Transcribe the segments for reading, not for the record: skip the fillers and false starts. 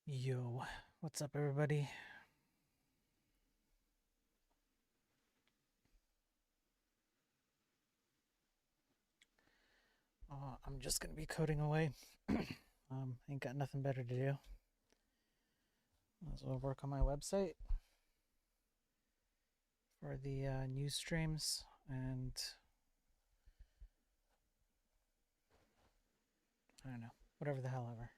Yo, what's up, everybody? I'm just gonna be coding away. Ain't got nothing better to do. Might as well work on my website for the news streams and I don't know, whatever the hell ever.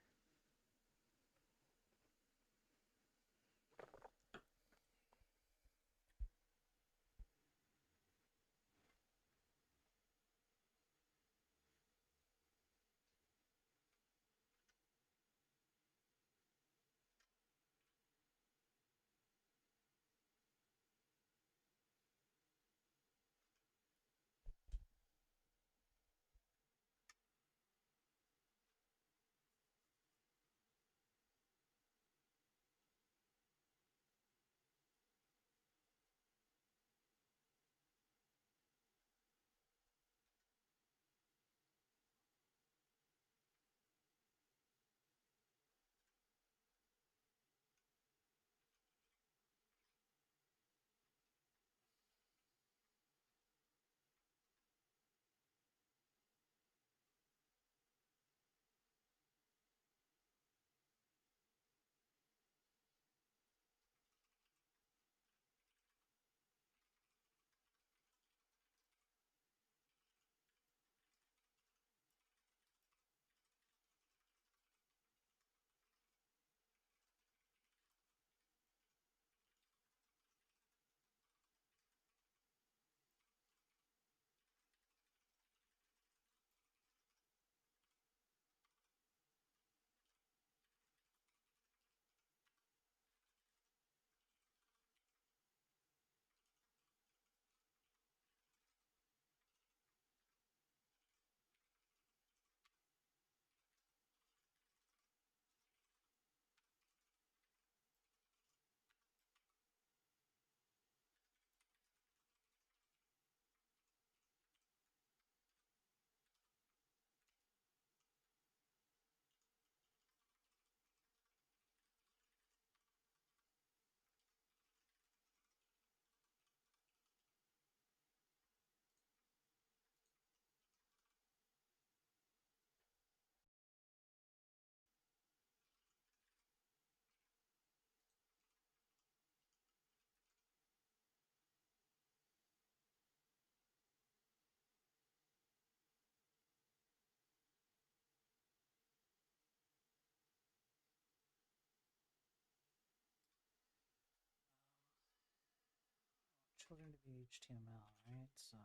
Children to be HTML, right? So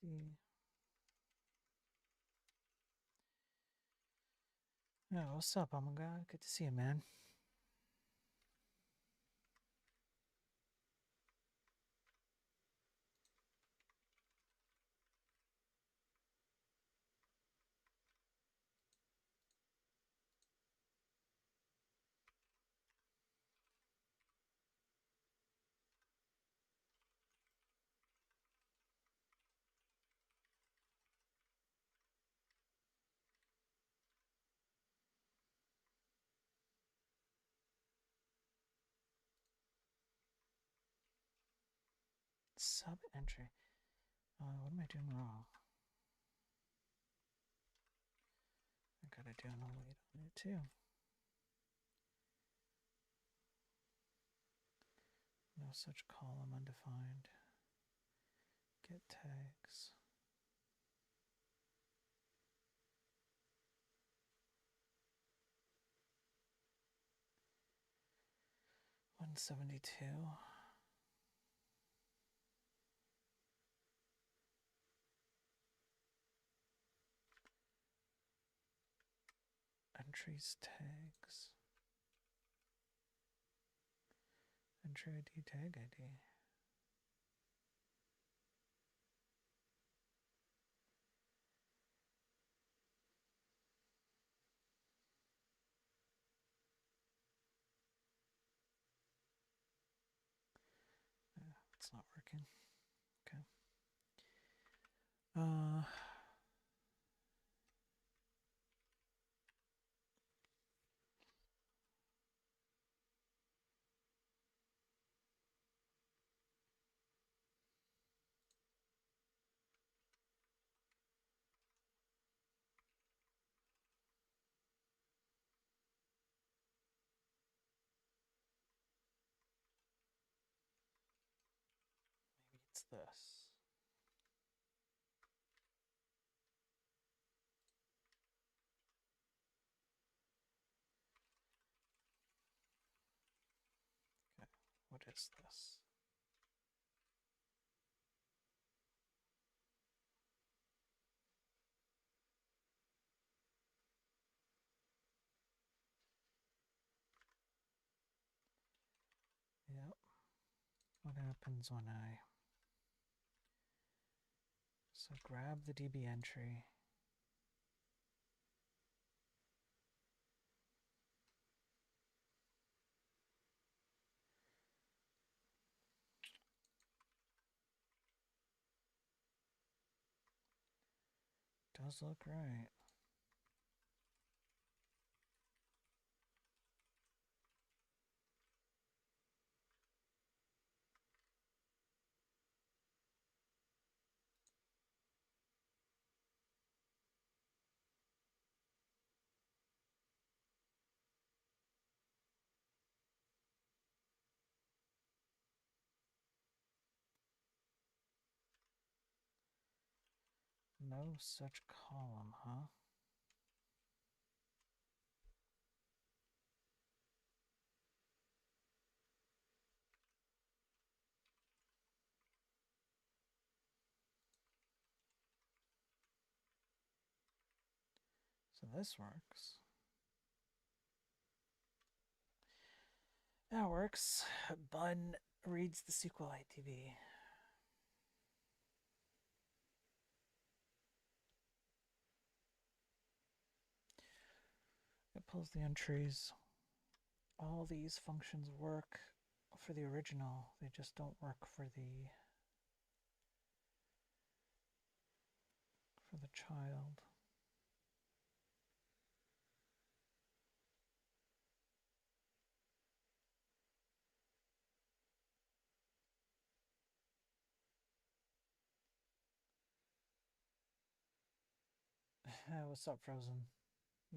see. Oh, what's up, Omega? Good to see you, man. Sub entry. What am I doing wrong? I gotta do an await on it too. No such column undefined. Get tags. $172. Entries tags. Entry ID tag ID. It's not working. Okay. Maybe it's this. Okay, what is this? Yep. What happens when I... So grab the DB entry. Does look right. No such column, huh? So this works. That works. Bun reads the SQL ITB. It pulls the entries. All these functions work for the original. They just don't work for the child. What's up, Frozen?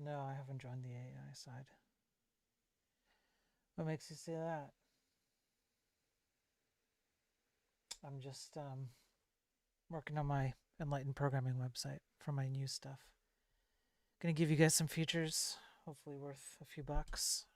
No, I haven't joined the AI side. What makes you say that? I'm just working on my Enlightened Programming website for my new stuff. Gonna give you guys some features, hopefully worth a few bucks.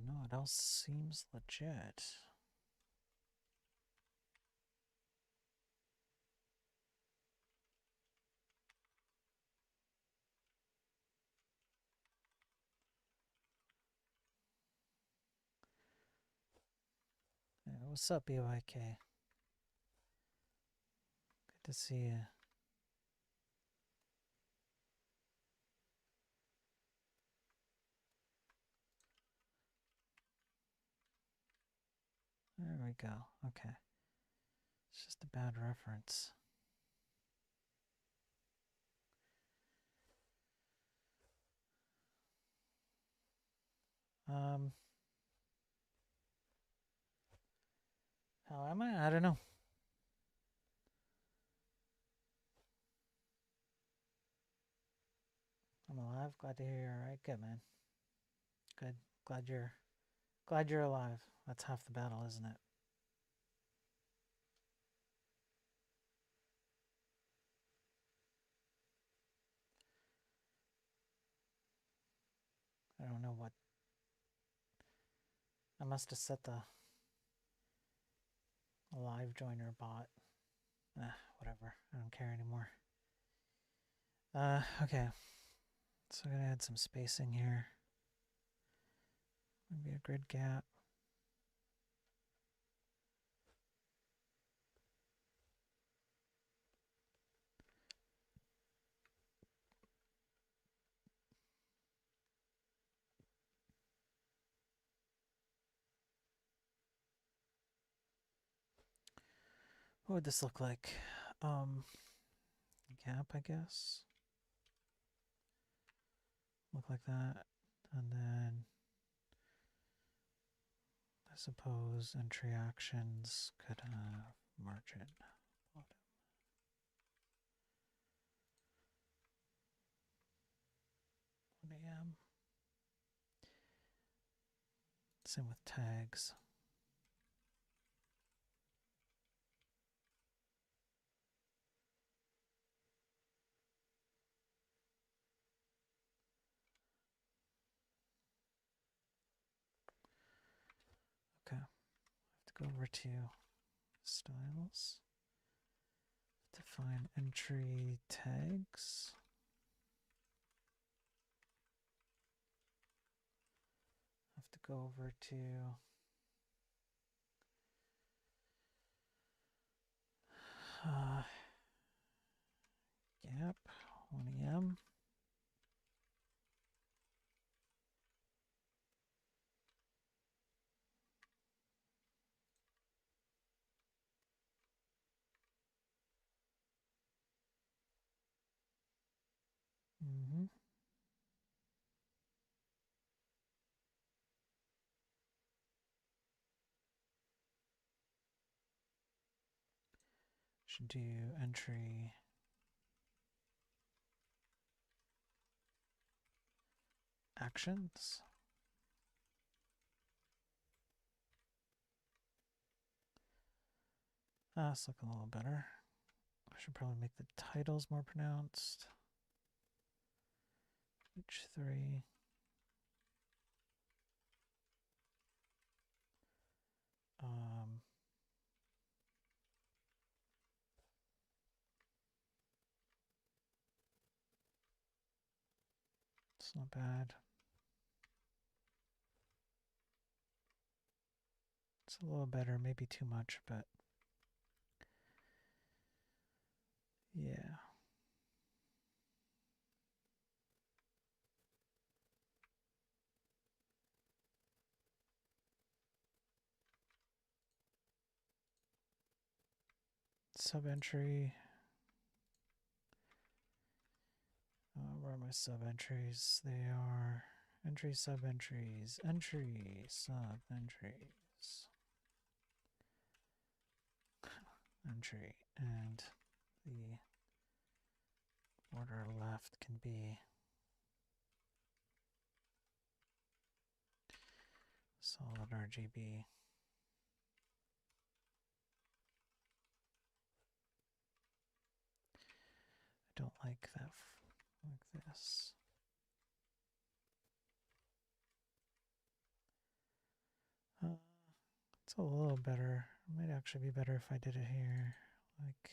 don't know what else seems legit. Yeah, what's up, BYK? Good to see you. There we go. Okay. It's just a bad reference. How am I? I don't know. I'm alive. Glad to hear you're alright. Good, man. Good. Glad you're alive. That's half the battle, isn't it? I don't know what. I must have set the live joiner bot. Whatever. I don't care anymore. Okay. So I'm gonna add some spacing here. Maybe a grid gap. What would this look like? Gap, I guess. Look like that. And then I suppose entry actions could have margin bottom. 1 a.m. Same with tags. Okay. I have to go over to styles. Define entry tags. I have to go over to gap 1 a.m. Should do entry actions. That's looking a little better. I should probably make the titles more pronounced. H3. It's not bad. It's a little better, maybe too much, but yeah. Subentry. Where are my subentries? They are entry subentries, entry subentries, entry, and the order left can be solid RGB. I don't like that like this. It's a little better. It might actually be better if I did it here. Like,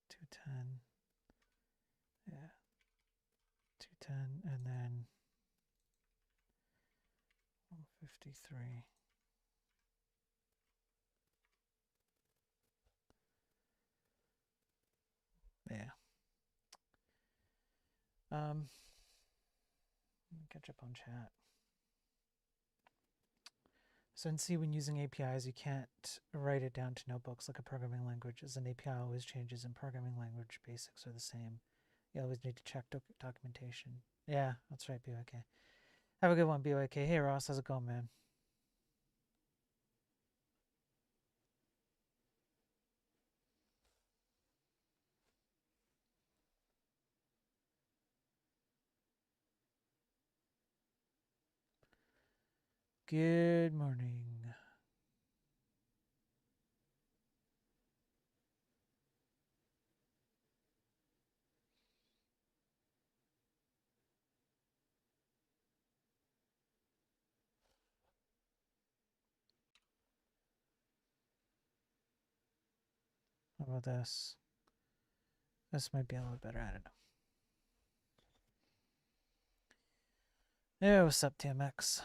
210. Yeah. 210 and then 153. Yeah. Let me catch up on chat. So in C, when using APIs, you can't write it down to notebooks like a programming language, as an API always changes in programming language. Basics are the same. You always need to check documentation. Yeah, that's right, BYK. Have a good one, BYK. Hey, Ross, how's it going, man? Good morning. How about this? This might be a little better. I don't know. Yeah, what's up, TMX?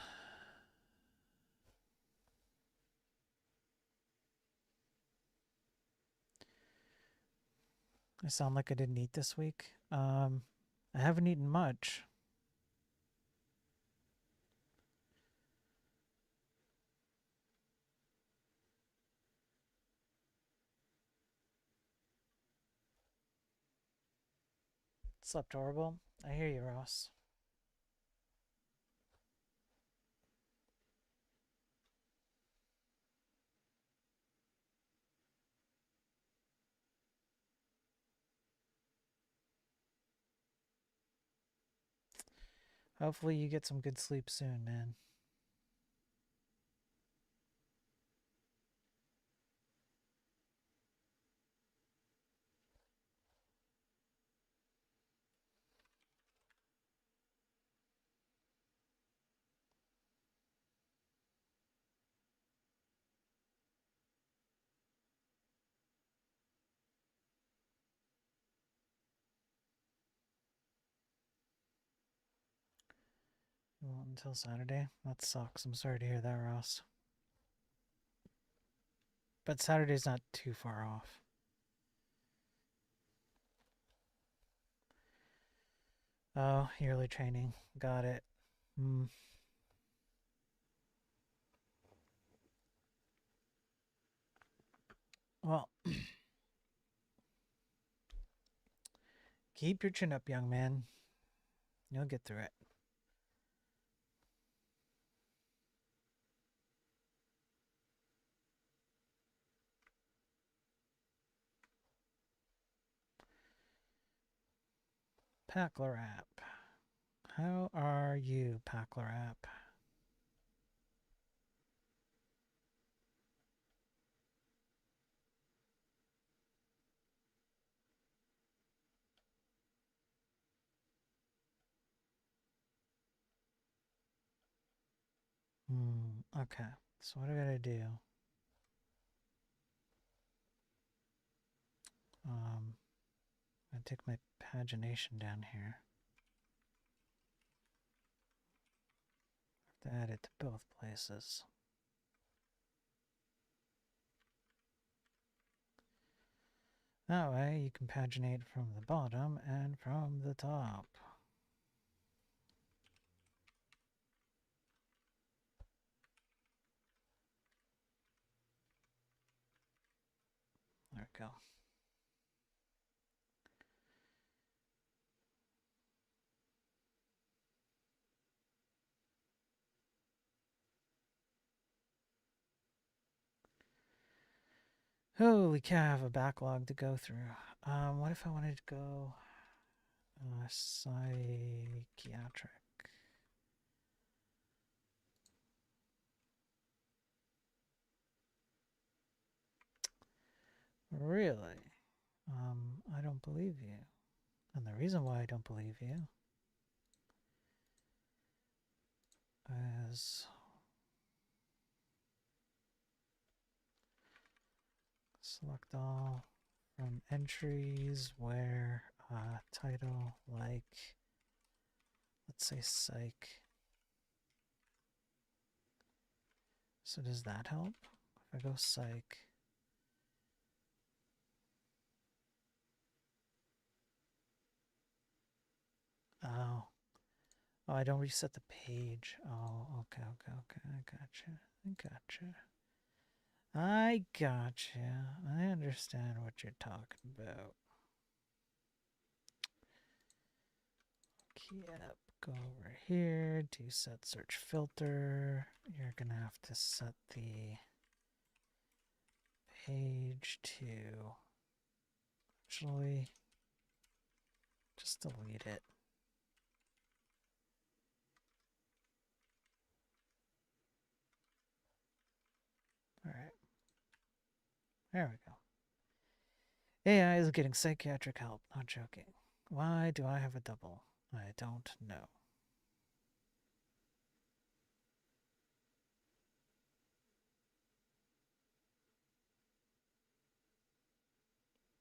I sound like I didn't eat this week. I haven't eaten much. Slept horrible. I hear you, Ross. Hopefully you get some good sleep soon, man. You won't until Saturday? That sucks. I'm sorry to hear that, Ross. But Saturday's not too far off. Oh, yearly training. Got it. Well, keep your chin up, young man. You'll get through it. Packler app. How are you, Packler app? Okay. So what do I gotta do? I'm gonna take my pagination down here. I have to add it to both places. That way you can paginate from the bottom and from the top. There we go. Holy cow, I have a backlog to go through. What if I wanted to go psychiatric? Really? I don't believe you. And the reason why I don't believe you is select all from entries where title like, let's say psych. So does that help? If I go psych. Oh. Oh, I don't reset the page. Oh, okay. I gotcha. I understand what you're talking about. Yep, go over here, do set search filter. You're gonna have to set the page to actually just delete it. All right. There we go. AI is getting psychiatric help. Not joking. Why do I have a double? I don't know.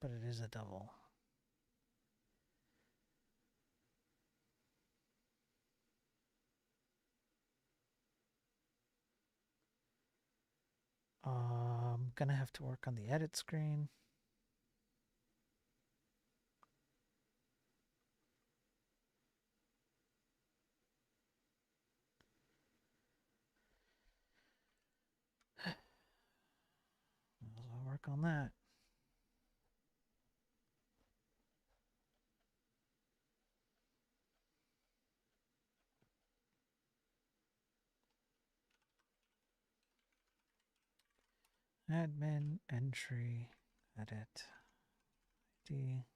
But it is a double. I'm gonna have to work on the edit screen. I'll work on that. Admin, entry, edit, ID.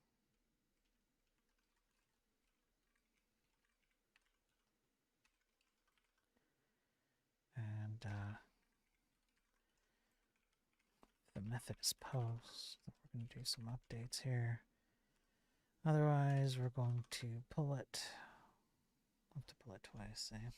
And the method is post. We're going to do some updates here. Otherwise, we're going to pull it. I'll have to pull it twice, eh?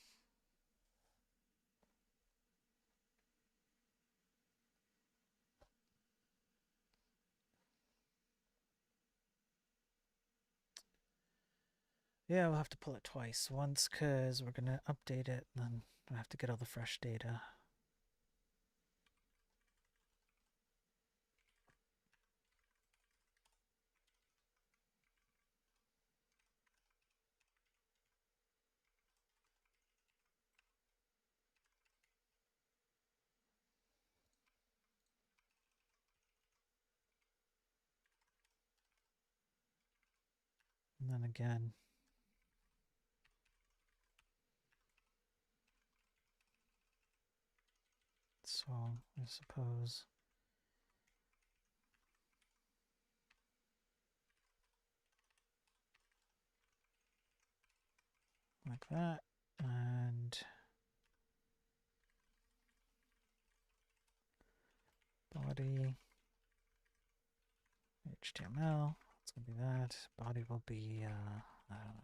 Yeah, we'll have to pull it twice. Once because we're going to update it, and then we'll have to get all the fresh data. And then again. So, I suppose like that, and body HTML. It's gonna be that. Body will be I don't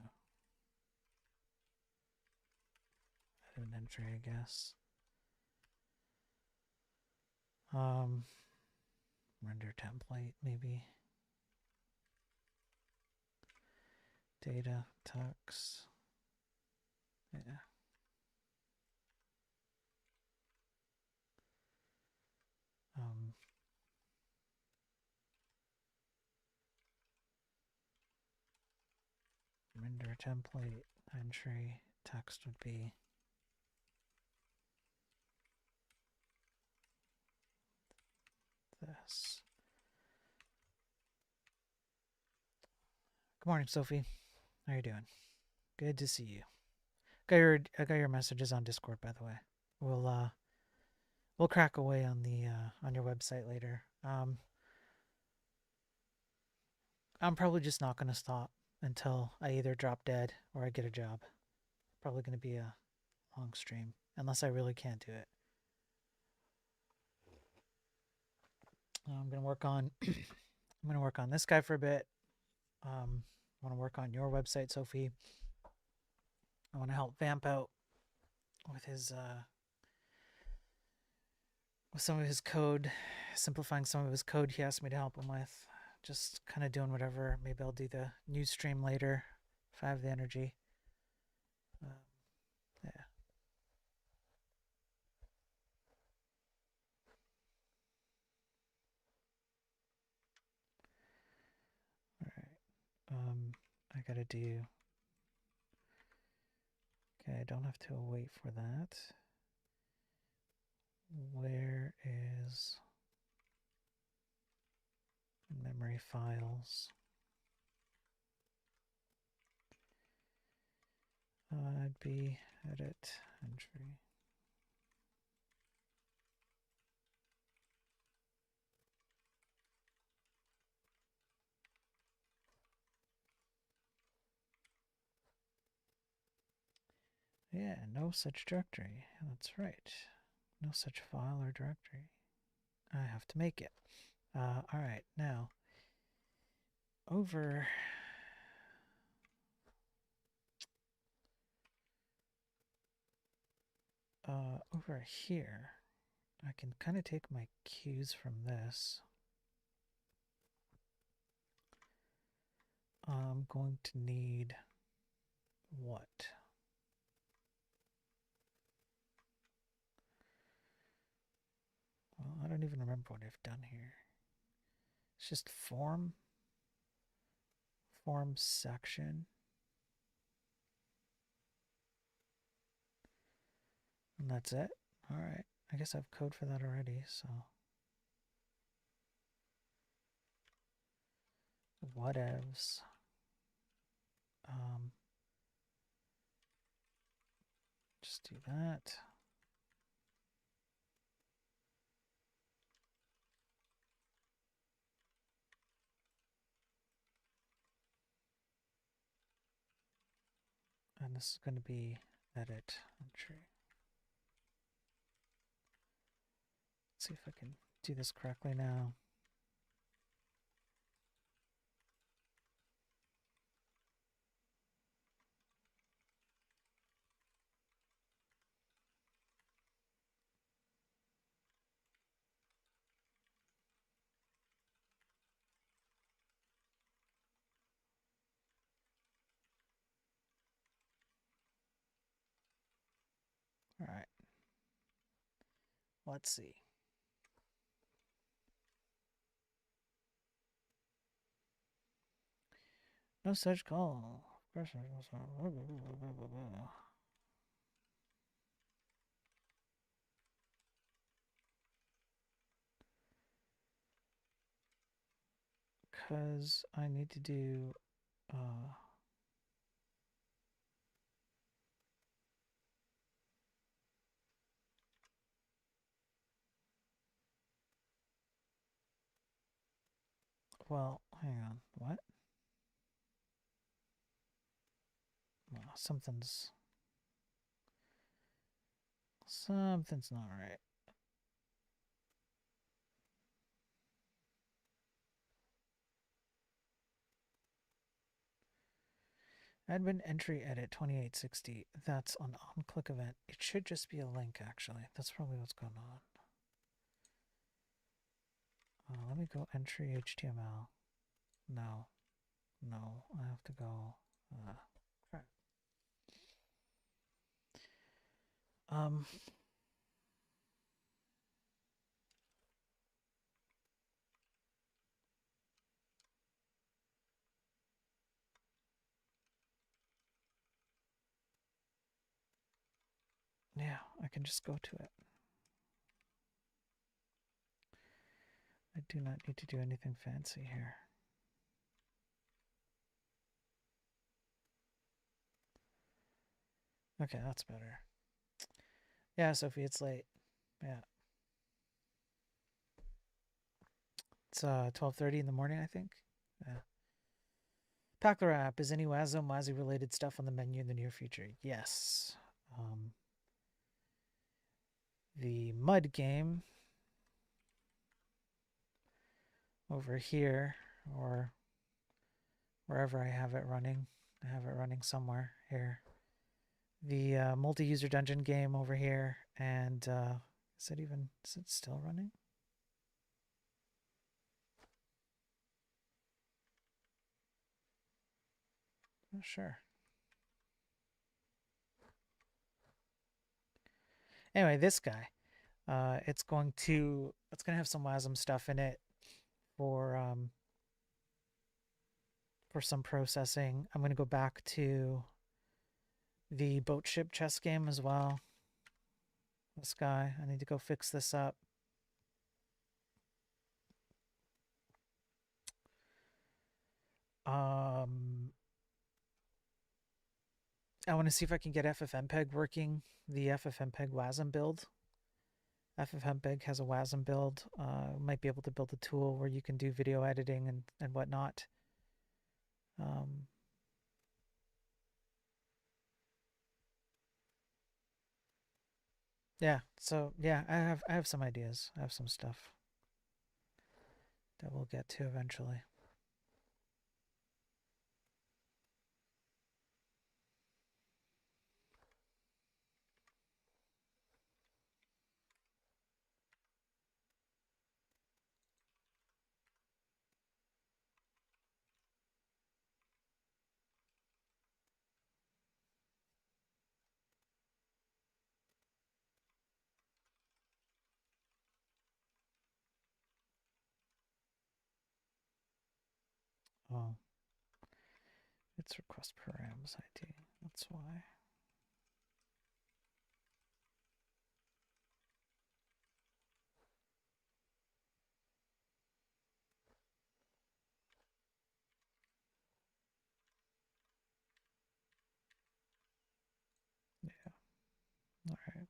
know, an entry, I guess. Render template maybe. Data tux. Yeah. Render template entry text would be this. Good morning, Sophie. How you doing? Good to see you. I got your messages on Discord, by the way. We'll crack away on the on your website later. I'm probably just not gonna stop until I either drop dead or I get a job. Probably gonna be a long stream unless I really can't do it. I'm gonna work on I'm gonna work on this guy for a bit. want to work on your website, Sophie. I want to help Vamp out with his with some of his code, simplifying some of his code he asked me to help him with. Just kind of doing whatever. Maybe I'll do the news stream later if I have the energy. Yeah. All right. I gotta do. Okay, I don't have to wait for that. Where is memory files? I'd be edit entry. Yeah, no such directory. That's right. No such file or directory. I have to make it. All right, now over here, I can kind of take my cues from this. I'm going to need what? Well, I don't even remember what I've done here. It's just form section. And that's it. All right. I guess I have code for that already, so. Whatevs. Just do that. And this is going to be edit entry. Let's see if I can do this correctly now. All right. Let's see. No such call. Of course, because I need to do well, hang on. What? Well, something's not right. Admin entry edit 2860. That's an on-click event. It should just be a link, actually. That's probably what's going on. Let me go entry HTML. No. No, I have to go. Crap. Yeah, I can just go to it. I do not need to do anything fancy here. Okay, that's better. Yeah, Sophie, it's late. Yeah. It's 12:30 in the morning, I think. Yeah. Packler app. Is any WASO Mozzie related stuff on the menu in the near future? Yes. The mud game over here, or wherever I have it running. I have it running somewhere here. The multi-user dungeon game over here, and is it still running? Not sure. Anyway, this guy, it's gonna have some WASM stuff in it for some processing. I'm gonna go back to the boat ship chess game as well. This guy, I need to go fix this up. I want to see if I can get FFmpeg working, the FFmpeg WASM build. FFmpeg has a WASM build. Might be able to build a tool where you can do video editing and whatnot. Yeah, so yeah, I have some ideas. I have some stuff that we'll get to eventually. Oh, it's request params ID. That's why. Yeah. All right.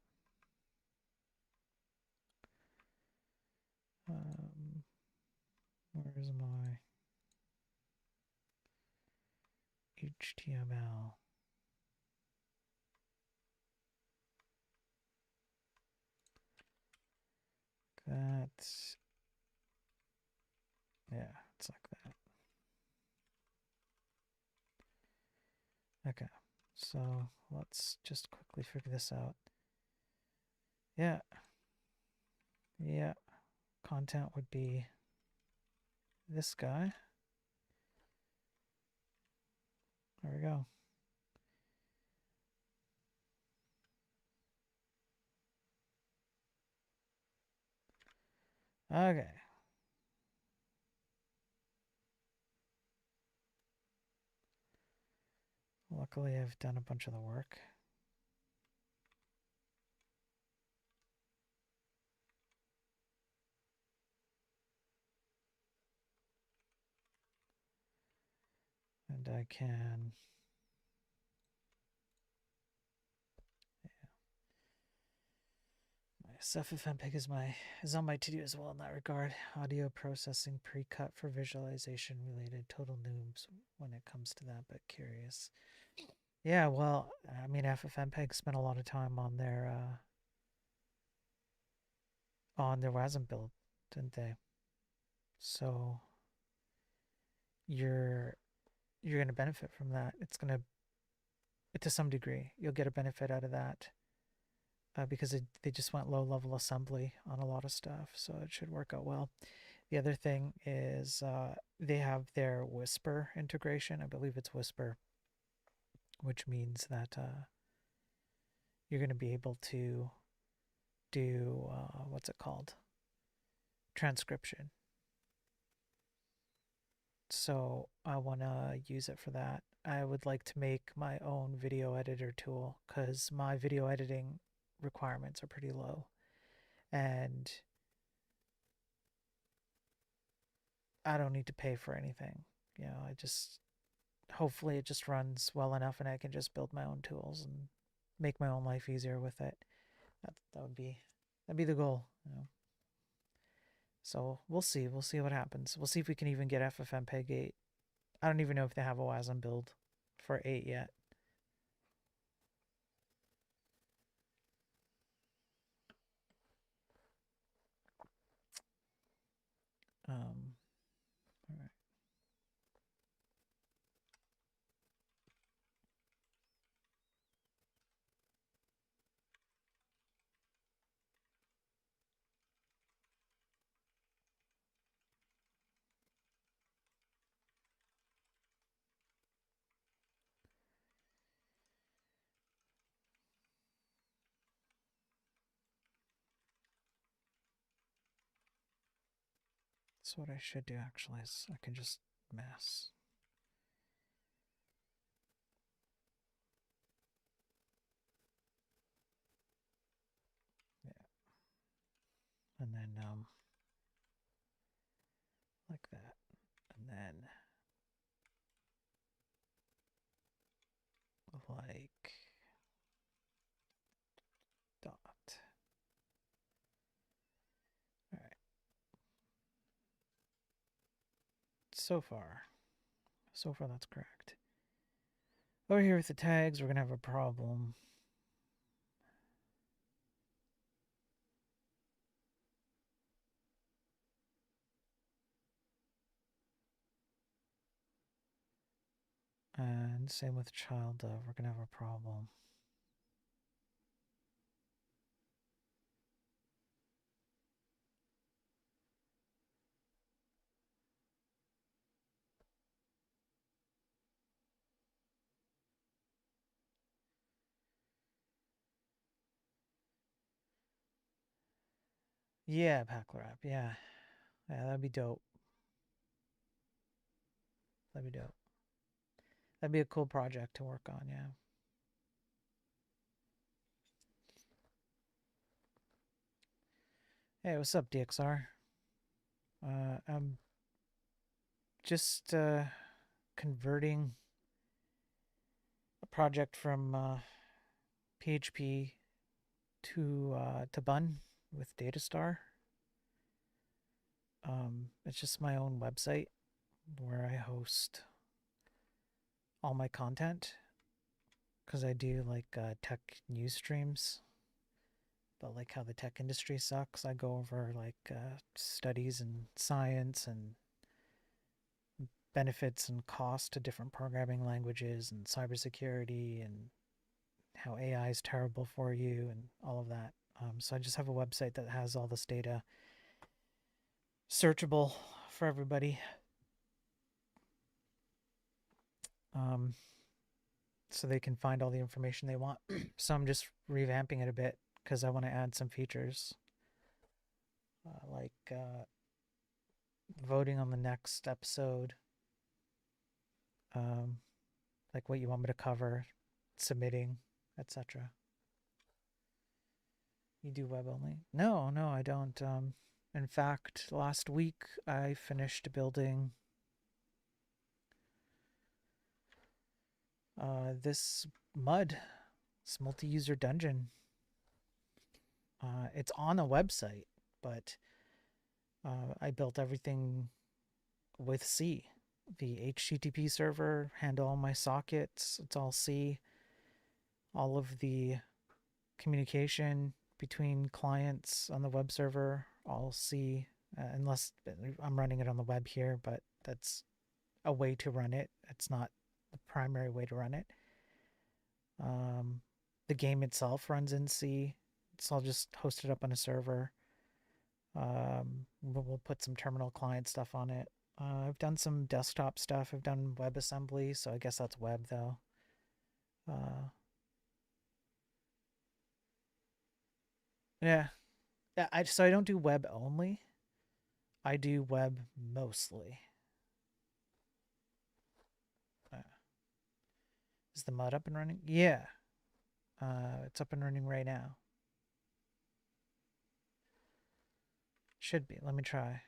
Where's my HTML? That's, yeah, it's like that. Okay, so let's just quickly figure this out. Yeah. Yeah. Content would be this guy. There we go. Okay. Luckily, I've done a bunch of the work. And I can... FFmpeg is on my to-do as well in that regard. Audio processing pre-cut for visualization related. Total noobs when it comes to that, but curious. Yeah, well, I mean, FFmpeg spent a lot of time on their WASM build, didn't they? So you're going to benefit from that. It's going to some degree, you'll get a benefit out of that. Because they just went low-level assembly on a lot of stuff, so it should work out well. The other thing is they have their Whisper integration. I believe it's Whisper, which means that you're going to be able to do, what's it called? Transcription. So I want to use it for that. I would like to make my own video editor tool because my video editing requirements are pretty low. And I don't need to pay for anything. You know, hopefully it just runs well enough and I can just build my own tools and make my own life easier with it. That'd be the goal, you know. So we'll see what happens. We'll see if we can even get FFmpeg 8. I don't even know if they have a WASM build for 8 yet. All right. So what I should do actually is I can just mess. Yeah. And then like that. And then like dot. All right. So far that's correct. Over here with the tags, we're gonna have a problem. And same with child of, we're gonna have a problem. Yeah, Packlewrap, yeah. Yeah, that'd be dope. That'd be dope. That'd be a cool project to work on, yeah. Hey, what's up, DXR? I'm just converting a project from PHP to Bun with Datastar. It's just my own website where I host all my content because I do like tech news streams, but like how the tech industry sucks. I go over like studies and science and benefits and costs to different programming languages and cybersecurity and how AI is terrible for you and all of that. So I just have a website that has all this data searchable for everybody. So they can find all the information they want. So I'm just revamping it a bit because I want to add some features like voting on the next episode, like what you want me to cover, submitting, etc. You do web only? No, I don't. In fact, last week I finished building this multi-user dungeon. It's on a website, but I built everything with C. The HTTP server, handle all my sockets, it's all C. All of the communication between clients on the web server, all C, unless I'm running it on the web here, but that's a way to run it. It's not the primary way to run it. The game itself runs in C. It's all just hosted up on a server. We'll put some terminal client stuff on it. I've done some desktop stuff. I've done WebAssembly, so I guess that's web though. Yeah. So I don't do web only. I do web mostly. Is the mud up and running? Yeah. It's up and running right now. Should be. Let me try.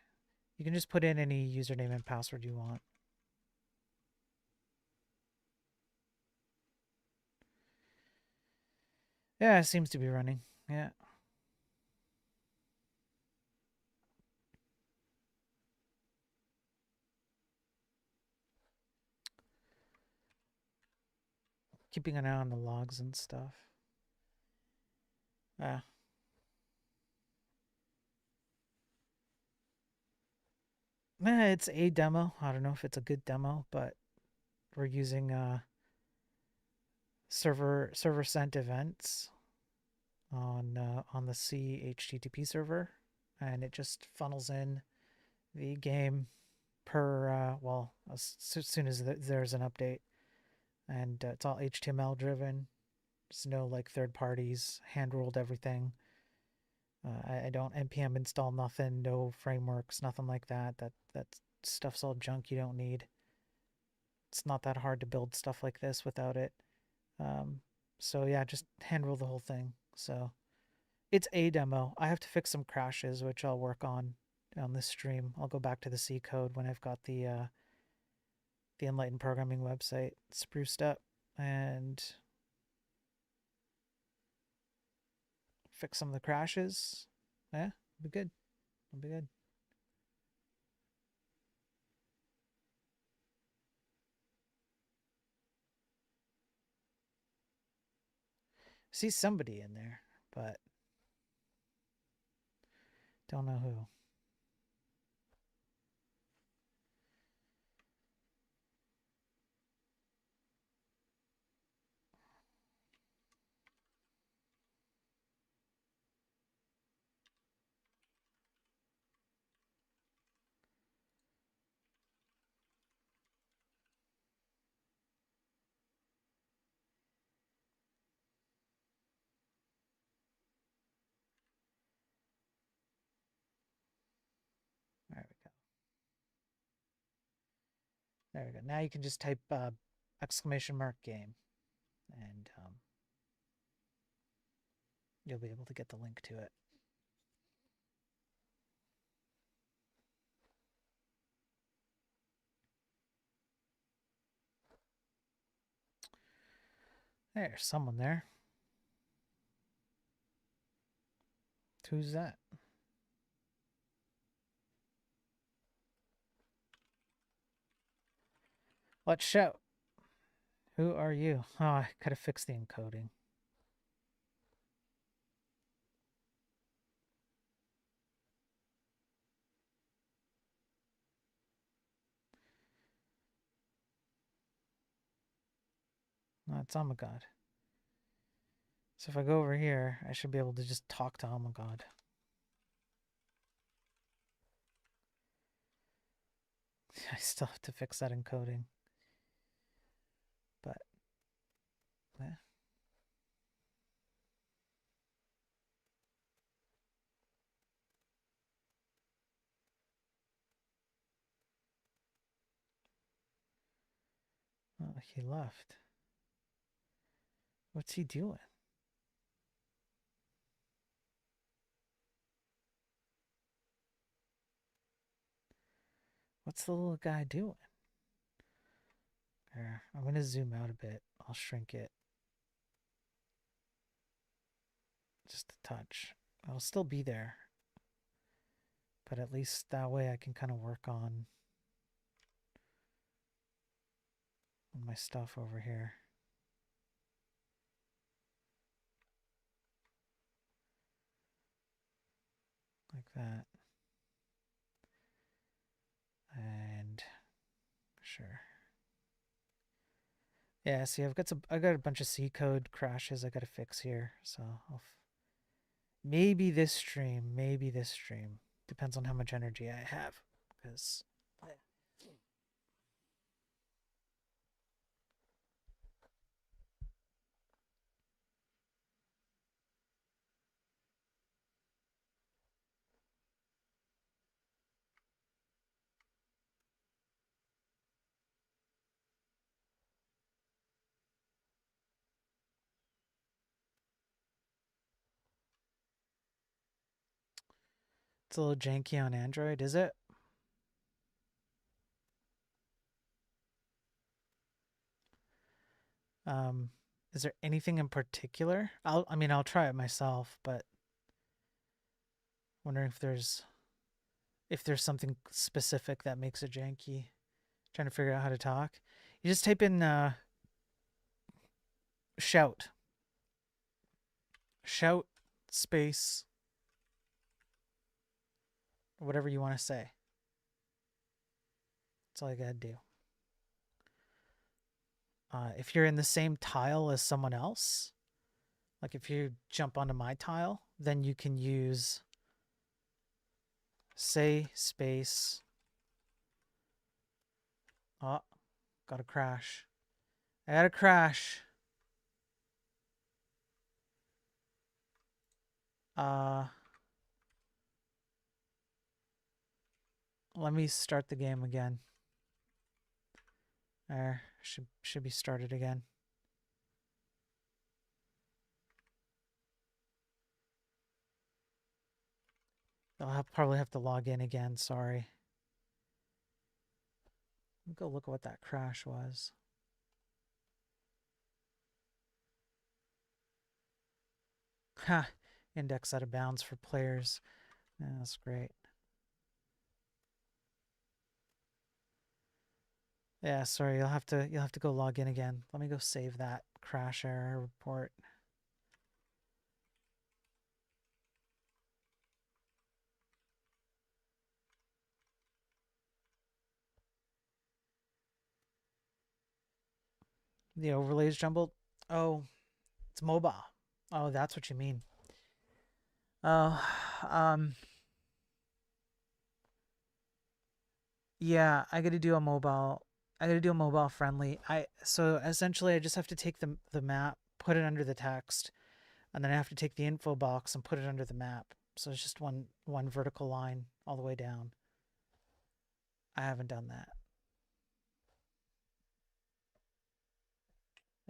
You can just put in any username and password you want. Yeah, it seems to be running. Yeah. Keeping an eye on the logs and stuff. Yeah. It's a demo. I don't know if it's a good demo, but we're using server sent events on the C HTTP server, and it just funnels in the game per well, as soon as there's an update, and it's all HTML driven. There's no like third parties, hand ruled everything. I don't npm install nothing, no frameworks, nothing like that. That stuff's all junk you don't need. It's not that hard to build stuff like this without it. So yeah, just hand roll the whole thing. So it's a demo. I have to fix some crashes, which I'll work on this stream. I'll go back to the C code when I've got the Enlightened Programming website spruced up and fix some of the crashes. Yeah, it'll be good. It'll be good. See somebody in there, but don't know who. There we go. There we go. Now you can just type !game and you'll be able to get the link to it. There's someone there. Who's that? Let's shout. Who are you? Oh, I gotta fix the encoding. No, it's Omagod. So if I go over here, I should be able to just talk to Omagod. I still have to fix that encoding. But, yeah. Oh, he left. What's he doing? What's the little guy doing? There, I'm going to zoom out a bit. I'll shrink it. Just a touch. I'll still be there. But at least that way I can kind of work on my stuff over here. Like that. And sure. Yeah, see, I got a bunch of C code crashes I got to fix here. So maybe this stream, depends on how much energy I have, because it's a little janky on Android, is it? Is there anything in particular? I'll try it myself, but wondering if there's something specific that makes it janky. Trying to figure out how to talk. You just type in shout space whatever you want to say. That's all you gotta do. If you're in the same tile as someone else, like if you jump onto my tile, then you can use say space. Oh, got a crash. I got a crash. Let me start the game again. There, should be started again. I'll probably have to log in again, sorry. Let me go look at what that crash was. Ha! Index out of bounds for players. Yeah, that's great. Yeah, sorry, you'll have to go log in again. Let me go save that crash error report. The overlay's jumbled? Oh, it's mobile. Oh, that's what you mean. Oh, yeah, I gotta do a mobile friendly. So essentially I just have to take the map, put it under the text, and then I have to take the info box and put it under the map. So it's just one vertical line all the way down. I haven't done that.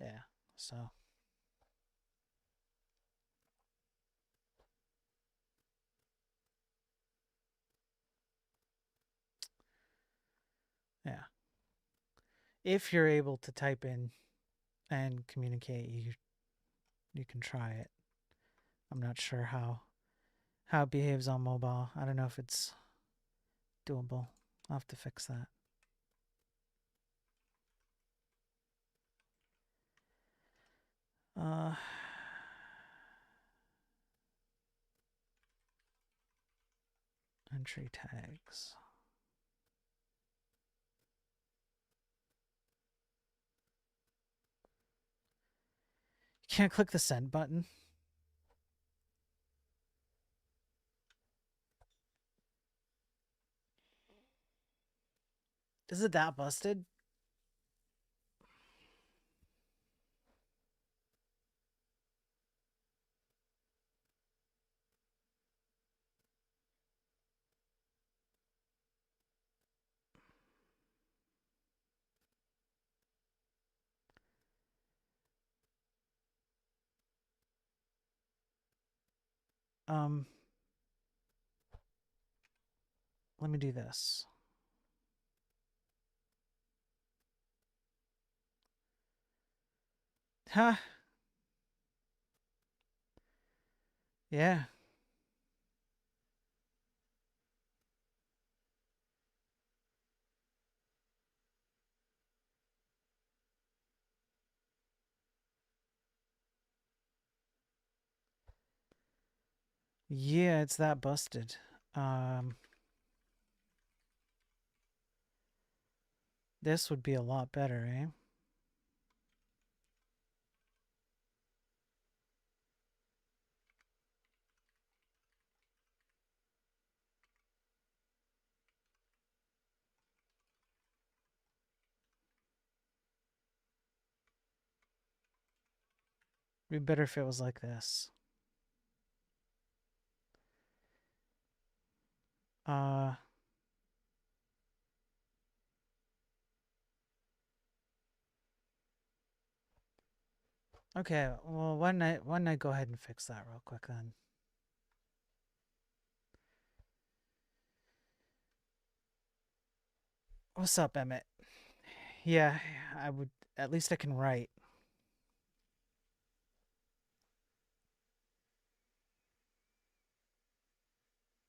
Yeah, so yeah. If you're able to type in and communicate, you can try it. I'm not sure how it behaves on mobile. I don't know if it's doable. I'll have to fix that. Entry tags. You can't click the send button. Is it that busted? Let me do this. Huh? Yeah. Yeah, it's that busted. This would be a lot better, eh? It'd be better if it was like this. Okay, well, why don't I go ahead and fix that real quick then? What's up, Emmett? Yeah, I would, at least I can write.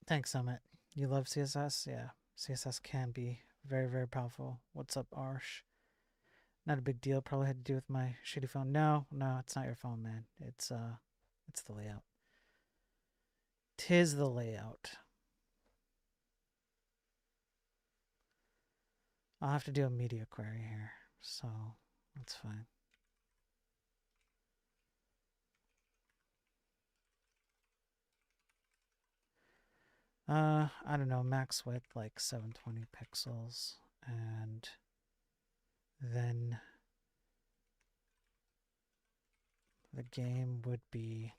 Thanks, Emmett. You love CSS? Yeah, CSS can be very, very powerful. What's up, Arsh? Not a big deal. Probably had to do with my shitty phone. No, it's not your phone, man. It's the layout. 'Tis the layout. I'll have to do a media query here, so that's fine. I don't know, max width like 720 pixels, and then the game would be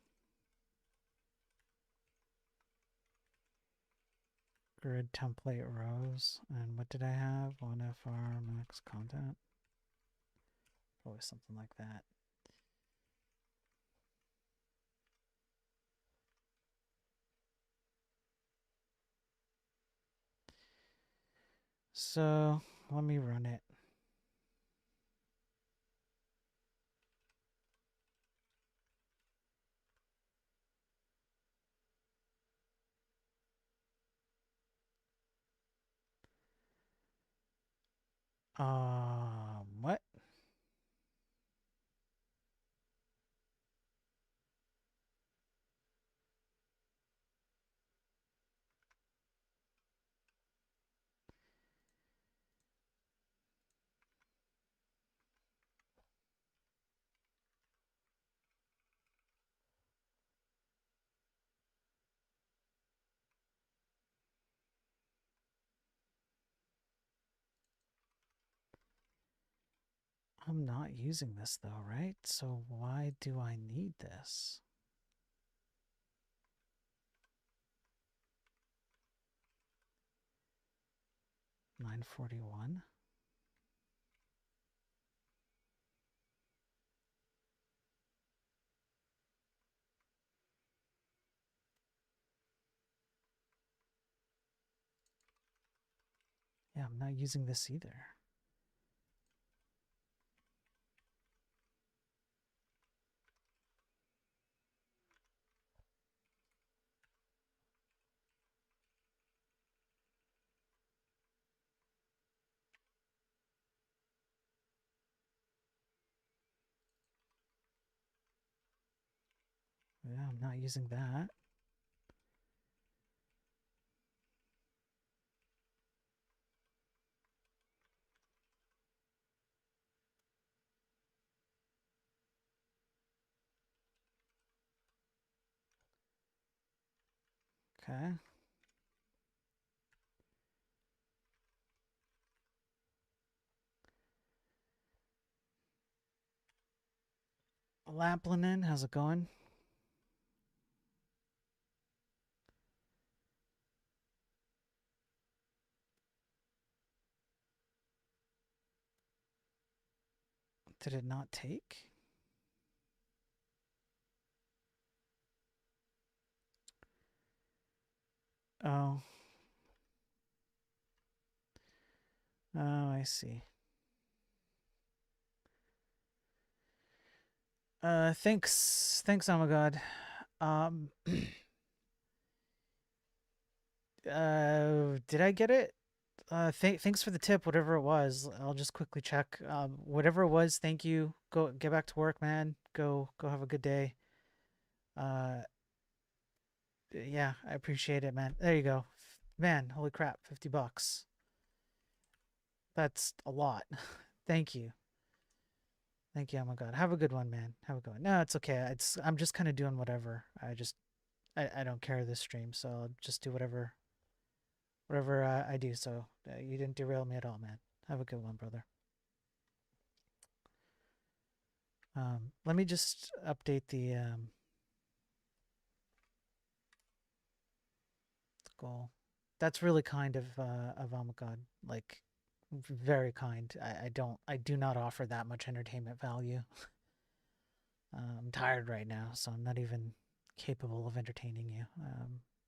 grid template rows. And what did I have? 1FR max content. Probably something like that. So let me run it. What? I'm not using this though, right? So why do I need this? $941. Yeah, I'm not using this either. Yeah, I'm not using that. Okay. Laplinen, how's it going? Did it not take? Oh. Oh, I see. Thanks, oh my god. Did I get it? Thanks for the tip, whatever it was. I'll just quickly check. Whatever it was, thank you. Go get back to work, man. Go have a good day. Uh, yeah, I appreciate it, man. There you go. Man, holy crap, $50. That's a lot. Thank you. Thank you. Oh my god. Have a good one, man. Have a good one. No, it's okay. I'm just kind of doing whatever. I don't care this stream, so I'll just do whatever I do. So you didn't derail me at all, man. Have a good one, brother. Let me just update the goal. That's really kind of Amagod. Like, very kind. I do not offer that much entertainment value. I'm tired right now, so I'm not even capable of entertaining you.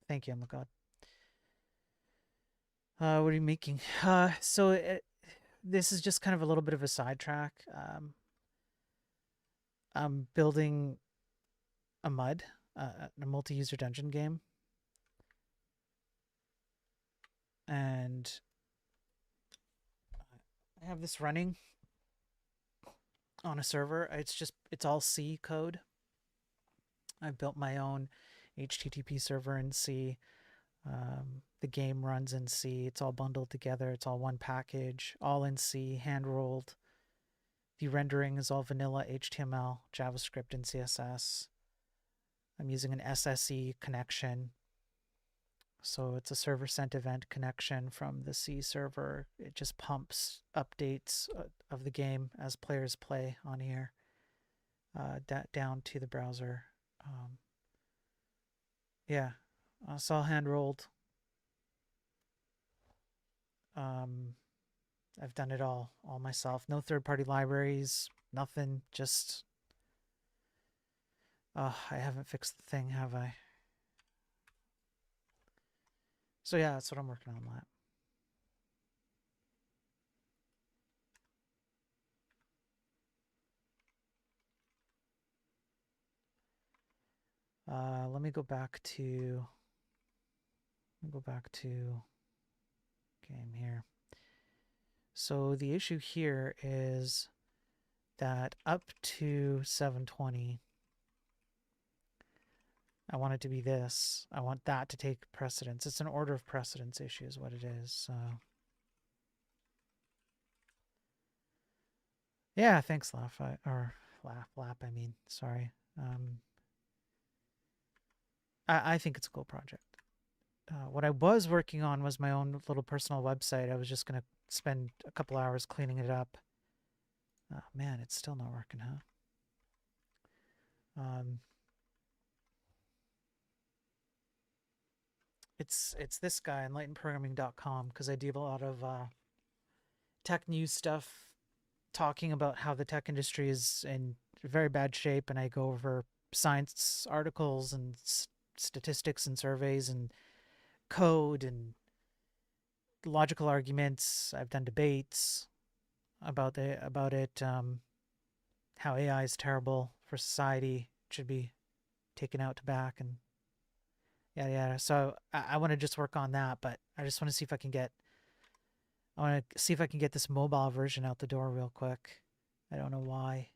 Thank you, Amagod. What are you making? This is just kind of a little bit of a sidetrack. I'm building a MUD, a multi-user dungeon game, and I have this running on a server. It's all C code. I've built my own HTTP server in C. The game runs in C. It's all bundled together. It's all one package, all in C, hand rolled. The rendering is all vanilla HTML, JavaScript, and CSS. I'm using an SSE connection. So it's a server sent event connection from the C server. It just pumps updates of the game as players play on here down to the browser. Yeah, it's all hand rolled. I've done it all myself. No third-party libraries, nothing. Just I haven't fixed the thing, have I? So yeah, that's what I'm working on, that. Let me go back to game here. So the issue here is that up to 720, I want it to be this. I want that to take precedence. It's an order of precedence issue is what it is. So yeah, thanks, Lap. I mean, sorry. I think it's a cool project. What I was working on was my own little personal website. I was just going to spend a couple hours cleaning it up. Oh, man, it's still not working, huh? It's this guy, enlightenedprogramming.com, because I do a lot of tech news stuff, talking about how the tech industry is in very bad shape, and I go over science articles and statistics and surveys and code and logical arguments. I've done debates about it. How AI is terrible for society, should be taken out to back, and yeah. So I want to just work on that, but I just want to see if I can get. I want to see if I can get this mobile version out the door real quick. I don't know why.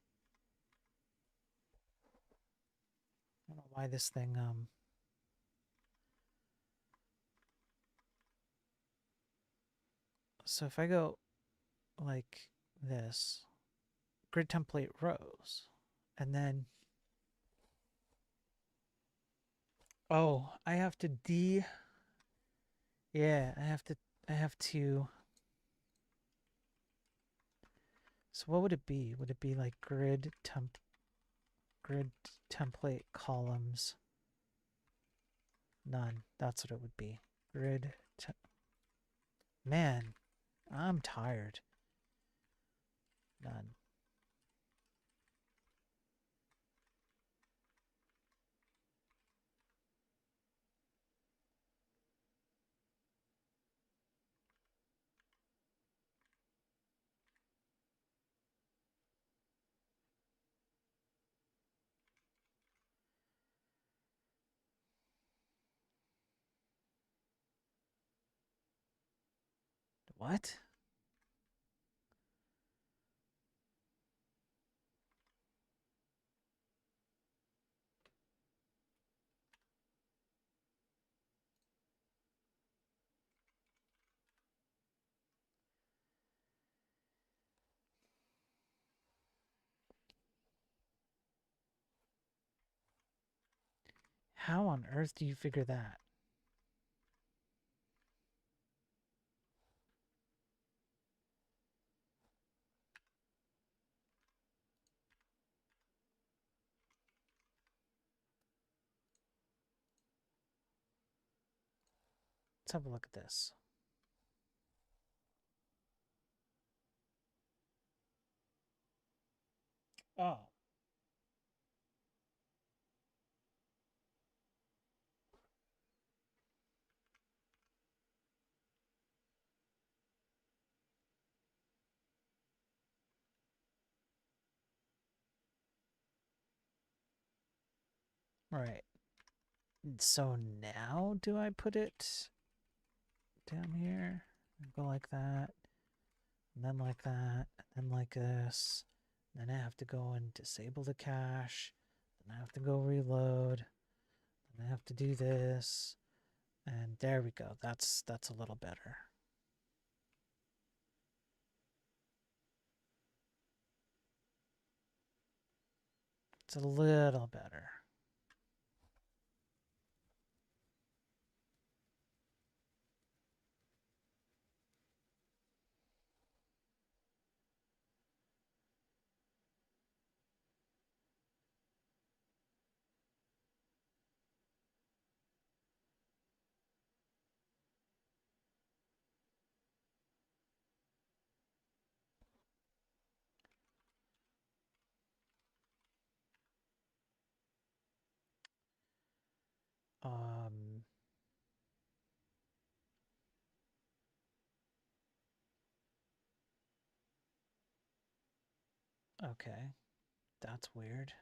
I don't know why this thing So if I go like this, grid template rows, and then I have to yeah, I have to So what would it be? Would it be like grid template columns? None. That's what it would be. Man, I'm tired. None. What? How on earth do you figure that? Let's have a look at this. Oh. Right. So now do I put it down here? Go like that, and then like that, and then like this. Then I have to go and disable the cache. Then I have to go reload. Then I have to do this. And there we go. That's a little better. It's a little better. Okay, that's weird.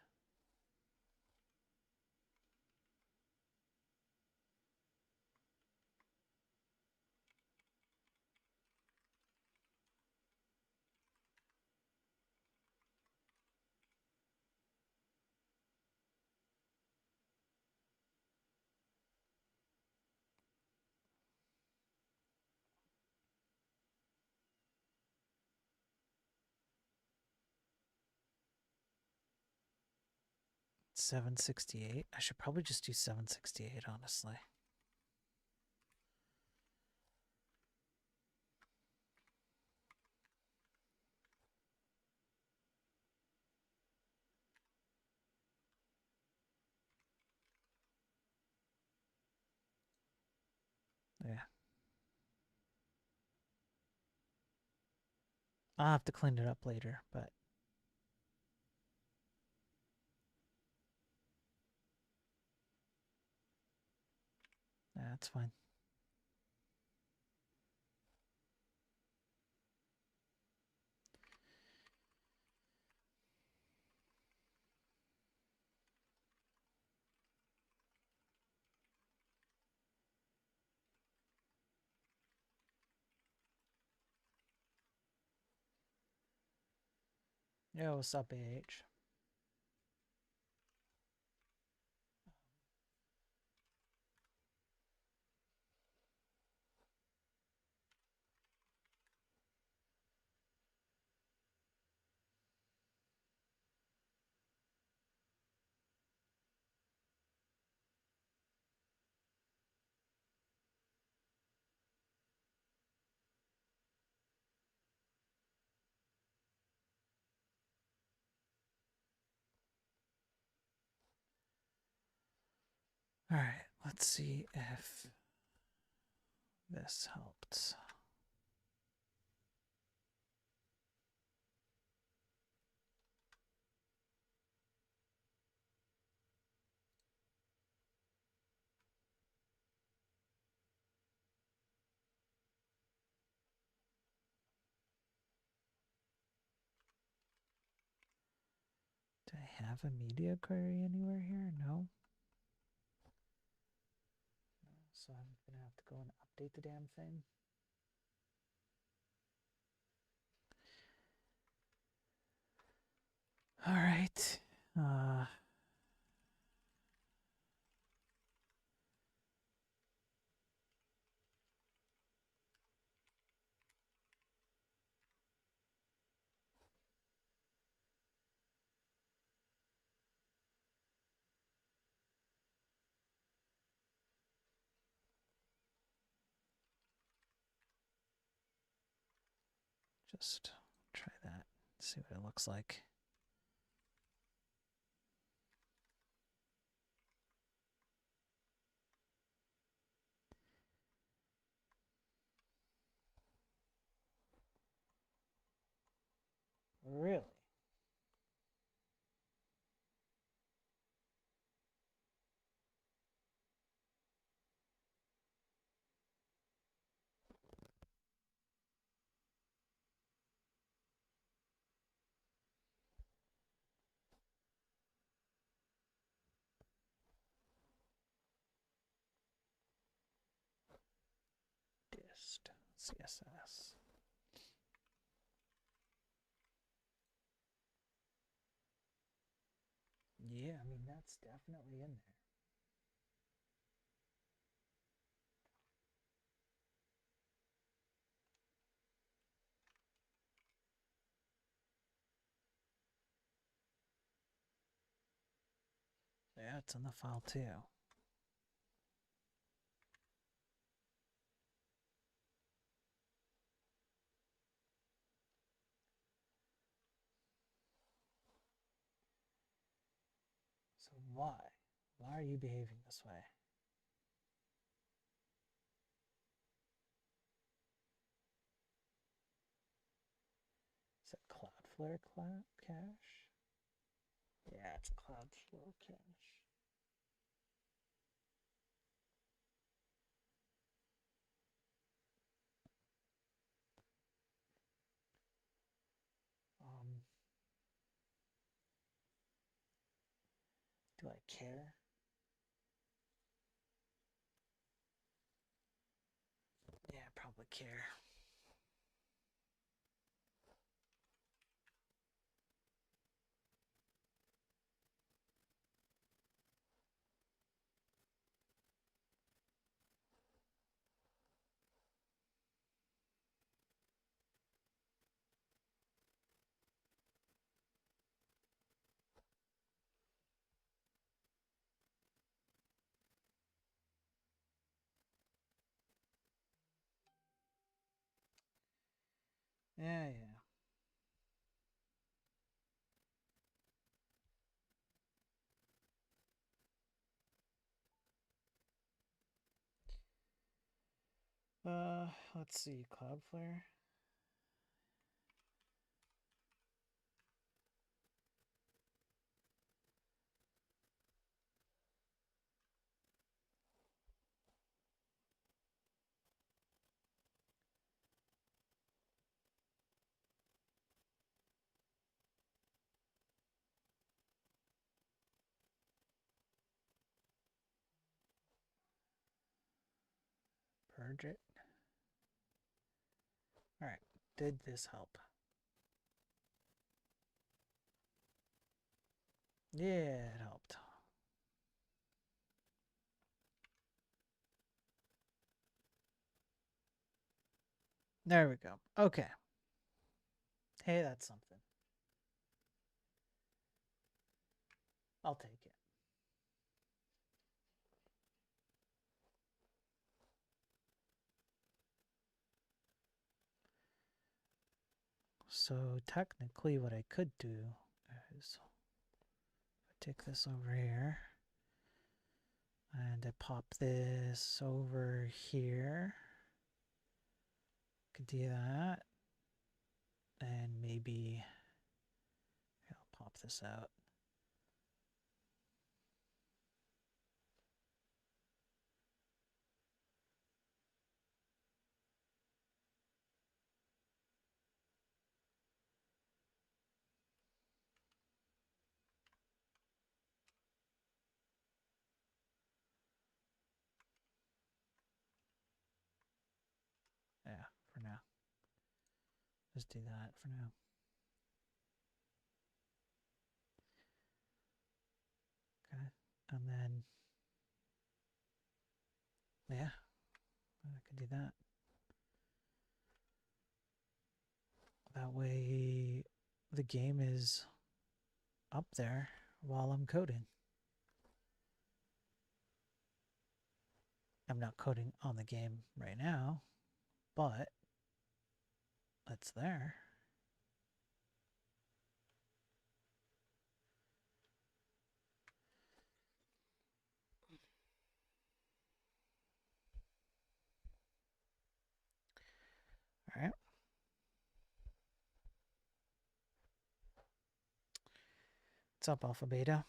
$768. I should probably just do $768, honestly. Yeah. I'll have to clean it up later, but that's fine. Yo, what's up, AH? All right, let's see if this helped. Do I have a media query anywhere here? No. So I'm gonna have to go and update the damn thing. All right. Just try that. See what it looks like. Really? Dist CSS. Yeah, I mean, that's definitely in there. Yeah, it's in the file too. So why? Why are you behaving this way? Is it Cloudflare cache? Yeah, it's Cloudflare cache. Do I care? Yeah, I probably care. Yeah, yeah. Let's see, Cloudflare. Purge it. Alright, did this help? Yeah, it helped. There we go. Okay. Hey, that's something. I'll take it. So technically what I could do is take this over here and I pop this over here. Could do that. And maybe I'll pop this out. Yeah, for now. Just do that for now. Okay, and then, yeah, I could do that. That way the game is up there while I'm coding. I'm not coding on the game right now, but it's there. All right. What's up, Alpha Beta?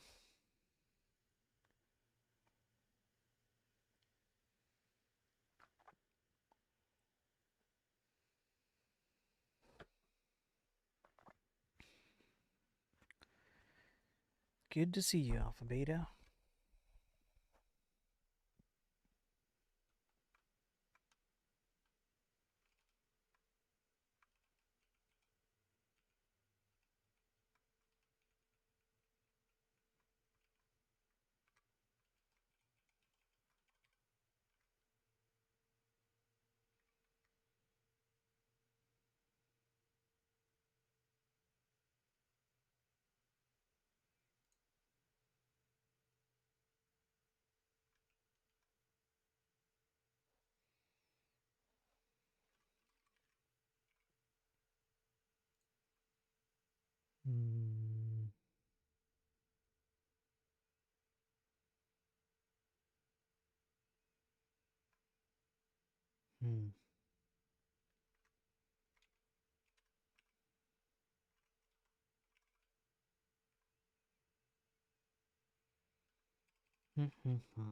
Good to see you, Alpha Beta. Hmm. Hmm. Hmm. Hmm. Hmm.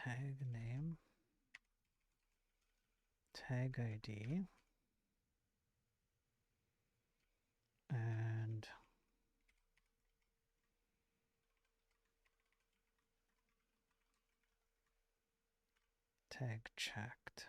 Tag name, tag ID, and tag checked.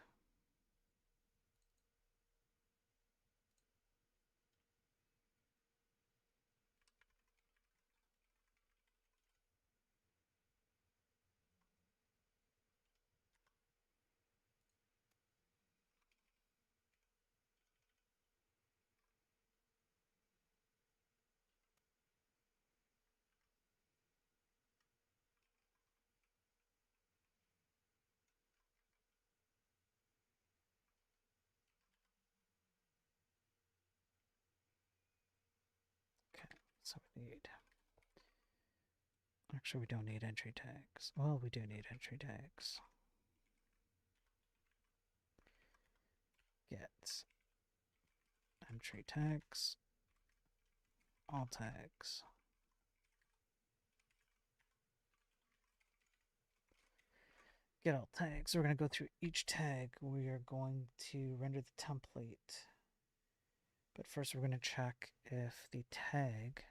Okay, so we need. Actually, we don't need entry tags. Well, we do need entry tags. Get entry tags, all tags. Get all tags. We're going to go through each tag. We are going to render the template. But first, we're going to check if the tag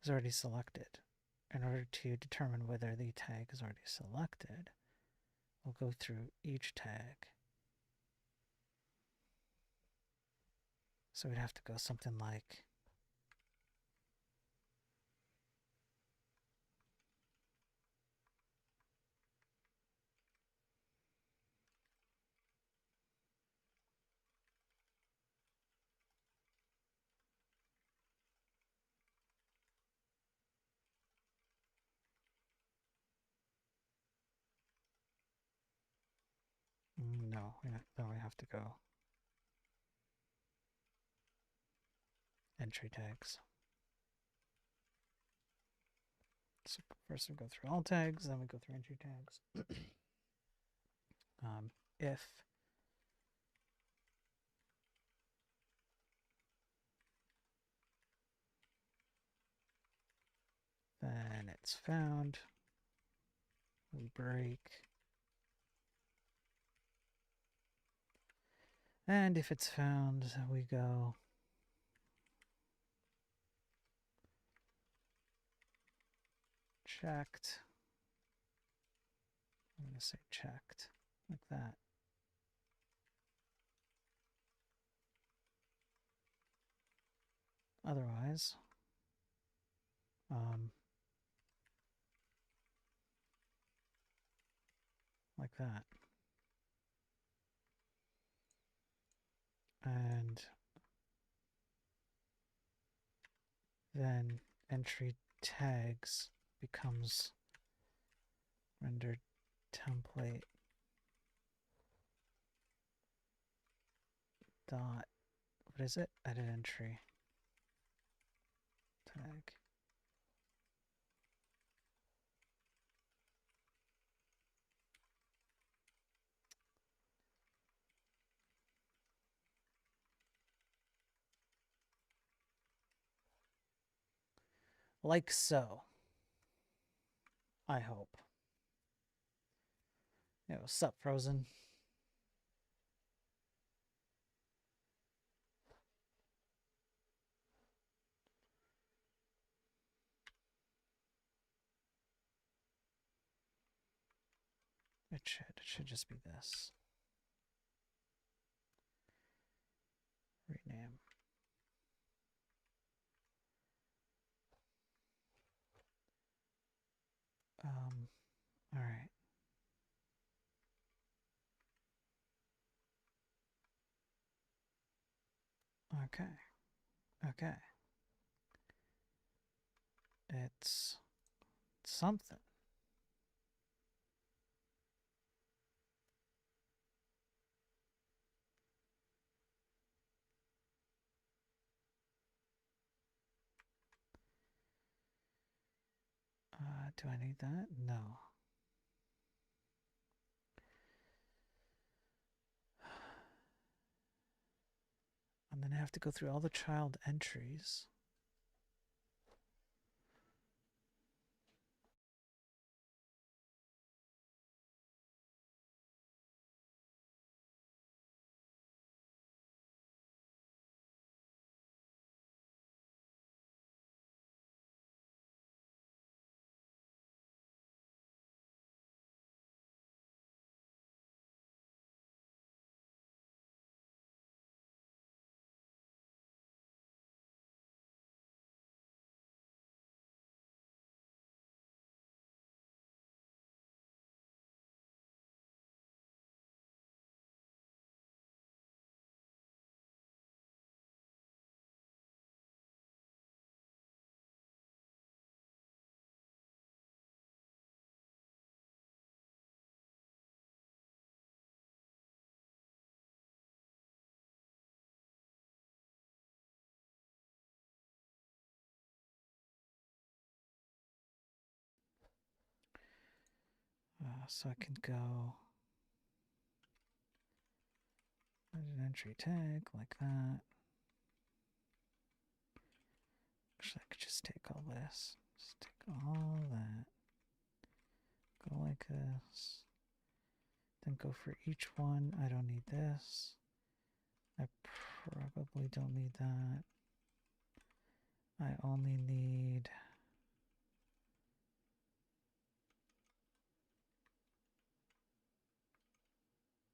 is already selected. In order to determine whether the tag is already selected, we'll go through each tag. So we'd have to go something like no, then we have to go entry tags. So first we go through all tags, then we go through entry tags. If then it's found, we break. And if it's found, we go checked. I'm going to say checked, like that. Otherwise, like that. And then entry tags becomes render template dot, what is it? Edit entry tag. Like so. I hope. Yo, sup, Frozen? It should just be this. Rename. All right. Okay. Okay. It's something. Do I need that? No. And then I have to go through all the child entries. So I can go add an entry tag like that. Actually, I could just take all this. Just take all that. Go like this. Then go for each one. I don't need this. I probably don't need that. I only need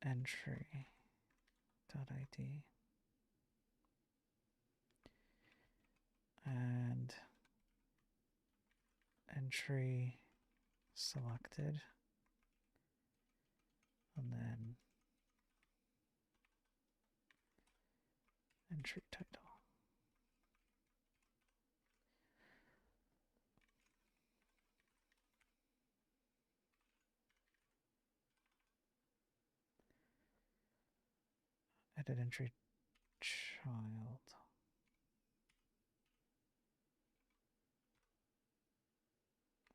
entry.id and entry selected, and then entry title. Edit entry child.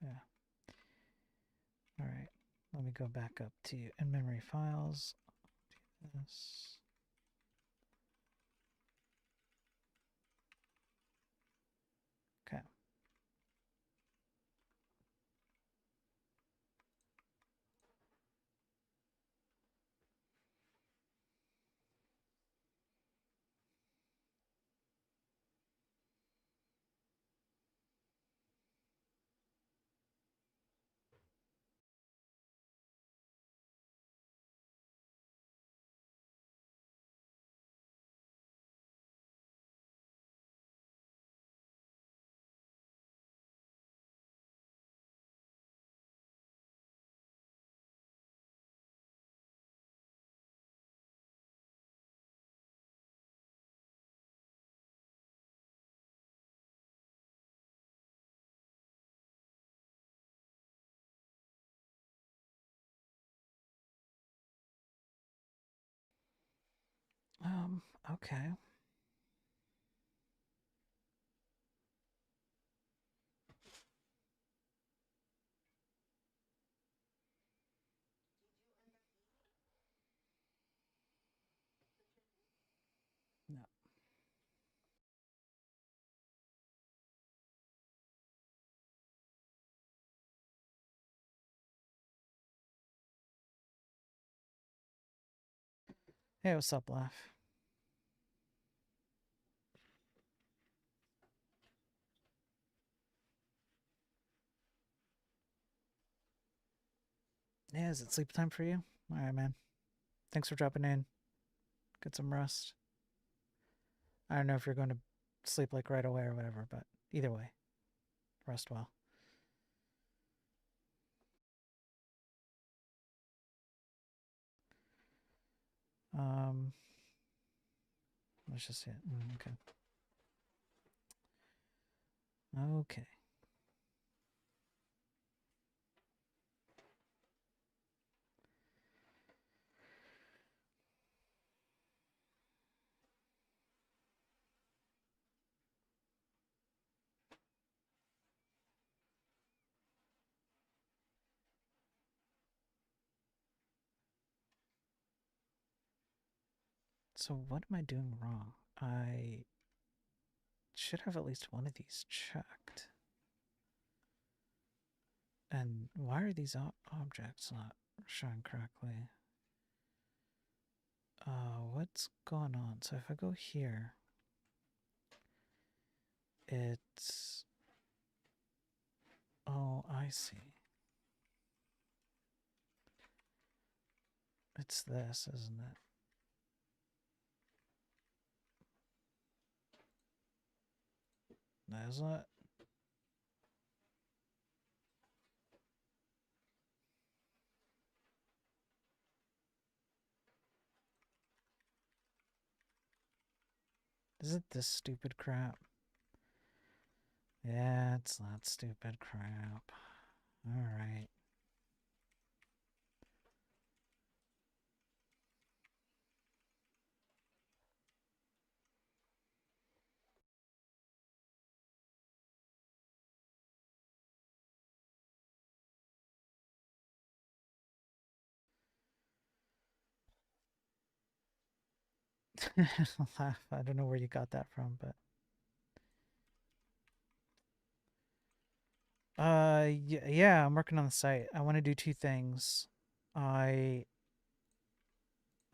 Yeah. All right. Let me go back up to in-memory files. Do this. Okay. Okay. No. Hey, what's up, Laugh? Yeah, is it sleep time for you? All right, man. Thanks for dropping in. Get some rest. I don't know if you're going to sleep like right away or whatever, but either way, rest well. Let's just see it. Okay. Okay. So what am I doing wrong? I should have at least one of these checked. And why are these objects not showing correctly? What's going on? So if I go here, it's... Oh, I see. It's this, isn't it? Is it? Is it this stupid crap? Yeah, it's not stupid crap. Alright. I don't know where you got that from, but... yeah, I'm working on the site. I want to do two things. I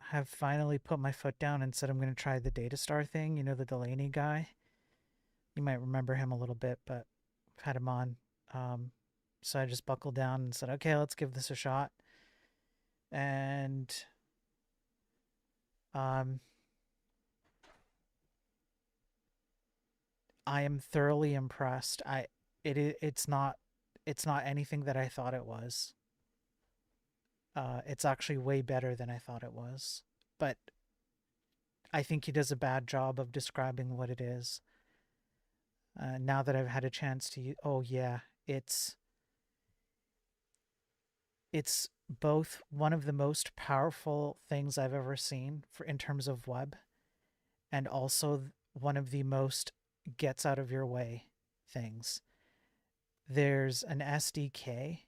have finally put my foot down and said I'm going to try the Datastar thing. You know, the Delaney guy? You might remember him a little bit, but I've had him on. So I just buckled down and said, okay, let's give this a shot. And I am thoroughly impressed. It's not anything that I thought it was. It's actually way better than I thought it was. But I think he does a bad job of describing what it is. Now that I've had a chance to, oh yeah, it's both one of the most powerful things I've ever seen in terms of web, and also one of the most gets out of your way things. There's an SDK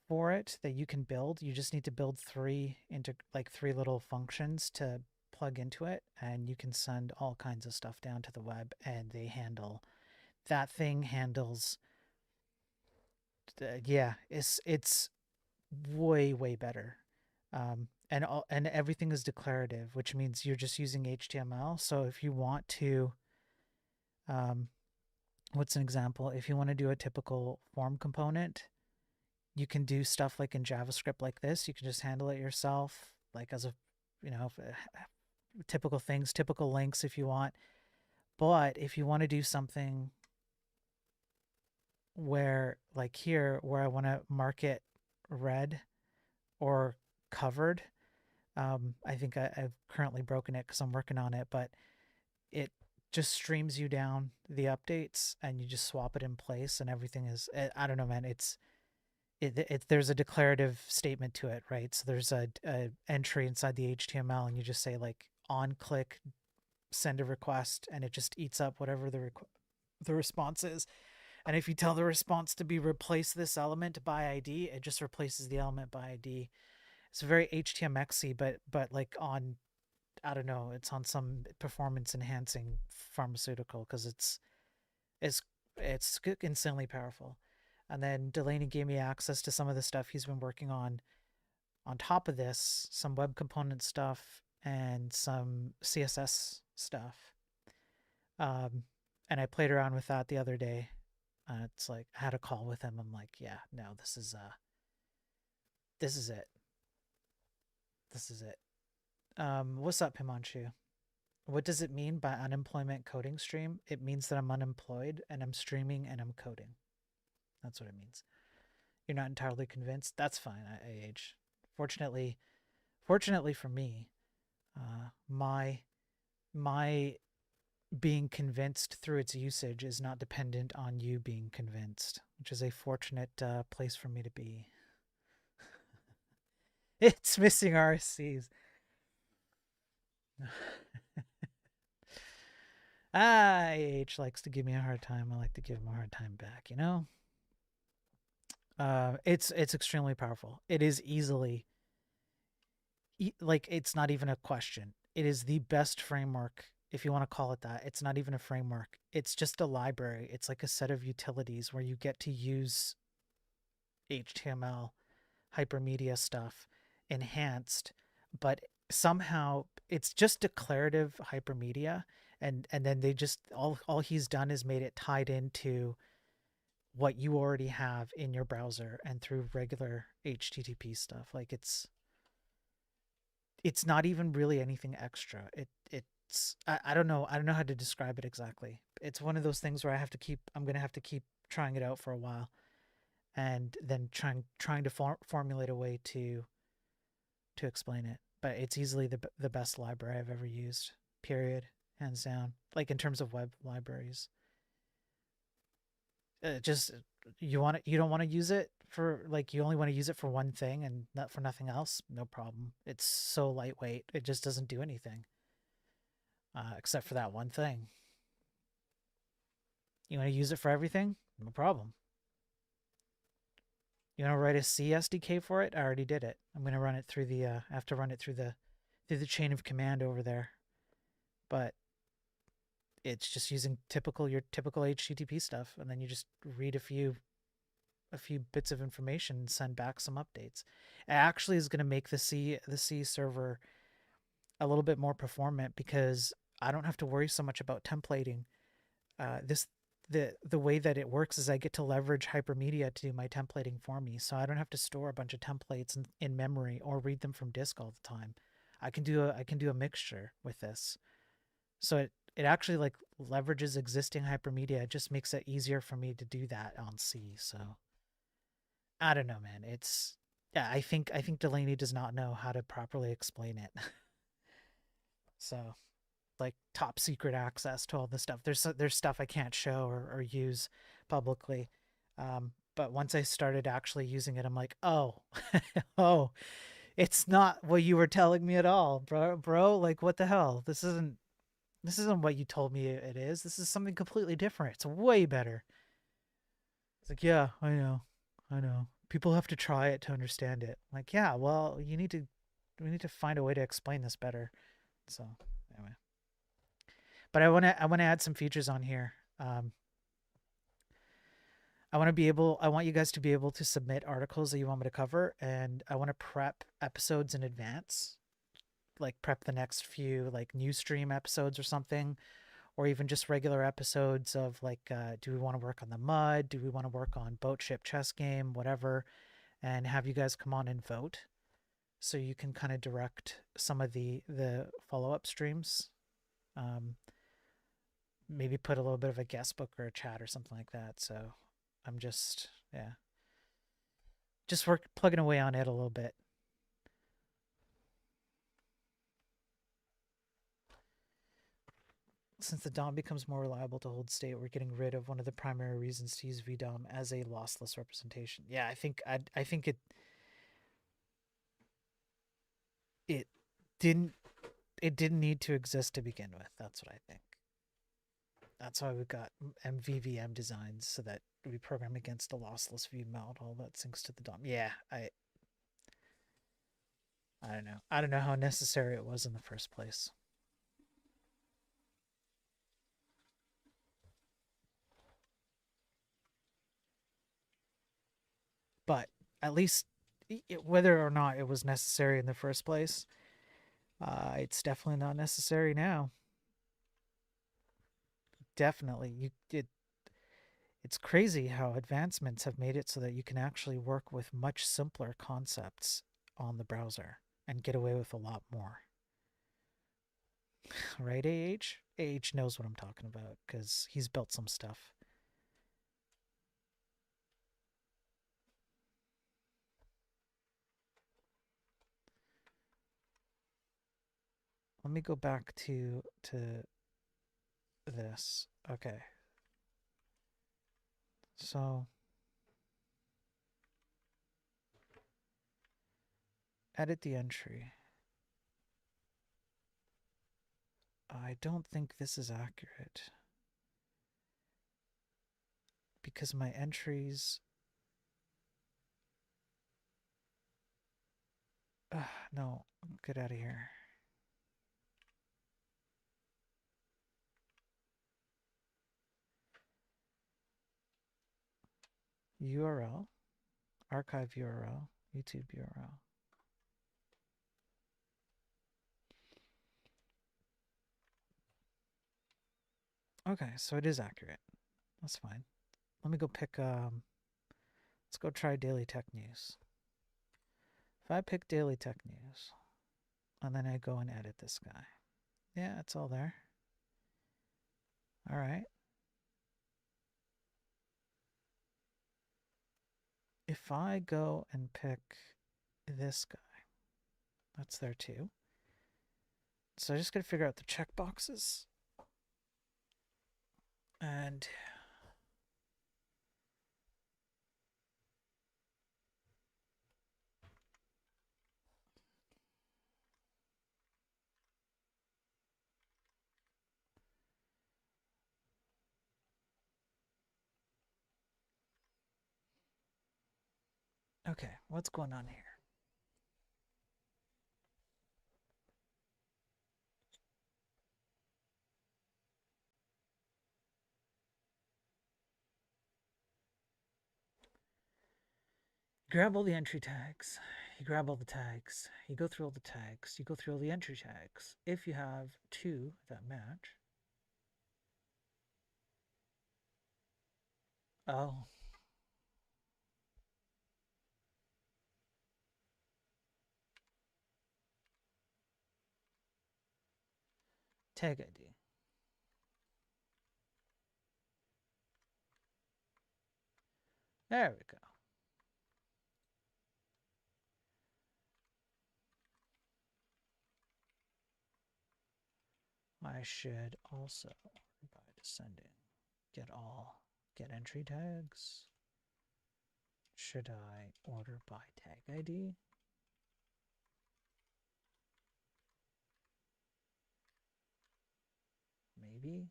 for it that you can build. You just need to build three little functions to plug into it, and you can send all kinds of stuff down to the web, and that thing handles yeah, it's way better. And everything is declarative, which means you're just using HTML. So if you want to what's an example? If you want to do a typical form component, you can do stuff like in JavaScript like this. You can just handle it yourself, like as a, typical things, typical links if you want. But if you want to do something where, like here, where I want to mark it red or covered, I think I've currently broken it because I'm working on it, but it just streams you down the updates and you just swap it in place and everything is, I don't know, man, there's a declarative statement to it, right? So there's a entry inside the HTML and you just say like on click, send a request, and it just eats up whatever the response is. And if you tell the response to be replace this element by ID, it just replaces the element by ID. It's very HTMXy, but like on, I don't know, it's on some performance enhancing pharmaceutical because it's insanely powerful. And then Delaney gave me access to some of the stuff he's been working on top of this, some web component stuff and some CSS stuff. And I played around with that the other day. It's like I had a call with him. I'm like, yeah, no, this is it. This is it. What's up, Himanshu? What does it mean by unemployment coding stream? It means that I'm unemployed and I'm streaming and I'm coding. That's what it means. You're not entirely convinced? That's fine, AH. Fortunately for me, my being convinced through its usage is not dependent on you being convinced, which is a fortunate place for me to be. It's missing RSCs. AH likes to give me a hard time. I like to give him a hard time back, you know? It's extremely powerful. It is easily, like, it's not even a question. It is the best framework if you want to call it that. It's not even a framework. It's just a library. It's like a set of utilities where you get to use HTML hypermedia stuff enhanced, but somehow it's just declarative hypermedia, and then they just all he's done is made it tied into what you already have in your browser and through regular HTTP stuff. Like it's not even really anything extra. It's I don't know. I don't know how to describe it exactly. It's one of those things where I'm going to have to keep trying it out for a while and then trying to formulate a way to explain it. But it's easily the best library I've ever used. Period, hands down. Like in terms of web libraries, just you don't want to use it for, like, you only want to use it for one thing and not for nothing else. No problem. It's so lightweight. It just doesn't do anything except for that one thing. You want to use it for everything? No problem. You want to write a C SDK for it? I already did it. I'm going to run it through the I have to run it through the chain of command over there. But it's just using your typical HTTP stuff, and then you just read a few bits of information and send back some updates. It actually is going to make the C server a little bit more performant because I don't have to worry so much about templating. The way that it works is I get to leverage hypermedia to do my templating for me, so I don't have to store a bunch of templates in memory or read them from disk all the time. I can do a mixture with this, so it actually like leverages existing hypermedia. It just makes it easier for me to do that on C. So I don't know, man. It's yeah. I think Delaney does not know how to properly explain it. So like top secret access to all this stuff. There's stuff I can't show or use publicly. But once I started actually using it, I'm like, oh, oh, it's not what you were telling me at all, bro. Like, what the hell? This isn't what you told me it is. This is something completely different. It's way better. It's like, yeah, I know, I know. People have to try it to understand it. Like, yeah, well, we need to find a way to explain this better. So anyway. But I want to add some features on here. I want you guys to be able to submit articles that you want me to cover, and I want to prep episodes in advance, like prep the next few like new stream episodes or something, or even just regular episodes of like, do we want to work on the mud? Do we want to work on boat ship chess game, whatever, and have you guys come on and vote, so you can kind of direct some of the follow up streams. Um, Maybe put a little bit of a guest book or a chat or something like that. So I'm just, yeah, just plugging away on it a little bit. Since the DOM becomes more reliable to hold state, we're getting rid of one of the primary reasons to use VDOM as a lossless representation. Yeah, I think it didn't it didn't need to exist to begin with. That's what I think. That's why we've got MVVM designs, so that we program against a lossless view model that syncs to the DOM. Yeah, I don't know. I don't know how necessary it was in the first place. But at least, whether or not it was necessary in the first place, it's definitely not necessary now. Definitely, it's crazy how advancements have made it so that you can actually work with much simpler concepts on the browser and get away with a lot more. Right, AH? AH knows what I'm talking about because he's built some stuff. Let me go back to this. Okay. So edit the entry. I don't think this is accurate because my entries. No, get out of here. URL, archive URL, YouTube URL. Okay, so it is accurate. That's fine. Let me go pick, let's go try Daily Tech News. If I pick Daily Tech News, and then I go and edit this guy. Yeah, it's all there. All right. If I go and pick this guy, that's there too. So I just gotta figure out the checkboxes. And okay, what's going on here? Grab all the entry tags. You grab all the tags. You go through all the tags. You go through all the entry tags. If you have two that match. Oh. Tag ID. There we go. I should also order by descending. Get all. Get entry tags. Should I order by tag ID? Maybe.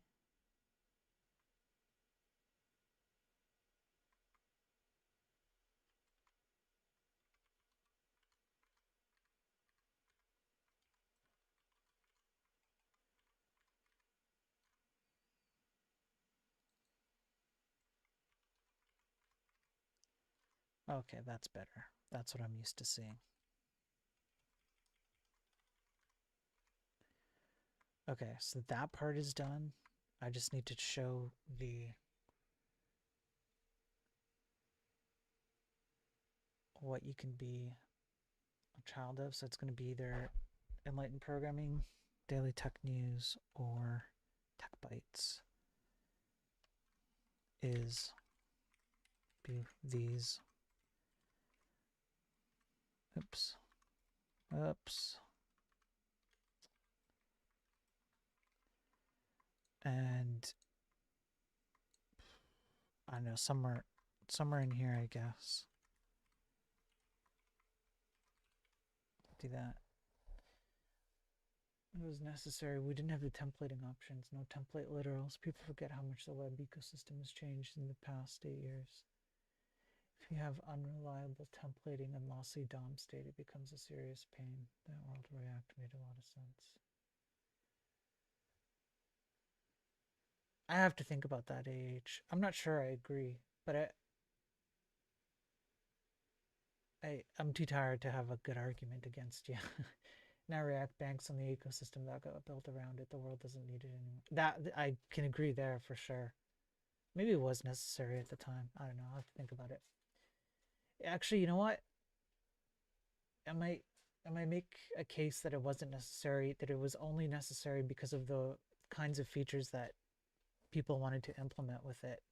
Okay, that's better. That's what I'm used to seeing. Okay, so that part is done. I just need to show what you can be a child of. So it's going to be either Enlightened Programming, Daily Tech News, or Tech Bytes. Is be these. Oops. And I don't know, somewhere in here, I guess. Do that. It was necessary. We didn't have the templating options. No template literals. People forget how much the web ecosystem has changed in the past 8 years. If you have unreliable templating and lossy DOM state, it becomes a serious pain. That World React made a lot of sense. I have to think about that, AH. I'm not sure I agree, but I'm too tired to have a good argument against you. Now React banks on the ecosystem that got built around it. The world doesn't need it anymore. That I can agree there for sure. Maybe it was necessary at the time. I don't know. I'll have to think about it. Actually, you know what? I might make a case that it wasn't necessary, that it was only necessary because of the kinds of features that people wanted to implement with it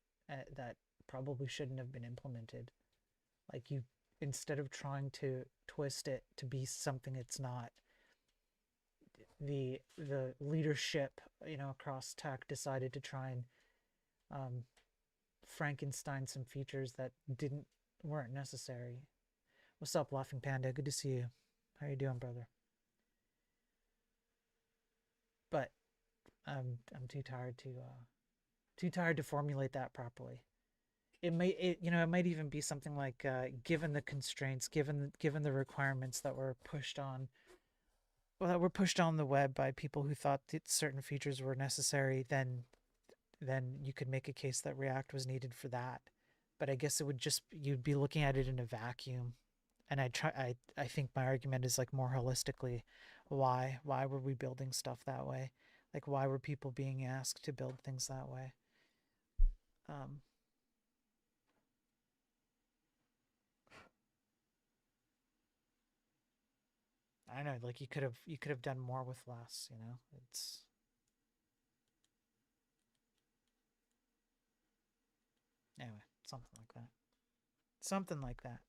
that probably shouldn't have been implemented. Like you, instead of trying to twist it to be something it's not, the leadership, across tech decided to try and Frankenstein some features that weren't necessary. What's up, Laughing Panda? Good to see you. How you doing, brother? But I'm too tired to formulate that properly. It might even be something like given the constraints, given the requirements that were pushed on the web by people who thought that certain features were necessary, then you could make a case that React was needed for that. but I guess it would just you'd be looking at it in a vacuum. And I think my argument is like more holistically, why were we building stuff that way? Like why were people being asked to build things that way? Um, I don't know, like you could have done more with less, you know? It's anyway, something like that. Something like that.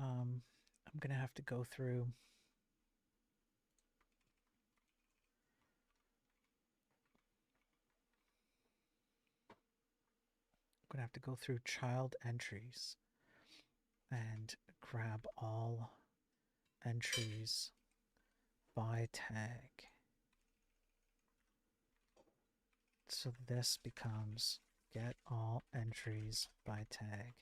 I'm gonna have to go through. I'm gonna have to go through child entries and grab all entries by tag. So this becomes get all entries by tag.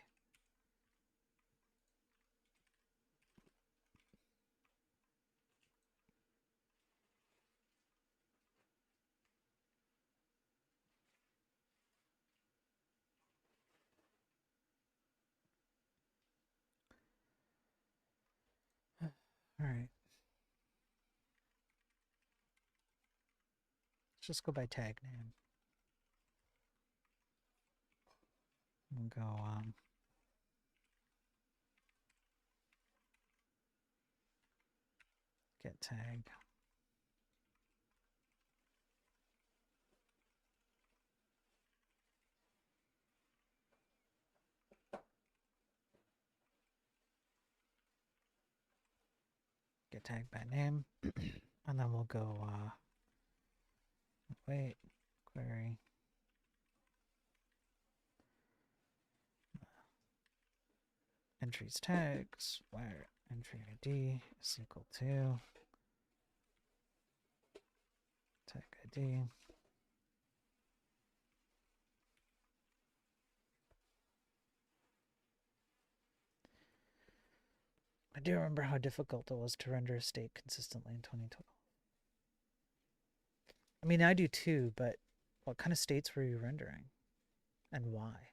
All right. Let's just go by tag name. We'll go get tag. Get tag by name. And then we'll go wait, query. Entries tags where entry ID is equal to tag ID. I do remember how difficult it was to render a state consistently in 2012. I mean, I do too, but what kind of states were you rendering? And why?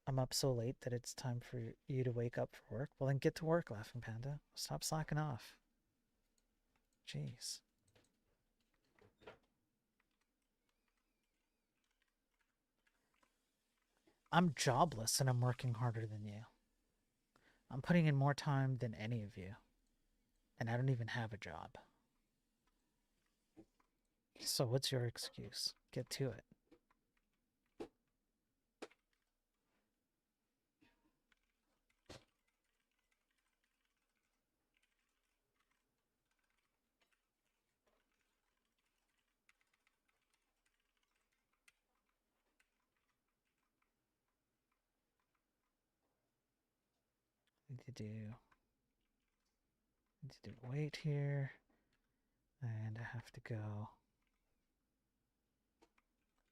I'm up so late that it's time for you to wake up for work. Well, then get to work, Laughing Panda. Stop slacking off. Jeez. I'm jobless and I'm working harder than you. I'm putting in more time than any of you. And I don't even have a job. So what's your excuse? Get to it. Need to do wait here. And I have to go.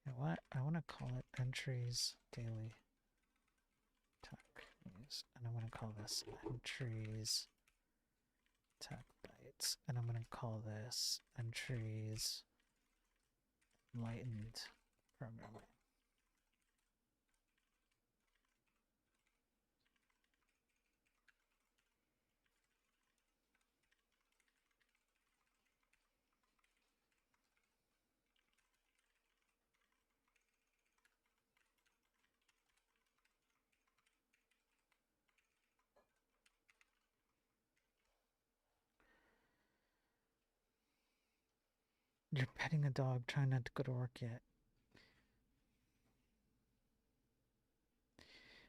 You know what? I want to call it entries daily tech news. And I'm going to call this entries tech bytes. And I'm going to call this entries enlightened programming. You're petting a dog, trying not to go to work yet.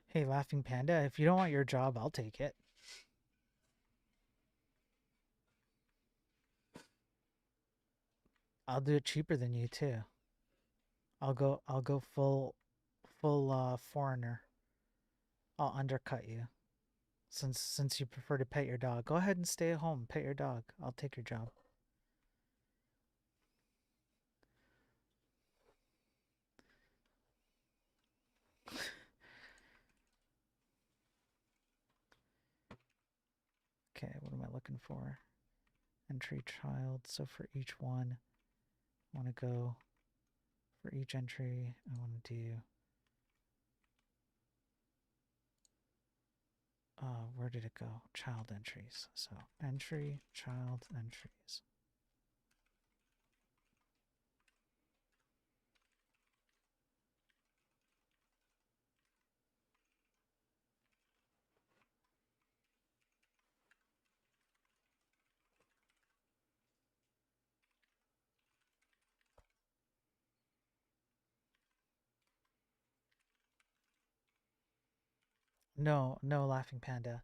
Hey, Laughing Panda, if you don't want your job, I'll take it. I'll do it cheaper than you too. I'll go full foreigner. I'll undercut you. Since you prefer to pet your dog. Go ahead and stay at home, pet your dog. I'll take your job. Okay, what am I looking for? Entry child. So for each one, I want to go for each entry. I want to do. Where did it go? Child entries. So entry, child entries. No, no, Laughing Panda.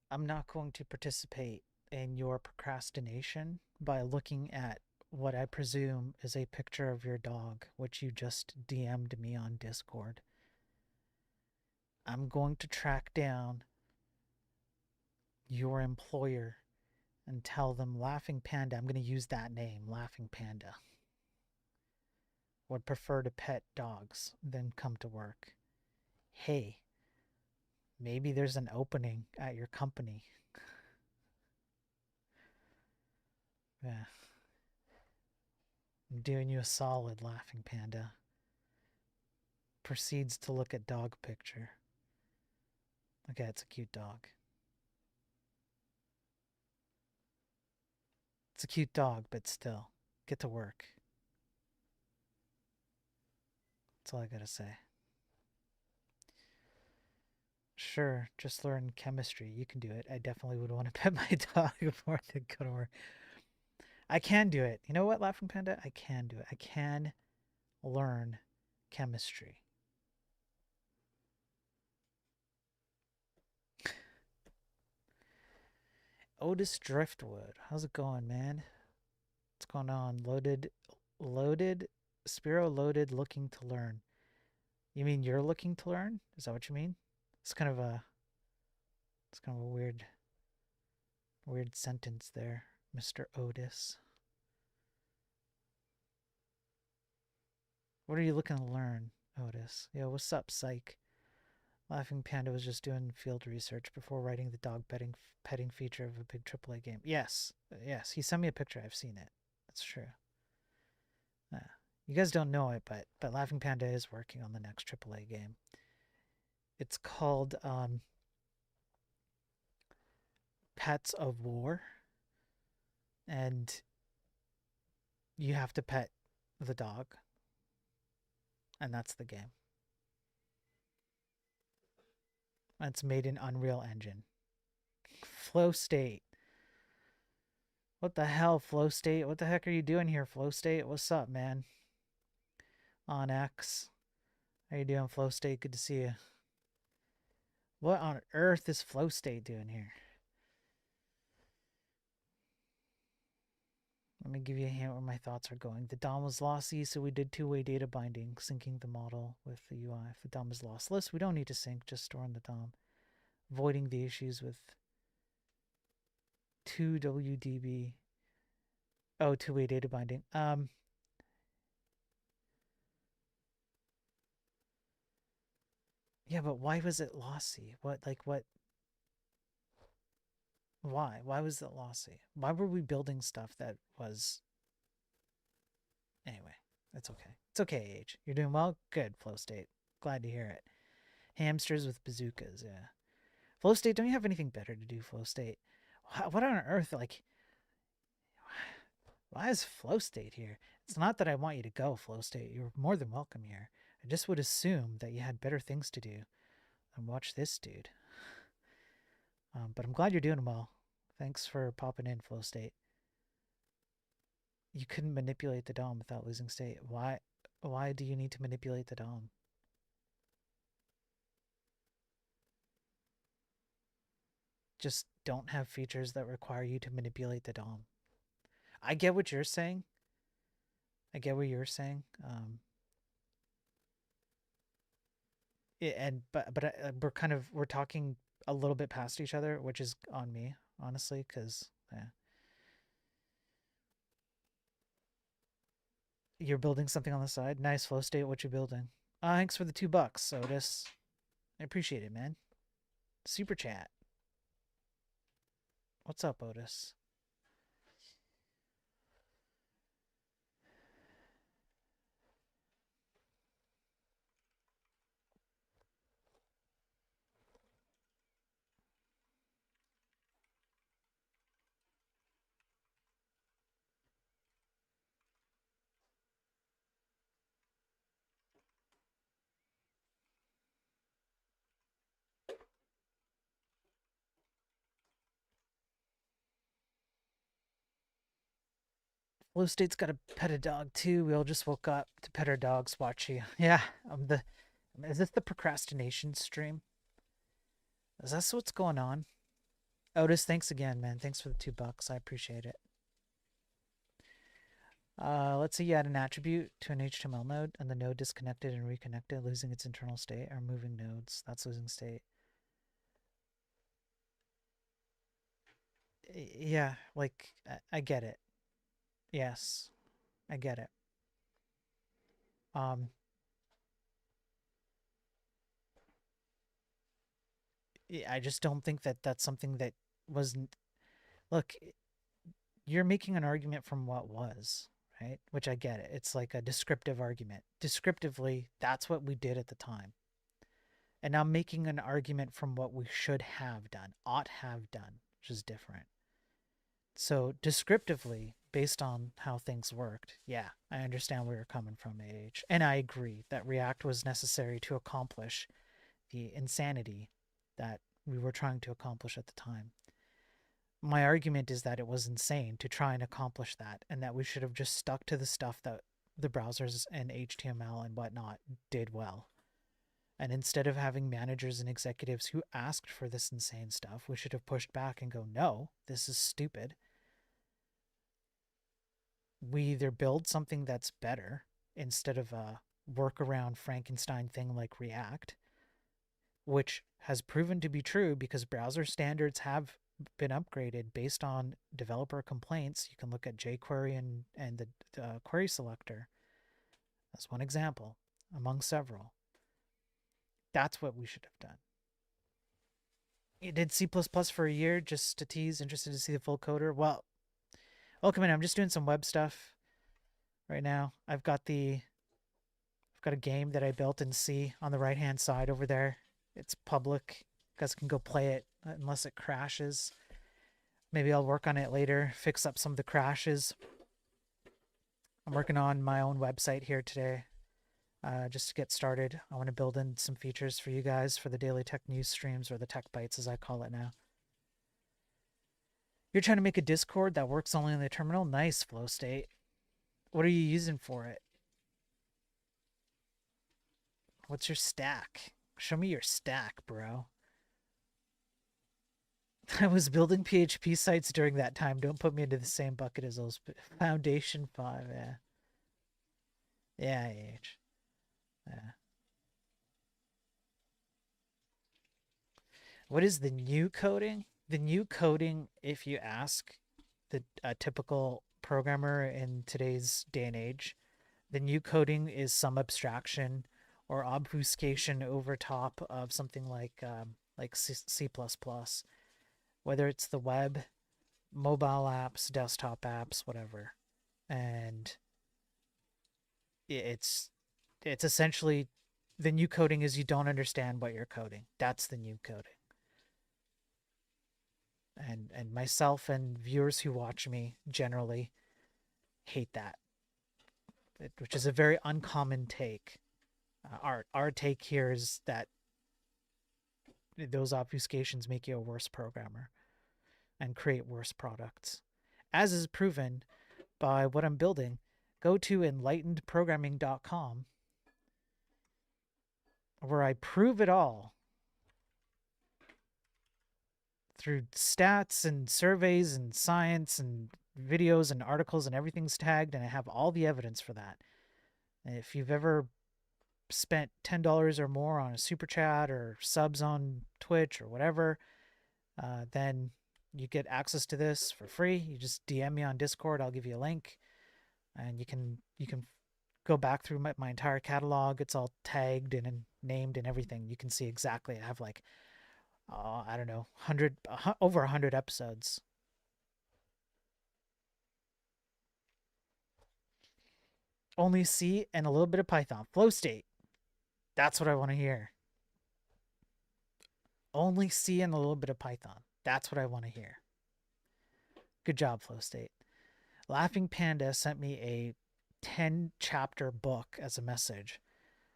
I'm not going to participate in your procrastination by looking at what I presume is a picture of your dog, which you just DM'd me on Discord. I'm going to track down your employer and tell them Laughing Panda, I'm going to use that name, Laughing Panda, would prefer to pet dogs than come to work. Hey, maybe there's an opening at your company. Yeah. I'm doing you a solid, Laughing Panda. Proceeds to look at dog picture. Okay, it's a cute dog. It's a cute dog, but still. Get to work. That's all I gotta say. Sure, just learn chemistry. You can do it. I definitely would want to pet my dog before I go to work. I can do it. You know what, Laughing Panda? I can do it. I can learn chemistry. Otis Driftwood. How's it going, man? What's going on? Loaded, Spiro loaded, looking to learn. You mean you're looking to learn? Is that what you mean? It's kind of a weird sentence there, Mr. Otis. What are you looking to learn, Otis? Yo, what's up, psych? Laughing Panda was just doing field research before writing the dog petting feature of a big AAA game. Yes, yes, he sent me a picture. I've seen it. That's true. You guys don't know it, but Laughing Panda is working on the next AAA game. It's called Pets of War, and you have to pet the dog, and that's the game. It's made in Unreal Engine. Flow State. What the hell, Flow State? What the heck are you doing here, Flow State? What's up, man? On X. How you doing, Flow State? Good to see you. What on earth is Flow State doing here? Let me give you a hint where my thoughts are going. The DOM was lossy, so we did two-way data binding, syncing the model with the UI. If the DOM is lossless, we don't need to sync, just store in the DOM. Avoiding the issues with 2WDB. Oh, two-way data binding. Yeah, but why was it lossy? What? Why? Why was it lossy? Why were we building stuff that was... Anyway, it's okay. It's okay, Age. You're doing well? Good, Flow State. Glad to hear it. Hamsters with bazookas, yeah. Flow State, don't you have anything better to do, Flow State? What on earth, like... Why is Flow State here? It's not that I want you to go, Flow State. You're more than welcome here. I just would assume that you had better things to do than watch this dude. But I'm glad you're doing well. Thanks for popping in, Flow State. You couldn't manipulate the DOM without losing state. Why do you need to manipulate the DOM? Just don't have features that require you to manipulate the DOM. I get what you're saying. I get what you're saying. But we're talking a little bit past each other, which is on me, honestly, because you're building something on the side. Nice, Flow State. What you building? Thanks for the $2, Otis. I appreciate it, man. Super chat. What's up, Otis? Blue State's got to pet a dog too. We all just woke up to pet our dogs, Watchy. Yeah, is this the procrastination stream? Is that what's going on? Otis, thanks again, man. Thanks for the $2. I appreciate it. Let's say you add an attribute to an HTML node and the node disconnected and reconnected, losing its internal state, or moving nodes. That's losing state. Yeah, like, I get it. Yes, I get it. I just don't think that that's something that wasn't. Look, you're making an argument from what was, right? Which I get it. It's like a descriptive argument. Descriptively, that's what we did at the time. And I'm making an argument from what we should have done, ought have done, which is different. So descriptively, based on how things worked, yeah, I understand where you're coming from, AH. And I agree that React was necessary to accomplish the insanity that we were trying to accomplish at the time. My argument is that it was insane to try and accomplish that, and that we should have just stuck to the stuff that the browsers and HTML and whatnot did well. And instead of having managers and executives who asked for this insane stuff, we should have pushed back and go, no, this is stupid. We either build something that's better instead of a workaround Frankenstein thing like React, which has proven to be true because browser standards have been upgraded based on developer complaints. You can look at jQuery and the query selector as one example among several. That's what we should have done. You did C++ for a year just to tease, interested to see the full coder. Well, welcome in. I'm just doing some web stuff right now. I've got a game that I built in C on the right-hand side over there. It's public. You guys can go play it unless it crashes. Maybe I'll work on it later, fix up some of the crashes. I'm working on my own website here today just to get started. I want to build in some features for you guys for the daily tech news streams, or the tech bites as I call it now. You're trying to make a Discord that works only on the terminal? Nice, Flow State. What are you using for it? What's your stack? Show me your stack, bro. I was building PHP sites during that time. Don't put me into the same bucket as those. Foundation 5, yeah. Yeah, AH. Yeah. What is the new coding? The new coding, if you ask the typical programmer in today's day and age, the new coding is some abstraction or obfuscation over top of something like C++, whether it's the web, mobile apps, desktop apps, whatever. And it's essentially, the new coding is you don't understand what you're coding. That's the new coding. And myself and viewers who watch me generally hate that, which is a very uncommon take. Our take here is that those obfuscations make you a worse programmer and create worse products, as is proven by what I'm building. Go to enlightenedprogramming.com, where I prove it all through stats and surveys and science and videos and articles, and everything's tagged, and I have all the evidence for that. And if you've ever spent $10 or more on a super chat or subs on Twitch or whatever, then you get access to this for free. You just DM me on Discord. I'll give you a link, and you can go back through my entire catalog. It's all tagged and named and everything. You can see exactly. I have like I don't know, over 100 episodes Only C and a little bit of Python. Flow state. That's what I want to hear. Only C and a little bit of Python. That's what I want to hear. Good job, Flow State. Laughing Panda sent me a 10 chapter book as a message.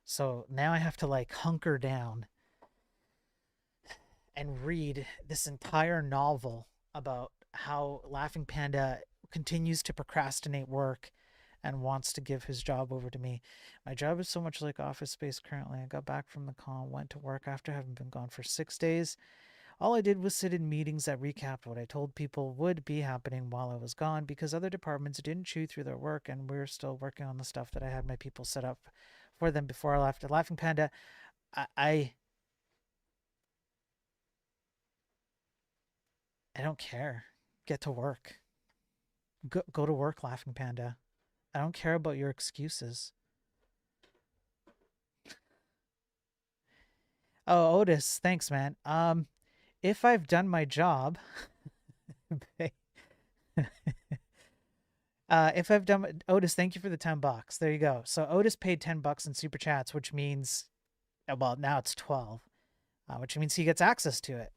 So now I have to like hunker down and read this entire novel about how Laughing Panda continues to procrastinate work and wants to give his job over to me. My job is so much like Office Space currently. I got back from the con, went to work after having been gone for 6 days. All I did was sit in meetings that recapped what I told people would be happening while I was gone because other departments didn't chew through their work and we're still working on the stuff that I had my people set up for them before I left. Laughing Panda, I don't care. Get to work. Go to work, Laughing Panda. I don't care about your excuses. Oh, Otis, thanks, man. If I've done my job, if I've done Otis, thank you for the $10. There you go. So Otis paid $10 in super chats, which means, well, now it's 12, which means he gets access to it.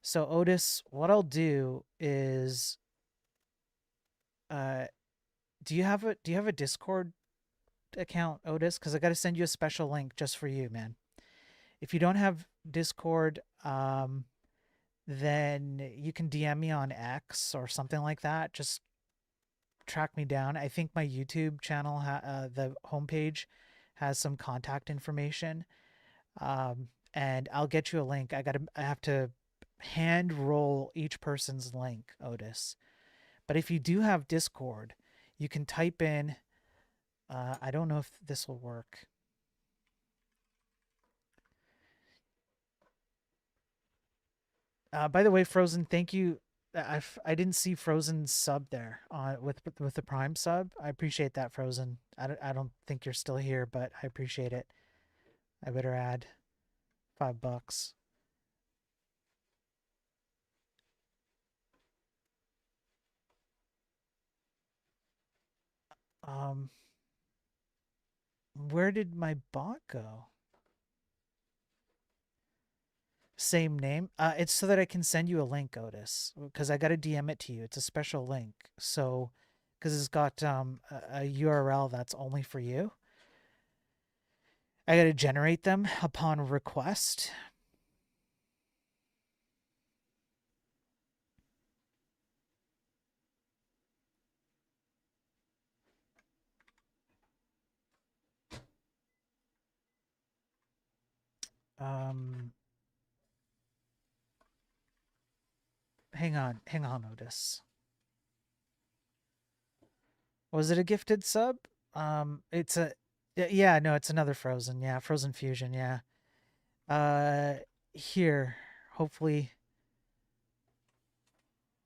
So Otis, what I'll do is, do you have a Discord account, Otis? Because I got to send you a special link just for you, man. If you don't have Discord, then you can DM me on X or something like that. Just track me down. I think my YouTube channel, the homepage, has some contact information, and I'll get you a link. I have to hand roll each person's link, Otis. But if you do have Discord, you can type in. I don't know if this will work. By the way, Frozen, thank you. I didn't see Frozen's sub there with the Prime sub. I appreciate that, Frozen. I don't think you're still here, but I appreciate it. I better add $5. Where did my bot go? Same name. It's so that I can send you a link, Otis, because I got to DM it to you. It's a special link. So, because it's got a URL that's only for you. I got to generate them upon request. Hang on, Otis. Was it a gifted sub? It's a, yeah, no, it's another Frozen. Yeah, Frozen Fusion. Yeah. Here, hopefully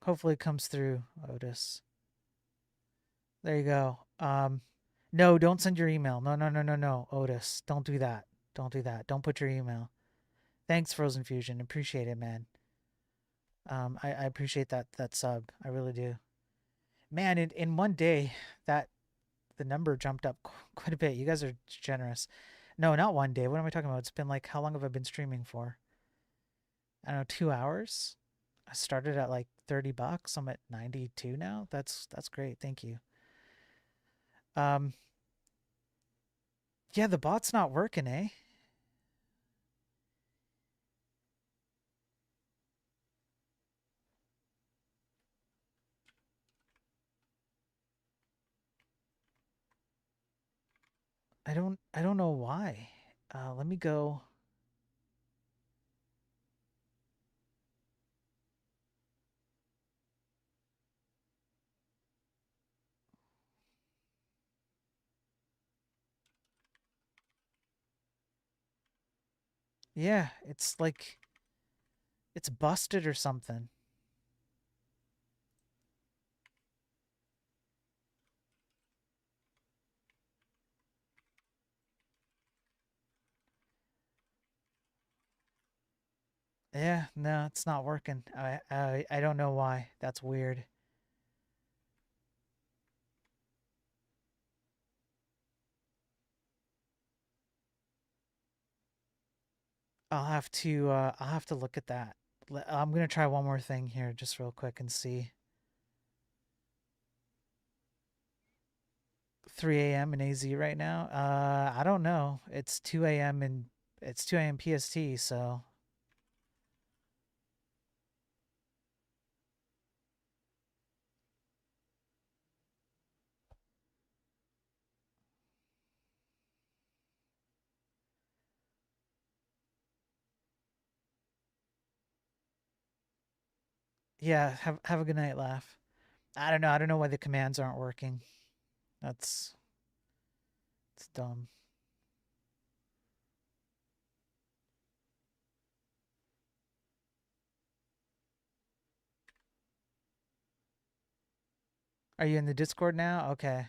it comes through, Otis. There you go. No, don't send your email. No, Otis, don't do that. Don't do that. Don't put your email. Thanks, Frozen Fusion. Appreciate it, man. I appreciate that sub. I really do. Man, in one day, the number jumped up quite a bit. You guys are generous. No, not one day. What am I talking about? It's been like, how long have I been streaming for? I don't know, 2 hours. I started at like $30. I'm at 92 now. That's great. Thank you. Yeah, the bot's not working, eh? I don't know why. Let me go. Yeah, it's like it's busted or something. Yeah, no, it's not working. I don't know why. That's weird. I'll have to look at that. I'm gonna try one more thing here, just real quick, and see. 3 a.m. in AZ right now. I don't know. It's 2 a.m. and it's 2 a.m. PST. So yeah, have a good night, Laugh. I don't know. I don't know why the commands aren't working. That's it's dumb. Are you in the Discord now? Okay.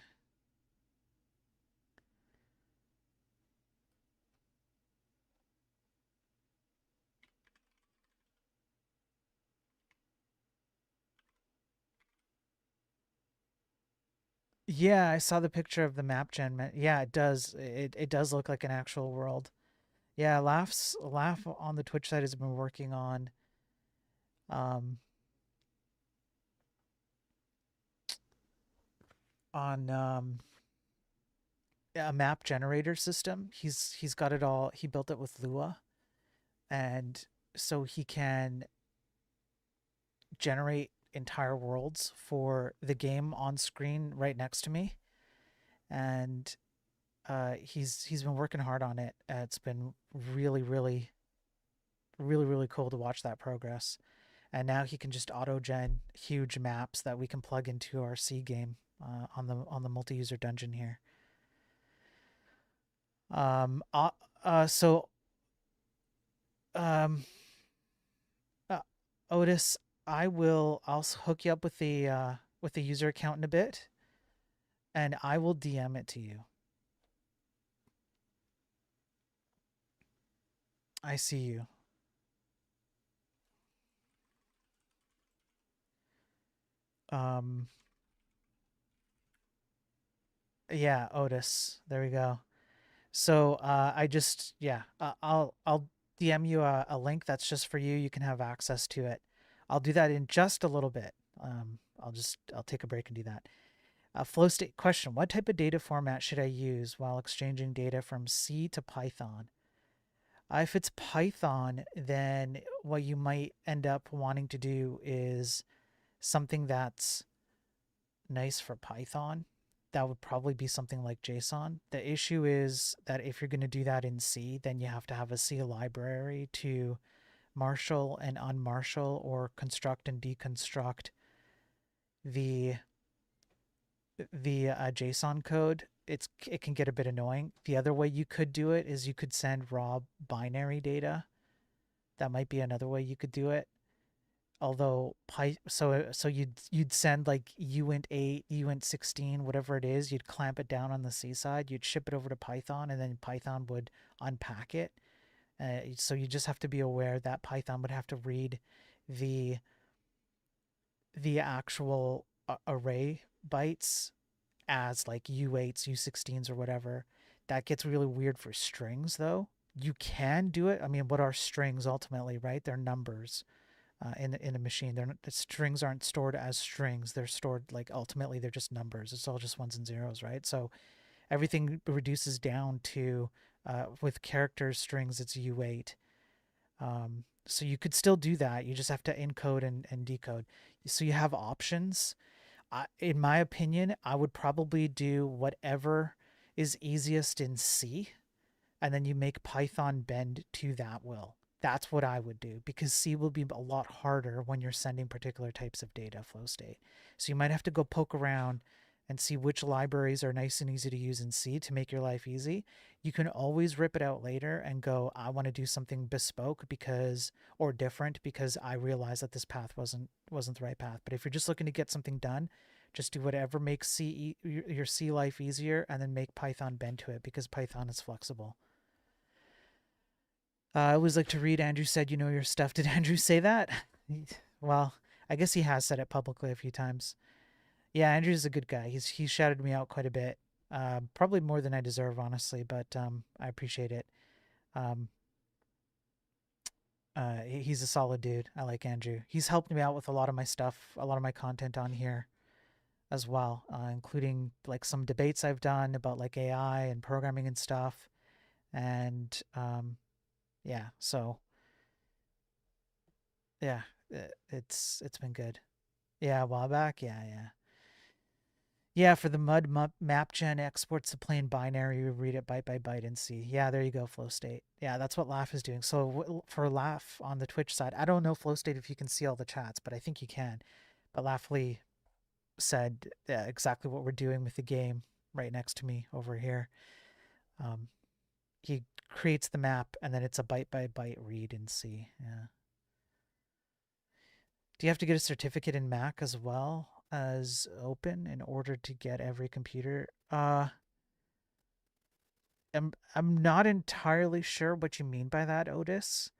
Yeah, I saw the picture of the map gen. Yeah, it does. It does look like an actual world. Yeah, Laugh on the Twitch side has been working um on a map generator system. He's got it all. He built it with Lua, and so he can generate entire worlds for the game on screen right next to me. And he's been working hard on it. It's been really cool to watch that progress. And now he can just auto gen huge maps that we can plug into our C game on the multi-user dungeon here. Um, uh, so um, uh, Otis, I'll hook you up with the user account in a bit, and I will DM it to you. I see you. Um, yeah, Otis. There we go. So I just yeah, I'll DM you a link that's just for you. You can have access to it. I'll do that in just a little bit. I'll take a break and do that. Flow state question: what type of data format should I use while exchanging data from C to Python? If it's Python, then what you might end up wanting to do is something that's nice for Python. That would probably be something like JSON. The issue is that if you're going to do that in C, then you have to have a C library to marshal and unmarshal or construct and deconstruct the JSON code. It can get a bit annoying. The other way you could do it is you could send raw binary data. That might be another way you could do it. Although so you'd send like uint8, uint16, whatever it is, you'd clamp it down on the C side, you'd ship it over to Python, and then Python would unpack it. So you just have to be aware that Python would have to read the actual array bytes as like U8s, U16s, or whatever. That gets really weird for strings, though. You can do it. I mean, what are strings ultimately, right? They're numbers in a machine. They're not, the strings aren't stored as strings. They're stored like ultimately they're just numbers. It's all just ones and zeros, right? So everything reduces down to with characters, strings, it's U8. So you could still do that. You just have to encode and decode. So you have options. In my opinion, I would probably do whatever is easiest in C, and then you make Python bend to that will. That's what I would do because C will be a lot harder when you're sending particular types of data flow state. So you might have to go poke around and see which libraries are nice and easy to use in C to make your life easy. You can always rip it out later and go, I want to do something bespoke because or different because I realized that this path wasn't the right path. But if you're just looking to get something done, just do whatever makes your C life easier and then make Python bend to it because Python is flexible. I always like to read Andrew said, you know your stuff. Did Andrew say that? Well, I guess he has said it publicly a few times. Yeah, Andrew's a good guy. He's shouted me out quite a bit. Probably more than I deserve, honestly, but I appreciate it. Um, He's a solid dude. I like Andrew. He's helped me out with a lot of my stuff, a lot of my content on here as well, including like some debates I've done about like AI and programming and stuff. And yeah, so yeah, it's been good. Yeah, a while back. Yeah, yeah. Yeah, for the map gen exports to plain binary, we read it byte by byte and see. Yeah, there you go, flow state. Yeah, that's what Laugh is doing. So for Laugh on the Twitch side, I don't know flow state if you can see all the chats, but I think you can. But Laughly said exactly what we're doing with the game right next to me over here. Um, he creates the map and then it's a byte by byte read and see. Yeah. Do you have to get a certificate in Mac as well as Open in order to get every computer? I'm not entirely sure what you mean by that, Otis.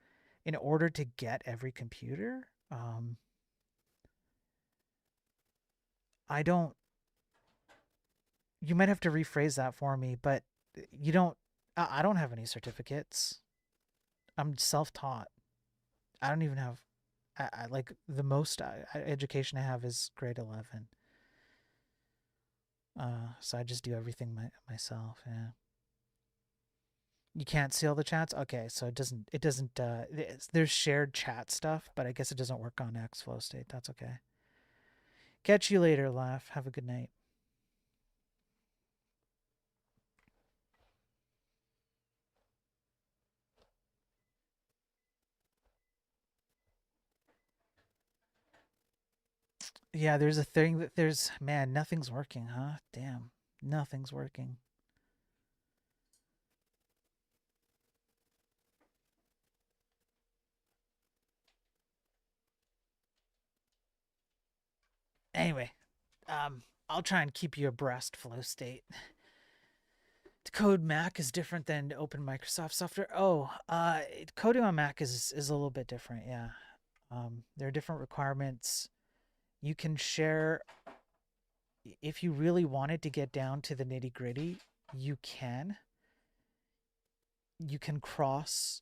In order to get every computer, I don't. You might have to rephrase that for me, but you don't. I don't have any certificates. I'm self-taught. I don't even have. I like the most education I have is grade 11. So I just do everything myself. Yeah. You can't see all the chats. Okay, so it doesn't. It doesn't. There's shared chat stuff, but I guess it doesn't work on Xflow State. That's okay. Catch you later, Laugh. Have a good night. Yeah, there's a thing that there's, man, nothing's working, huh? Damn, nothing's working. Anyway, I'll try and keep you abreast, Flow State. To code Mac is different than to open Microsoft software. Oh, coding on Mac is a little bit different. Yeah, there are different requirements. You can share if you really wanted to get down to the nitty gritty. You can. You can cross.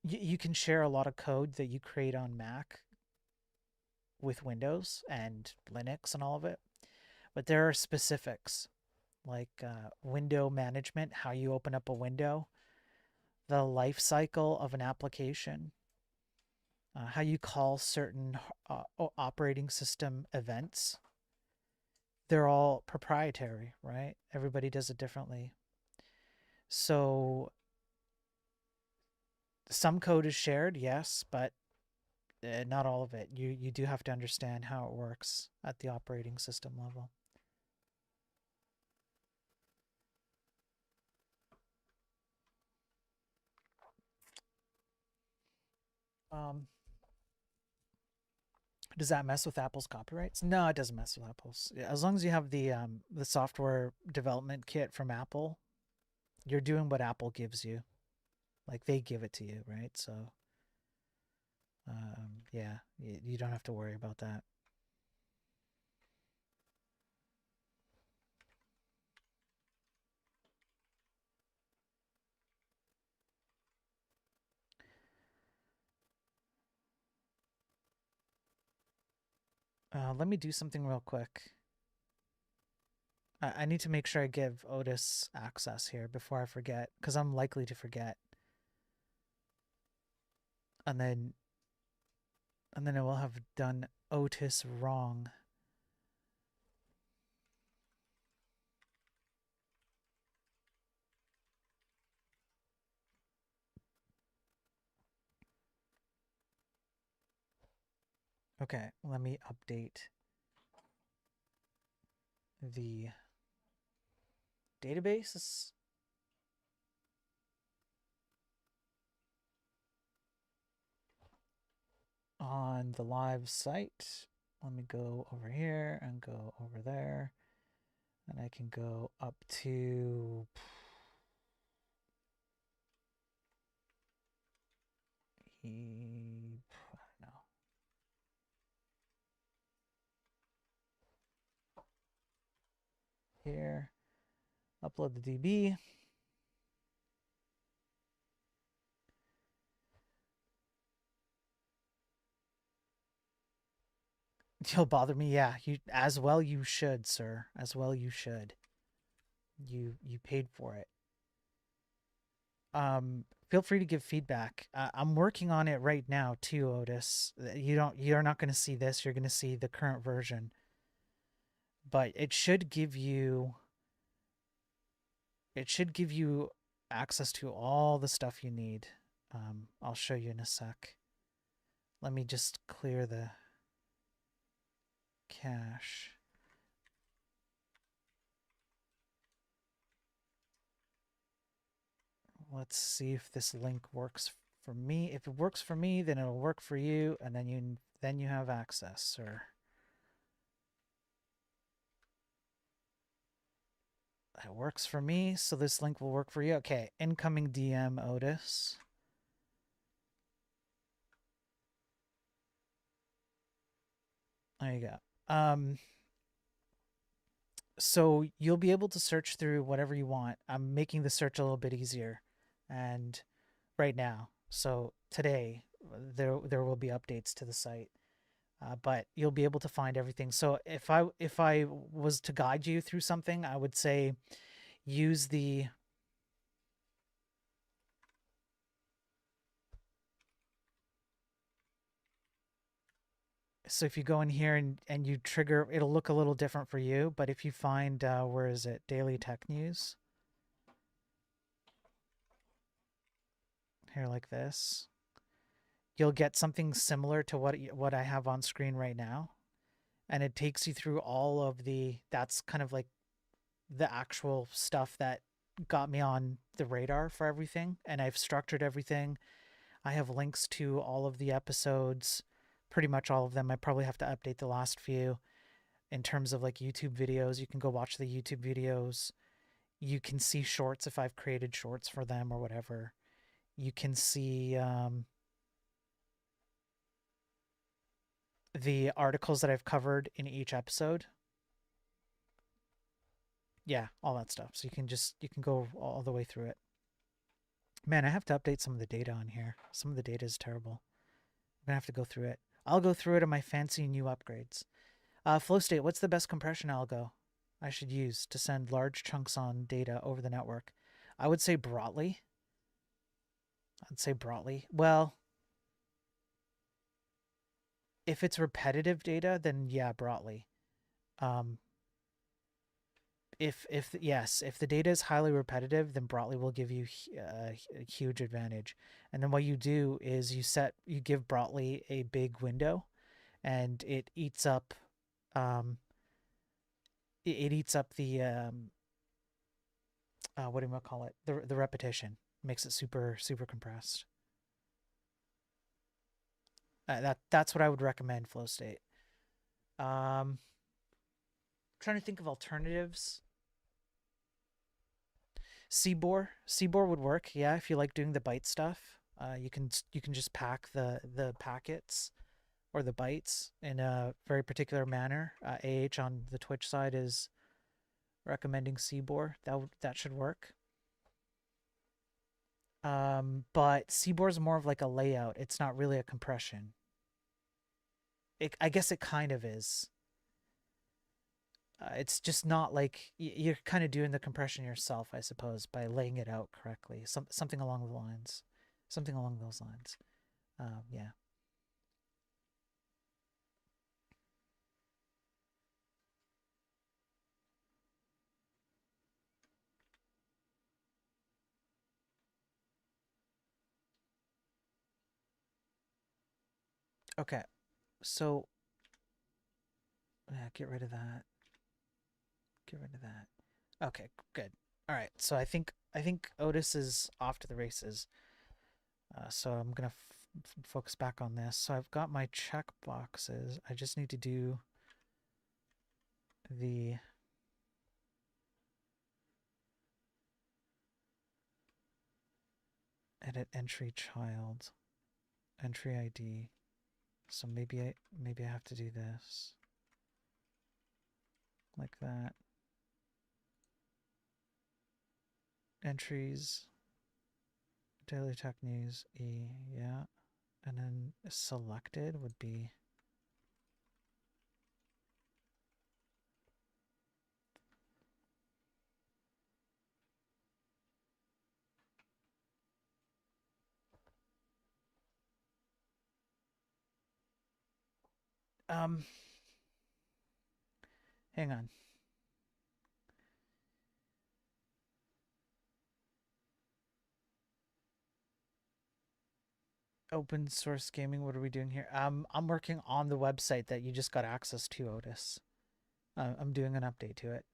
You can share a lot of code that you create on Mac with Windows and Linux and all of it. But there are specifics like window management, how you open up a window, the life cycle of an application, how you call certain operating system events. They're all proprietary, right? Everybody does it differently. So some code is shared, yes, but not all of it. You do have to understand how it works at the operating system level. Does that mess with Apple's copyrights? No, it doesn't mess with Apple's. As long as you have the software development kit from Apple, you're doing what Apple gives you. Like they give it to you, right? So, yeah, you don't have to worry about that. Let me do something real quick. I need to make sure I give Otis access here before I forget, because I'm likely to forget. And then I will have done Otis wrong. Okay, let me update the database. On the live site. Let me go over here and go over there. And I can go up to I don't know. Here. Upload the DB. You'll bother me, yeah. You as well you should, sir. As well you should. You paid for it. Feel free to give feedback. I'm working on it right now too, Otis. You're not going to see this. You're going to see the current version, but it should give you access to all the stuff you need. I'll show you in a sec. Let me just clear the cache. Let's see if this link works for me. If it works for me, then it'll work for you, and then you have access, sir. It works for me, so this link will work for you. Okay, incoming DM, Otis. There you go. So you'll be able to search through whatever you want. I'm making the search a little bit easier, and right now. So today, there will be updates to the site, but you'll be able to find everything. So if I was to guide you through something, I would say use the so if you go in here and you trigger, it'll look a little different for you. But if you find where is it, Daily Tech News, here like this, you'll get something similar to what I have on screen right now, and it takes you through all of the. That's kind of like the actual stuff that got me on the radar for everything, and I've structured everything. I have links to all of the episodes, pretty much all of them. I probably have to update the last few. In terms of like YouTube videos, you can go watch the YouTube videos. You can see shorts if I've created shorts for them or whatever. You can see the articles that I've covered in each episode. Yeah, all that stuff. So you can go all the way through it. Man, I have to update some of the data on here. Some of the data is terrible. I'm gonna have to go through it. I'll go through it on my fancy new upgrades. FlowState, what's the best compression algo I should use to send large chunks on data over the network? I would say Brotli. Well, if it's repetitive data, then yeah, Brotli. Um, if the data is highly repetitive, then Brotli will give you a huge advantage. And then what you do is you give Brotli a big window, and it eats up it eats up the what do you call it, the repetition, makes it super compressed. That's what I would recommend, FlowState. Trying to think of alternatives. Seaboard would work, yeah, if you like doing the byte stuff. You can just pack the packets or the bytes in a very particular manner. On the Twitch side is recommending Seaboard. That should work. But Seaboard is more of like a layout. It's not really a compression. I guess it kind of is. It's just not like you're kind of doing the compression yourself, I suppose, by laying it out correctly. Something along the lines, something along those lines. Yeah. Okay. So yeah, get rid of that. Get rid of that. Okay, good. All right. So I think Otis is off to the races. So I'm gonna focus back on this. So I've got my check boxes. I just need to do the edit entry child, entry ID. So maybe I have to do this like that. Entries, Daily Tech News, yeah. And then selected would be Hang on. Open source gaming, what are we doing here? I'm working on the website that you just got access to, Otis. I'm doing an update to it.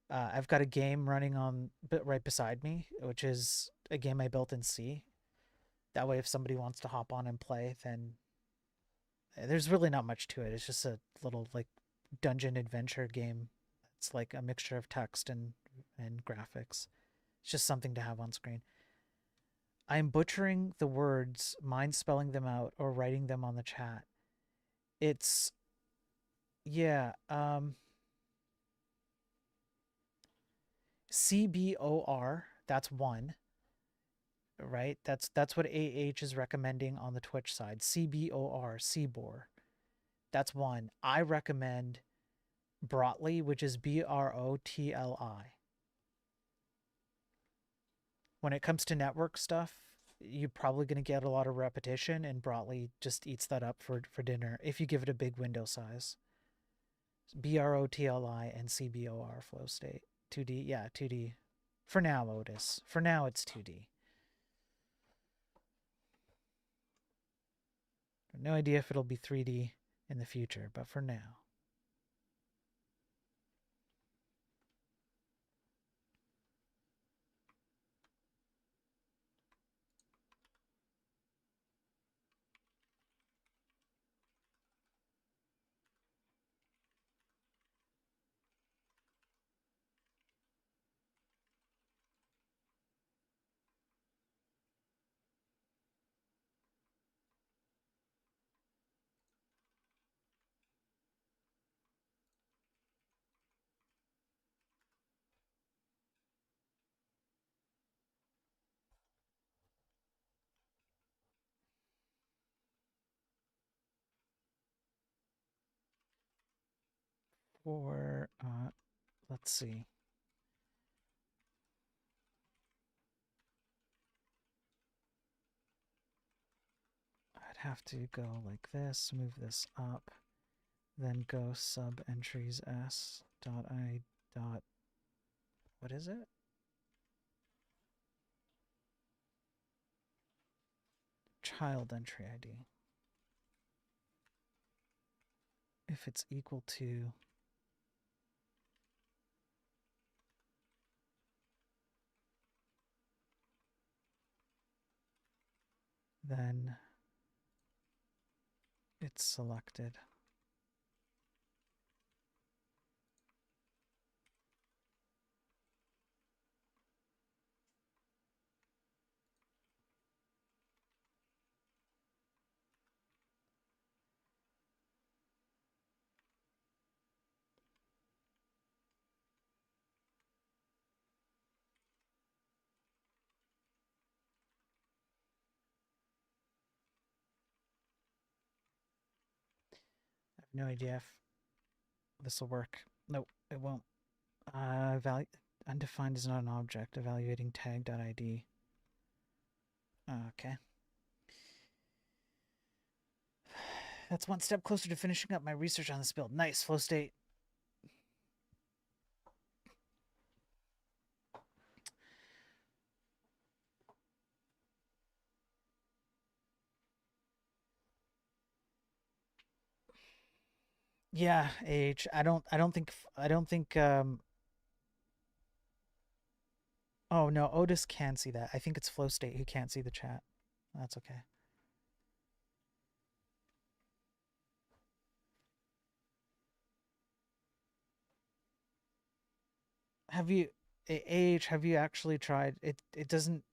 I've got a game running on right beside me, which is a game I built in C. That way, if somebody wants to hop on and play, then there's really not much to it. It's just a little like dungeon adventure game. It's like a mixture of text and graphics. It's just something to have on screen. I'm butchering the words, mind spelling them out or writing them on the chat. It's yeah, CBOR, that's one, right? That's what AH is recommending on the Twitch side. CBOR, CBOR. That's one. I recommend Brotli, which is BROTLI. When it comes to network stuff, you're probably going to get a lot of repetition, and Brotli just eats that up for dinner if you give it a big window size. BROTLI and CBOR flow state. 2D, yeah, 2D. For now, Otis. For now, it's 2D. No idea if it'll be 3D in the future, but for now. For, let's see. I'd have to go like this, move this up, then go sub entries s dot I dot, what is it? Child entry ID. If it's equal to then it's selected. I have no idea if this will work. Nope, it won't. Value undefined is not an object. Evaluating tag.id. Okay. That's one step closer to finishing up my research on this build. Nice, flow state. Yeah, age. I don't think oh no, Otis can see that. I think it's flow state who can't see the chat. That's okay. Have you have you actually tried it doesn't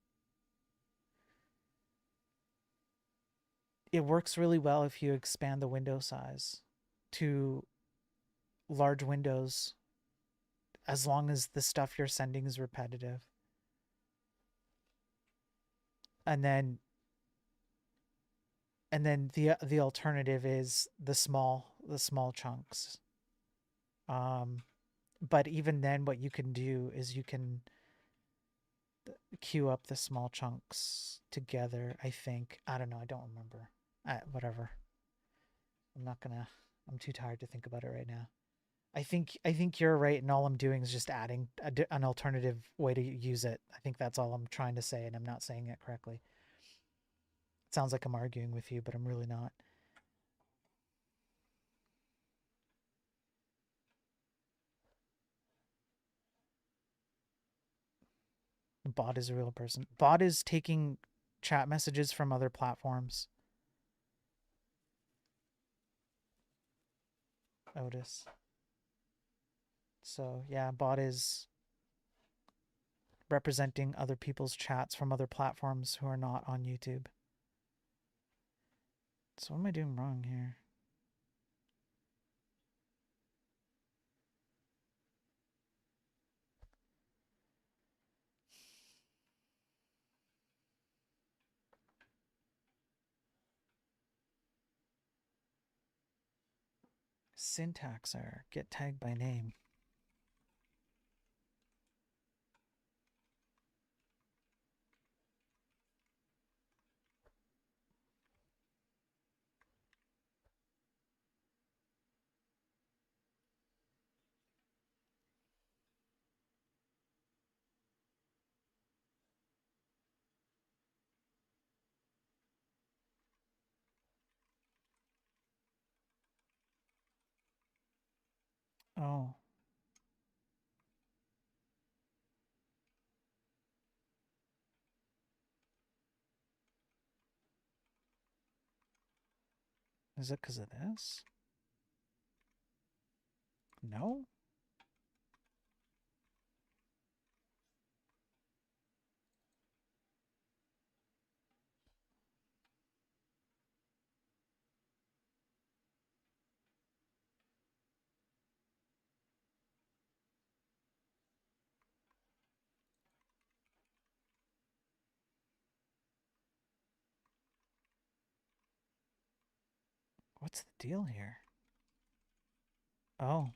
it works really well if you expand the window size to large windows as long as the stuff you're sending is repetitive. And then the alternative is the small chunks. But even then what you can do is you can queue up the small chunks together, I think. I don't know, I don't remember. Whatever. I'm not gonna I'm too tired to think about it right now. I think you're right, and all I'm doing is just adding an alternative way to use it. I think that's all I'm trying to say, and I'm not saying it correctly. It sounds like I'm arguing with you, but I'm really not. Bot is a real person. Bot is taking chat messages from other platforms. Otis. So yeah, bot is representing other people's chats from other platforms who are not on YouTube. So what am I doing wrong here? Syntax error. Get tagged by name. Oh. Is it because of this? No? What's the deal here? Oh.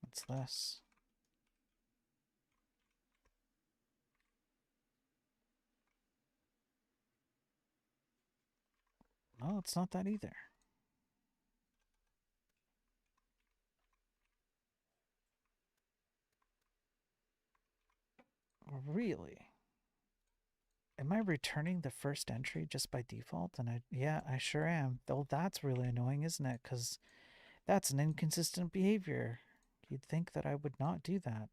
What's this? No, it's not that either. Really? Am I returning the first entry just by default? And yeah, I sure am. Though that's really annoying, isn't it? Because that's an inconsistent behavior. You'd think that I would not do that.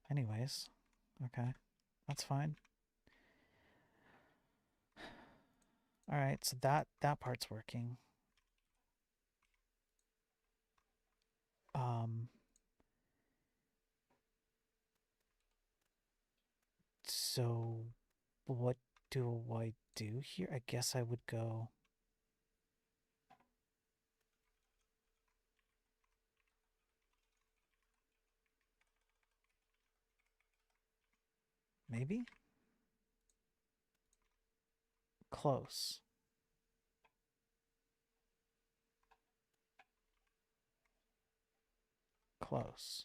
Anyways, okay, that's fine. All right, so that part's working. So what do I do here? I guess I would go. Maybe? Close. Close.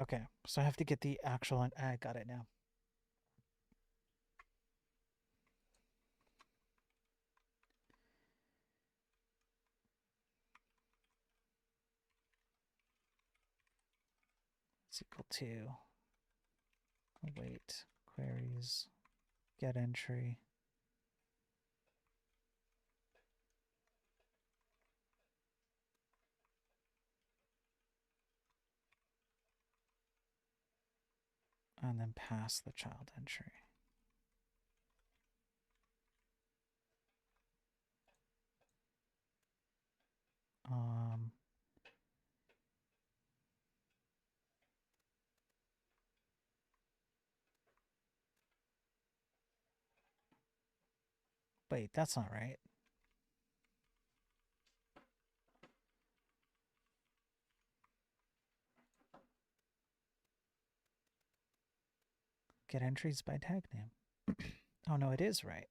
Okay, so I have to get the actual. I got it now. It's equal to await queries get entry. And then pass the child entry. Wait, that's not right. get entries by tag name. Oh no, it is right.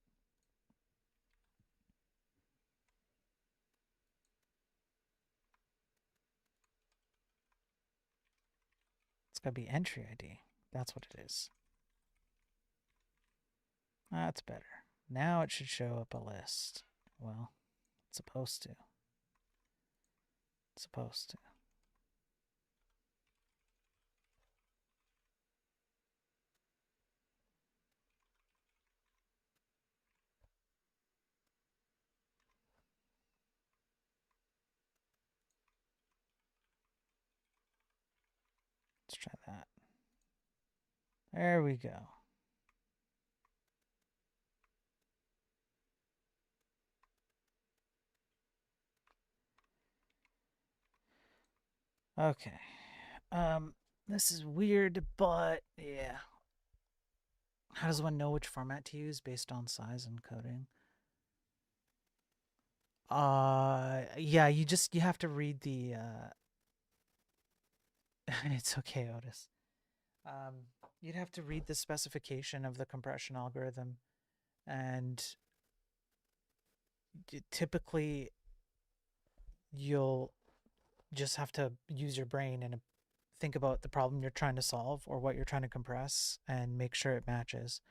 It's gotta be entry ID. That's what it is. That's better. Now it should show up a list. Well, it's supposed to. It's supposed to. Let's try that. There we go. Okay. This is weird, but yeah. How does one know which format to use based on size and coding? Yeah, you have to read the it's okay, Otis. You'd have to read the specification of the compression algorithm, and typically you'll just have to use your brain and think about the problem you're trying to solve or what you're trying to compress and make sure it matches.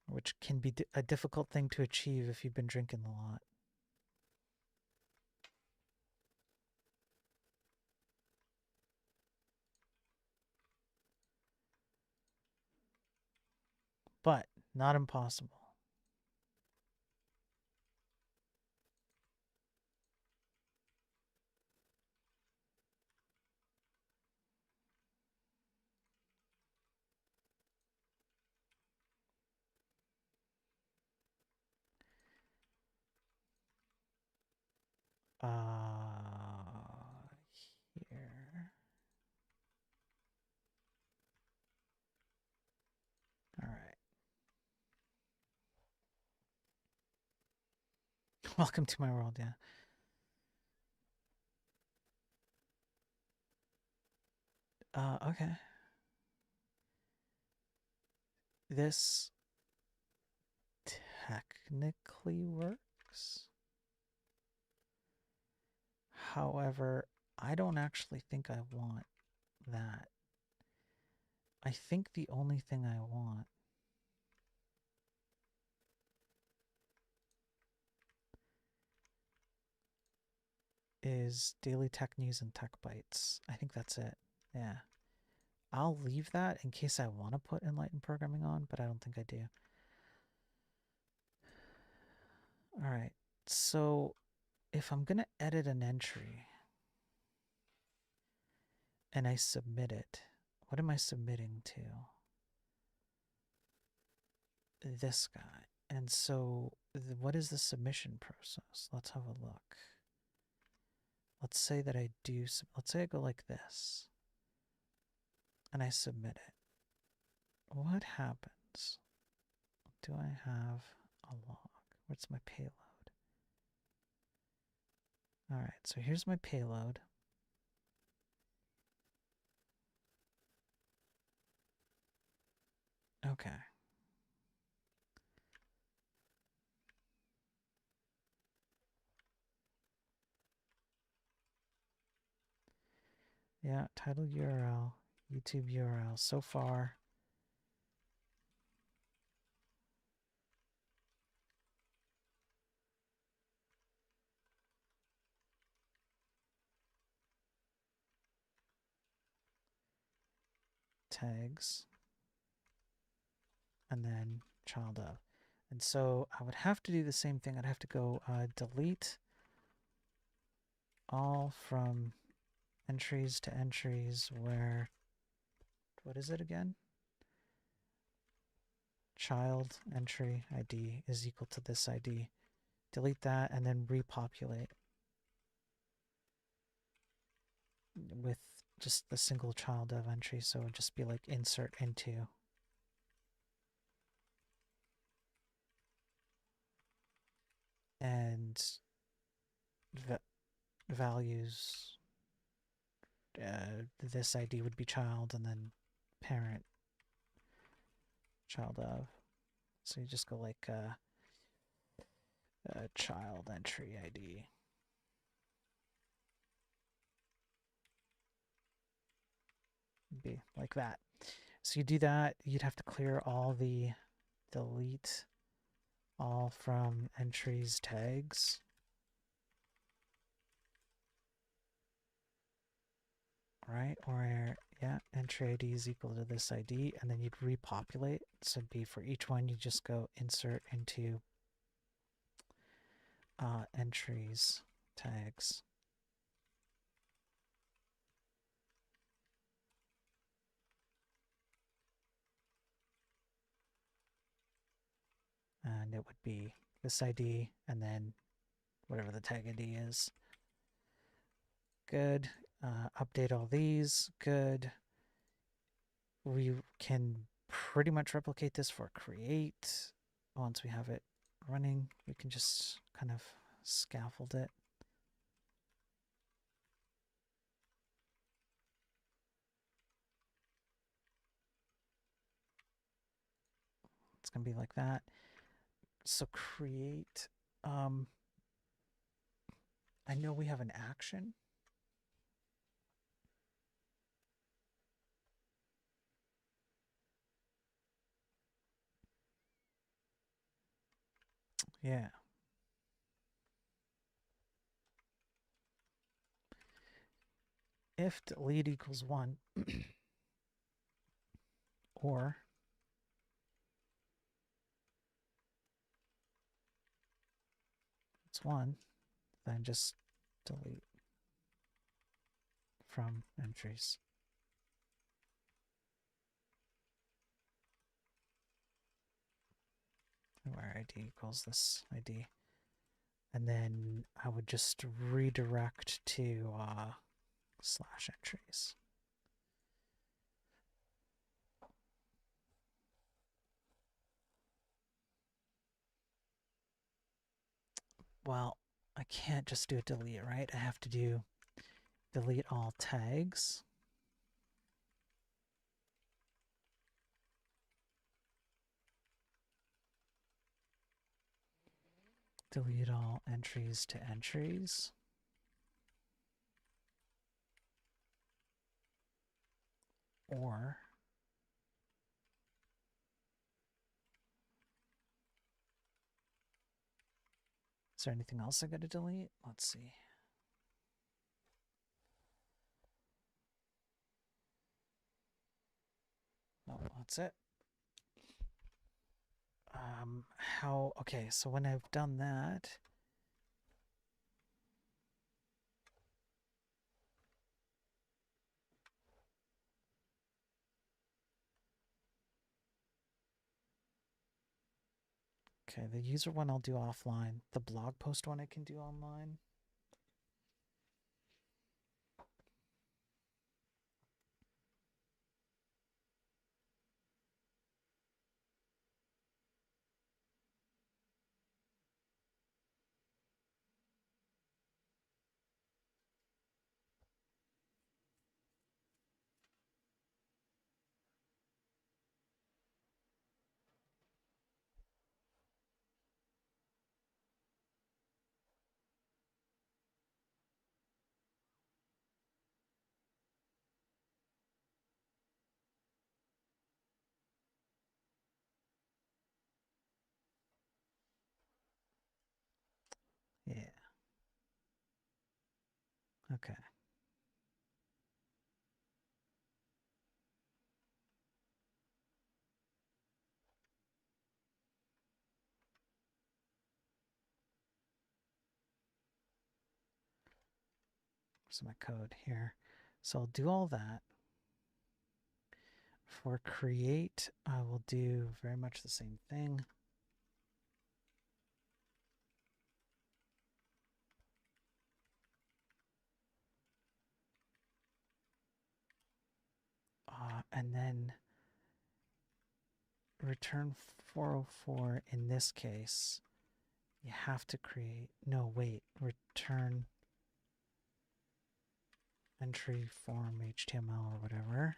Which can be a difficult thing to achieve if you've been drinking a lot. But not impossible. Here. All right. Welcome to my world, yeah. Okay. This technically works. However, I don't actually think I want that. I think the only thing I want is daily tech news and tech bites. I think that's it. Yeah. I'll leave that in case I want to put enlightened programming on, but I don't think I do. All right. So if I'm going to edit an entry and I submit it, what am I submitting to? This guy. And so what is the submission process? Let's have a look. Let's say that I do, let's say I go like this and I submit it. What happens? Do I have a log? What's my payload? All right, so here's my payload. Okay. Yeah, title URL, YouTube URL. So far, tags, and then child of. And so I would have to do the same thing. I'd have to go delete all from entries to entries where, what is it again? Child entry ID is equal to this ID. Delete that and then repopulate with just the single child of entry. So it would just be like insert into. And values this ID would be child, and then parent, child of. So you just go like child entry ID. Be like that. So you do that, you'd have to clear all the delete all from entries tags. Right? Or yeah, entry ID is equal to this ID, and then you'd repopulate. So it'd be for each one, you just go insert into entries tags. And it would be this ID and then whatever the tag ID is. Good. Update all these. Good. We can pretty much replicate this for create. Once we have it running, we can just kind of scaffold it. It's going to be like that. So create, I know we have an action. Yeah. If delete equals 1, or it's 1, then just delete from entries. Where ID equals this ID. And then I would just redirect to slash entries. Well, I can't just do a delete, right? I have to do delete all tags. Delete all entries to entries. Or is there anything else I got to delete? Let's see. No, that's it. Okay, so when I've done that, okay, the user one I'll do offline. The blog post one I can do online. Yeah. Okay. Where's my code here? So I'll do all that. For create, I will do very much the same thing. And then return 404 in this case. You have to create, no, wait, return entry form HTML or whatever.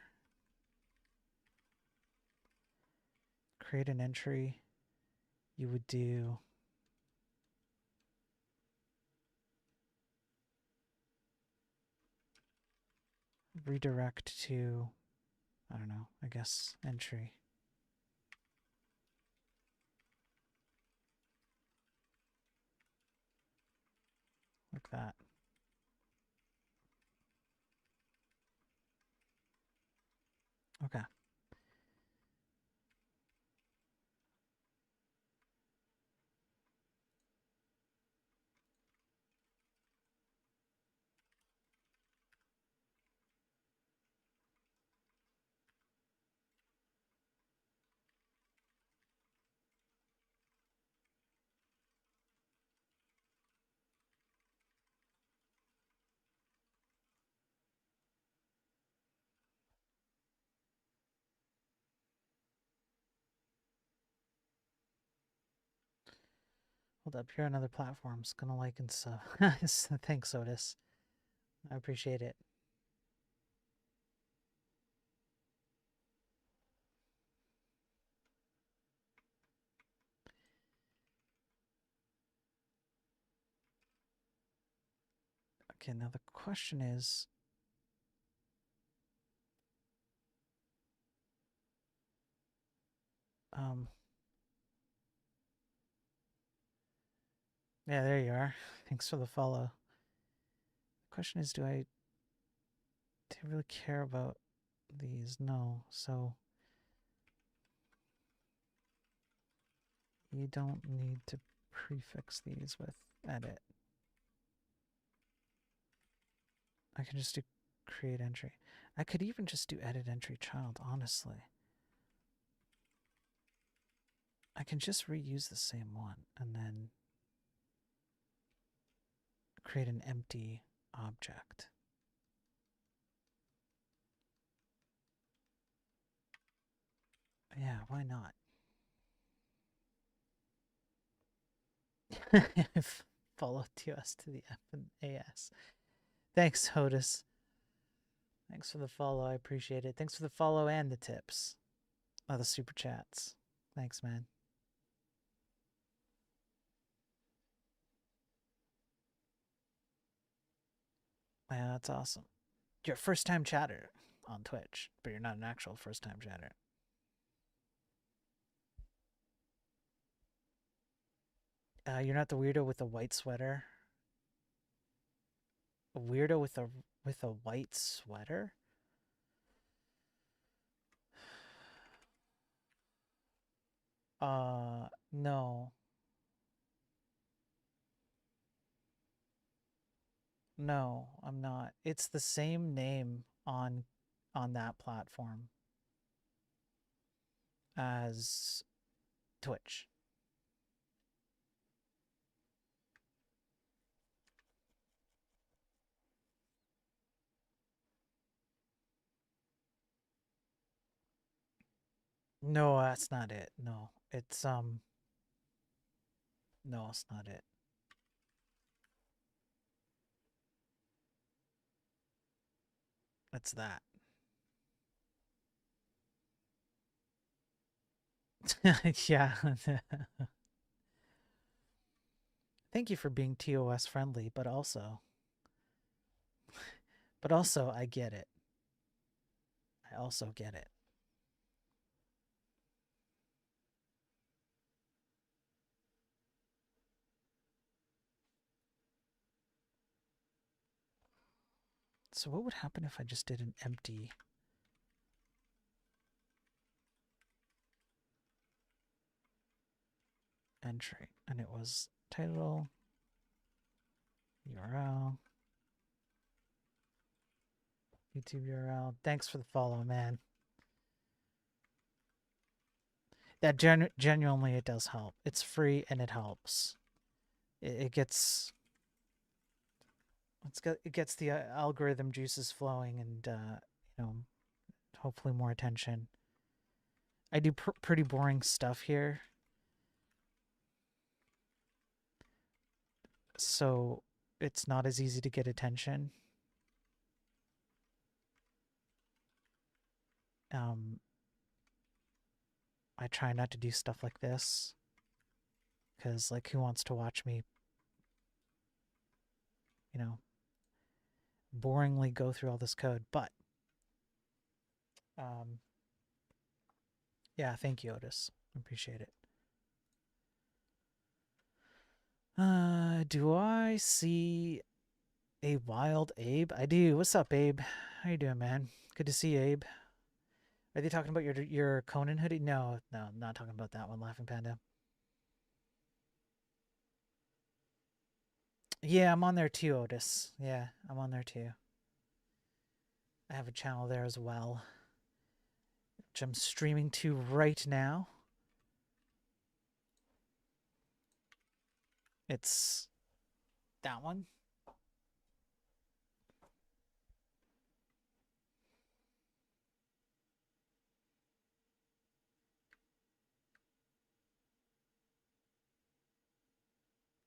Create an entry. You would do redirect to, I don't know, I guess entry. Like that. Okay. Hold up, here on other platforms. Gonna like and sub. Thanks, Otis. I appreciate it. Okay, now the question is, yeah, there you are. Thanks for the follow. The question is, do I really care about these? No. So you don't need to prefix these with edit. I can just do create entry. I could even just do edit entry child, honestly. I can just reuse the same one and then create an empty object. Yeah, why not? Follow TOS to the F and AS. Thanks, Hodis. Thanks for the follow. I appreciate it. Thanks for the follow and the tips. Oh, the super chats. Thanks, man. Yeah, that's awesome. You're a first-time chatter on Twitch, but you're not an actual first-time chatter. You're not the weirdo with the white sweater. A weirdo with a white sweater? No. No, I'm not. It's the same name on that platform as Twitch. No, that's not it. No. It's no, it's not it. It's that. Yeah. Thank you for being TOS friendly, but also I get it. I also get it. So what would happen if I just did an empty entry and it was title, URL, YouTube URL. Thanks for the follow, man. That genuinely it does help. It's free and it helps. It gets the algorithm juices flowing and you know, hopefully more attention. I do pretty boring stuff here. So it's not as easy to get attention. I try not to do stuff like this because, like, who wants to watch me, you know, boringly go through all this code? But, yeah, thank you, Otis. Appreciate it. Do I see a wild Abe? I do. What's up, Abe? How you doing, man? Good to see you, Abe. Are they talking about your Conan hoodie? No, I'm not talking about that one, Laughing Panda. Yeah, I'm on there too, Otis. Yeah, I'm on there too. I have a channel there as well, which I'm streaming to right now. It's that one.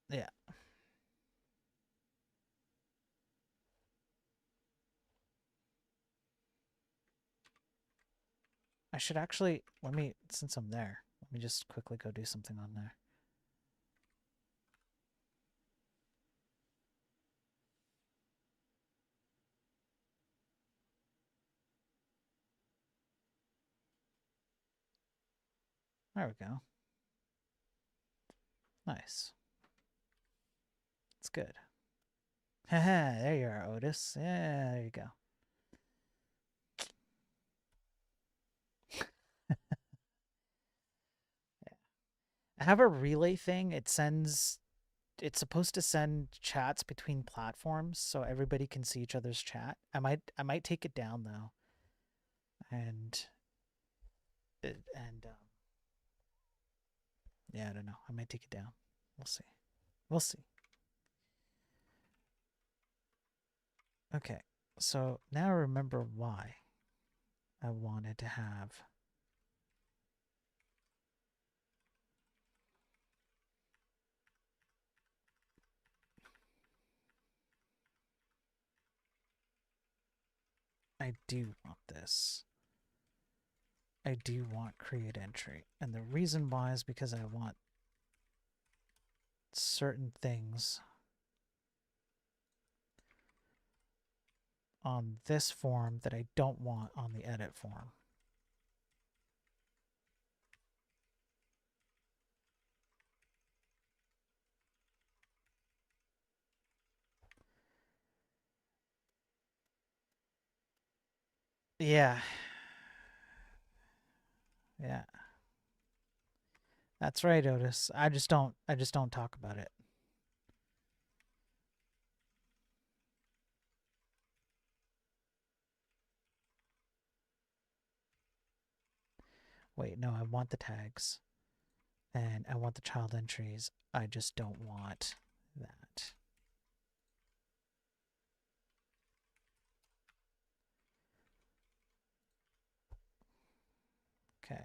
Yeah. I should actually, since I'm there, let me just quickly go do something on there. There we go. Nice. It's good. Haha, there you are, Otis. Yeah, there you go. I have a relay thing. It's supposed to send chats between platforms so everybody can see each other's chat. I might take it down though. And yeah, I don't know. I might take it down. We'll see. We'll see. Okay. So now I remember why I wanted to have I do want this. I do want create entry. And the reason why is because I want certain things on this form that I don't want on the edit form. Yeah. Yeah. That's right, Otis. I just don't talk about it. Wait, no, I want the tags. And I want the child entries. I just don't want that. Okay.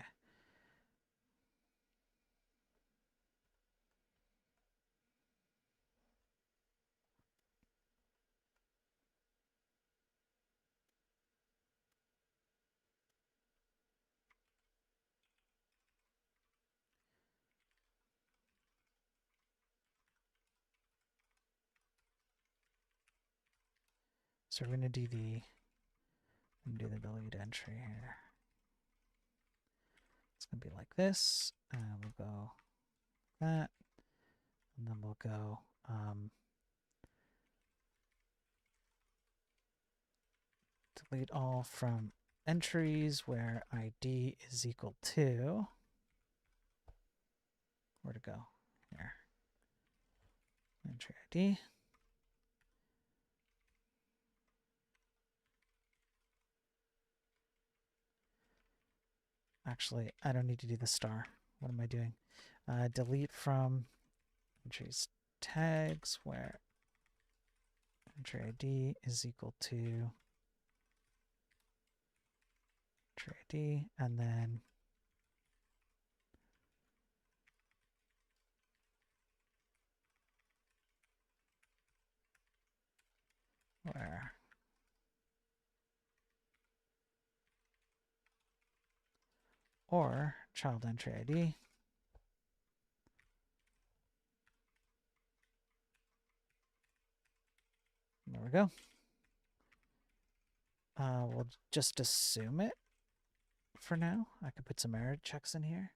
So we're gonna do the delete entry here. It's gonna be like this, and we'll go that, and then we'll go delete all from entries where ID is equal to, where to go? Here. Entry ID. Actually, I don't need to do the star. What am I doing? Delete from entries tags where entry ID is equal to entry ID, and then where or child entry ID. There we go. We'll just assume it for now. I could put some error checks in here.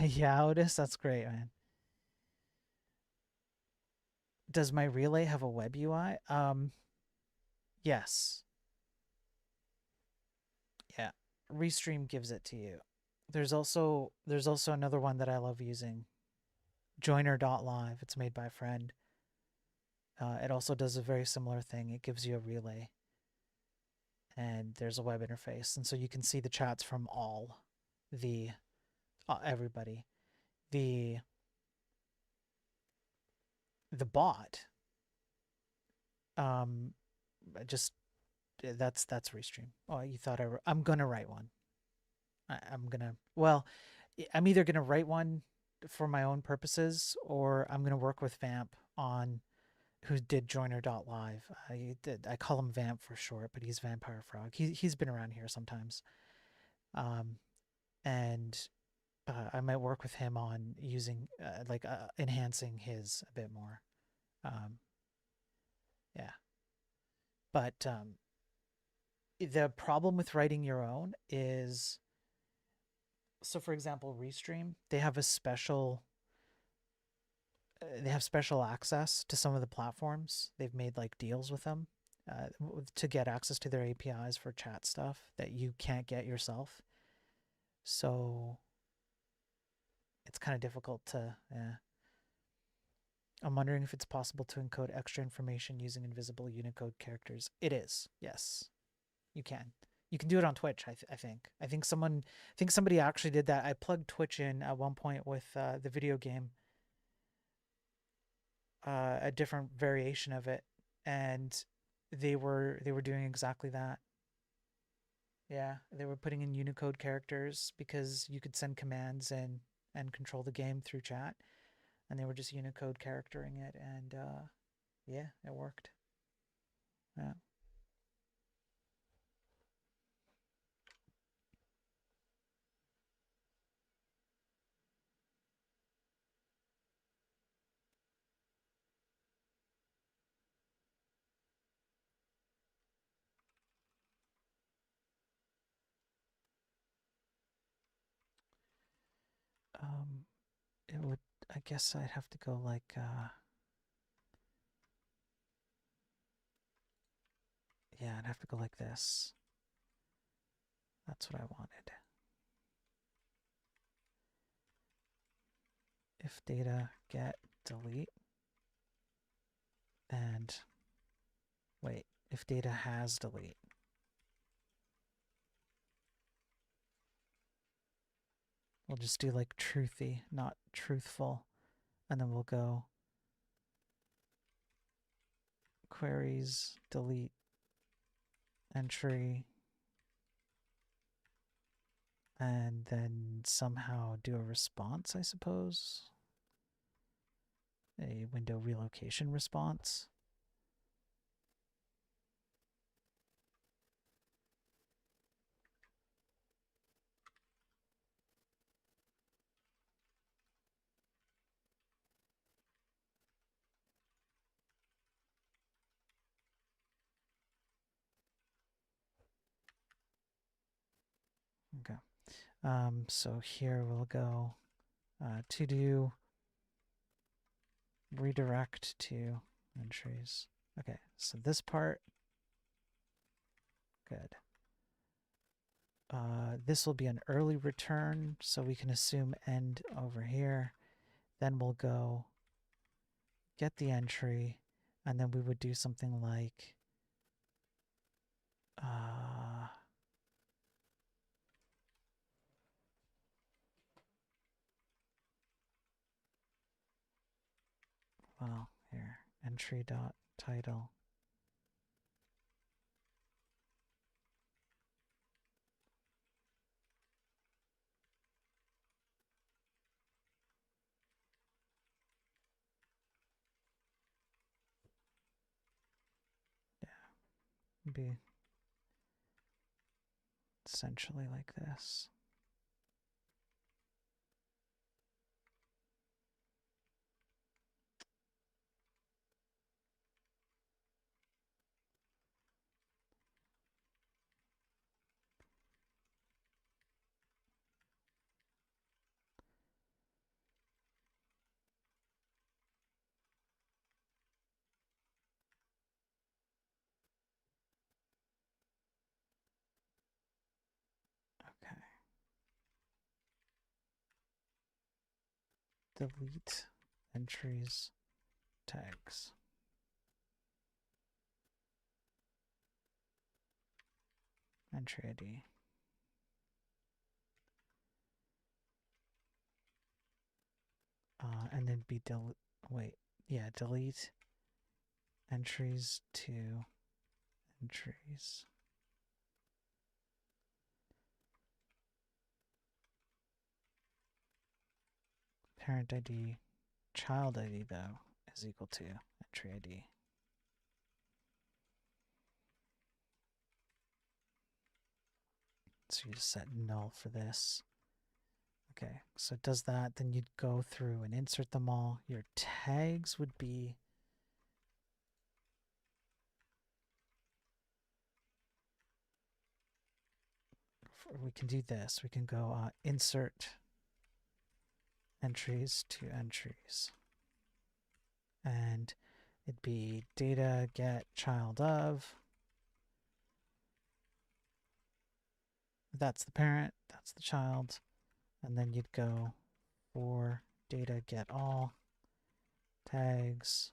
Yeah, Otis, that's great, man. Does my relay have a web UI? Yes. Yeah. Restream gives it to you. There's also another one that I love using. Joiner.live. It's made by a friend. It also does a very similar thing. It gives you a relay. And there's a web interface. And so you can see the chats from all the everybody. The bot just that's Restream. Oh, you thought I'm gonna write one. I'm either gonna write one for my own purposes, or I'm gonna work with Vamp on who did Joiner.live. I call him Vamp for short, but he's Vampire Frog. He's been around here sometimes, and I might work with him on using enhancing his a bit more. Yeah, but the problem with writing your own is, so for example, Restream, they have special access to some of the platforms. They've made like deals with them to get access to their APIs for chat stuff that you can't get yourself. So it's kind of difficult to. I'm wondering if it's possible to encode extra information using invisible Unicode characters. It is, yes, you can. You can do it on Twitch. I think somebody actually did that. I plugged Twitch in at one point with the video game, a different variation of it, and they were doing exactly that. Yeah, they were putting in Unicode characters because you could send commands and control the game through chat, and they were just Unicode charactering it, and yeah, it worked. Yeah. It would. I guess I'd have to go like. Yeah, I'd have to go like this. That's what I wanted. If data get delete, and wait, if data has delete. We'll just do like truthy, not truthful. And then we'll go queries, delete, entry, and then somehow do a response, I suppose. A window relocation response. Okay. So here we'll go to do redirect to entries. Okay, so this part, good. This will be an early return, so we can assume end over here. Then we'll go get the entry, and then we would do something like well, here, entry dot title. be essentially like this. Okay. Delete entries tags. Entry ID. And then be delete entries to entries. Parent ID, child ID though is equal to entry ID. So you just set null for this. Okay, so it does that. Then you'd go through and insert them all. Your tags would be we can do this. We can go insert entries to entries. And it'd be data get child of. That's the parent, that's the child. And then you'd go for data get all tags,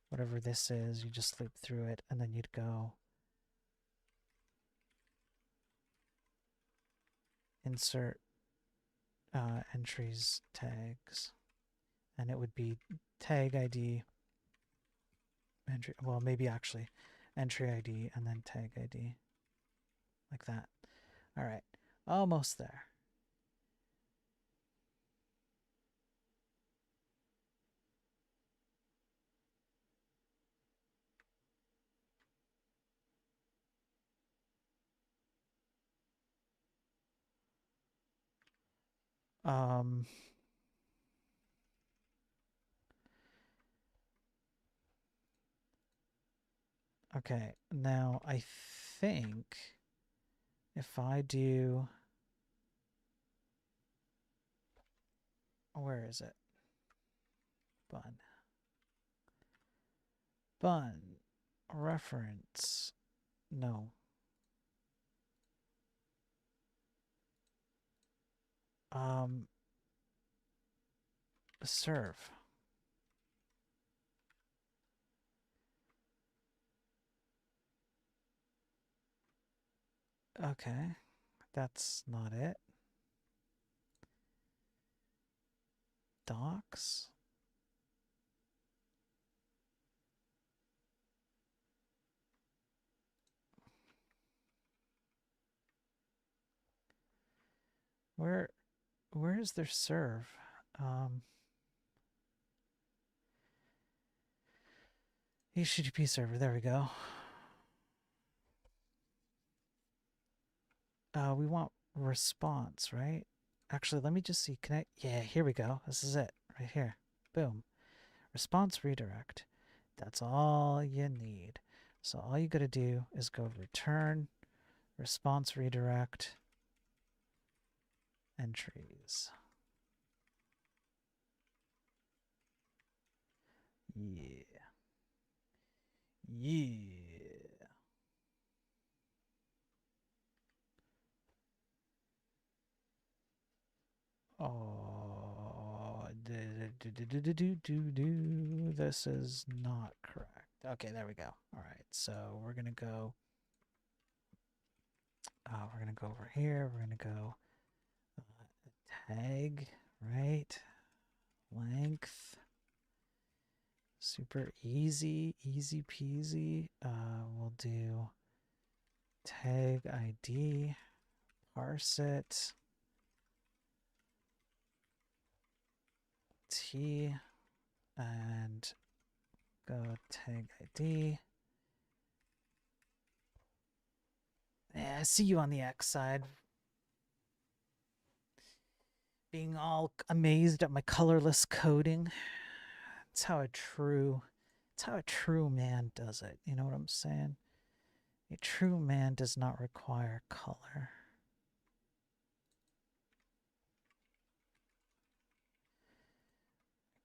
whatever this is, you just loop through it, and then you'd go insert entries tags, and it would be tag ID, entry, well, maybe actually entry ID and then tag ID, like that. All right, almost there. Okay, now I think if I do, where is it? Bun reference, no. Serve. Okay, that's not it. Docs. Where is their serve? HTTP server, there we go. We want response, right? Actually, let me just see, connect. Yeah, here we go. This is it, right here. Boom. Response redirect. That's all you need. So all you gotta do is go return response redirect entries. Yeah. Yeah. Oh, this is not correct. Okay, there we go. All right, so we're gonna go. We're gonna go over here. We're gonna go tag, right? Length. Super easy, easy peasy. We'll do tag ID, parse it, T, and go tag ID. I see you on the X side. Being all amazed at my colorless coding. It's how a true man does it. You know what I'm saying? A true man does not require color.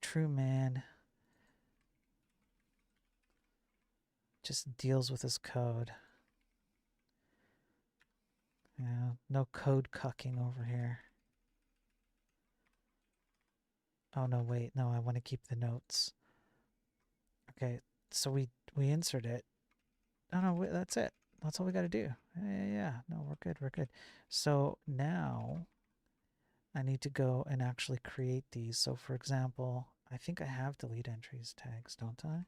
True man just deals with his code. Yeah, no code cucking over here. Oh no, wait, no, I want to keep the notes. Okay, so we insert it. Oh no, that's it. That's all we got to do. Yeah, no, we're good, we're good. So now I need to go and actually create these. So for example, I think I have delete entries tags, don't I?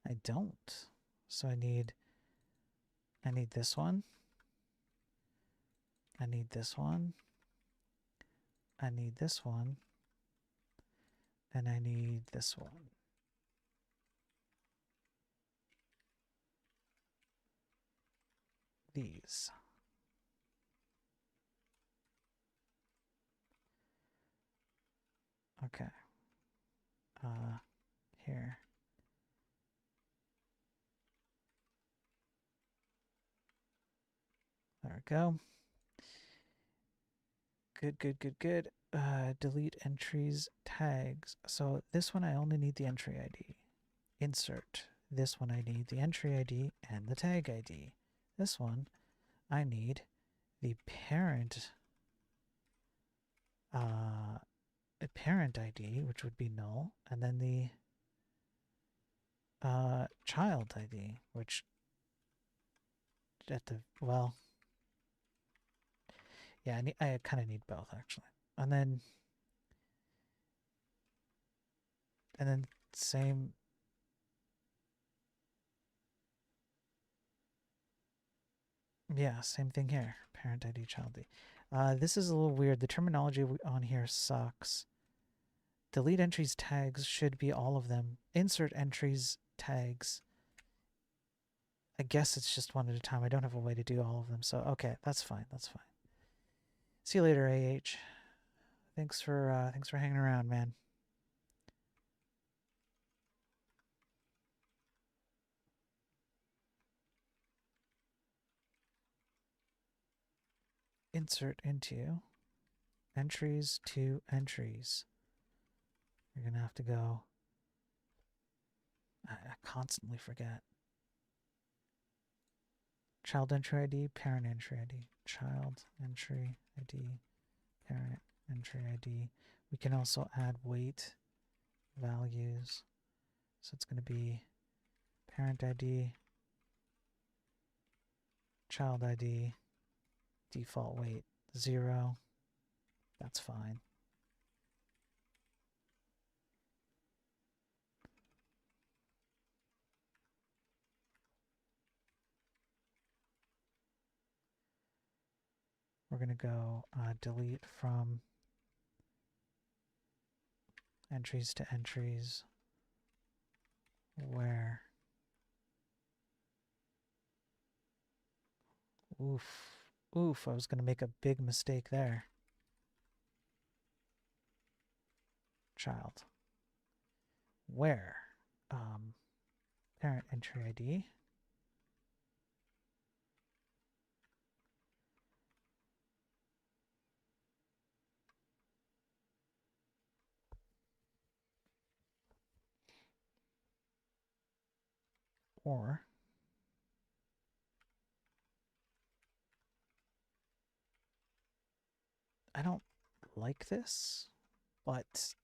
I don't. So I need this one. I need this one. I need this one. And I need this one. These. Okay. Here. There we go. Good, good, good, good. Delete entries tags. So this one I only need the entry ID. Insert. This one I need the entry ID and the tag ID. This one I need the parent parent ID, which would be null, and then the child ID, which at the yeah, I kind of need both actually, and then same. Yeah, same thing here. Parent ID, child ID. This is a little weird. The terminology on here sucks. Delete entries tags should be all of them. Insert entries tags. I guess it's just one at a time. I don't have a way to do all of them. So, okay, that's fine. That's fine. See you later, AH. Thanks for hanging around, man. Insert into entries to entries. You're going to have to go. I constantly forget. Child entry ID, parent entry ID. Child entry ID, parent entry ID. We can also add weight values. So it's going to be parent ID, child ID, default weight 0. That's fine. We're going to go delete from entries to entries where oof, I was going to make a big mistake there. Child. Where parent entry ID or I don't like this, but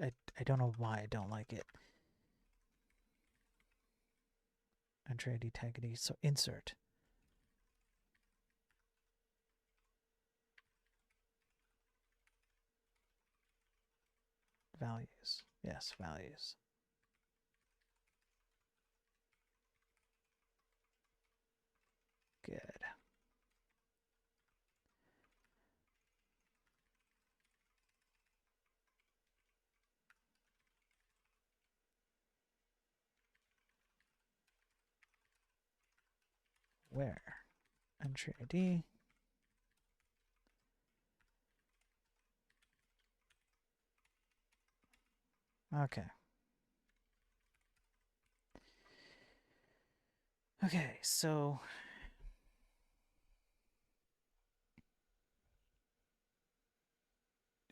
I don't know why I don't like it. Entry ID, tag ID. So insert. Values. Yes, values. Good. where entry ID. Okay. Okay, so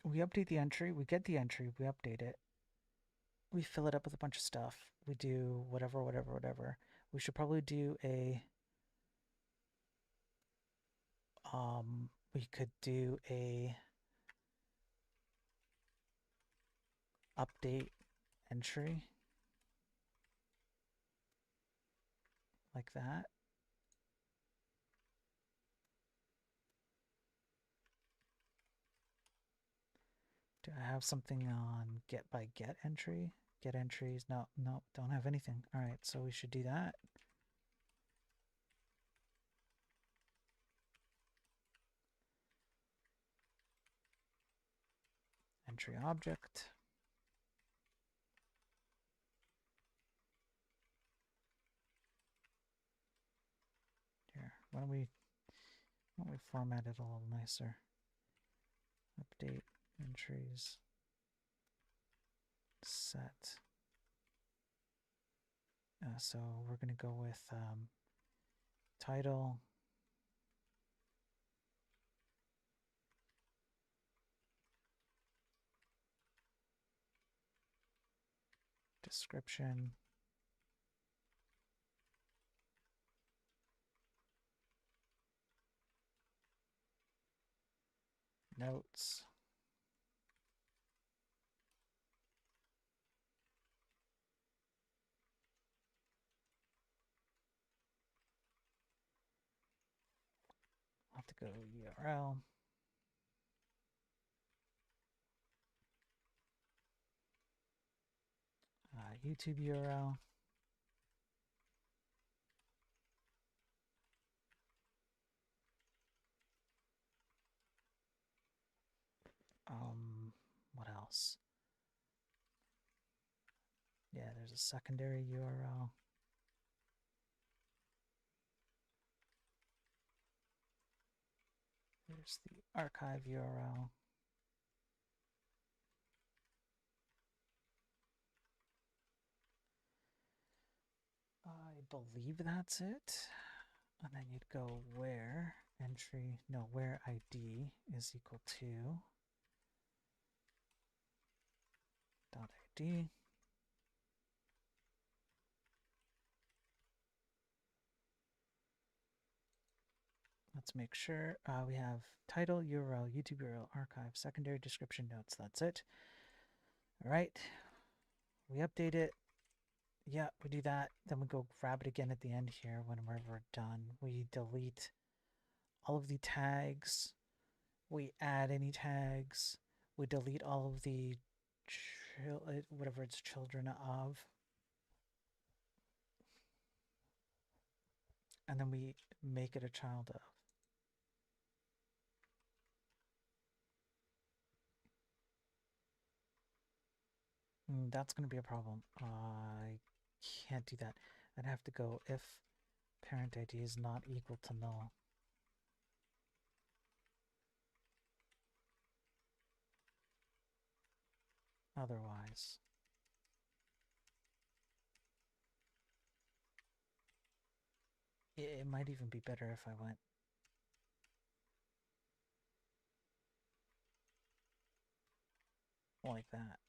we update the entry, we get the entry, we update it, we fill it up with a bunch of stuff, we do whatever, whatever, whatever. We should probably do we could do a update entry like that. Do I have something on get by get entry? Get entries? No, no, don't have anything. All right, so we should do that. Entry object. Here, why don't we format it a little nicer? Update entries set. So we're going to go with title, description, notes, I'll have to go URL. YouTube URL. What else? Yeah, there's a secondary URL. There's the archive URL. I believe that's it. And then you'd go where entry, no, where ID is equal to dot ID. Let's make sure we have title, URL, YouTube URL, archive, secondary description, notes. That's it. All right. We update it. Yeah, we do that. Then we go grab it again at the end here whenever we're done. We delete all of the tags. We add any tags. We delete all of the whatever it's children of. And then we make it a child of. That's going to be a problem. I can't do that. I'd have to go if parent ID is not equal to null. Otherwise. It might even be better if I went like that.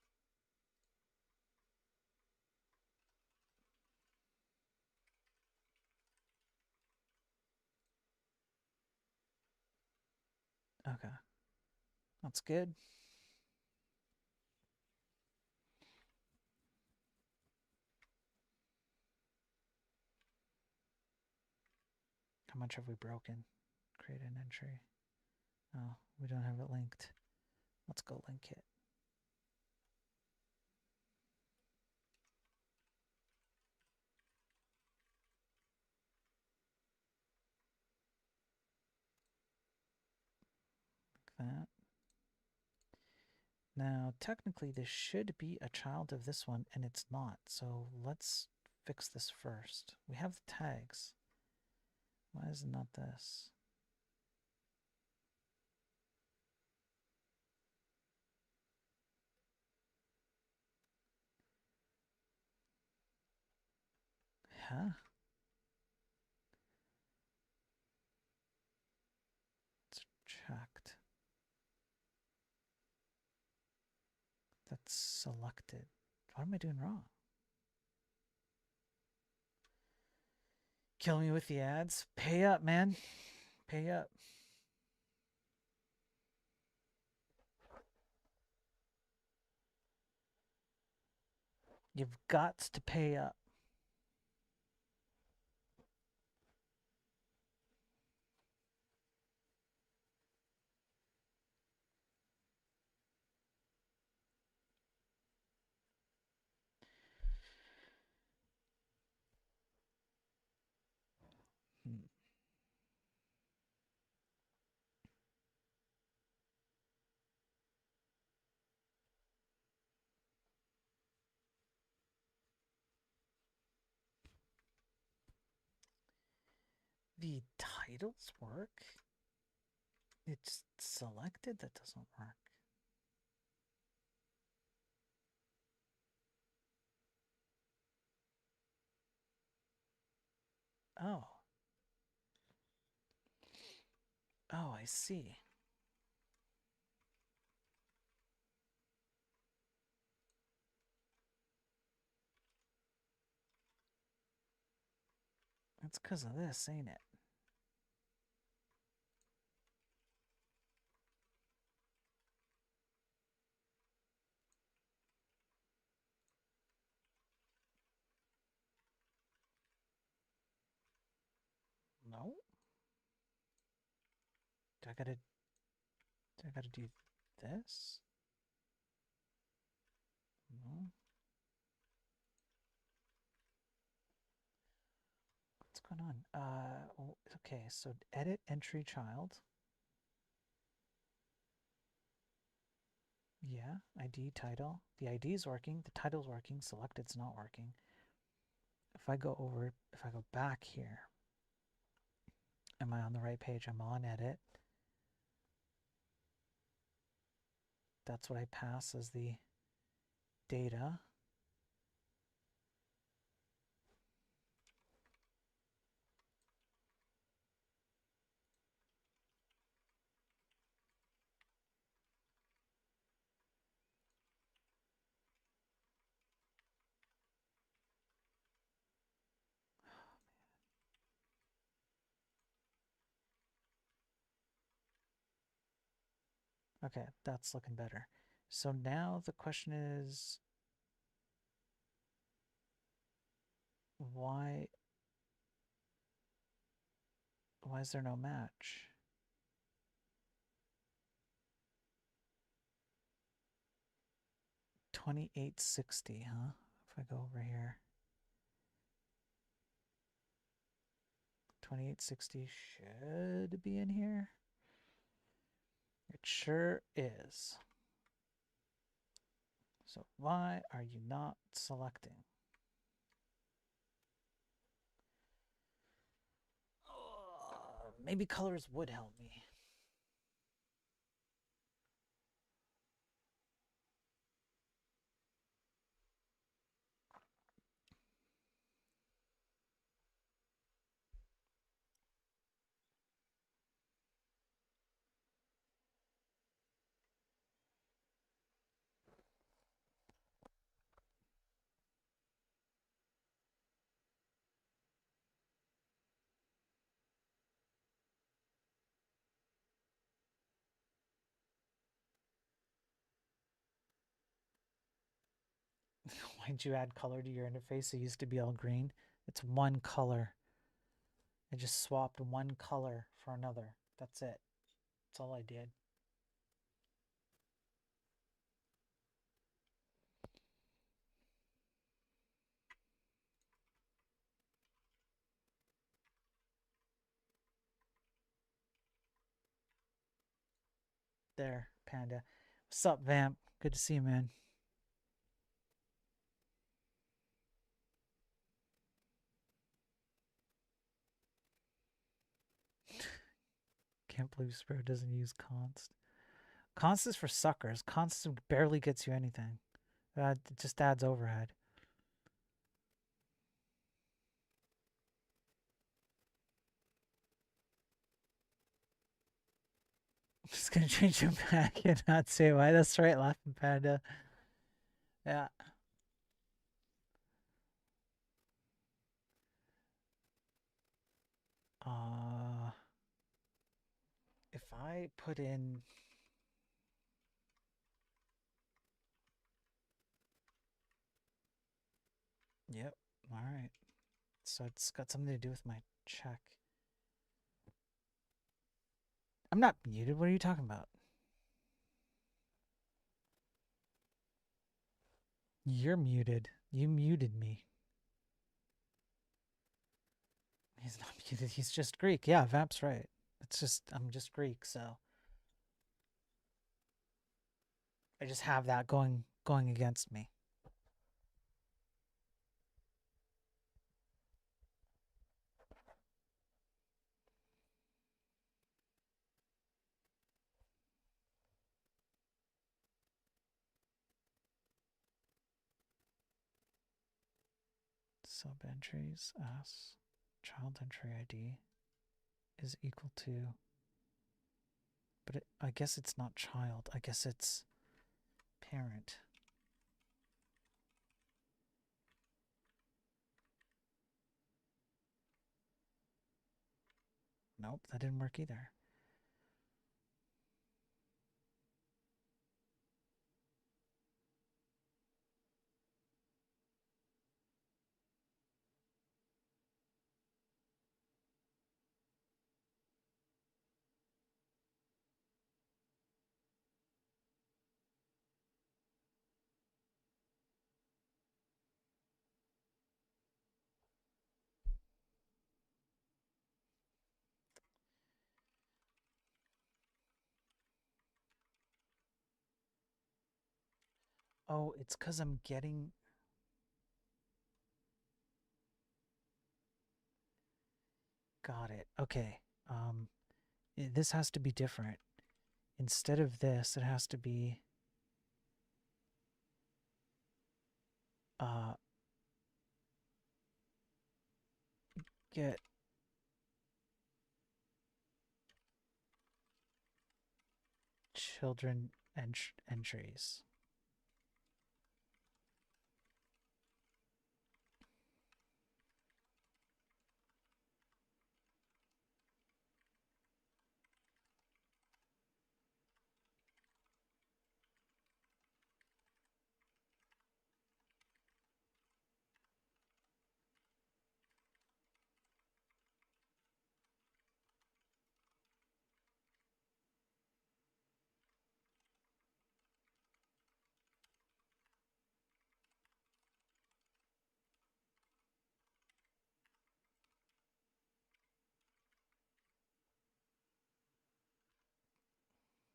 Okay. That's good. How much have we broken? Create an entry. Oh, we don't have it linked. Let's go link it. Like that. Now, technically, this should be a child of this one, and it's not. So let's fix this first. We have the tags. Why is it not this? Huh? It's checked. That's selected. What am I doing wrong? Kill me with the ads. Pay up, man. Pay up. You've got to pay up. The titles work? It's selected? That doesn't work. Oh. Oh, I see. That's because of this, ain't it? No. Do I gotta do this? No. What's going on? Okay, so edit entry child. Yeah, ID title. The ID is working, the title's working, selected's not working. If I go back here, am I on the right page? I'm on edit. That's what I pass as the data. Okay, that's looking better. So now the question is, why is there no match? 2860, huh? If I go over here. 2860 should be in here. It sure is. So why are you not selecting? Maybe colors would help me. Why'd you add color to your interface? It used to be all green. It's one color. I just swapped one color for another. That's it. That's all I did. There, Panda. What's up, Vamp? Good to see you, man. can't believe Spiro doesn't use const. Const is for suckers. Const barely gets you anything. It just adds overhead. I'm just gonna change him back and not say why. That's right, Laughing Panda. Yeah. If I put in... Yep, alright. So it's got something to do with my check. I'm not muted. What are you talking about? You're muted. You muted me. He's not muted. He's just Greek. Yeah, Vap's right. It's just, I'm just Greek, so I just have that going against me. Sub entries s child entry ID is equal to, but I guess it's not child. I guess it's parent. Nope, that didn't work either. Oh, it's because I'm getting... Got it. Okay. This has to be different. Instead of this, it has to be... Get children entries.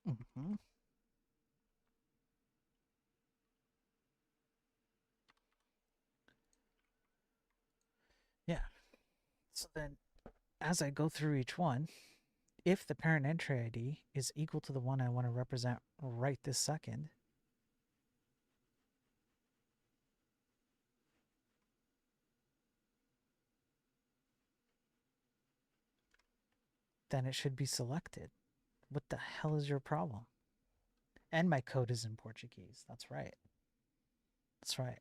Mm-hmm. Yeah. So then, as I go through each one, if the parent entry ID is equal to the one I want to represent right this second, then it should be selected. What the hell is your problem? And my code is in Portuguese. That's right. That's right.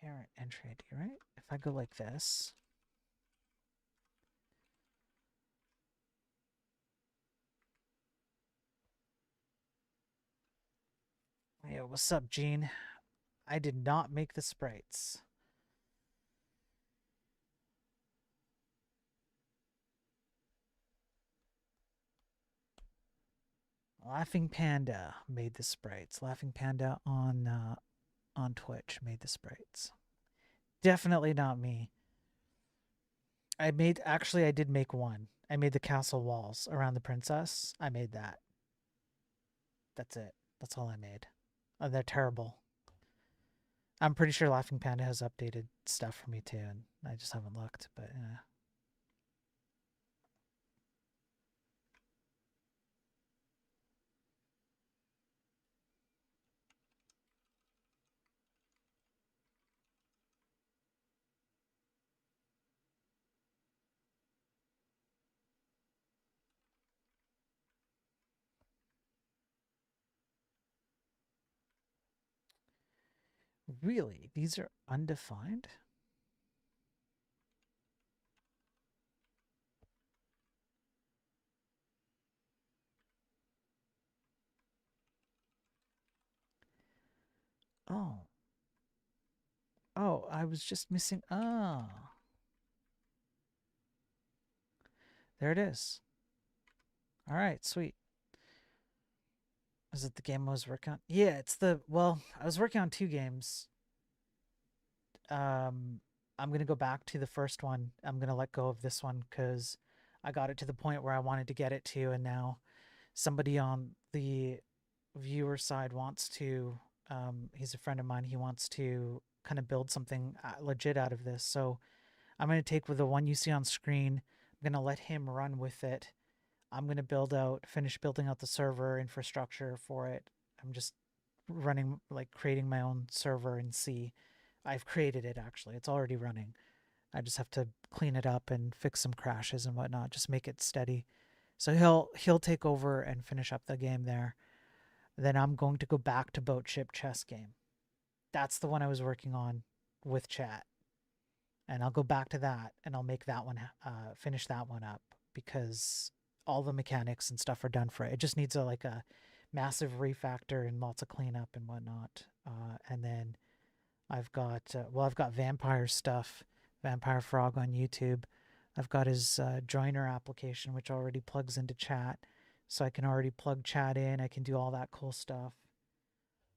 Parent entry ID, right? If I go like this, yeah, what's up, Gene? I did not make the sprites. Laughing Panda made the sprites. Laughing Panda on Twitch made the sprites. Definitely not me. I did make one. I made the castle walls around the princess. I made that. That's it. That's all I made. Oh, they're terrible. I'm pretty sure Laughing Panda has updated stuff for me too, and I just haven't looked, but yeah. Really? These are undefined? Oh. Oh, I was just missing. Oh. There it is. All right, sweet. Is it the game I was working on? Yeah, well, I was working on 2 games. I'm going to go back to the first one. I'm going to let go of this one cuz I got it to the point where I wanted to get it to, and now somebody on the viewer side wants to he's a friend of mine. He wants to kind of build something legit out of this. So I'm going to take with the one you see on screen. I'm going to let him run with it. I'm going to finish building out the server infrastructure for it. I'm just creating my own server in C. I've created it actually. It's already running. I just have to clean it up and fix some crashes and whatnot. Just make it steady. So he'll take over and finish up the game there. Then I'm going to go back to Boat Ship Chess Game. That's the one I was working on with chat, and I'll go back to that and I'll make that one finish that one up because all the mechanics and stuff are done for it. It just needs a massive refactor and lots of cleanup and whatnot. And then I've got Vampire stuff, Vampire Frog on YouTube. I've got his joiner application, which already plugs into chat. So I can already plug chat in. I can do all that cool stuff.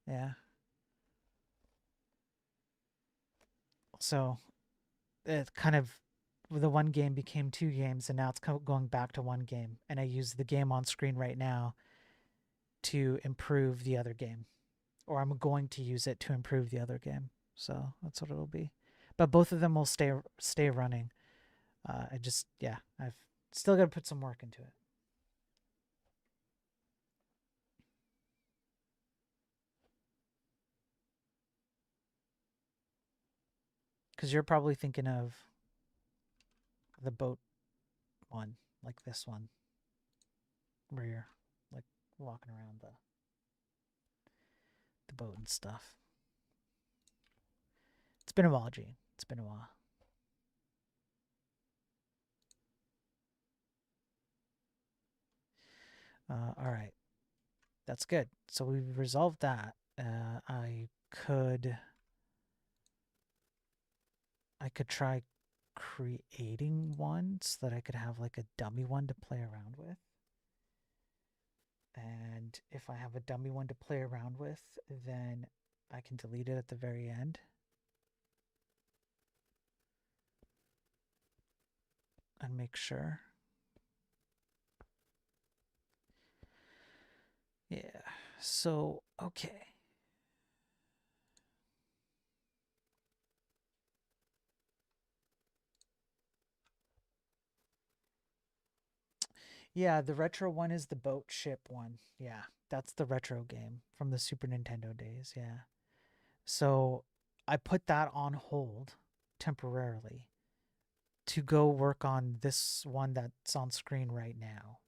Yeah. So it kind of, the one game became 2 games, and now it's going back to 1 game. And I use the game on screen right now to improve the other game, or I'm going to use it to improve the other game. So that's what it'll be. But both of them will stay running. I've still got to put some work into it. Because you're probably thinking of the boat one, like this one, where you're like walking around the boat and stuff. It's been a while, Gene. It's been a while. All right. That's good. So we've resolved that. I could try creating one so that I could have like a dummy one to play around with. And if I have a dummy one to play around with, then I can delete it at the very end. And make sure. Yeah. So, okay. Yeah, the retro one is the boat ship one. Yeah, that's the retro game from the Super Nintendo days. Yeah. So I put that on hold temporarily to go work on this one that's on screen right now,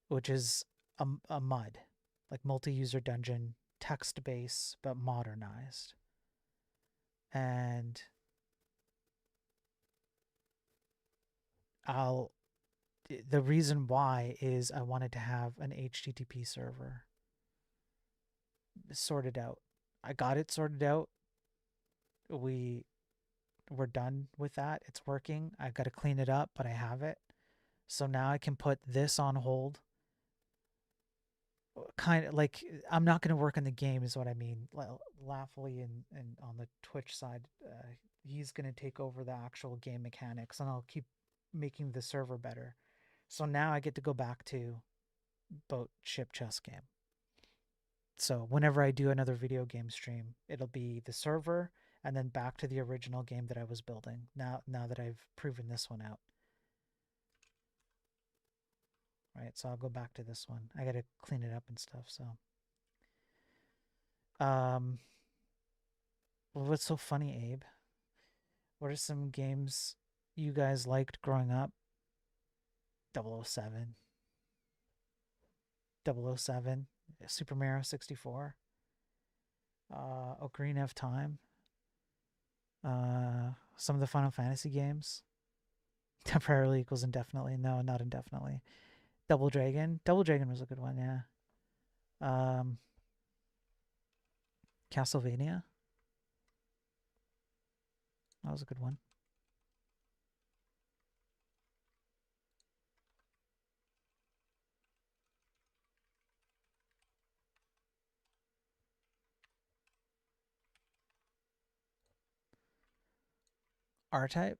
which is a MUD, like multi-user dungeon, text base, but modernized. And the reason why is I wanted to have an HTTP server sorted out. I got it sorted out. We're done with that. It's working. I've got to clean it up, but I have it. So now I can put this on hold kind of like I'm not going to work on the game is what I mean. Laughably and on the Twitch side, he's going to take over the actual game mechanics, and I'll keep making the server better. So now I get to go back to boat ship chess game. So whenever I do another video game stream, it'll be the server and then back to the original game that I was building. Now that I've proven this one out. Right, so I'll go back to this one. I gotta clean it up and stuff, so. What's so funny, Abe? What are some games you guys liked growing up? 007. 007. Super Mario 64. Ocarina of Time. Some of the Final Fantasy games. Temporarily equals indefinitely. No, not indefinitely. Double Dragon. Double Dragon was a good one, yeah. Castlevania. That was a good one. R-Type.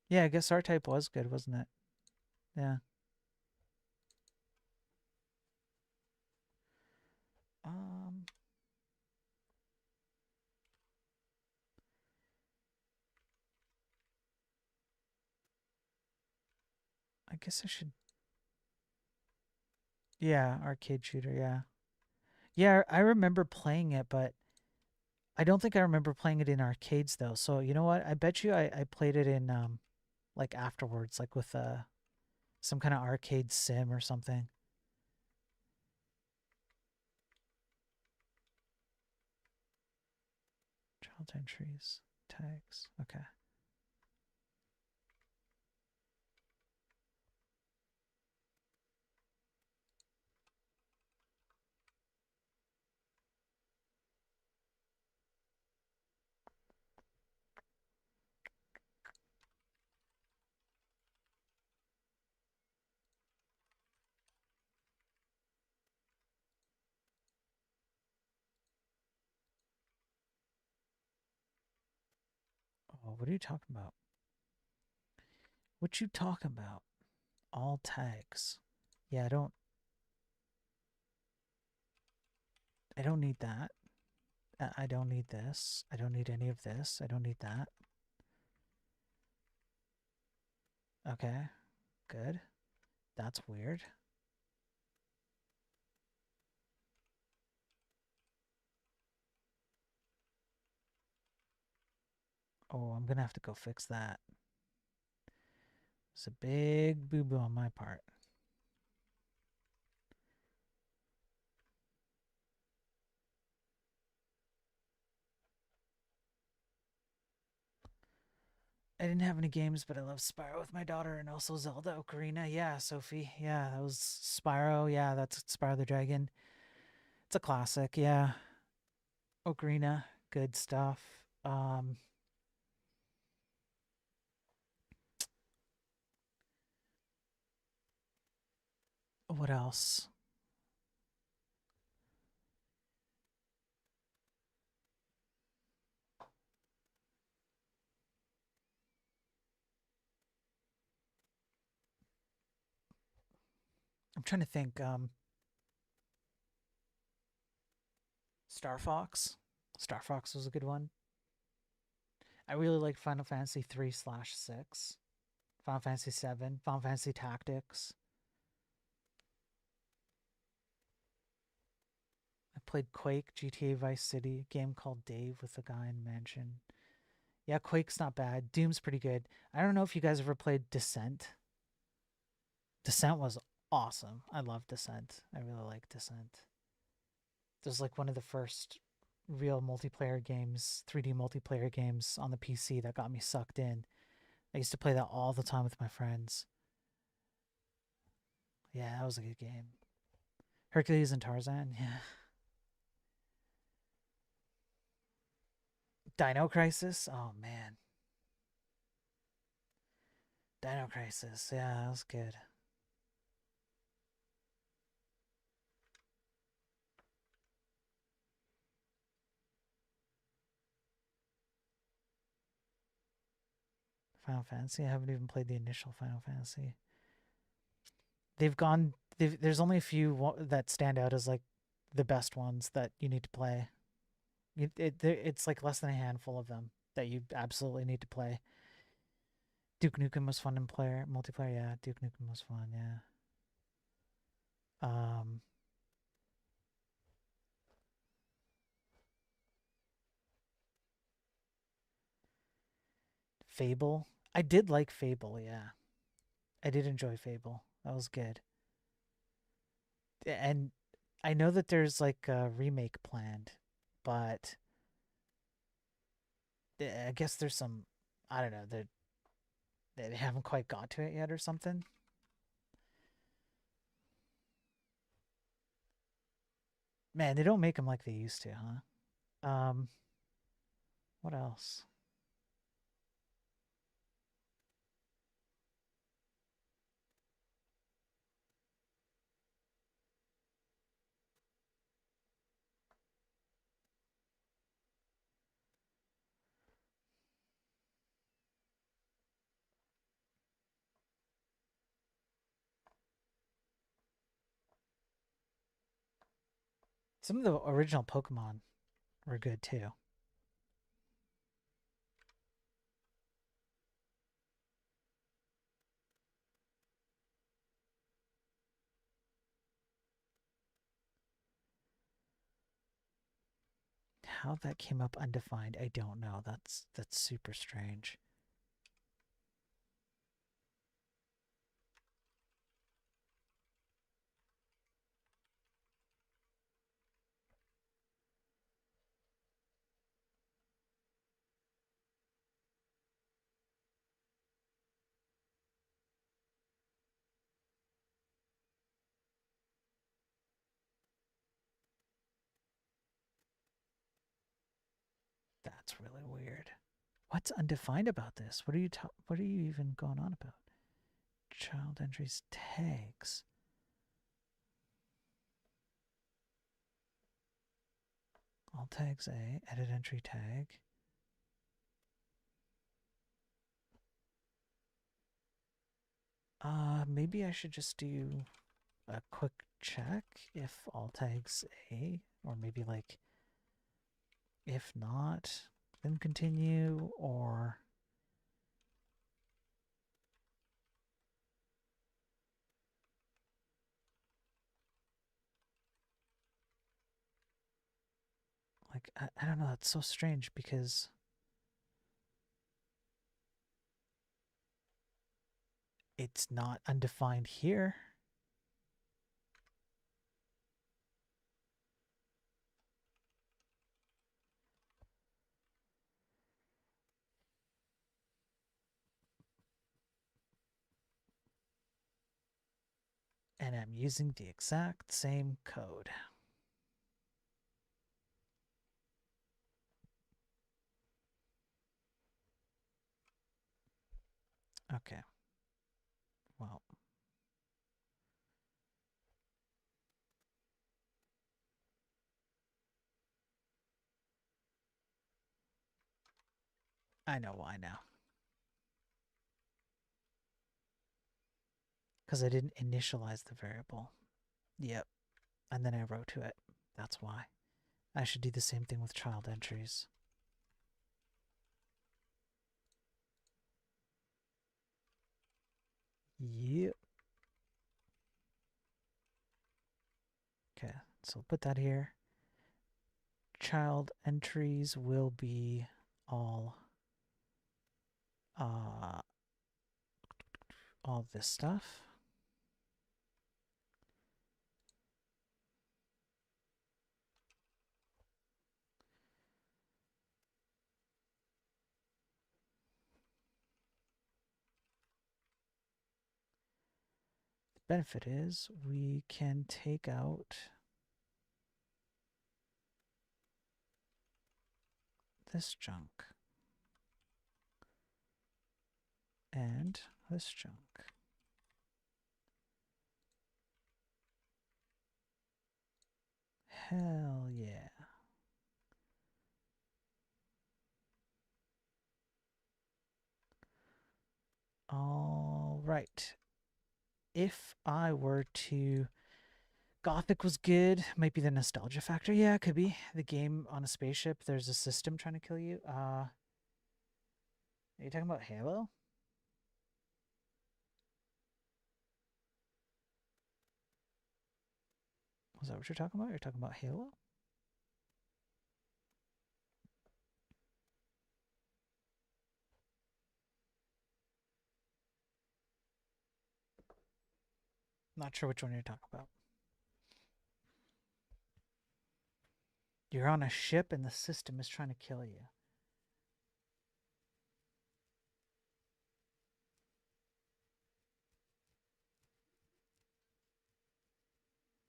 Yeah, I guess R-Type was good, wasn't it? Yeah. I guess I should. Yeah, arcade shooter. Yeah. Yeah, I remember playing it, but I don't think I remember playing it in arcades though. So you know what? I bet you I played it in like afterwards, like with some kind of arcade sim or something. Child entries, tags. Okay. Oh, what are you talking about? What you talking about? All tags. Yeah, I don't need that. I don't need this. I don't need any of this. I don't need that. Okay. Good. That's weird. Oh, I'm gonna have to go fix that. It's a big boo-boo on my part. I didn't have any games, but I love Spyro with my daughter and also Zelda Ocarina. Yeah, Sophie. Yeah, that was Spyro. Yeah, that's Spyro the Dragon. It's a classic. Yeah. Ocarina, good stuff. What else? I'm trying to think. Star Fox. Star Fox was a good one. I really liked Final Fantasy 3/6, Final Fantasy 7, Final Fantasy Tactics. I played Quake, GTA Vice City, a game called Dave with the guy in Mansion. Yeah, Quake's not bad. Doom's pretty good. I don't know if you guys ever played Descent. Descent was awesome. I love Descent. I really like Descent. It was like one of the first real multiplayer games, 3D multiplayer games on the PC that got me sucked in. I used to play that all the time with my friends. Yeah, that was a good game. Hercules and Tarzan, yeah. Dino Crisis, oh man. Dino Crisis, yeah, that was good. Final Fantasy. I haven't even played the initial Final Fantasy. There's only a few that stand out as like the best ones that you need to play. It's like less than a handful of them that you absolutely need to play. Duke Nukem was fun in multiplayer. Yeah, Duke Nukem was fun. Yeah. Fable. I did like Fable. Yeah, I did enjoy Fable. That was good. And I know that there's like a remake planned, but I guess there's some, I don't know, they haven't quite got to it yet or something. Man, they don't make them like they used to, huh? What else? Some of the original Pokemon were good too. How that came up undefined, I don't know. That's super strange. That's really weird. What's undefined about this? What are you even going on about? Child entries tags. All tags A, edit entry tag. Maybe I should just do a quick check if all tags A, or maybe like if not, then continue, or like I don't know. That's so strange because it's not undefined here. And I'm using the exact same code. Okay. Well. I know why now. Because I didn't initialize the variable. Yep. And then I wrote to it. That's why. I should do the same thing with child entries. Yep. Okay, so put that here. Child entries will be all this stuff. The benefit is we can take out this junk and this junk. Hell yeah. All right. If I were to... Gothic was good. Might be the nostalgia factor. Yeah, it could be. The game on a spaceship, there's a system trying to kill you. Are you talking about Halo? Was that what you're talking about? You're talking about Halo? Not sure which one you're talking about. You're on a ship and the system is trying to kill you.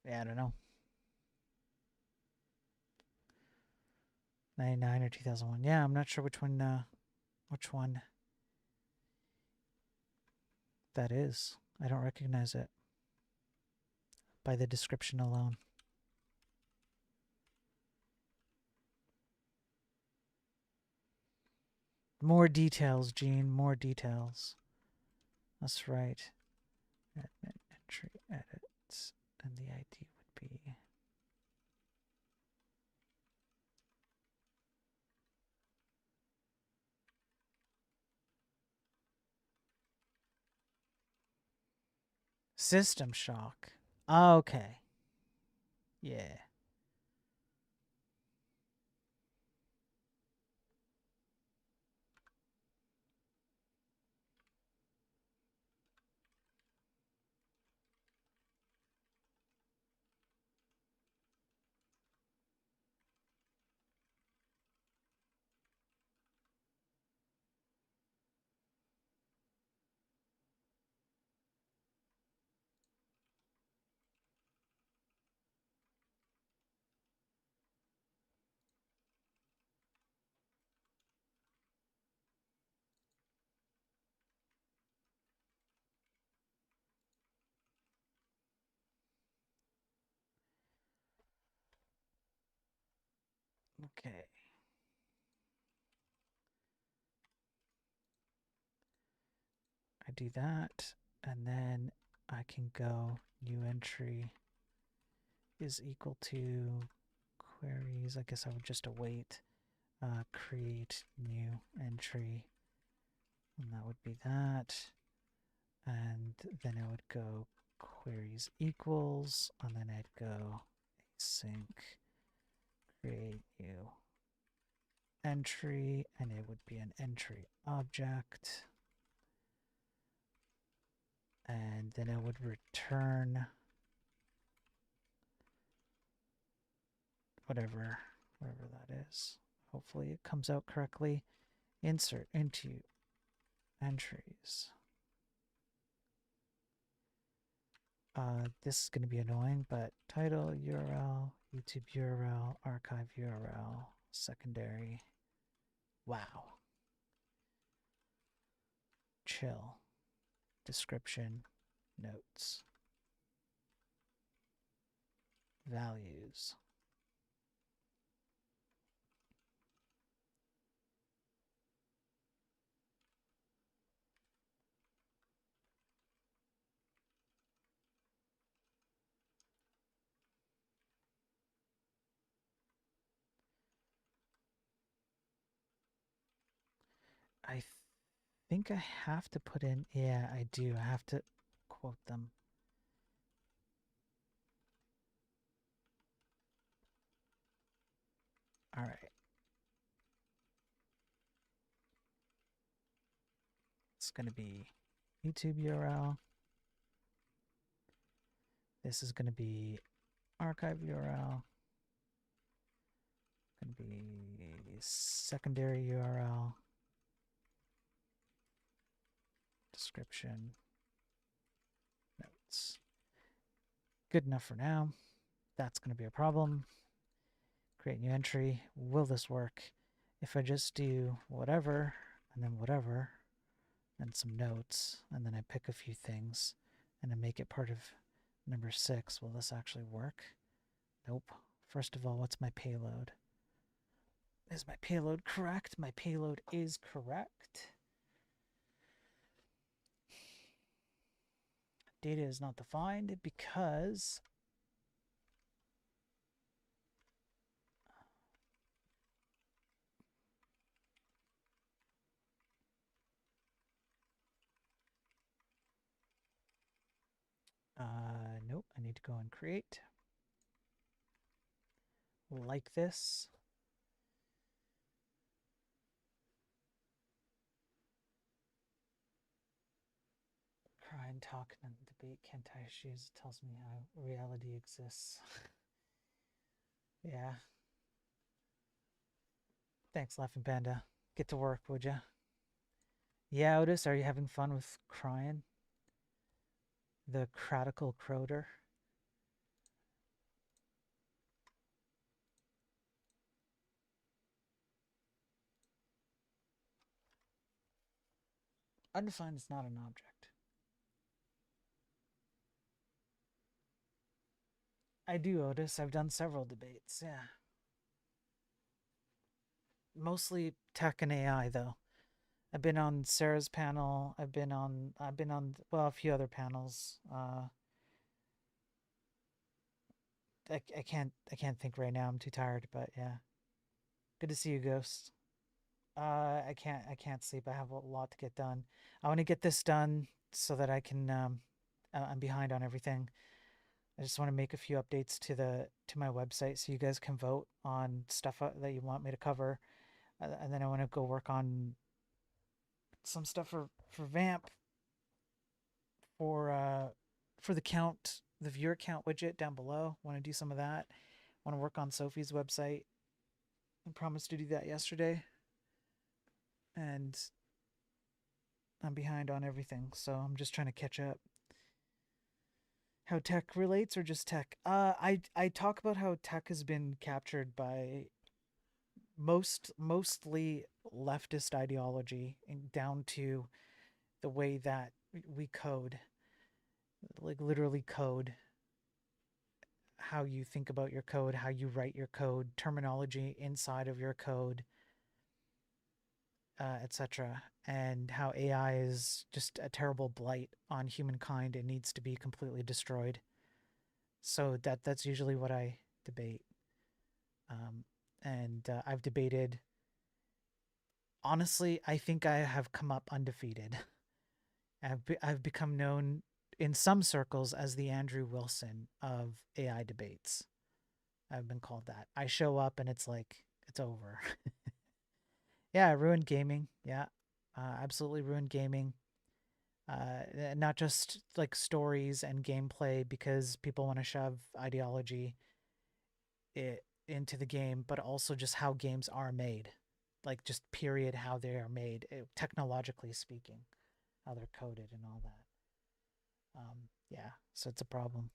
Yeah, I don't know. 99 or 2001. Yeah, I'm not sure which one that is. I don't recognize it by the description alone. More details, Gene. More details. That's right. Admin entry edits, and the ID would be... System Shock. Okay. Yeah. Okay. I do that, and then I can go new entry is equal to queries. I guess I would just await create new entry, and that would be that. And then I would go queries equals, and then I'd go async create new entry, and it would be an entry object. And then it would return whatever that is. Hopefully it comes out correctly. Insert into entries. This is going to be annoying, but title URL, YouTube URL, archive URL, secondary. Wow. Chill. Description, notes, values. I think I have to put in, yeah, I do. I have to quote them. All right. It's going to be YouTube URL. This is going to be archive URL. Going to be secondary URL. Description. Notes. Good enough for now. That's going to be a problem. Create new entry. Will this work? If I just do whatever, and then whatever, and some notes, and then I pick a few things, and I make it part of number 6, will this actually work? Nope. First of all, what's my payload? Is my payload correct? My payload is correct. data is not defined because nope, I need to go and create like this. Cry and talk and debate Kentai Shoes tells me how reality exists. Yeah. Thanks, Laughing Panda. Get to work, would ya? Yeah, Otis, are you having fun with crying? The Cratical Croter. Undefined is not an object. I do, Otis. I've done several debates, yeah. Mostly tech and AI, though. I've been on Sarah's panel. I've been on well, a few other panels. I can't think right now. I'm too tired, but yeah. Good to see you, Ghost. I can't sleep. I have a lot to get done. I want to get this done so that I can I'm behind on everything. I just want to make a few updates to my website so you guys can vote on stuff that you want me to cover. And then I want to go work on some stuff for Vamp for the viewer count widget down below. Want to do some of that. Want to work on Sophie's website. I promised to do that yesterday. And I'm behind on everything, so I'm just trying to catch up. How tech relates or just tech? I talk about how tech has been captured by mostly leftist ideology and down to the way that we code, like literally code, how you think about your code, how you write your code, terminology inside of your code, etc. And how AI is just a terrible blight on humankind and needs to be completely destroyed. So that's usually what I debate. And I've debated. Honestly, I think I have come up undefeated. I've become known in some circles as the Andrew Wilson of AI debates. I've been called that. I show up and it's like it's over. Yeah, I ruined gaming. Yeah, absolutely ruined gaming. Not just like stories and gameplay because people want to shove ideology into the game, but also just how games are made, like just period how they are made, technologically speaking, how they're coded and all that. Yeah, so it's a problem.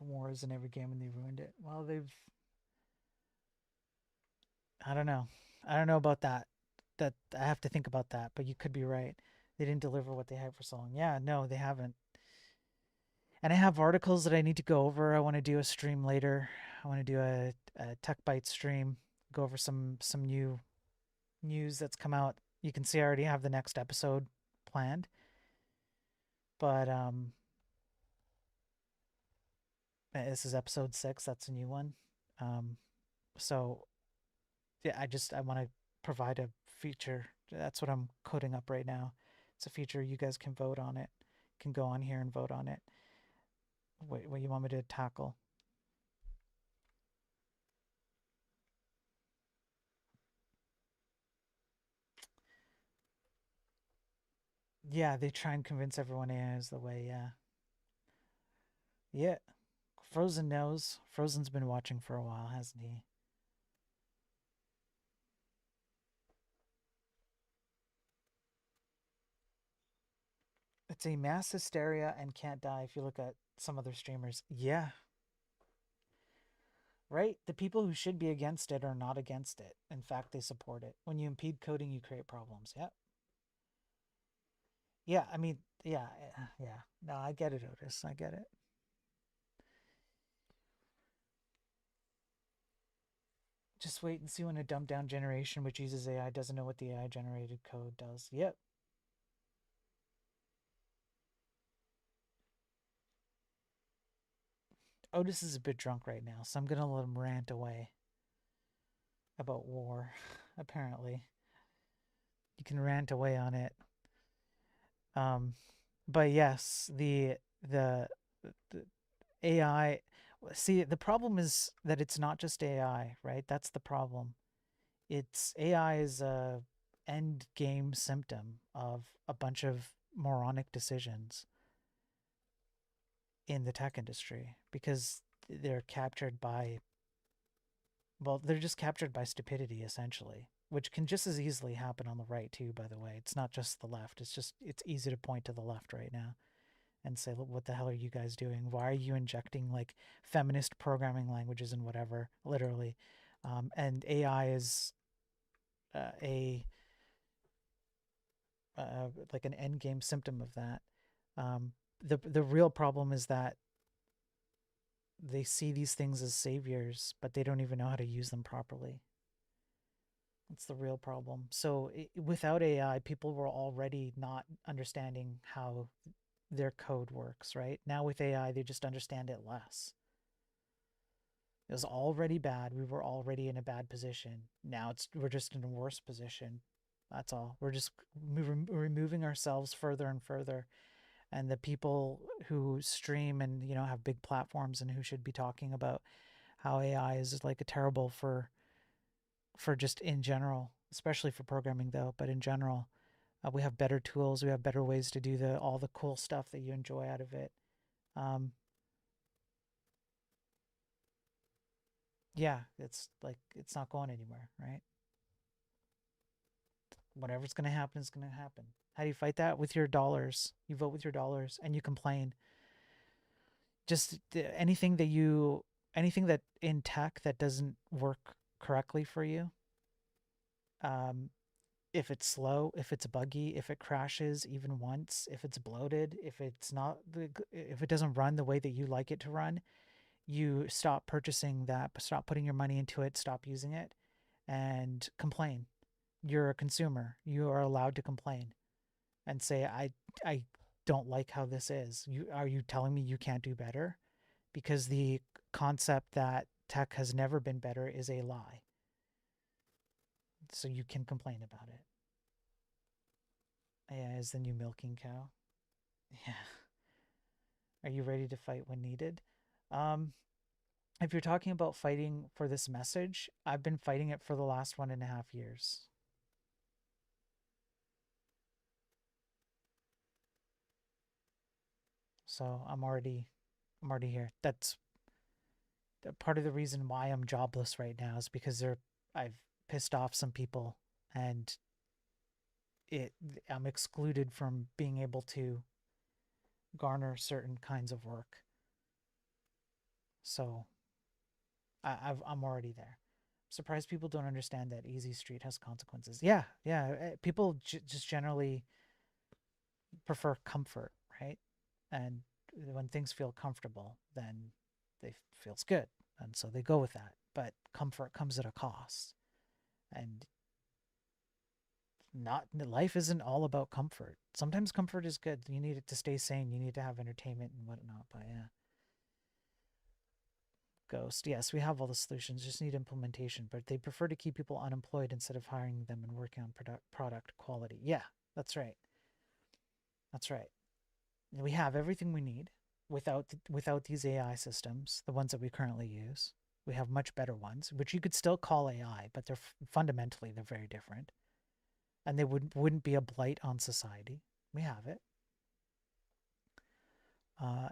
Wars in every game and they ruined it. Well, they've. I don't know. I don't know about that. That I have to think about that, but you could be right. They didn't deliver what they had for so long. Yeah, no, they haven't. And I have articles that I need to go over. I want to do a stream later. I want to do a Tech Byte stream, go over some new news that's come out. You can see I already have the next episode planned. But this is episode 6. That's a new one. Um, so yeah, I want to provide a feature. That's what I'm coding up right now. It's a feature you guys can vote on it. Can go on here and vote on it. What you want me to tackle? Yeah, they try and convince everyone AI is the way. Yeah, yeah. Frozen knows. Frozen's been watching for a while, hasn't he? It's a mass hysteria and can't die if you look at some other streamers. Yeah, right? The people who should be against it are not against it. In fact, they support it. When you impede coding, you create problems. Yeah. Yeah, I mean, yeah, yeah. No, I get it, Otis. I get it. Just wait and see when a dumbed down generation which uses AI doesn't know what the AI generated code does. Yep. Otis is a bit drunk right now, so I'm gonna let him rant away about war. Apparently, you can rant away on it. Um, but yes, the AI. See, the problem is that it's not just AI, right? That's the problem. It's AI is a end game symptom of a bunch of moronic decisions in the tech industry because they're captured by, well, they're just captured by stupidity essentially, which can just as easily happen on the right too, by the way. It's not just the left. It's easy to point to the left right now and say, look, what the hell are you guys doing? Why are you injecting like feminist programming languages and whatever, literally? And AI is a like an end game symptom of that. Um, the real problem is that they see these things as saviors, but they don't even know how to use them properly. That's the real problem. So without AI, people were already not understanding how their code works, right? Now with AI, they just understand it less. It was already bad. We were already in a bad position. Now we're just in a worse position. That's all. We're just removing ourselves further and further. And the people who stream and have big platforms and who should be talking about how AI is like a terrible for just in general, especially for programming though, but in general, we have better tools. We have better ways to do all the cool stuff that you enjoy out of it. Um, yeah, it's like it's not going anywhere, right? Whatever's going to happen is going to happen. How do you fight that? With your dollars. You vote with your dollars and you complain. Just anything that in tech that doesn't work correctly for you, um, if it's slow, if it's buggy, if it crashes even once, if it's bloated, if it doesn't run the way that you like it to run, you stop purchasing that, stop putting your money into it, stop using it, and complain. You're a consumer. You are allowed to complain and say, I don't like how this is. Are you telling me you can't do better? Because the concept that tech has never been better is a lie. So you can complain about it. AI is the new milking cow. Yeah. Are you ready to fight when needed? Um, if you're talking about fighting for this message, I've been fighting it for the last 1.5 years. So I'm already here. That's part of the reason why I'm jobless right now is because I've pissed off some people and it I'm excluded from being able to garner certain kinds of work. So I'm already there. Surprised people don't understand that Easy Street has consequences. Yeah, yeah. People just generally prefer comfort, right? And when things feel comfortable, then they feels good, and so they go with that. But comfort comes at a cost, and not life isn't all about comfort. Sometimes comfort is good. You need it to stay sane. You need to have entertainment and whatnot. But yeah, Ghost. Yes, we have all the solutions. Just need implementation. But they prefer to keep people unemployed instead of hiring them and working on product quality. Yeah, that's right. That's right. We have everything we need without these AI systems, the ones that we currently use. We have much better ones, which you could still call AI, but fundamentally they're very different, and they wouldn't be a blight on society. We have it,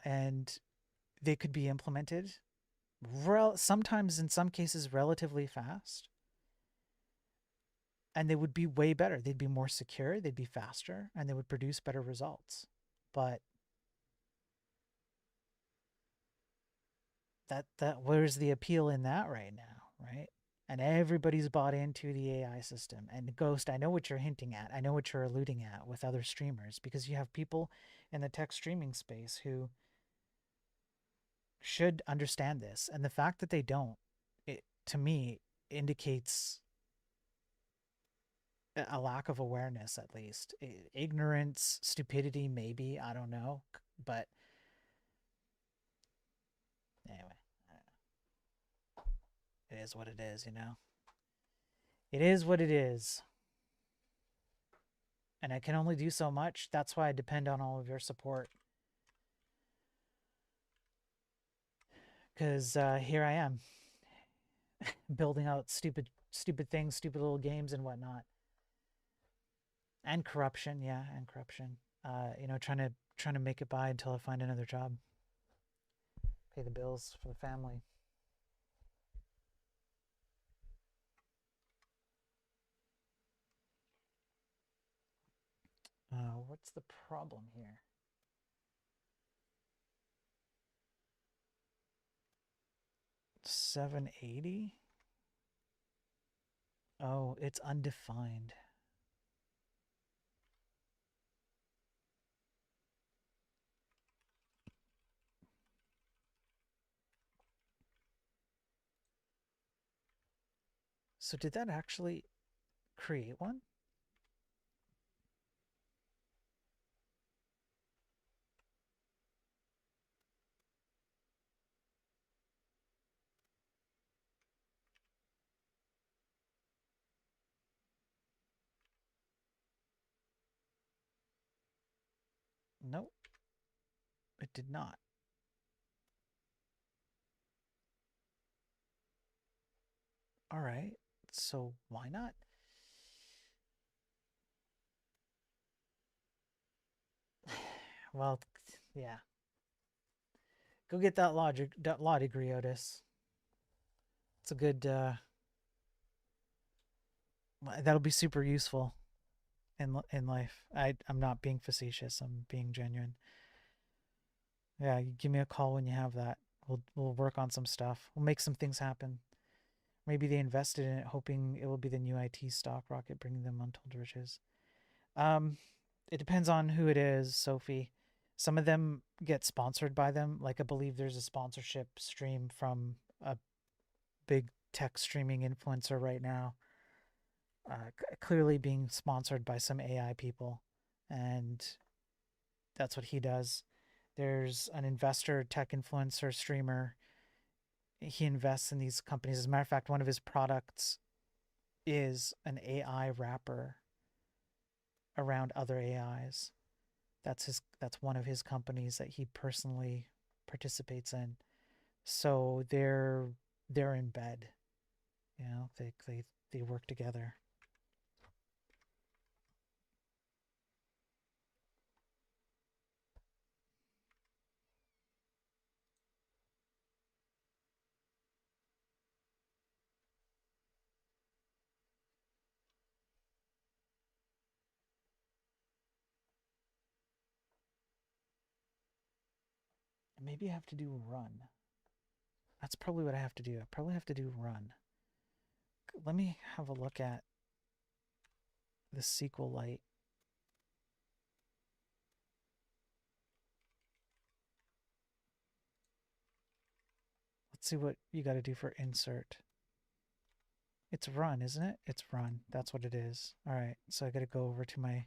and they could be implemented sometimes in some cases relatively fast, and they would be way better. They'd be more secure, they'd be faster, and they would produce better results. But where's the appeal in that right now, right? And everybody's bought into the AI system. And Ghost, I know what you're hinting at. I know what you're alluding at with other streamers because you have people in the tech streaming space who should understand this. And the fact that they don't, it to me, indicates a lack of awareness, at least. Ignorance, stupidity, maybe, I don't know. But anyway, it is what it is, you know? It is what it is. And I can only do so much. That's why I depend on all of your support. Because here I am, building out stupid things, stupid little games and whatnot. And corruption, yeah, and corruption. You know, trying to make it by until I find another job. Pay the bills for the family. What's the problem here? $780? Oh, it's undefined. So did that actually create one? Nope, it did not. All right, so why not? Well, yeah. Go get that law degree, Otis. It's a good. That'll be super useful in life. I'm not being facetious. I'm being genuine. Yeah, you give me a call when you have that. We'll work on some stuff. We'll make some things happen. Maybe they invested in it, hoping it will be the new IT stock rocket, bringing them untold riches. Um, it depends on who it is, Sophie. Some of them get sponsored by them. Like I believe there's a sponsorship stream from a big tech streaming influencer right now, clearly being sponsored by some AI people, and that's what he does. There's an investor, tech influencer, streamer. He invests in these companies. As a matter of fact, one of his products is an AI wrapper around other AIs. That's one of his companies that he personally participates in. So they're in bed. You know, they work together. Maybe I have to do run. That's probably what I have to do. I probably have to do run. Let me have a look at the SQLite. Let's see what you got to do for insert. It's run, isn't it? It's run. That's what it is. All right. So I got to go over to my.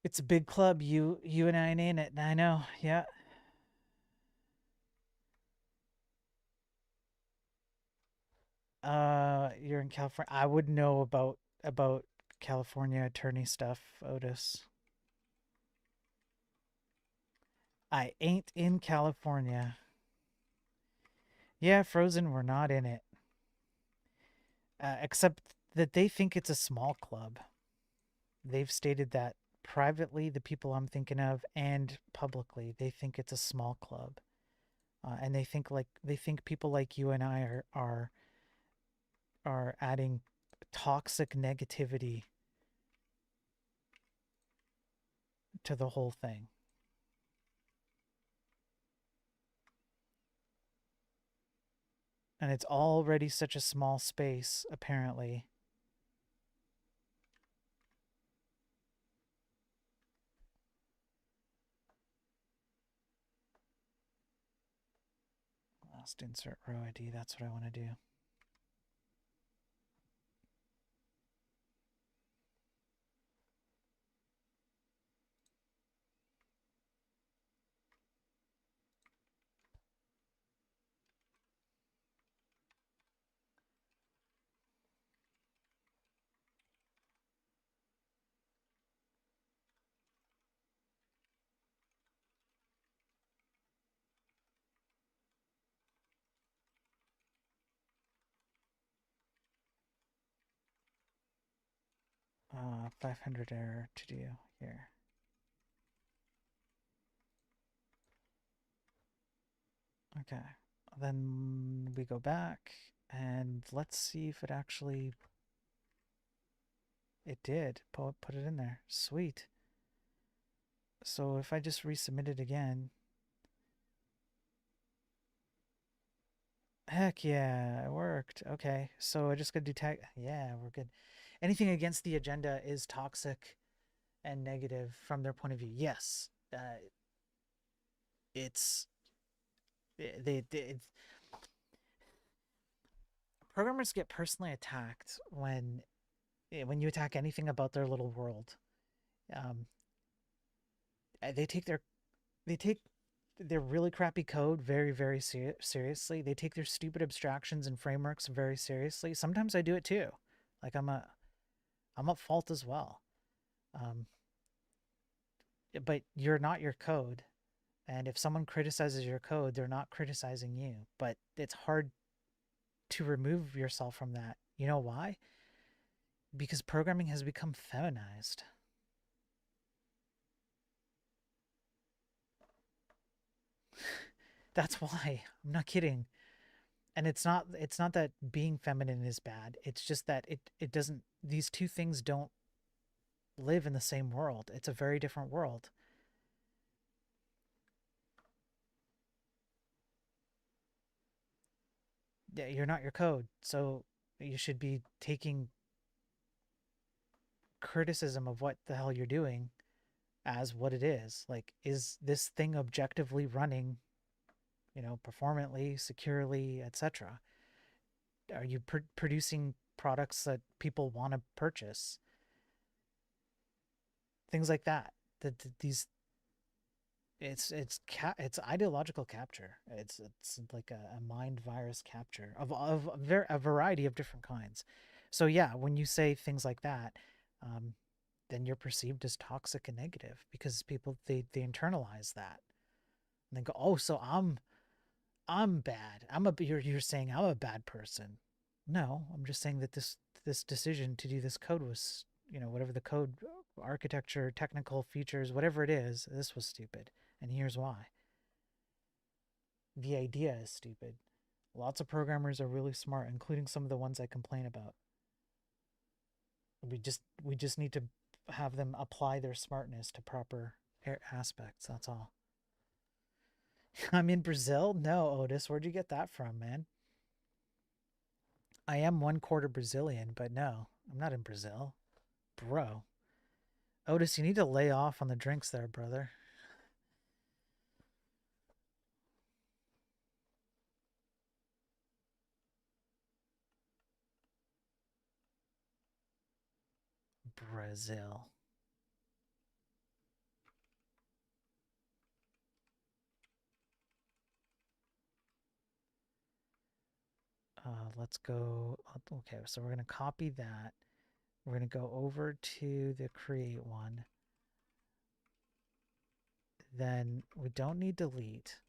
It's a big club. You and I in it. I know. Yeah. You're in California. I would know about California attorney stuff, Otis. I ain't in California. Yeah, Frozen, we're not in it. Except that they think it's a small club. They've stated that privately, the people I'm thinking of, and publicly, they think it's a small club, and they think people like you and I are adding toxic negativity to the whole thing. And it's already such a small space, apparently. Last insert row ID, that's what I want to do. 500 error to do here. Okay, then we go back and let's see if it actually, it did put it in there. Sweet. So if I just resubmit it again, heck yeah, it worked. Okay, so I just gotta do tag. Yeah, we're good. Anything against the agenda is toxic and negative from their point of view. Yes, it's programmers get personally attacked when you attack anything about their little world. Um, they take their really crappy code very, very seriously. They take their stupid abstractions and frameworks very seriously. Sometimes I do it too. Like I'm at fault as well. Um, but you're not your code. And if someone criticizes your code, they're not criticizing you. But it's hard to remove yourself from that. You know why? Because programming has become feminized. That's why. I'm not kidding. And it's not that being feminine is bad. It's just that it doesn't, these two things don't live in the same world. It's a very different world. Yeah, you're not your code. So you should be taking criticism of what the hell you're doing as what it is. Like, is this thing objectively running, performantly, securely, etc.? Are you producing products that people want to purchase? Things like that. These it's ideological capture. It's like a mind virus capture of a variety of different kinds. So yeah, when you say things like that, then you're perceived as toxic and negative because people they internalize that and they go, oh, so I'm bad. You're saying I'm a bad person. No, I'm just saying that this decision to do this code was, whatever the code architecture, technical features, whatever it is, this was stupid. And here's why. The idea is stupid. Lots of programmers are really smart, including some of the ones I complain about. We just need to have them apply their smartness to proper aspects. That's all. I'm in Brazil? No, Otis, where'd you get that from, man? I am 1/4 Brazilian, but no, I'm not in Brazil. Bro. Otis, you need to lay off on the drinks there, brother. Brazil. Let's go. Okay, so we're going to copy that. We're going to go over to the create one. Then we don't need delete.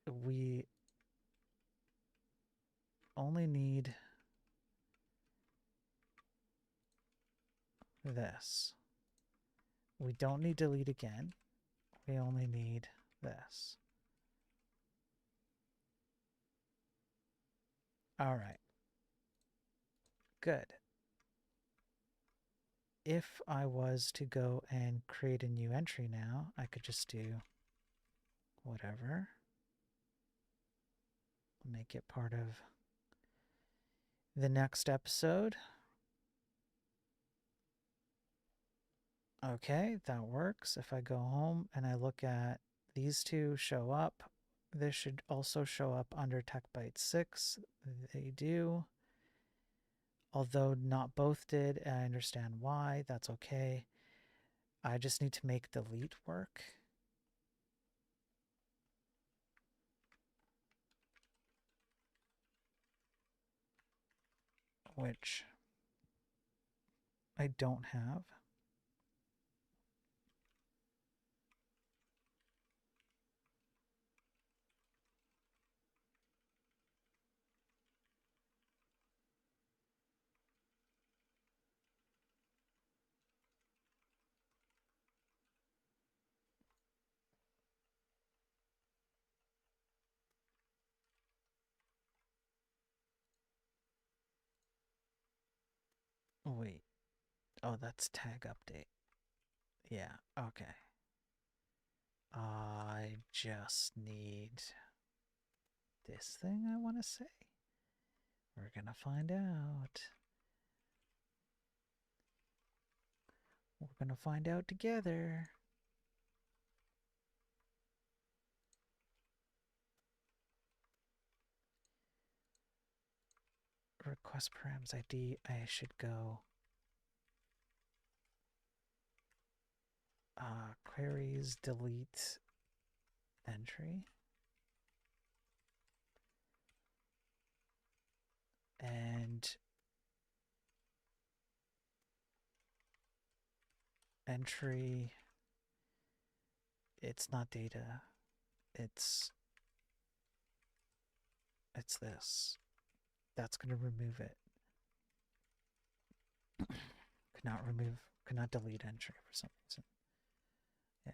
We only need this. We don't need delete again. We only need this. All right. Good. If I was to go and create a new entry now, I could just do whatever. Make it part of the next episode. Okay, that works. If I go home and I look at these two show up, this should also show up under TechByte 6. They do. Although not both did, and I understand why. That's okay. I just need to make delete work. Which I don't have. Wait. Oh, that's tag update. Yeah, okay. I just need this thing, I want to say. We're going to find out. We're going to find out together. Request params ID, I should go queries delete entry. And entry, it's not data, it's this. That's going to remove it. Could not delete entry for some reason. Yeah.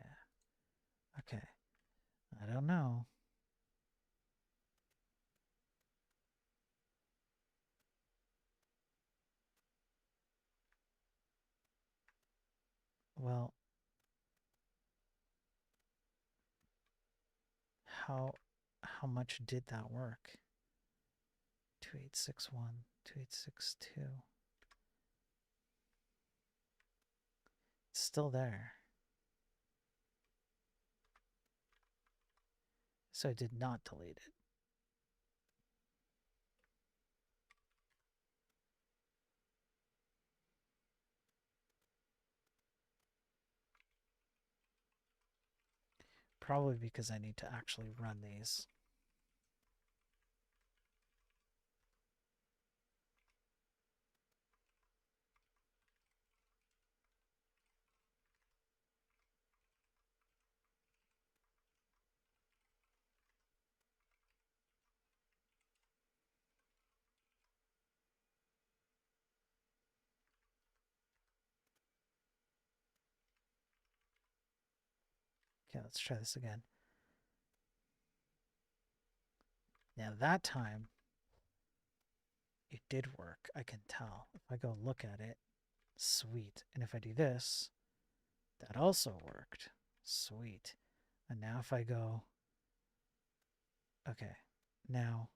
Okay. I don't know. Well, how much did that work? 2861, 2862. It's still there. So I did not delete it. Probably because I need to actually run these. Okay, let's try this again. Now that time, it did work. I can tell. If I go look at it, sweet. And if I do this, that also worked. Sweet. And now if I go, okay, now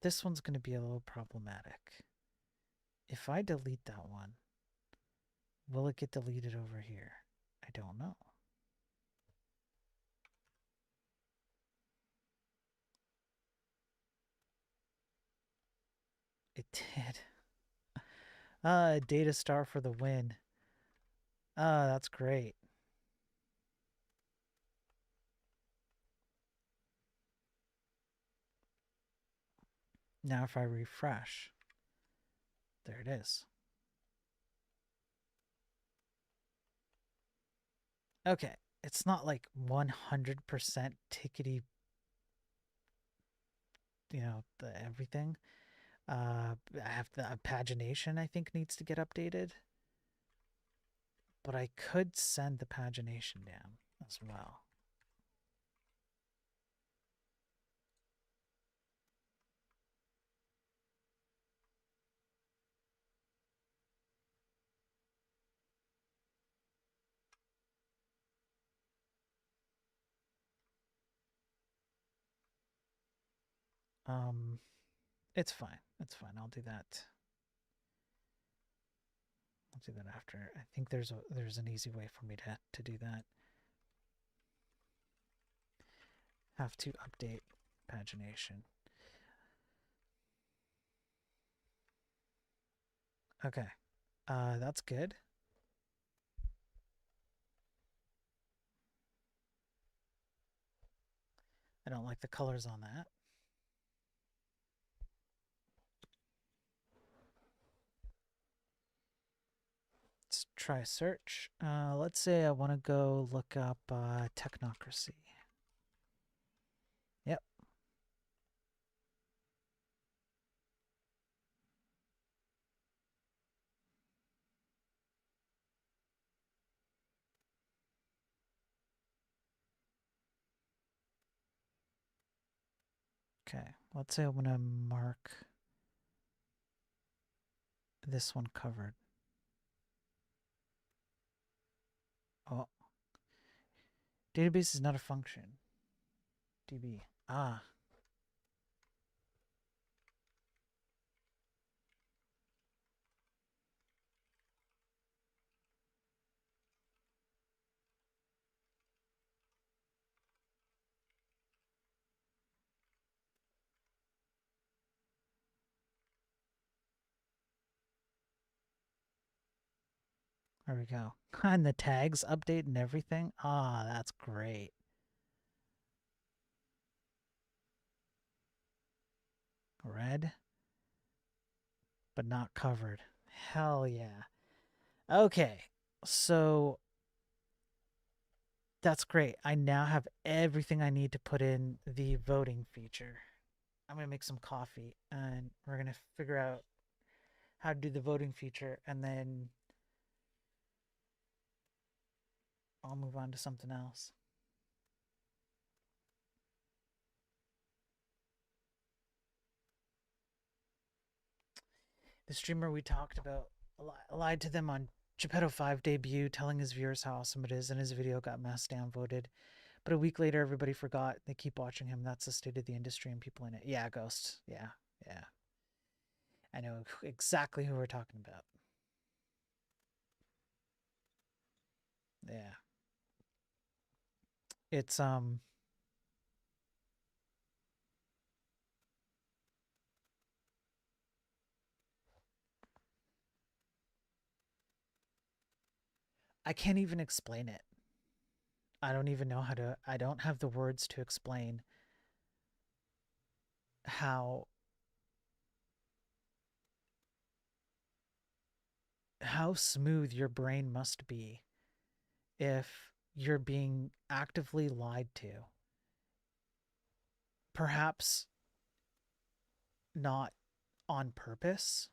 this one's going to be a little problematic. If I delete that one, will it get deleted over here? I don't know. It did. Data star for the win. That's great. Now if I refresh, there it is. Okay, it's not like 100% tickety, everything. I have the pagination, I think, needs to get updated. but I could send the pagination down as well. It's fine. It's fine. I'll do that. I'll do that after. I think there's an easy way for me to do that. Have to update pagination. Okay. That's good. I don't like the colors on that. Let's try a search. Let's say I want to go look up technocracy. Yep. Okay. Let's say I want to mark this one covered. Oh. Database is not a function. DB. Ah. There we go. And the tags update and everything. Ah, that's great. Red, but not covered. Hell yeah. Okay, so that's great. I now have everything I need to put in the voting feature. I'm going to make some coffee and we're going to figure out how to do the voting feature, and then I'll move on to something else. The streamer we talked about lied to them on Geppetto 5 debut, telling his viewers how awesome it is, and his video got mass downvoted. But a week later, everybody forgot. They keep watching him. That's the state of the industry and people in it. Yeah, Ghost. Yeah, yeah. I know exactly who we're talking about. Yeah. It's I can't even explain it. I don't even know how to, I don't have the words to explain how smooth your brain must be if you're being actively lied to. Perhaps not on purpose,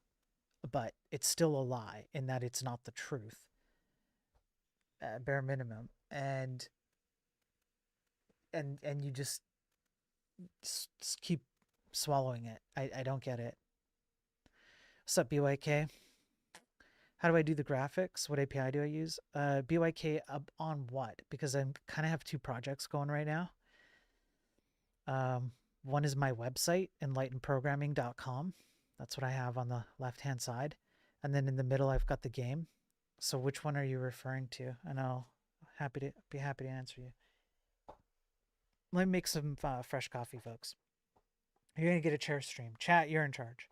but it's still a lie in that it's not the truth, at bare minimum. And you just keep swallowing it. I don't get it. What's up, BYK? How do I do the graphics? What API do I use? BYK on what? Because I kind of have two projects going right now. One is my website, enlightenedprogramming.com. That's what I have on the left-hand side. And then in the middle, I've got the game. So which one are you referring to? And I'll be happy to answer you. Let me make some fresh coffee, folks. You're going to get a chair stream. Chat, you're in charge.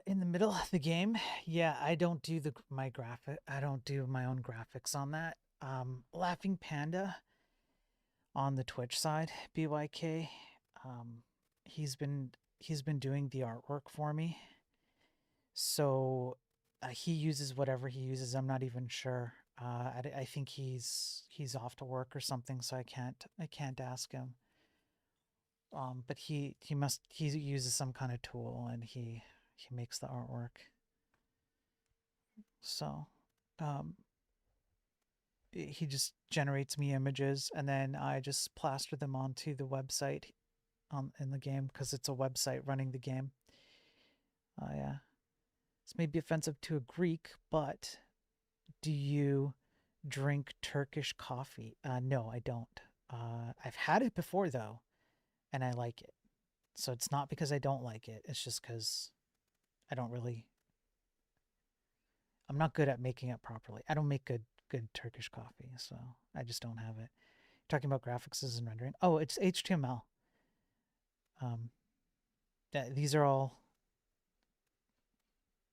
In the middle of the game, yeah, I don't do my graphic. I don't do my own graphics on that. Laughing Panda on the Twitch side, BYK, um, he's been he's been doing the artwork for me. So he uses whatever he uses. I'm not even sure. I think he's off to work or something, so I can't ask him. But he uses some kind of tool and he makes the artwork. So, um, he just generates me images and then I just plaster them onto the website in the game because it's a website running the game. Yeah, this may be offensive to a Greek, but do you drink Turkish coffee? No, I don't. I've had it before though, and I like it. So it's not because I don't like it. It's just because I don't really. I'm not good at making it properly. I don't make good Turkish coffee, so I just don't have it. Talking about graphics and rendering. Oh, it's HTML. Um, these are all.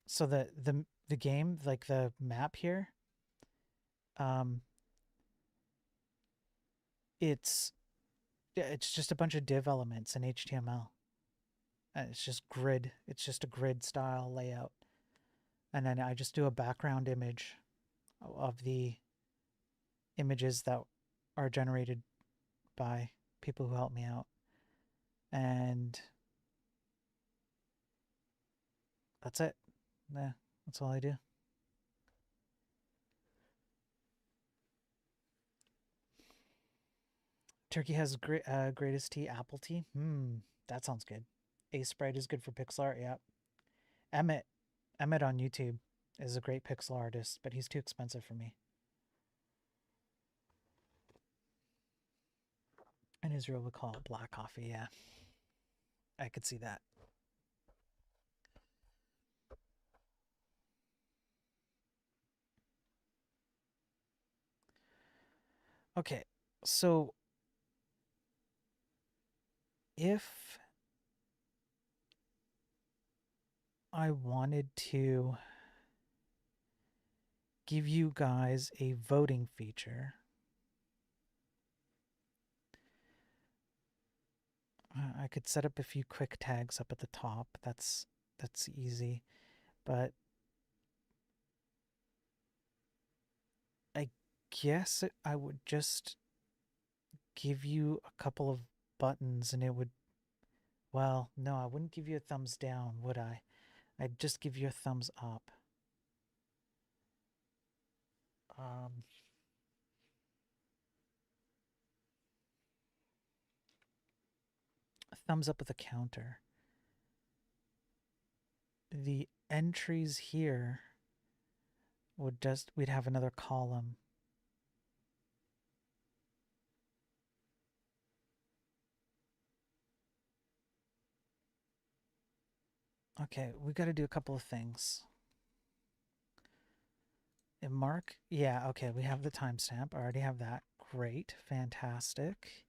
So the game, like the map here, um, it's it's just a bunch of div elements in HTML. It's just grid. It's just a grid style layout, and then I just do a background image of the images that are generated by people who help me out, and that's it. Yeah, that's all I do. Turkey has greatest tea, apple tea. That sounds good. Ace Sprite is good for pixel art. Yeah. Emmett, Emmett on YouTube is a great pixel artist, but he's too expensive for me. In Israel, we call it black coffee. Yeah, I could see that. Okay, so if I wanted to give you guys a voting feature, I could set up a few quick tags up at the top. That's easy, but I guess I would just give you a couple of buttons and it would, well, no, I wouldn't give you a thumbs down, would I? I'd just give you a thumbs up. Um, a thumbs up with a counter. The entries here we'd have another column. Okay, we got to do a couple of things. And mark, yeah, okay, we have the timestamp. I already have that. Great, fantastic.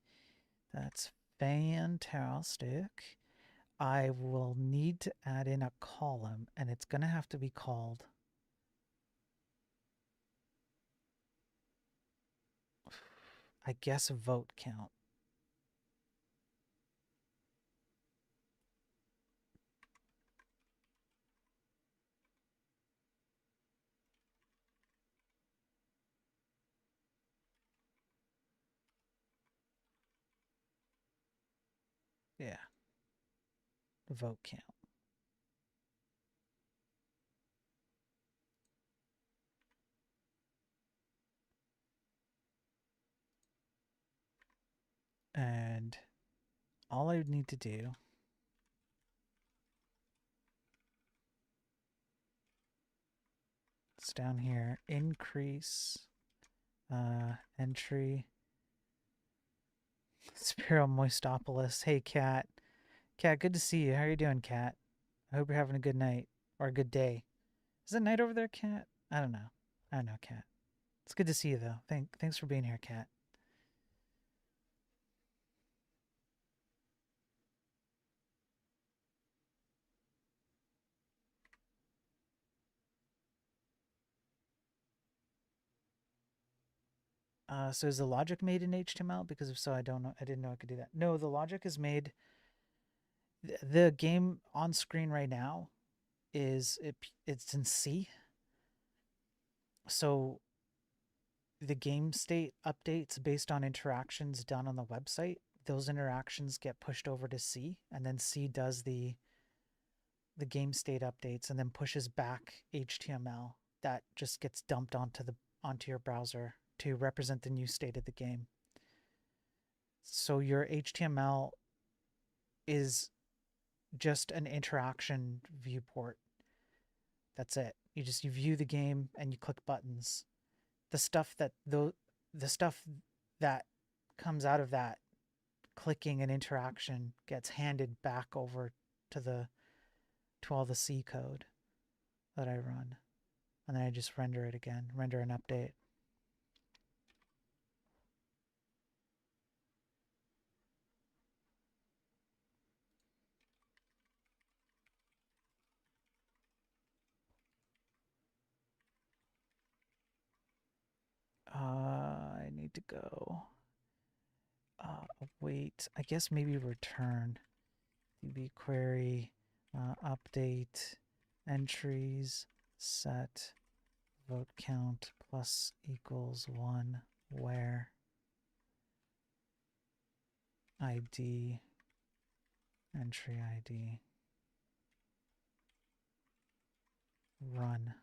That's fantastic. I will need to add in a column, and it's going to have to be called, I guess, vote count. Yeah, the vote count. And all I would need to do is down here, increase entry. Spiro Moistopoulos. Hey, Cat. Cat, good to see you. How are you doing, Cat? I hope you're having a good night or a good day. Is it night over there, Cat? I don't know. I don't know, Cat. It's good to see you, though. Thanks for being here, Cat. So is the logic made in HTML? Because if so, I don't know. I didn't know I could do that. No, the logic is made. The game on screen right now it's in C. So the game state updates based on interactions done on the website. Those interactions get pushed over to C, and then C does the game state updates and then pushes back HTML that just gets dumped onto your browser to represent the new state of the game. So your HTML is just an interaction viewport. That's it. You view the game and you click buttons. The stuff that comes out of that clicking and interaction gets handed back over to all the C code that I run. And then I just render it again, render an update. I need to go. Wait, I guess maybe return. DB query, update, entries, set, vote count plus equals 1, where ID, entry ID, run.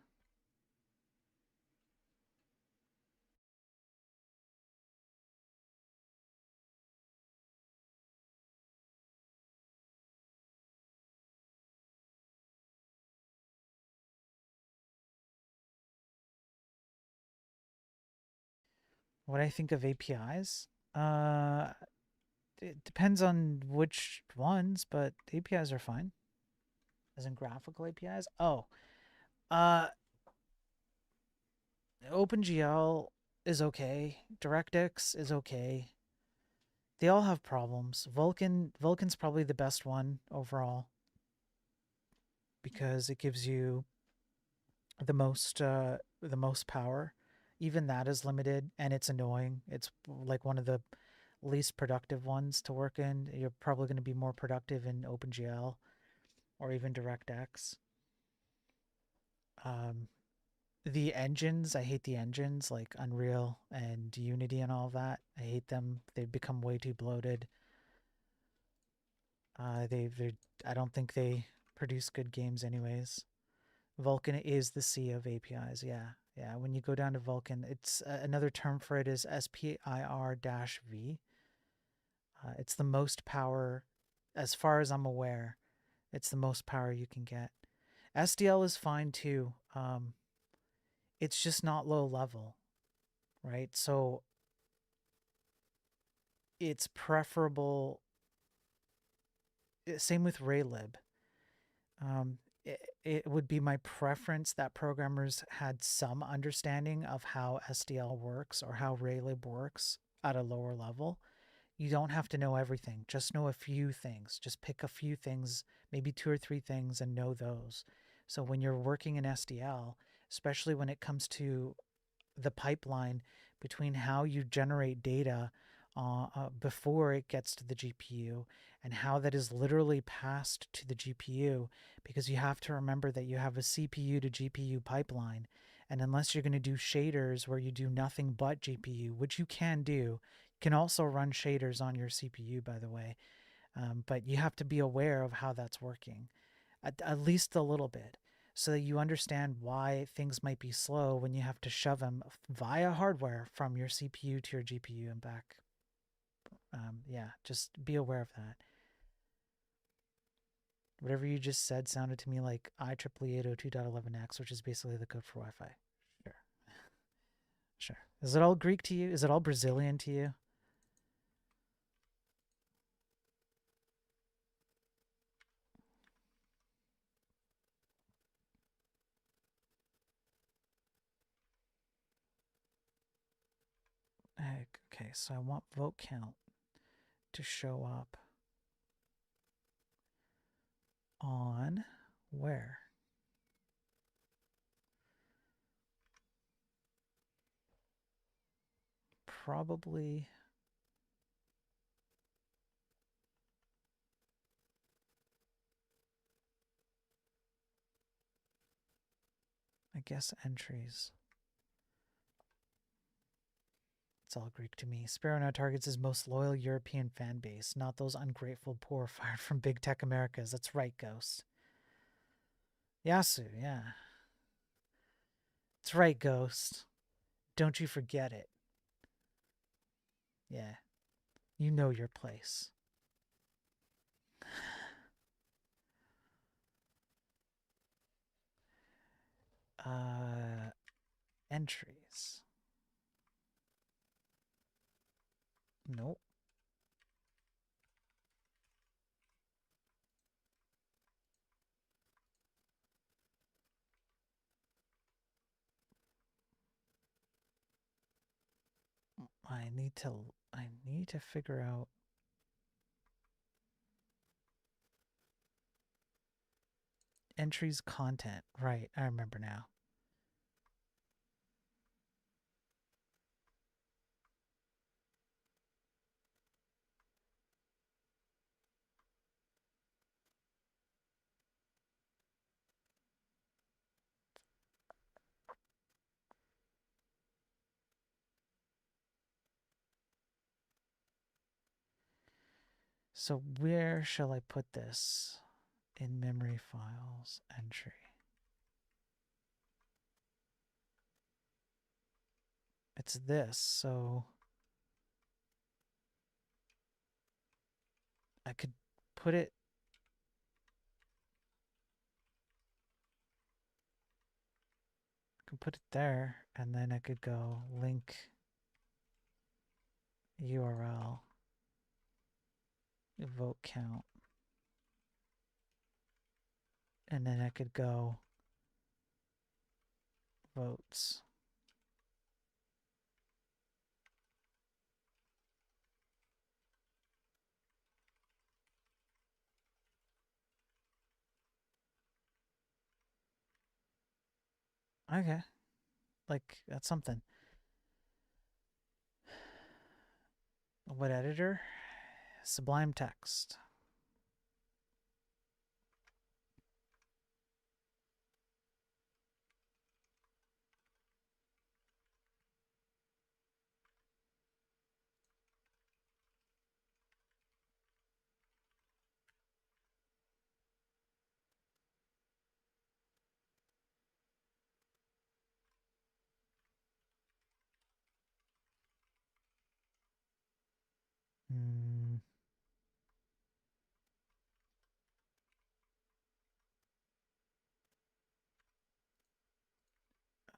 What I think of APIs? It depends on which ones, but APIs are fine. As in graphical APIs? Oh, uh, OpenGL is okay. DirectX is okay. They all have problems. Vulkan's probably the best one overall because it gives you the most power. Even that is limited and it's annoying. It's like one of the least productive ones to work in. You're probably going to be more productive in OpenGL or even DirectX. The engines, I hate the engines like Unreal and Unity and all of that. I hate them. They've become way too bloated. I don't think they produce good games anyways. Vulkan is the sea of APIs. Yeah. Yeah. When you go down to Vulkan, it's another term for it is SPIR-V. It's the most power, as far as I'm aware, it's the most power you can get. SDL is fine too. It's just not low level, right? So it's preferable. Same with Raylib. It would be my preference that programmers had some understanding of how SDL works or how Raylib works at a lower level. You don't have to know everything. Just know a few things. Just pick a few things, maybe 2 or 3 things, and know those. So when you're working in SDL, especially when it comes to the pipeline between how you generate data before it gets to the GPU and how that is literally passed to the GPU, because you have to remember that you have a CPU to GPU pipeline. And unless you're going to do shaders where you do nothing but GPU, which you can do, you can also run shaders on your CPU, by the way. But you have to be aware of how that's working, at least a little bit, so that you understand why things might be slow when you have to shove them via hardware from your CPU to your GPU and back. Yeah, just be aware of that. Whatever you just said sounded to me like IEEE 802.11x, which is basically the code for Wi-Fi. Sure. Sure. Is it all Greek to you? Is it all Brazilian to you? Okay, so I want vote count to show up on where? probably... I guess entries. It's all Greek to me. Sparrow now targets his most loyal European fan base, not those ungrateful poor fired from big tech Americas. That's right, Ghost. Yasu, yeah. That's right, Ghost. Don't you forget it. Yeah. You know your place. Entries. Nope. I need to figure out entries content. Right, I remember now. So where shall I put this? In memory files, entry. It's this, so I could put it there, and then I could go link URL, vote count, and then I could go votes. Okay, like that's something. What editor? Sublime Text.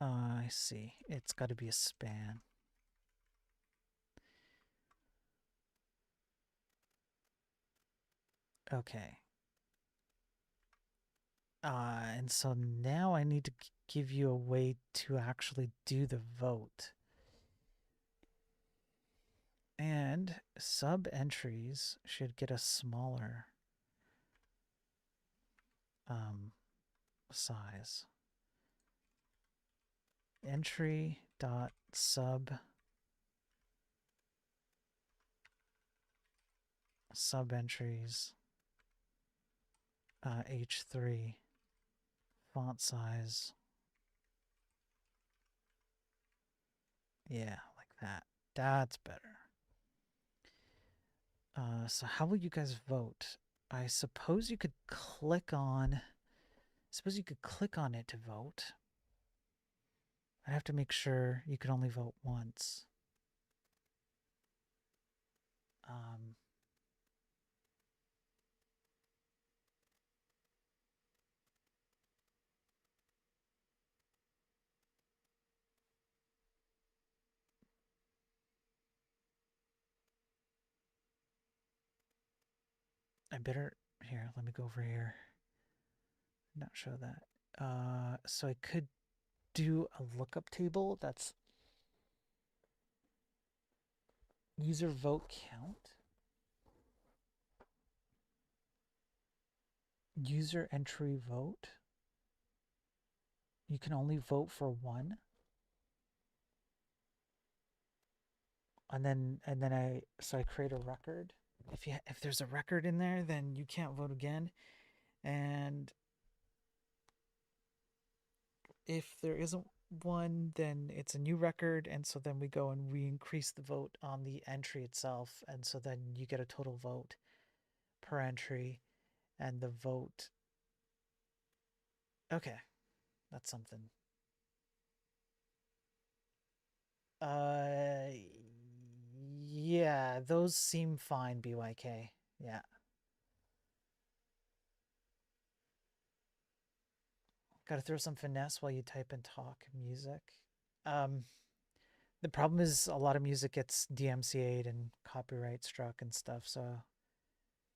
I see. It's got to be a span. Okay. And so now I need to give you a way to actually do the vote. And sub entries should get a smaller size. Entry dot sub entries H3 font size. Yeah, like that. That's better. So how will you guys vote? I suppose you could click on... Suppose you could click on it to vote. I have to make sure you can only vote once. I better... Here, let me go over here. Not show that. So I could do a lookup table that's user vote count, user entry vote. You can only vote for one. and then I create a record. If there's a record in there, then you can't vote again. And if there isn't one, then it's a new record, and so then we go and we increase the vote on the entry itself, and so then you get a total vote per entry, and the vote. Okay, that's something. Uh, yeah, those seem fine, BYK. Yeah. Gotta throw some finesse while you type and talk music. Um, the problem is a lot of music gets DMCA'd and copyright struck and stuff, so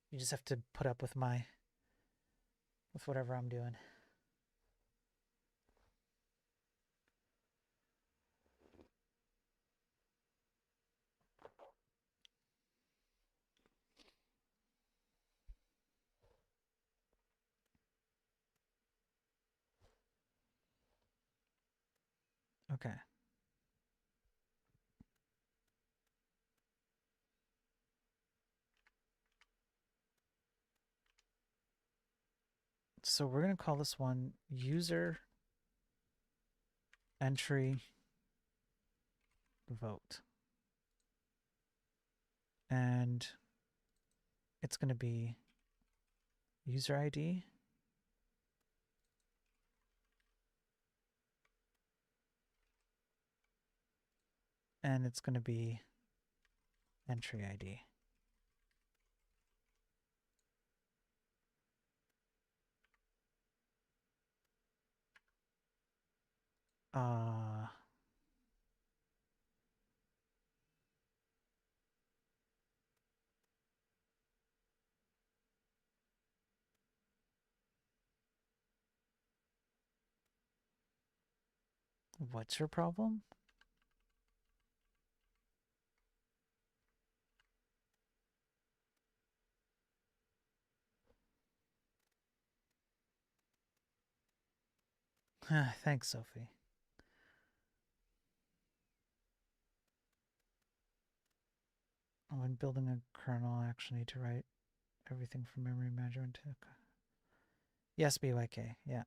you just have to put up with whatever I'm doing. Okay. So we're going to call this one user entry vote. And it's going to be user ID. And it's going to be entry ID. What's your problem? Thanks, Sophie. When building a kernel, I actually need to write everything from memory management to. Yes, BYK. Yeah.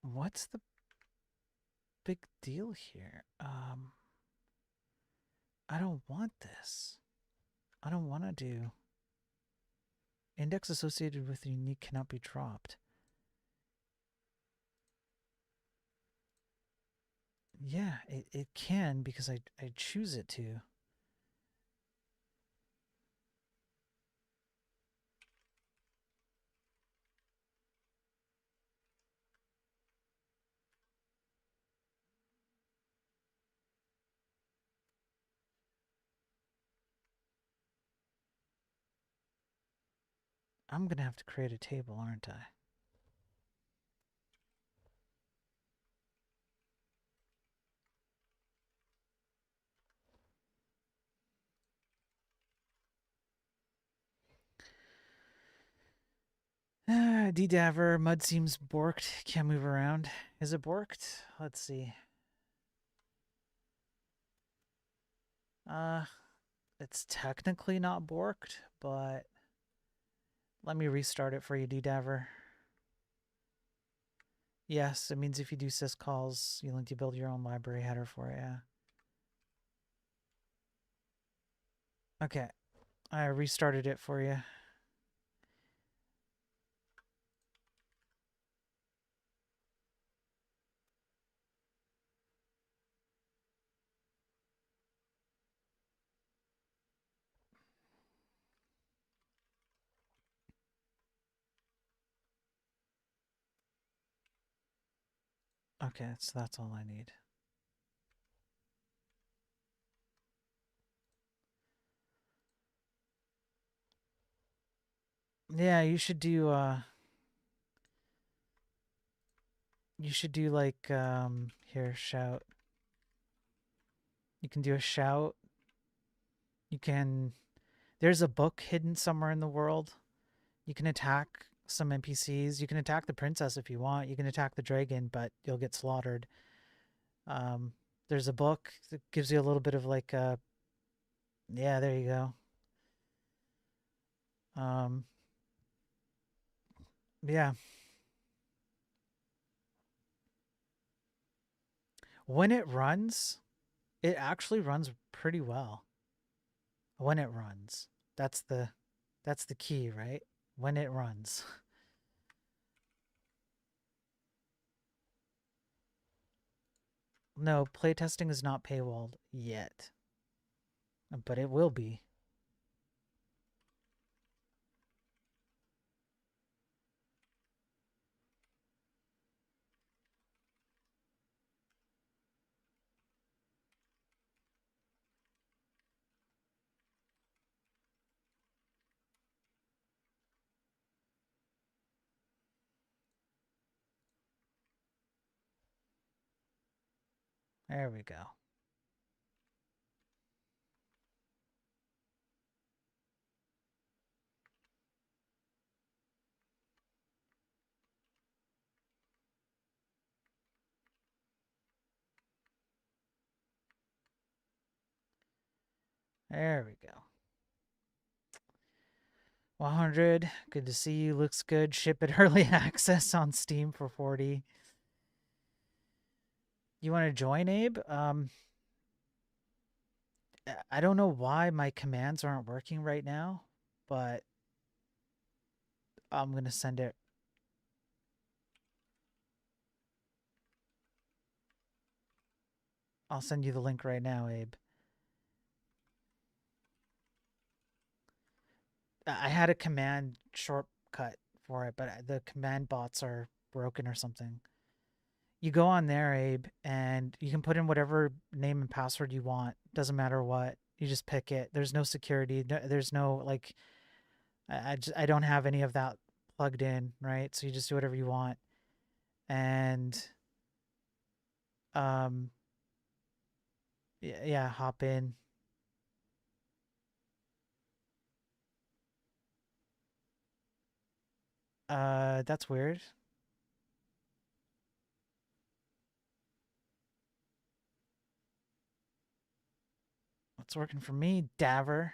What's the big deal here? I don't want this. I don't want to do. Index associated with unique cannot be dropped. Yeah, it can because I choose it to. I'm going to have to create a table, aren't I? DDaver, mud seems borked. Can't move around. Is it borked? Let's see. It's technically not borked, but let me restart it for you, DDaver. Yes, it means if you do syscalls, you'll need to build your own library header for it, yeah. Okay, I restarted it for you. Okay, so that's all I need. Yeah, you should do You should do like here, shout. You can do a shout. You can there's a book hidden somewhere in the world. You can attack some NPCs. You can attack the princess if you want. You can attack the dragon, but you'll get slaughtered. Um, there's a book that gives you a little bit of like yeah, there you go. Um, yeah. When it runs, it actually runs pretty well. When it runs. That's the key, right? When it runs. No, playtesting is not paywalled yet. But it will be. There we go. There we go. 100. Good to see you. Looks good. Ship it early access on Steam for 40. You want to join, Abe? I don't know why my commands aren't working right now, but I'm going to send it. I'll send you the link right now, Abe. I had a command shortcut for it, but the command bots are broken or something. You go on there, Abe, and you can put in whatever name and password you want. Doesn't matter what. You just pick it. There's no security. There's no like. I don't have any of that plugged in, right? So you just do whatever you want, and um, yeah, hop in. That's weird. What's working for me, Daver?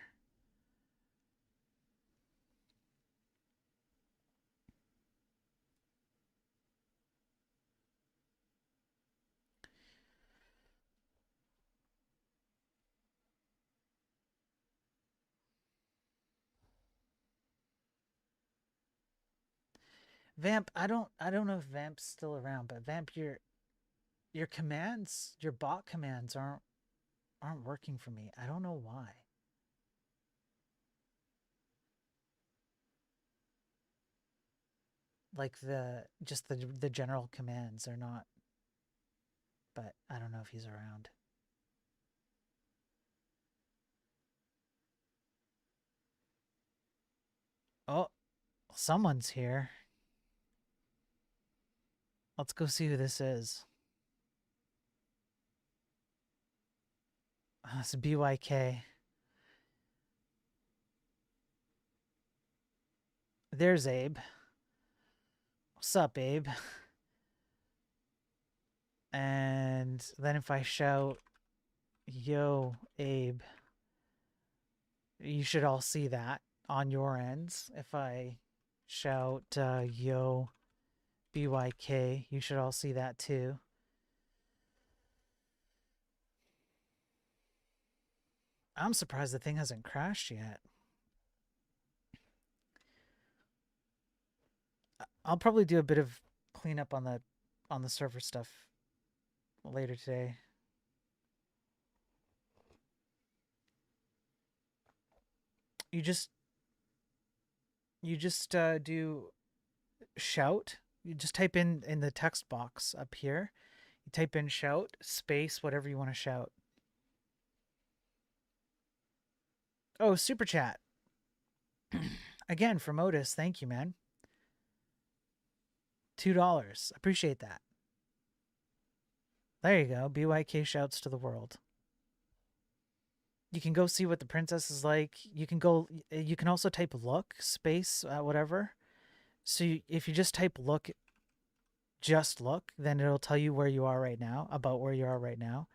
Vamp, I don't know if Vamp's still around, but Vamp, your commands, your bot commands aren't working for me. I don't know why. Like the general commands are not, but I don't know if he's around. Oh, someone's here. Let's go see who this is. It's BYK. There's Abe. What's up, Abe? And then if I shout, yo, Abe, you should all see that on your ends. If I shout, yo, BYK, you should all see that too. I'm surprised the thing hasn't crashed yet. I'll probably do a bit of cleanup on the server stuff later today. You just do shout. You just type in the text box up here. You type in shout space whatever you want to shout. Oh, super chat. Again from Otis. Thank you, man. $2. Appreciate that. There you go. BYK shouts to the world. You can go see what the princess is like. You can go. You can also type look space whatever. So if you just type look, just look, then it'll tell you where you are right now, about where you are right now.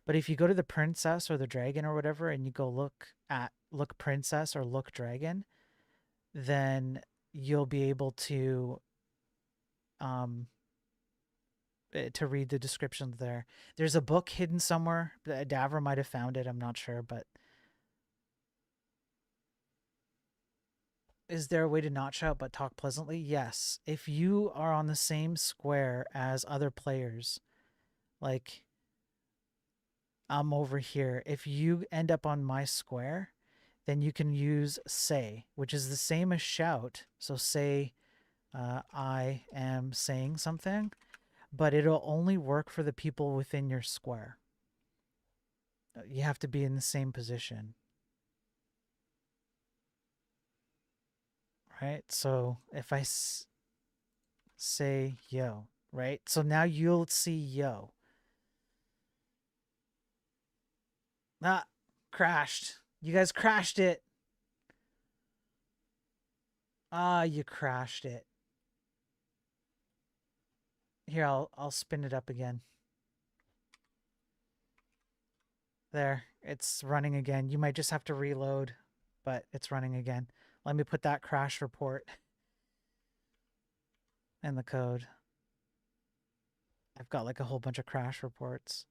But if you go to the princess or the dragon or whatever, and you go look princess or look dragon, then you'll be able um to read the descriptions there. There's a book hidden somewhere. Davra might have found it. I'm not sure, but is there a way to not shout but talk pleasantly? Yes. If you are on the same square as other players, like I'm over here, if you end up on my square, then you can use say, which is the same as shout. So say, I am saying something, but it'll only work for the people within your square. You have to be in the same position. Right? So if I say yo, right? So now you'll see yo. Ah, crashed. You guys crashed it. Ah, you crashed it. Here, I'll spin it up again. There, it's running again. You might just have to reload, but it's running again. Let me put that crash report in the code. I've got like a whole bunch of crash reports.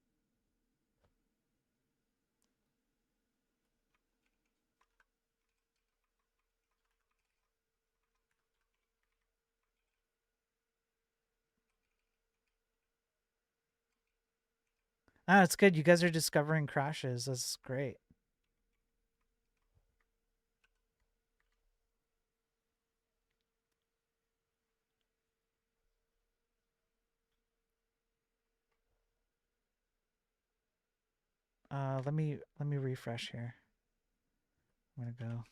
Ah, it's good. You guys are discovering crashes. That's great. Let me refresh here. I'm gonna go.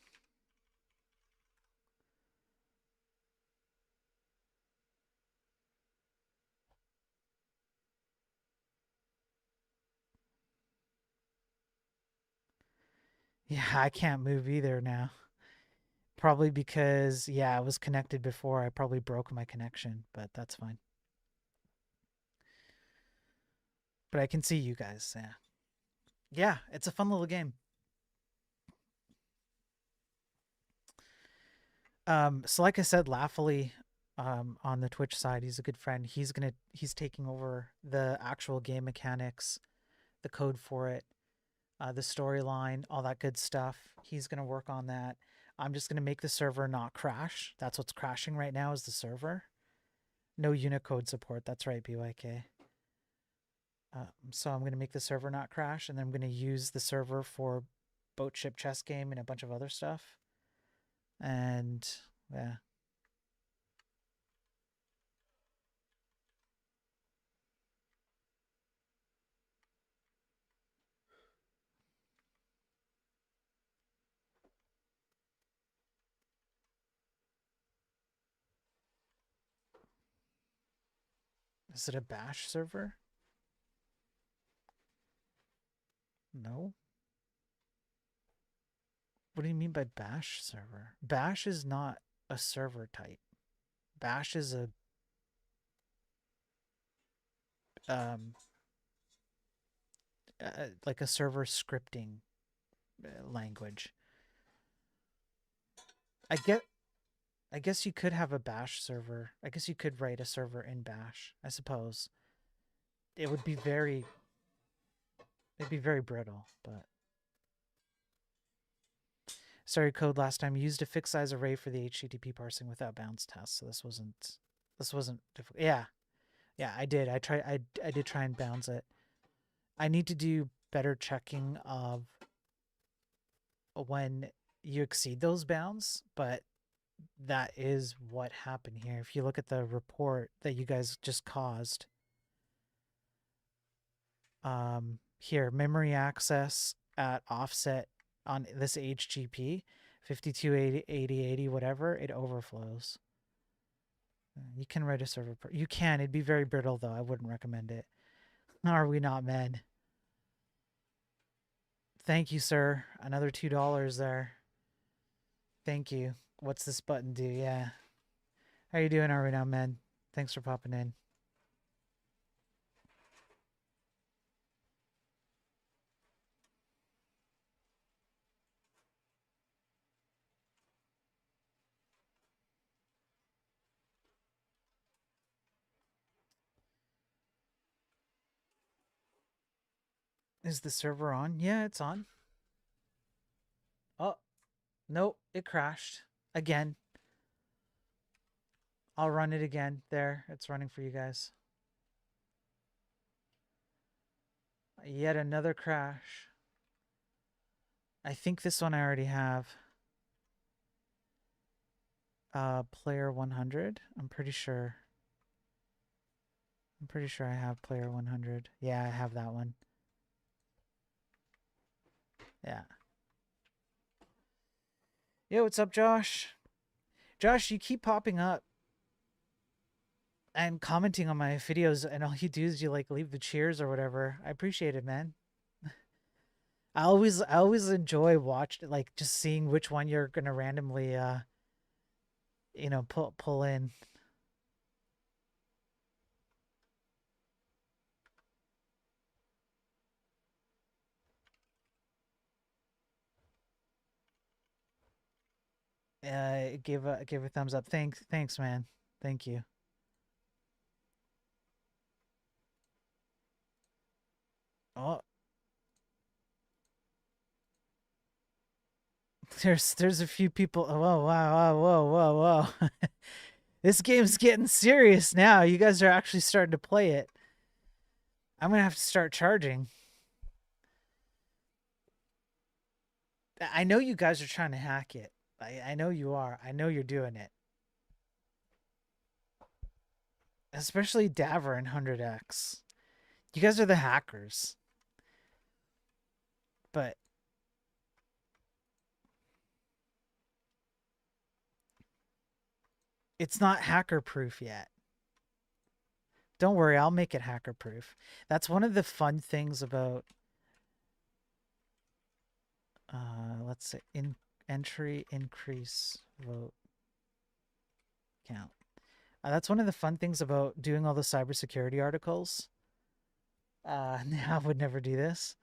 Yeah, I can't move either now. Probably because, yeah, I was connected before. I probably broke my connection, but that's fine. But I can see you guys. Yeah. Yeah, it's a fun little game. So like I said, Laughly, on the Twitch side, he's a good friend. He's taking over the actual game mechanics, the code for it, the storyline, all that good stuff. He's gonna work on that. I'm just gonna make the server not crash. That's what's crashing right now is the server. No Unicode support. That's right, BYK. So I'm gonna make the server not crash, and then I'm gonna use the server for boat ship chess game and a bunch of other stuff. And yeah. Is it a bash server? No. What do you mean by bash server? Bash is not a server type. Bash is a um like a server scripting language. I get I guess you could have a bash server. I guess you could write a server in bash, I suppose. It would be very it'd be very brittle, but sorry, code last time used a fixed size array for the HTTP parsing without bounds test, so this wasn't difficult. Yeah. Yeah, I did. I did try and bounds it. I need to do better checking of when you exceed those bounds, but that is what happened here. If you look at the report that you guys just caused, here, memory access at offset on this HGP, 528080 whatever, it overflows. You can write a server. You can. It'd be very brittle though. I wouldn't recommend it. Are we not men? Thank you, sir. Another $2 there. Thank you. What's this button do? Yeah. How you doing, Are we not men? Thanks for popping in. Is the server on? Yeah, it's on. Oh, nope, it crashed. Again. I'll run it again. There, it's running for you guys. Yet another crash. I think this one I already have. Player 100. I'm pretty sure I have player 100. Yeah, I have that one. Yeah. Yo, what's up, Josh? Josh, you keep popping up and commenting on my videos, and all you do is you like leave the cheers or whatever. I appreciate it, man. I always enjoy watching, like, just seeing which one you're gonna randomly pull in. Give a thumbs up. Thanks, man. Thank you. Oh, there's a few people. Oh, whoa, wow, whoa, whoa, whoa. This game's getting serious now. You guys are actually starting to play it. I'm gonna have to start charging. I know you guys are trying to hack it. I know you are. I know you're doing it. Especially Daver and 100X. You guys are the hackers. But it's not hacker proof yet. Don't worry, I'll make it hacker proof. That's one of the fun things about let's say entry increase vote count. That's one of the fun things about doing all the cybersecurity articles. I would never do this.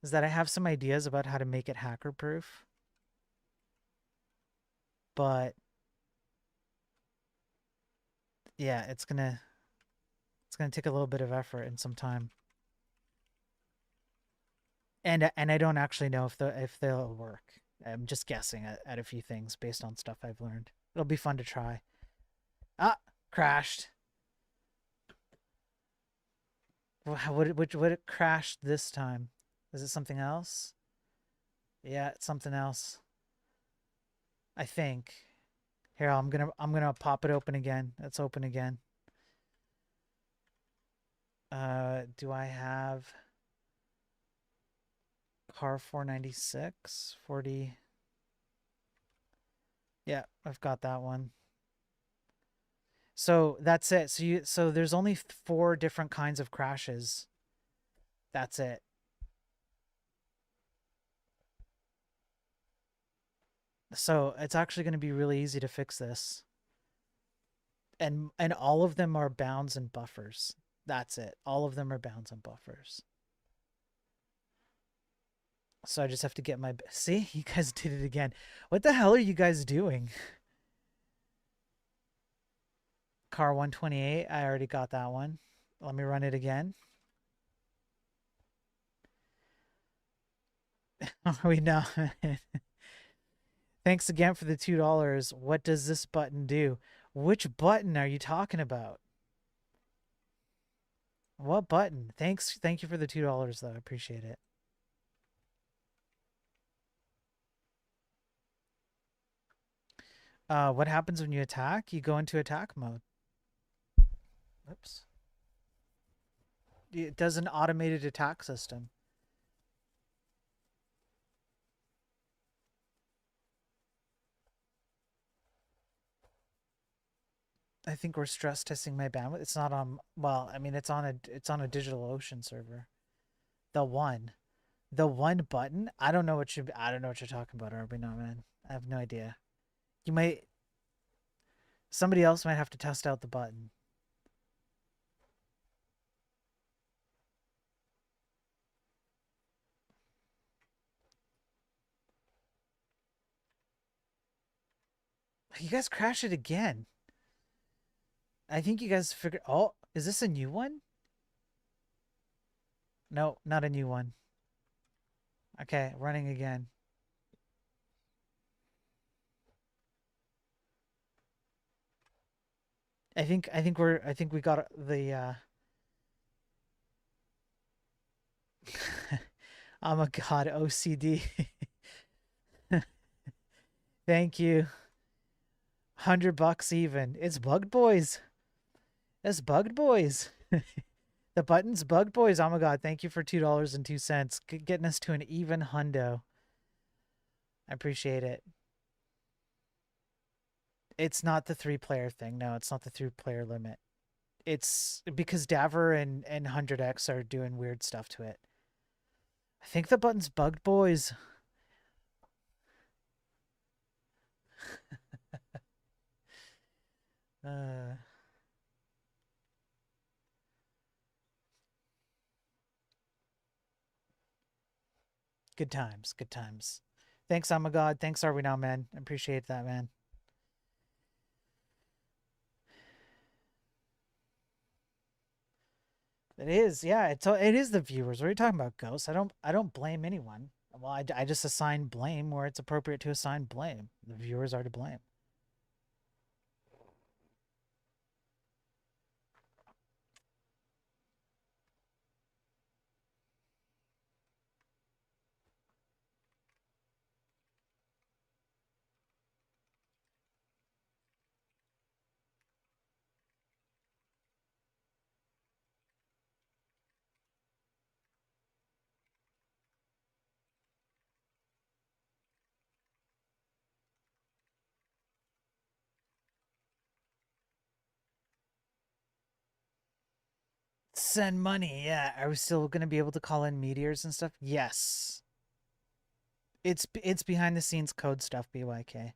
Is that I have some ideas about how to make it hacker proof. But yeah, it's gonna take a little bit of effort and some time. And I don't actually know if they'll work. I'm just guessing at a few things based on stuff I've learned. It'll be fun to try. Ah, crashed. Would it crash this time? Is it something else? Yeah, it's something else. I think. Here, I'm gonna pop it open again. It's open again. Do I have car 496 40? Yeah, I've got that one. So that's it. So there's only 4 different kinds of crashes. That's it. So it's actually going to be really easy to fix this. And all of them are bounds and buffers. That's it. All of them are bounds and buffers. So I just have to get my... See? You guys did it again. What the hell are you guys doing? Car 128. I already got that one. Let me run it again. We know. Thanks again for the $2. What does this button do? Which button are you talking about? What button? Thank you for the $2 though. I appreciate it. What happens when you attack? You go into attack mode. Oops. It does an automated attack system. I think we're stress testing my bandwidth. It's not on. Well, I mean, it's on a DigitalOcean server. The one, the one button. I don't know what you. I don't know what you're talking about, Arby. No, man. I have no idea. You might. Somebody else might have to test out the button. You guys crashed it again. I think you guys figured. Oh, is this a new one? No, not a new one. Okay, running again. I think we got the oh my god, OCD. Thank you. $100 even. It's bugged boys. It's bugged boys. The button's bugged boys. Oh my god, thank you for $2.02. Getting us to an even hundo. I appreciate it. It's not the 3-player thing. No, it's not the 3-player limit. It's because Daver and 100X are doing weird stuff to it. I think the button's bugged boys. uh Good times, good times. Thanks, I'm a god. Thanks, Are We Now, man. I appreciate that, man. It is, yeah. It is the viewers. What are you talking about, Ghost? I don't blame anyone. Well, I just assign blame where it's appropriate to assign blame. The viewers are to blame. Send money, yeah. Are we still gonna be able to call in meteors and stuff? Yes. It's behind the scenes code stuff, BYK.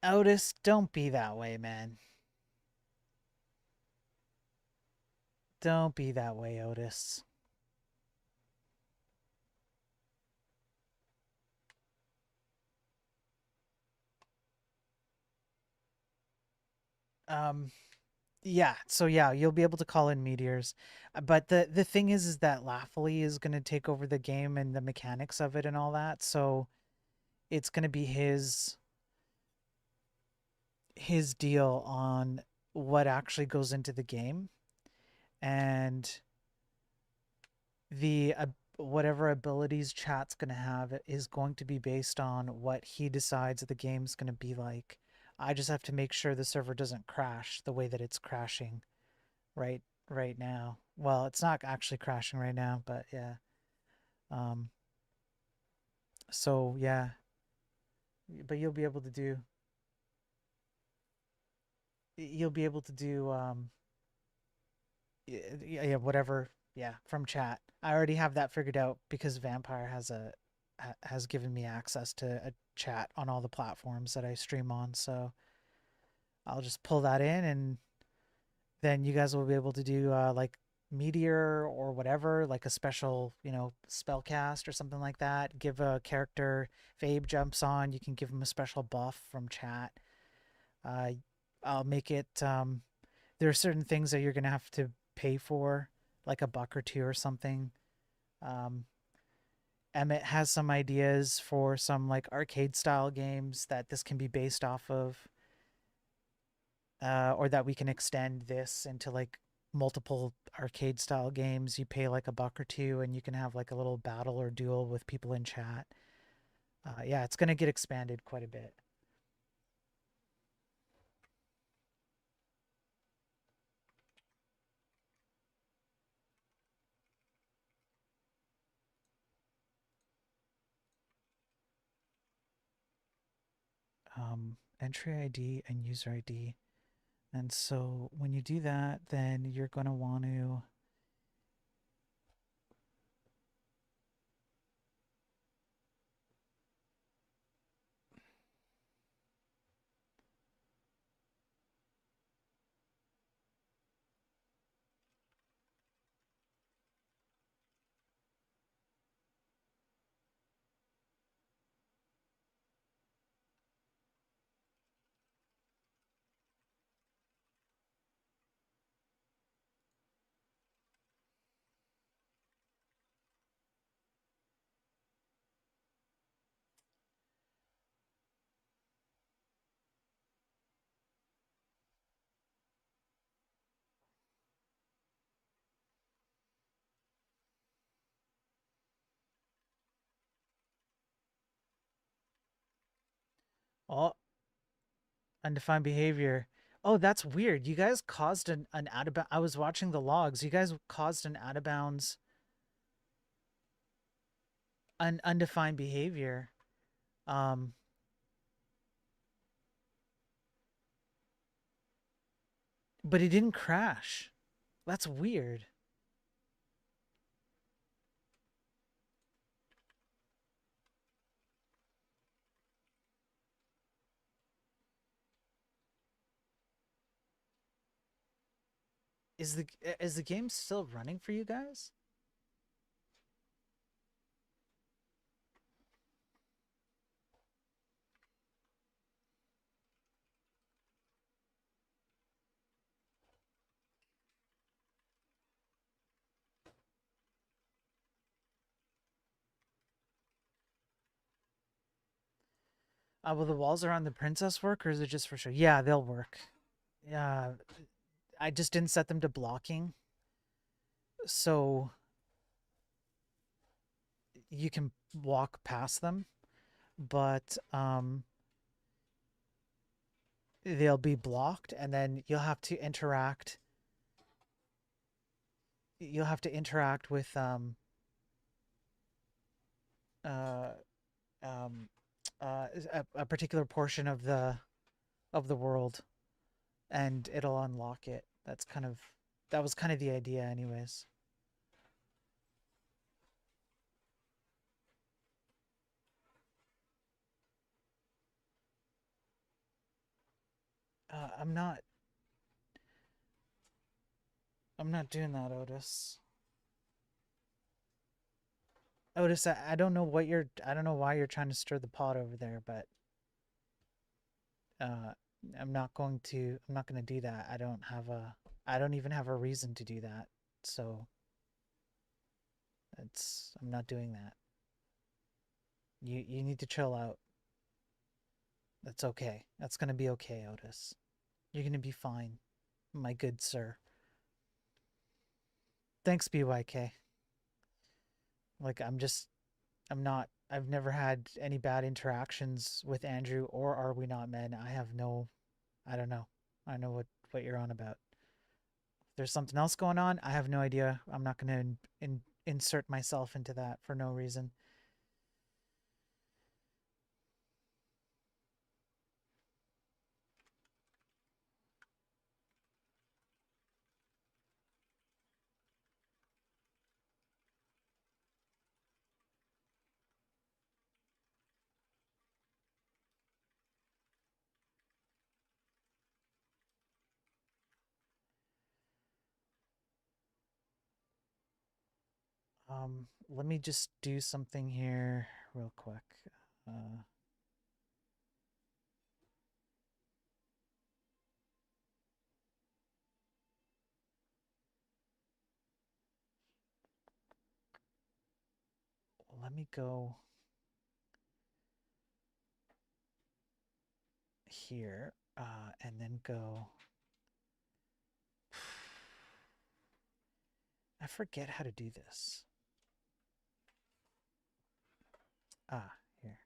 Otis, don't be that way, man. Don't be that way, Otis. Um, yeah. So yeah, you'll be able to call in meteors, but the thing is that Laughley is gonna take over the game and the mechanics of it and all that. So it's gonna be his deal on what actually goes into the game and the whatever abilities chat's going to have is going to be based on what he decides the game's going to be like. I just have to make sure the server doesn't crash the way that it's crashing right now. Well, it's not actually crashing right now, but yeah. Um so yeah, but you'll be able to do yeah, whatever, yeah, from chat. I already have that figured out because Vampire has given me access to a chat on all the platforms that I stream on. So I'll just pull that in, and then you guys will be able to do like Meteor or whatever, like a special, spell cast or something like that. Give a character, if Abe jumps on, you can give him a special buff from chat. Uh, I'll make it. There are certain things that you're gonna have to pay for, like a buck or two or something. Um, Emmett has some ideas for some like arcade style games that this can be based off of, or that we can extend this into like multiple arcade style games. You pay like a buck or two, and you can have like a little battle or duel with people in chat. Yeah, it's gonna get expanded quite a bit. entry ID and user ID. And so when you do that, then you're going to want to oh, undefined behavior. Oh, that's weird. You guys caused an out of bounds. I was watching the logs. You guys caused an out of bounds, an undefined behavior. Um, but it didn't crash. That's weird. Is the game still running for you guys? Will the walls around the princess work, or is it just for show? Yeah, they'll work. Yeah, I just didn't set them to blocking, so you can walk past them, but they'll be blocked, and then you'll have to interact. You'll have to interact with uh um a particular portion of the world, and it'll unlock it. That was kind of the idea, anyways. Uh, I'm not I'm not doing that, Otis. Otis, I don't know what I don't know why you're trying to stir the pot over there, but uh I'm not going to do that. I don't even have a reason to do that. So I'm not doing that. You need to chill out. That's okay. That's going to be okay, Otis. You're going to be fine, my good sir. Thanks, BYK. Like I've never had any bad interactions with Andrew or Are We Not Men. I don't know. I know what you're on about. If there's something else going on, I have no idea. I'm not going to insert myself into that for no reason. Let me just do something here real quick. Uh, let me go here, and then go. I forget how to do this. Here.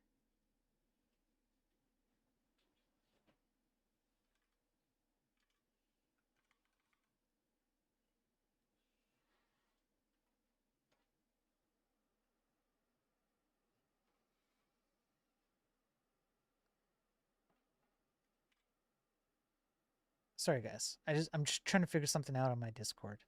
Sorry, guys. I'm just trying to figure something out on my Discord.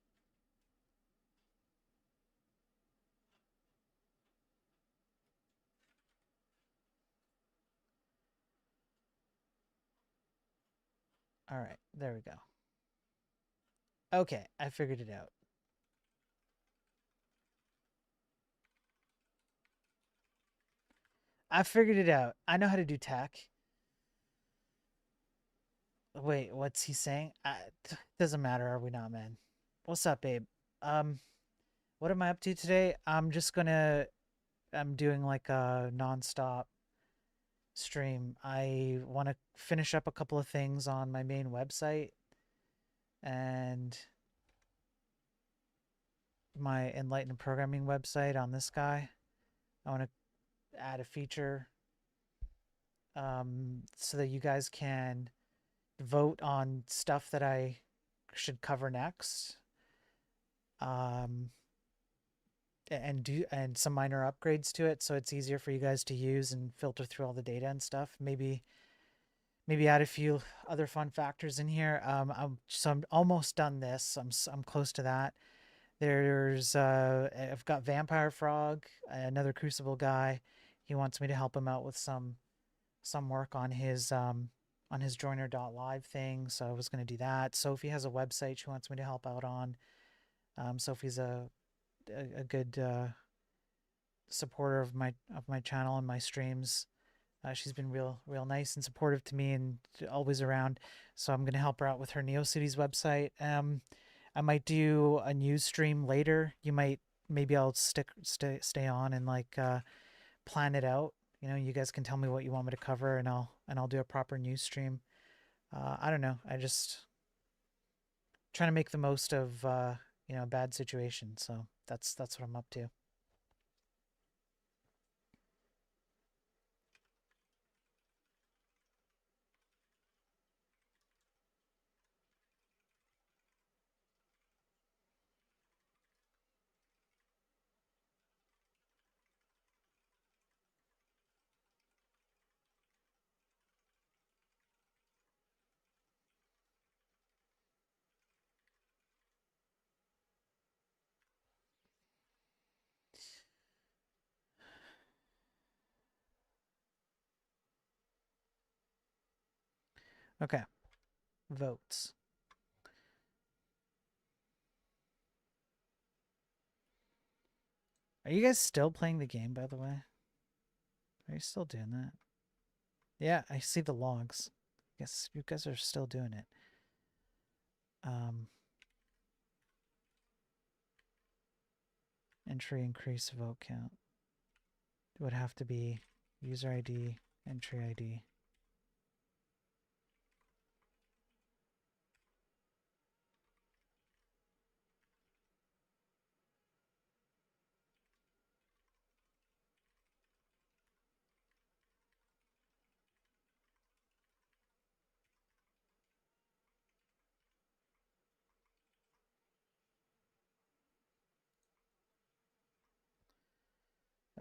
All right, there we go. Okay, I figured it out. I figured it out. I know how to do TAC. Wait, what's he saying? Doesn't matter. Are we not, man? What's up, babe? Um, what am I up to today? I'm doing like a nonstop stream. I want to finish up a couple of things on my main website and my Enlightened Programming website on this guy. I want to add a feature so that you guys can vote on stuff that I should cover next. And some minor upgrades to it so it's easier for you guys to use and filter through all the data and stuff. Maybe add a few other fun factors in here. I'm almost done this. I'm close to that. I've got Vampire Frog, another Crucible guy. He wants me to help him out with some work on his joiner.live thing, so I was going to do that. Sophie has a website she wants me to help out on. Sophie's a good supporter of my channel and my streams. She's been real nice and supportive to me and always around. So I'm gonna help her out with her NeoCities website. I might do a news stream later. Maybe I'll stay on and like plan it out. You know, you guys can tell me what you want me to cover, and I'll do a proper news stream. I don't know. I just trying to make the most of a bad situation. So that's what I'm up to. Okay. Votes. Are you guys still playing the game, by the way? Are you still doing that? Yeah, I see the logs. I guess you guys are still doing it. Entry increase vote count. It would have to be user ID, entry ID.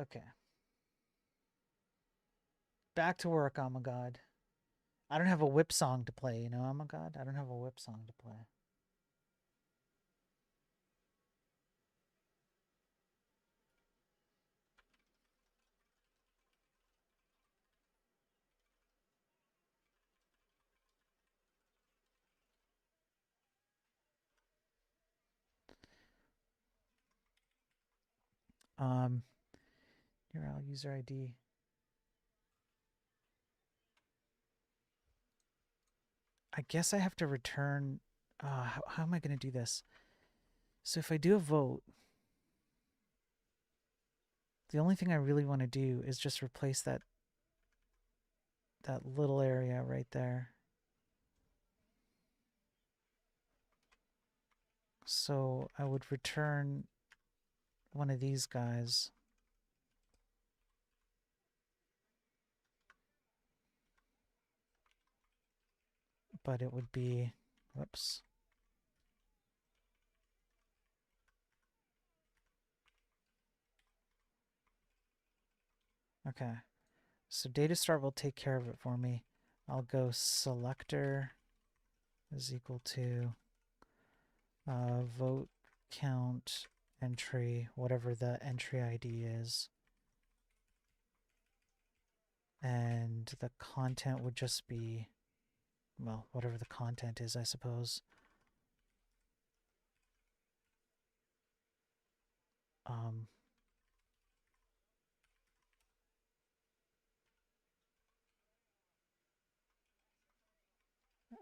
Okay. Back to work, oh my god. I don't have a whip song to play, you know, oh my god. I don't have a whip song to play. URL user ID. I guess I have to return. How am I going to do this? So if I do a vote, the only thing I really want to do is just replace that little area right there. So I would return one of these guys. But it would be, whoops. Okay, so data start will take care of it for me. I'll go selector is equal to vote count entry, whatever the entry ID is. And the content would just be, well, whatever the content is, I suppose.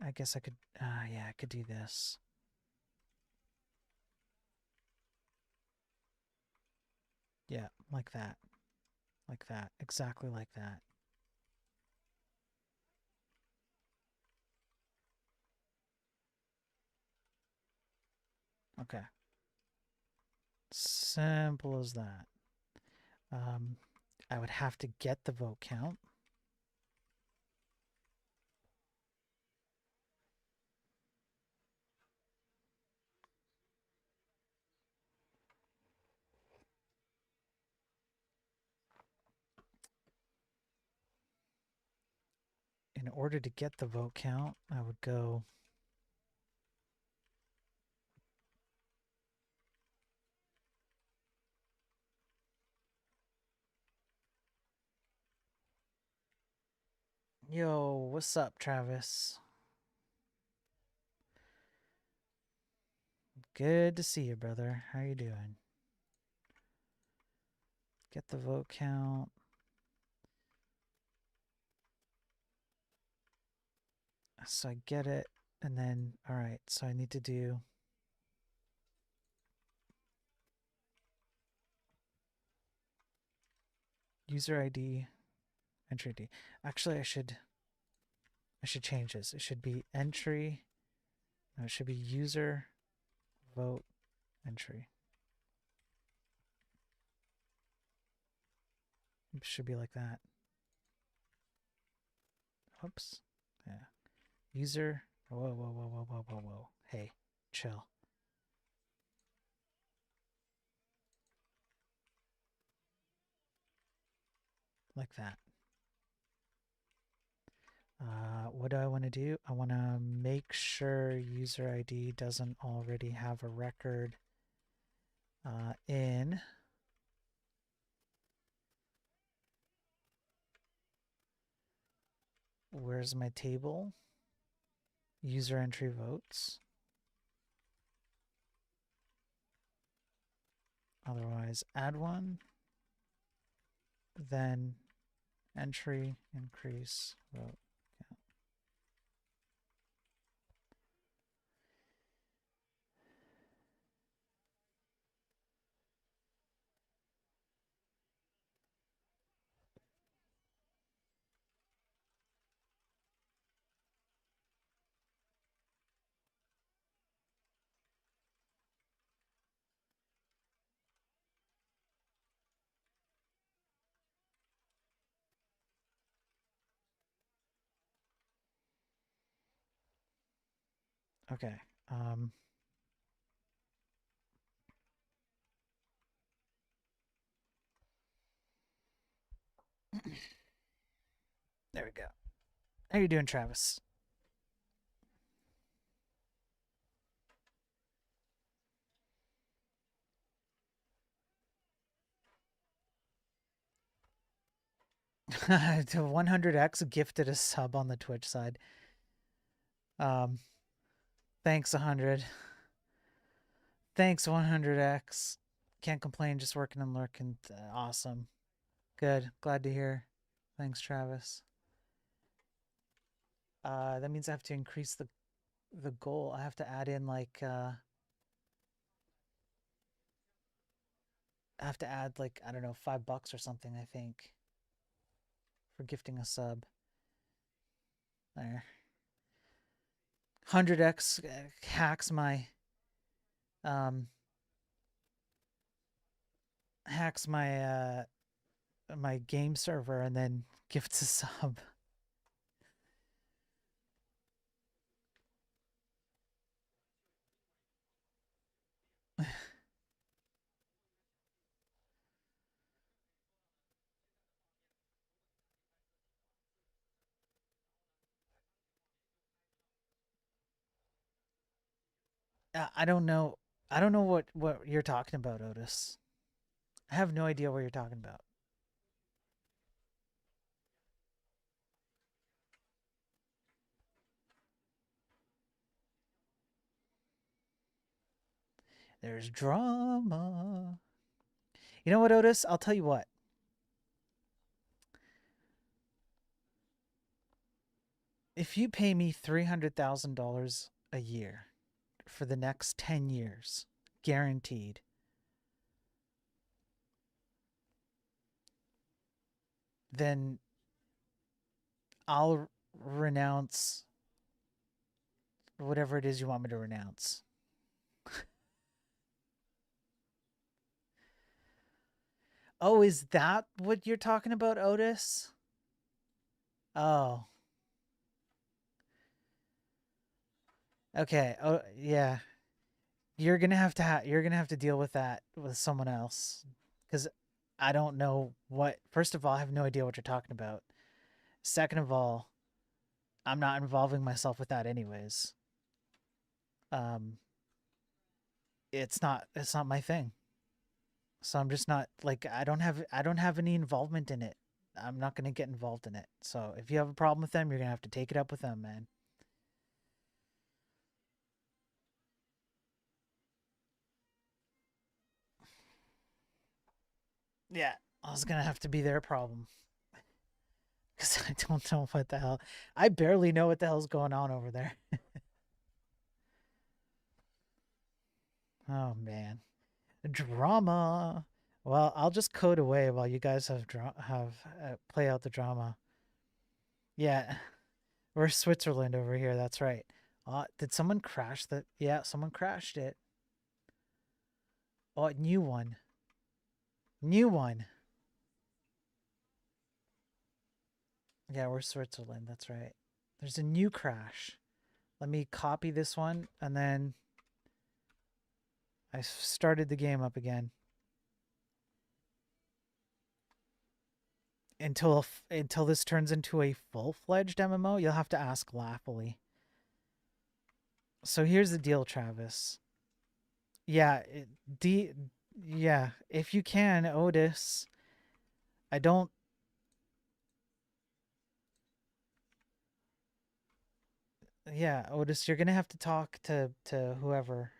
I guess I could, yeah, I could do this. Yeah, like that. Like that. Exactly like that. Okay. Simple as that. I would have to get the vote count. In order to get the vote count, I would go yo, what's up, Travis? Good to see you, brother. How you doing? Get the vote count. So I get it, and then, all right, so I need to do user ID, entry ID. Actually, I should change this. It should be entry, no, it should be user vote entry. It should be like that. Oops. Yeah. User. Whoa, whoa, whoa, whoa, whoa, whoa, whoa. Hey, chill. Like that. What do I want to do? I want to make sure user ID doesn't already have a record in where's my table? User entry votes. Otherwise, add one. Then entry increase vote count. Okay. There we go. How you doing, Travis? To 100x gifted a sub on the Twitch side. Thanks 100. Thanks 100x. Can't complain, just working and lurking. Awesome. Good. Glad to hear. Thanks, Travis. That means I have to increase the goal. I have to add in like I have to add like, I don't know, $5 or something, I think, for gifting a sub. There. 100x hacks my my game server and then gifts a sub. I don't know. I don't know what you're talking about, Otis. I have no idea what you're talking about. There's drama. You know what, Otis? I'll tell you what. If you pay me $300,000 a year for the next 10 years, guaranteed, then I'll renounce whatever it is you want me to renounce. Oh, is that what you're talking about, Otis? Oh, okay. Oh, yeah. You're gonna have to deal with that with someone else, because I don't know what. First of all, I have no idea what you're talking about. Second of all, I'm not involving myself with that anyways. Um, it's not my thing. So I'm just not like I don't have any involvement in it. I'm not gonna get involved in it. So if you have a problem with them, you're gonna have to take it up with them, man. Yeah, I was gonna have to be their problem because I don't know what the hell. I barely know what the hell's going on over there. Oh man, drama. Well, I'll just code away while you guys have play out the drama. Yeah, we're Switzerland over here. That's right. Did someone crash that? Yeah, someone crashed it. Oh, new one. New one. Yeah, we're Switzerland. That's right. There's a new crash. Let me copy this one and then I started the game up again. Until this turns into a full-fledged MMO, you'll have to ask Laughably. So here's the deal, Travis. Yeah, D yeah, if you can, Otis, I don't yeah, Otis, you're gonna have to talk to whoever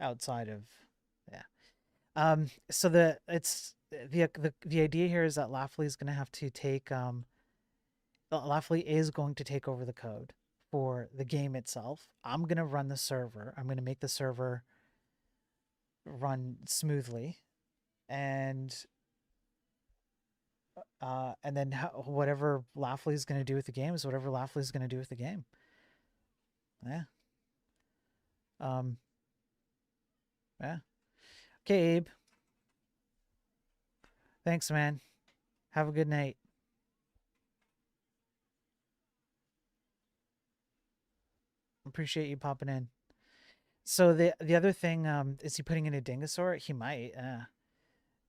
outside of yeah. So the idea here is that Laughably is gonna have to take Laughably is going to take over the code for the game itself. I'm gonna run the server. I'm gonna make the server run smoothly, and then whatever Laughably is gonna do with the game is whatever Laughably is gonna do with the game. Yeah. Um. Yeah. Okay, Abe. Thanks, man. Have a good night. Appreciate you popping in. So the other thing, is he putting in a Dingosaur? He might.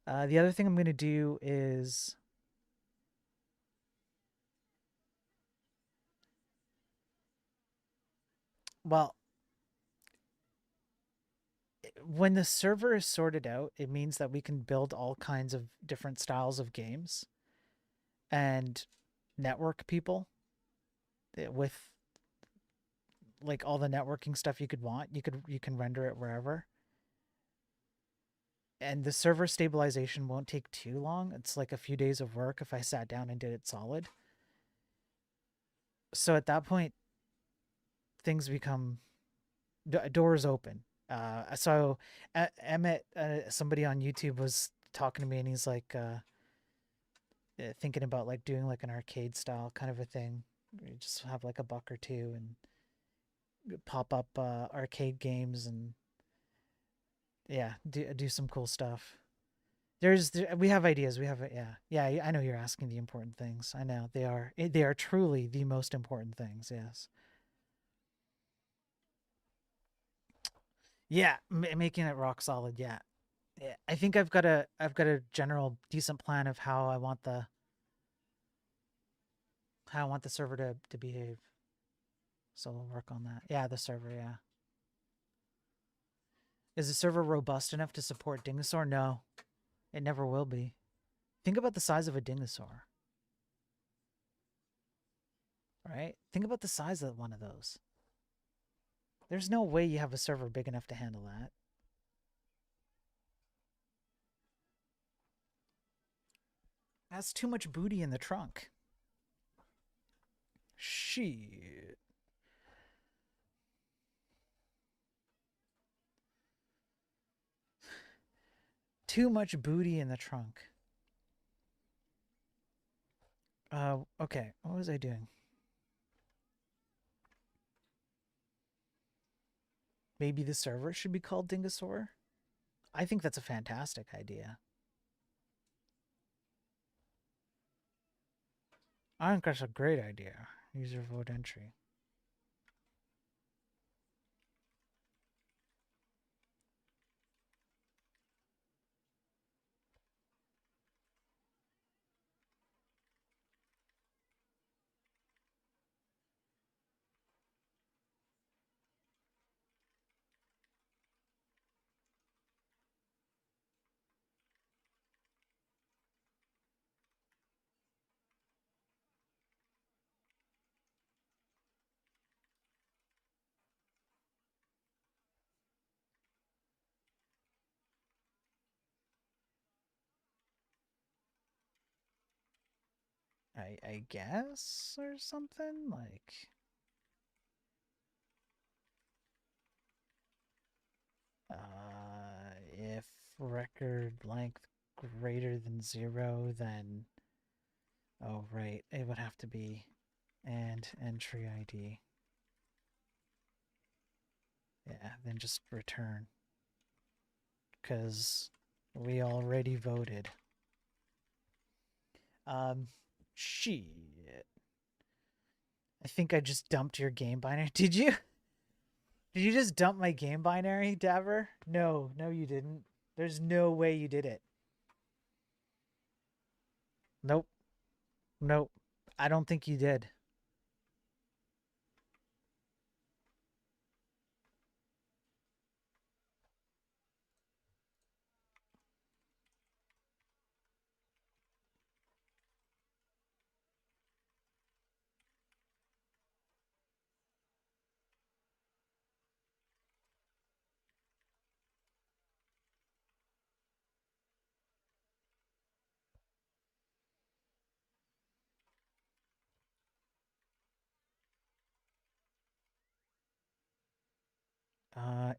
The other thing I'm gonna do is, well, when the server is sorted out, it means that we can build all kinds of different styles of games and network people with like all the networking stuff you could want. You can render it wherever. And the server stabilization won't take too long. It's like a few days of work if I sat down and did it solid. So at that point, things become doors open. So Emmett, somebody on YouTube was talking to me, and he's like thinking about like doing like an arcade style kind of a thing. You just have like a buck or two and pop up arcade games and yeah, do some cool stuff. We have ideas. We have yeah. I know you're asking the important things. I know they are truly the most important things. Yes. Yeah, making it rock solid. Yeah. Yeah, I think I've got a general decent plan of how I want the server to behave. So we'll work on that. Yeah, the server. Yeah. Is the server robust enough to support Dingosaur? No, it never will be. Think about the size of a Dingosaur. Right? Think about the size of one of those. There's no way you have a server big enough to handle that. That's too much booty in the trunk. Shit. Too much booty in the trunk. Okay. What was I doing? Maybe the server should be called Dingosaur? I think that's a fantastic idea. I think that's a great idea. User vote entry. I guess, or something like. If record length greater than 0, then oh right, it would have to be and entry ID. Yeah, then just return. Because we already voted. Shit. I think I just dumped your game binary. Did you? Did you just dump my game binary, Daver? No, you didn't. There's no way you did it. Nope. I don't think you did.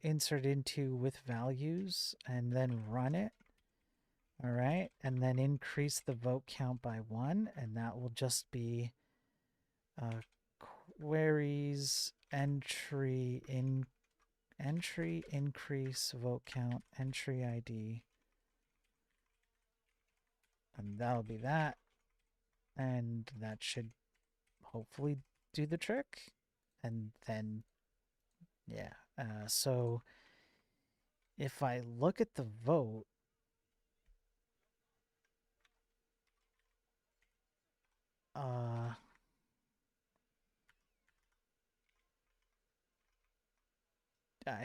Insert into with values and then run it. All right. And then increase the vote count by 1. And that will just be queries entry increase vote count entry ID. And that'll be that. And that should hopefully do the trick. And then, yeah. So if I look at the vote, I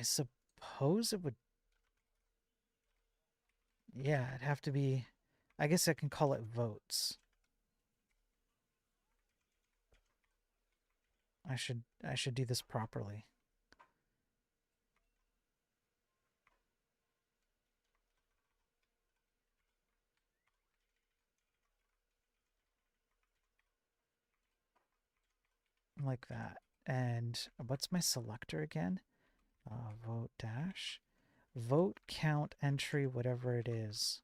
suppose it would, yeah, it'd have to be, I guess I can call it votes. I should do this properly. Like that. And what's my selector again? Vote dash. Vote count entry, whatever it is.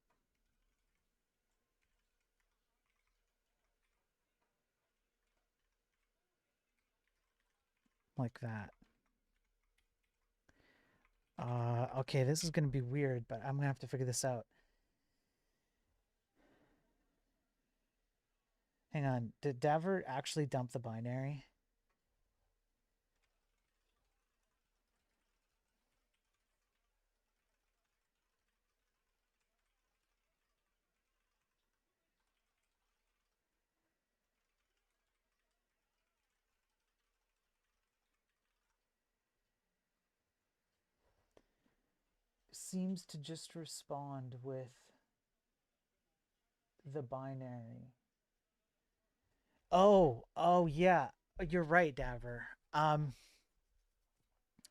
Like that. Okay, this is going to be weird, but I'm going to have to figure this out. Hang on. Did Daver actually dump the binary? seems to just respond with the binary. Oh yeah, you're right, Daver.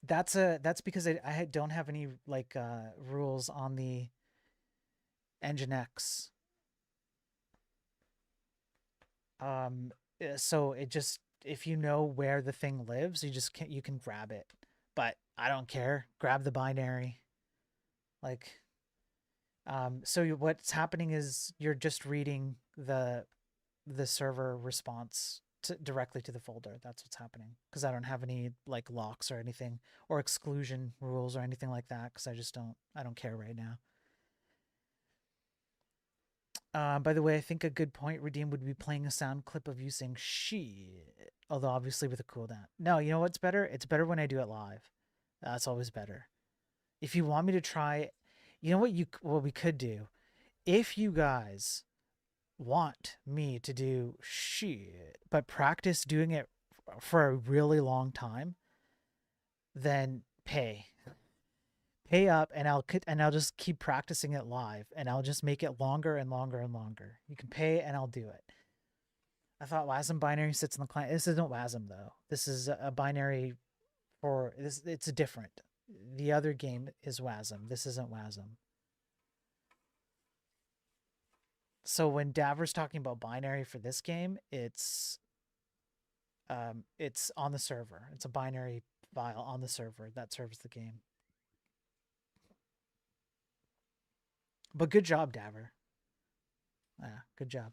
That's because I don't have any like rules on the Nginx. So it just, if you know where the thing lives, you can grab it. But I don't care. Grab the binary. Like, so what's happening is you're just reading the server response directly to the folder. That's what's happening, because I don't have any like locks or anything or exclusion rules or anything like that, because I don't care right now. By the way, I think a good point redeem would be playing a sound clip of you saying shit, although obviously with a cooldown. No, you know what's better? It's better when I do it live. That's always better. If you want me to try, you know what we could do? If you guys want me to do shit, but practice doing it for a really long time, then pay up, and I'll just keep practicing it live, and I'll just make it longer and longer and longer. You can pay, and I'll do it. I thought WASM binary sits in the client. This isn't WASM though. This is a binary for this. It's different. The other game is WASM. This isn't WASM. So when Daver's talking about binary for this game, it's on the server. It's a binary file on the server that serves the game. But good job, Daver. Yeah, good job.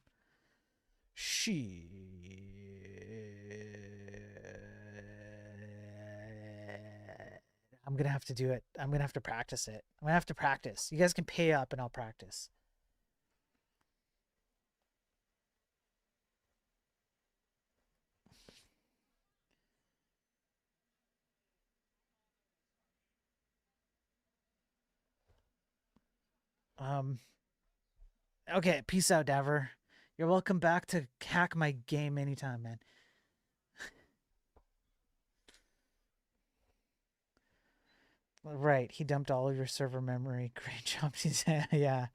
I'm gonna have to do it. I'm gonna have to practice it. I'm gonna have to practice. You guys can pay up and I'll practice. Okay, peace out, Daver. You're welcome back to hack my game anytime, man. Right, he dumped all of your server memory. Great job. Yeah.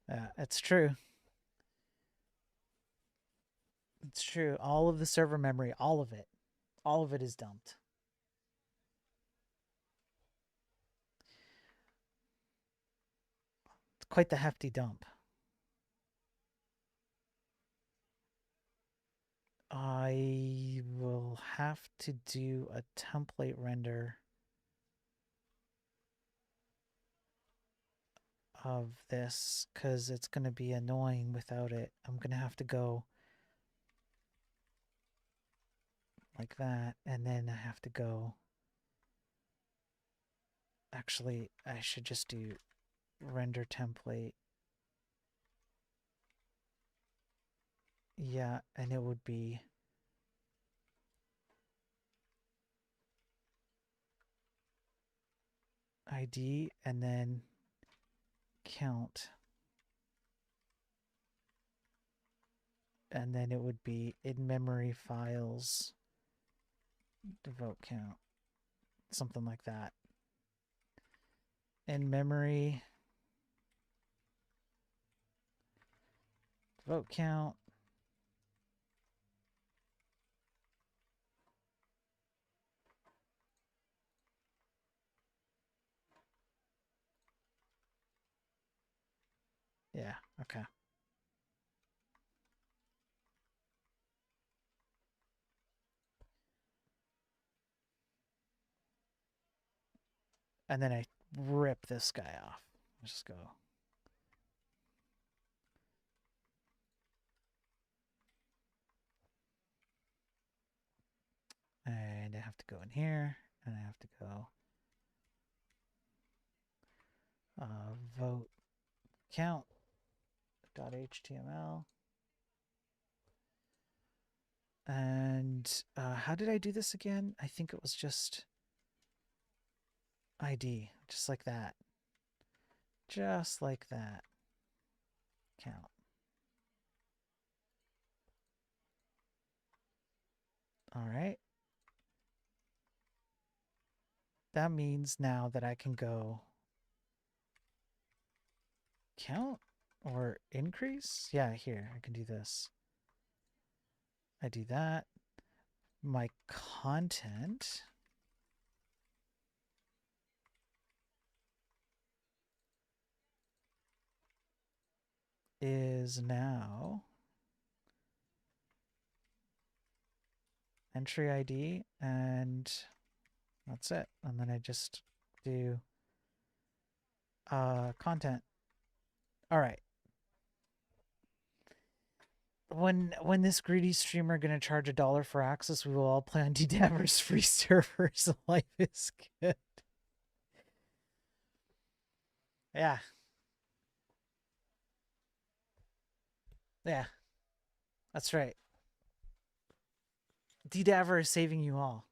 Yeah, it's true. It's true. All of the server memory, all of it is dumped. It's quite the hefty dump. I will have to do a template render of this because it's going to be annoying without it. I'm going to have to go like that, and then I have to go. Actually, I should just do render template. Yeah, and it would be ID and then count. And then it would be in memory files devote count. Something like that. In memory devote count. Yeah, okay. And then I rip this guy off. Let's just go. And I have to go in here, and I have to go vote count .html. And how did I do this again? I think it was just ID, just like that. Just like that. Count. All right. that means now that I can go count or increase. Yeah, here, I can do this. I do that. My content is now entry ID, and that's it. And then I just do content. All right. When this greedy streamer gonna charge $1 for access, we will all play on DDaver's free servers. Life is good. Yeah. Yeah. That's right. DDaver is saving you all.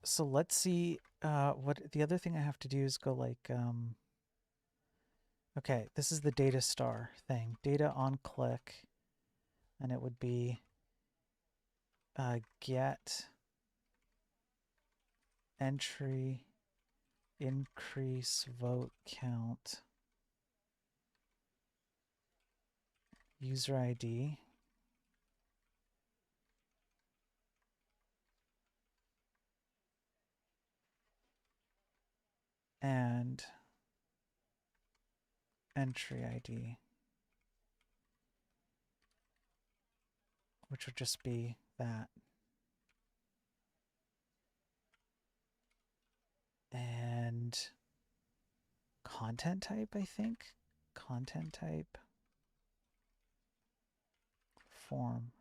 So let's see what the other thing I have to do is go like okay, this is the data star thing. Data on click, and it would be get entry increase vote count user ID. And entry ID, which would just be that. And content type, I think. Content type form.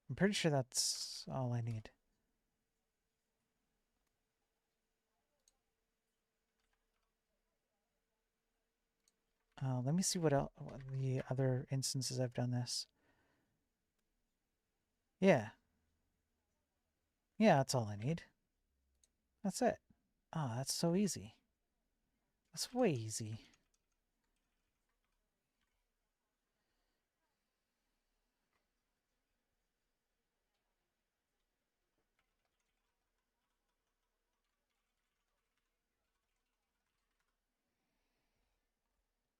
I'm pretty sure that's all I need. Let me see what else, what the other instances I've done this. Yeah. Yeah, that's all I need. That's it. Ah, that's so easy. That's way easy.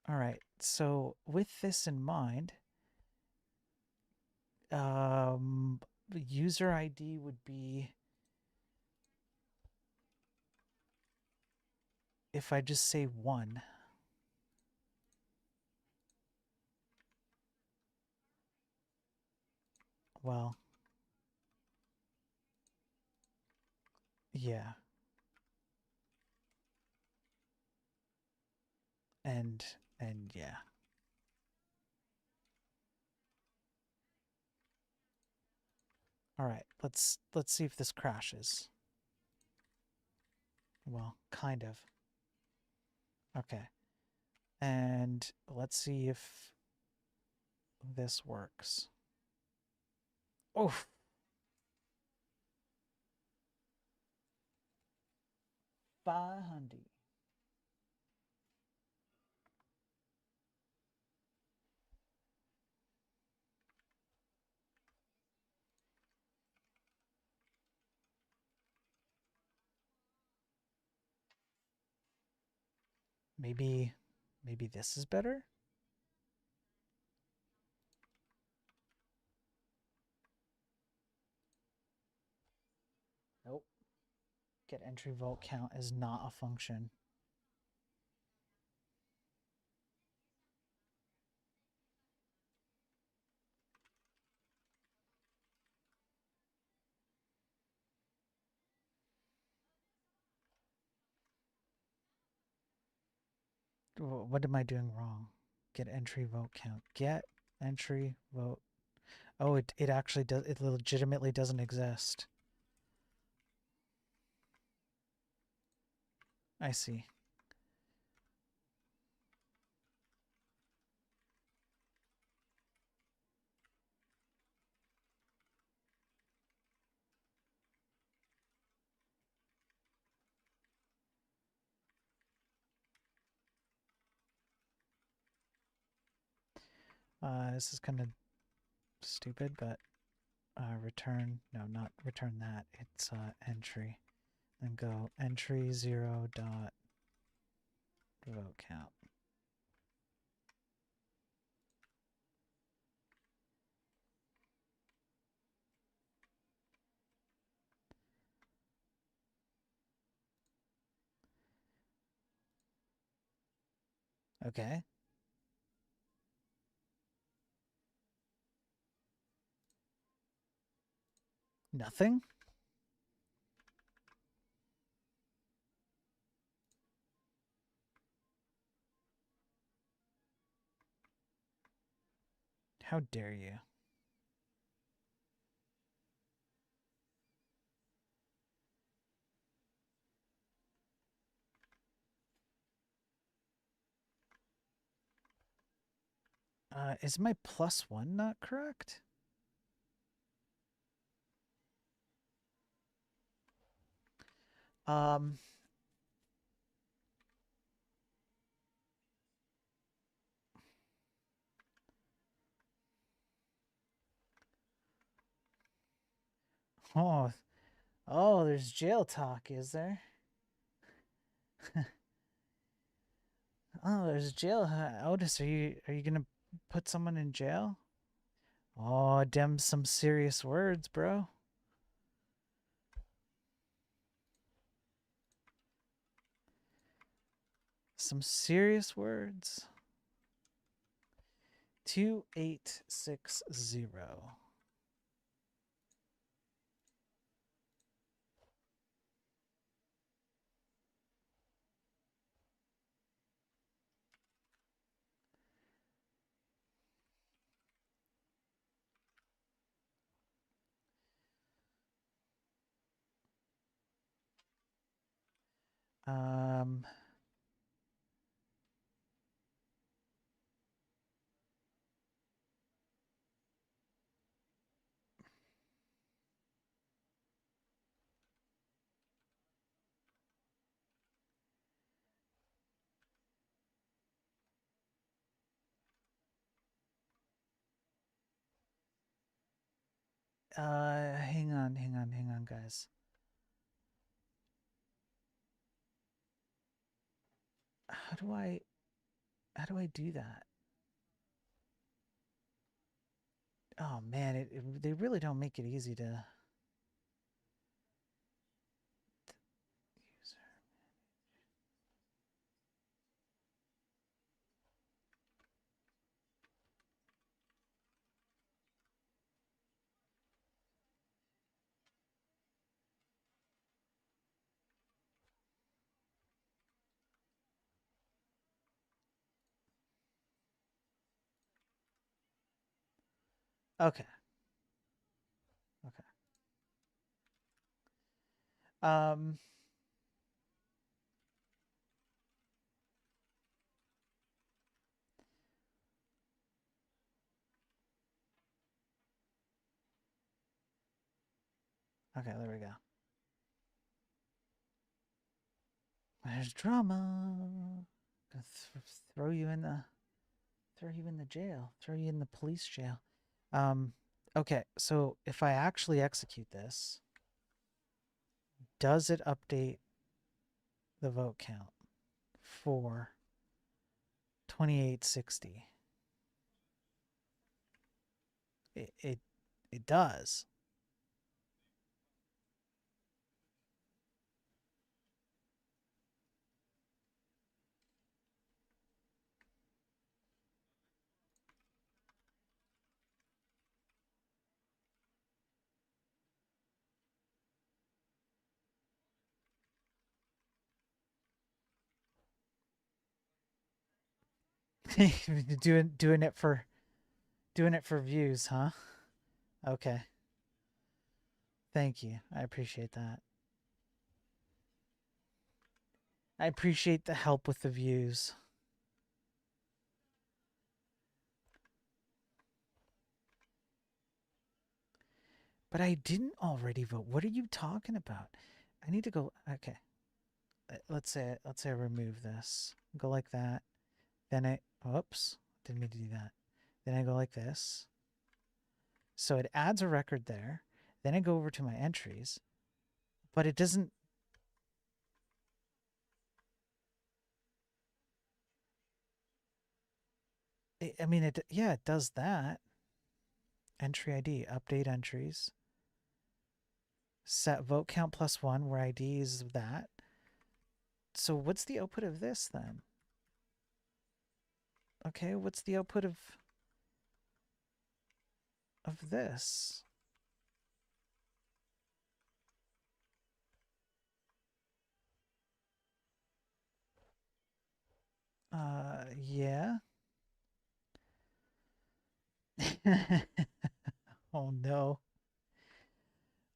All right, so with this in mind, user ID would be if I just say 1. Well, yeah. And yeah. All right, let's see if this crashes. Well, kind of. Okay. And let's see if this works. Oh. $500. Maybe this is better? Nope. Get entry vote count is not a function. What am I doing wrong? Get entry vote count. Get entry vote. Oh, it actually does. It legitimately doesn't exist. I see. This is kind of stupid, but return, no, not return that. It's entry. Then go entry 0 dot vote count. Okay. Nothing? How dare you? Is my +1 not correct? Um, oh, there's jail talk, is there? Oh, there's jail. Otis, are you gonna put someone in jail? Oh, dem some serious words, bro. Some serious words. 2860. Um, hang on, guys. How do I do that? Oh man, they really don't make it easy to user. Okay. Okay. Um, okay, there we go. There's drama. Gonna throw you in the jail. Throw you in the police jail. Okay, so if I actually execute this, does it update the vote count for 2860? It does. doing it for views, huh? Okay. Thank you. I appreciate that. I appreciate the help with the views. But I didn't already vote. What are you talking about? I need to go. Okay. Let's say I remove this. Go like that. Then I oops, didn't mean to do that. Then I go like this. So it adds a record there. Then I go over to my entries, but it doesn't. I mean, yeah, it does that. Entry ID, update entries, set vote count +1, where ID is that. So what's the output of this then? Okay, what's the output of this? Yeah. Oh no.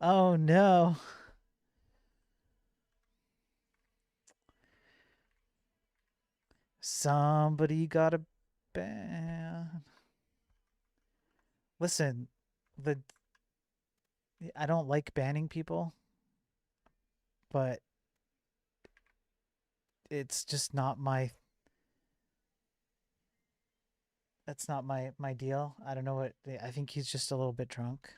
Oh no. Somebody got a ban. Listen, the I don't like banning people, but it's just not my that's not my deal. I don't know what I think he's just a little bit drunk.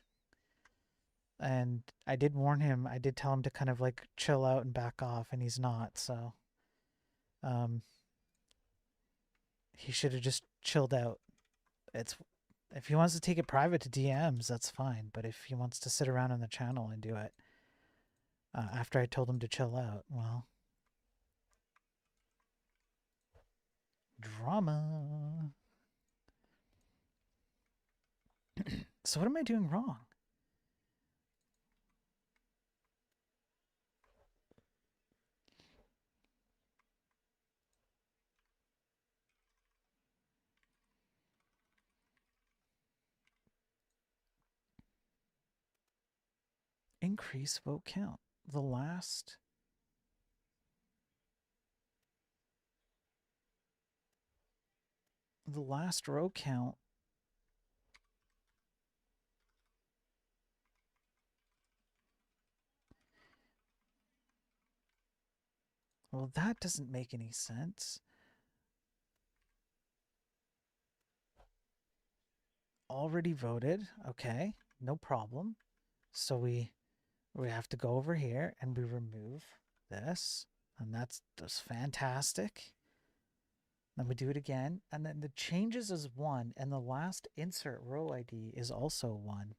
And I did warn him. I did tell him to kind of like chill out and back off, and he's not. So, um, he should have just chilled out. It's if he wants to take it private to DMs, that's fine. But if he wants to sit around on the channel and do it after I told him to chill out, well, drama. So what am I doing wrong? Increase vote count. The last row count. Well, that doesn't make any sense. Already voted. Okay, no problem. So we have to go over here and we remove this, and that's fantastic. Then we do it again, and then the changes is 1, and the last insert row ID is also 1.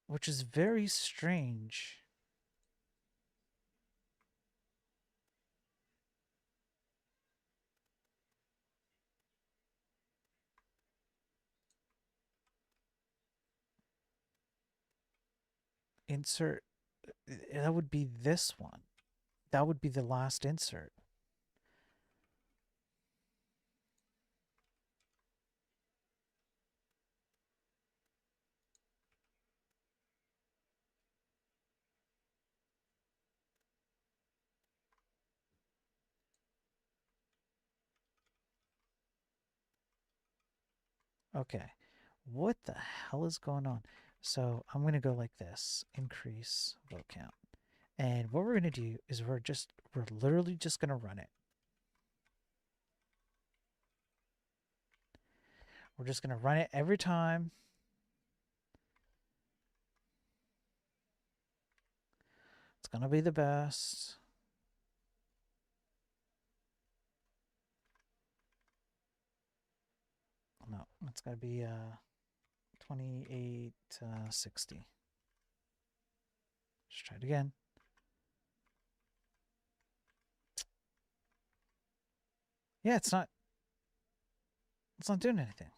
Which is very strange. Insert, that would be this one. That would be the last insert. Okay, what the hell is going on? So I'm going to go like this, increase vote count. And what we're going to do is we're literally just going to run it. We're just going to run it every time. It's going to be the best. No, it's got to be 2860. Let's try it again. Yeah, it's not doing anything.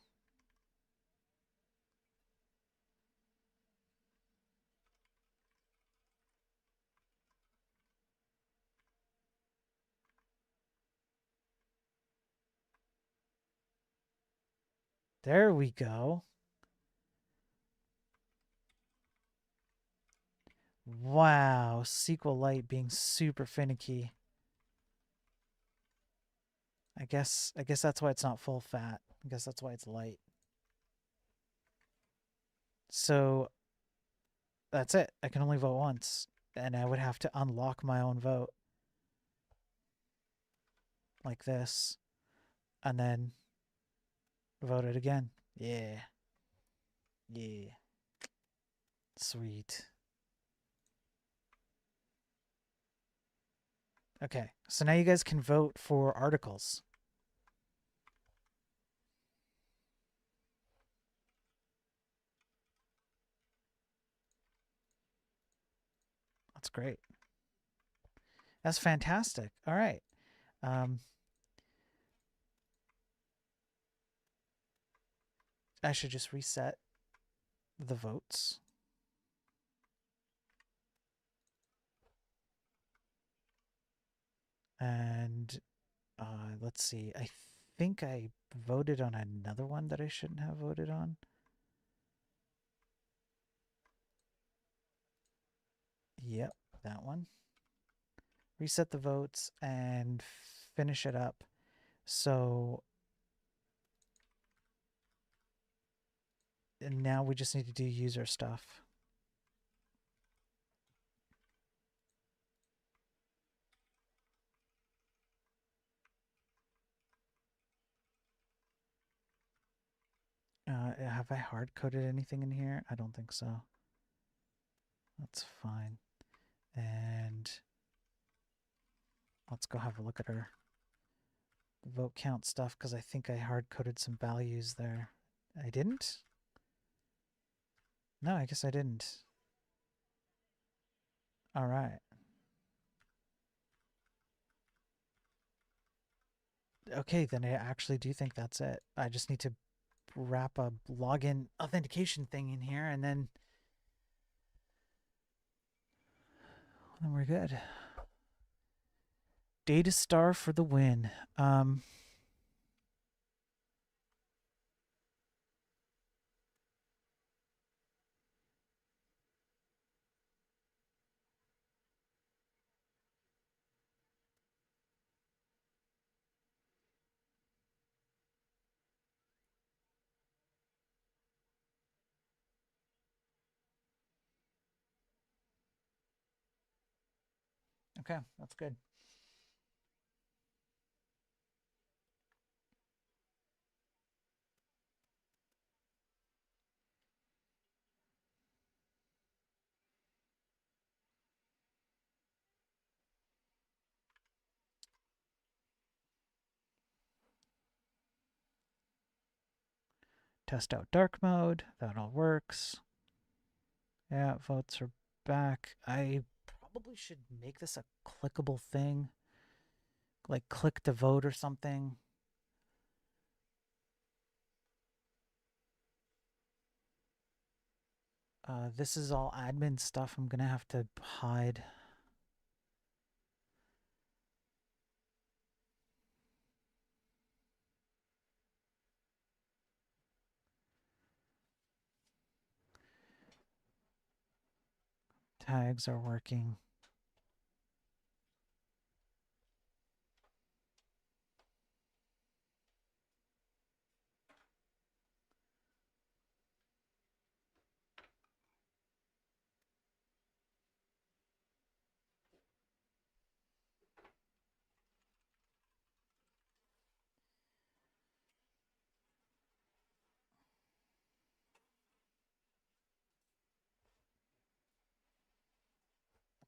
There we go. Wow, SQLite being super finicky. I guess that's why it's not full fat. I guess that's why it's light. So that's it. I can only vote once, and I would have to unlock my own vote like this, and then vote it again. Yeah. Yeah. Sweet. Okay, so now you guys can vote for articles. That's great. That's fantastic. All right. I should just reset the votes. And let's see. I think I voted on another one that I shouldn't have voted on. Yep, that one. Reset the votes and finish it up. So and now we just need to do user stuff. Have I hard coded anything in here? I don't think so. That's fine. And let's go have a look at our vote count stuff because I think I hard coded some values there. I didn't? No, I guess I didn't. All right. Okay, then I actually do think that's it. I just need to wrap a login authentication thing in here and then we're good. Data star for the win. Okay, that's good. Test out dark mode. That all works. Yeah, votes are back. I probably should make this a clickable thing. Like click to vote or something. This is all admin stuff I'm gonna have to hide. Tags are working.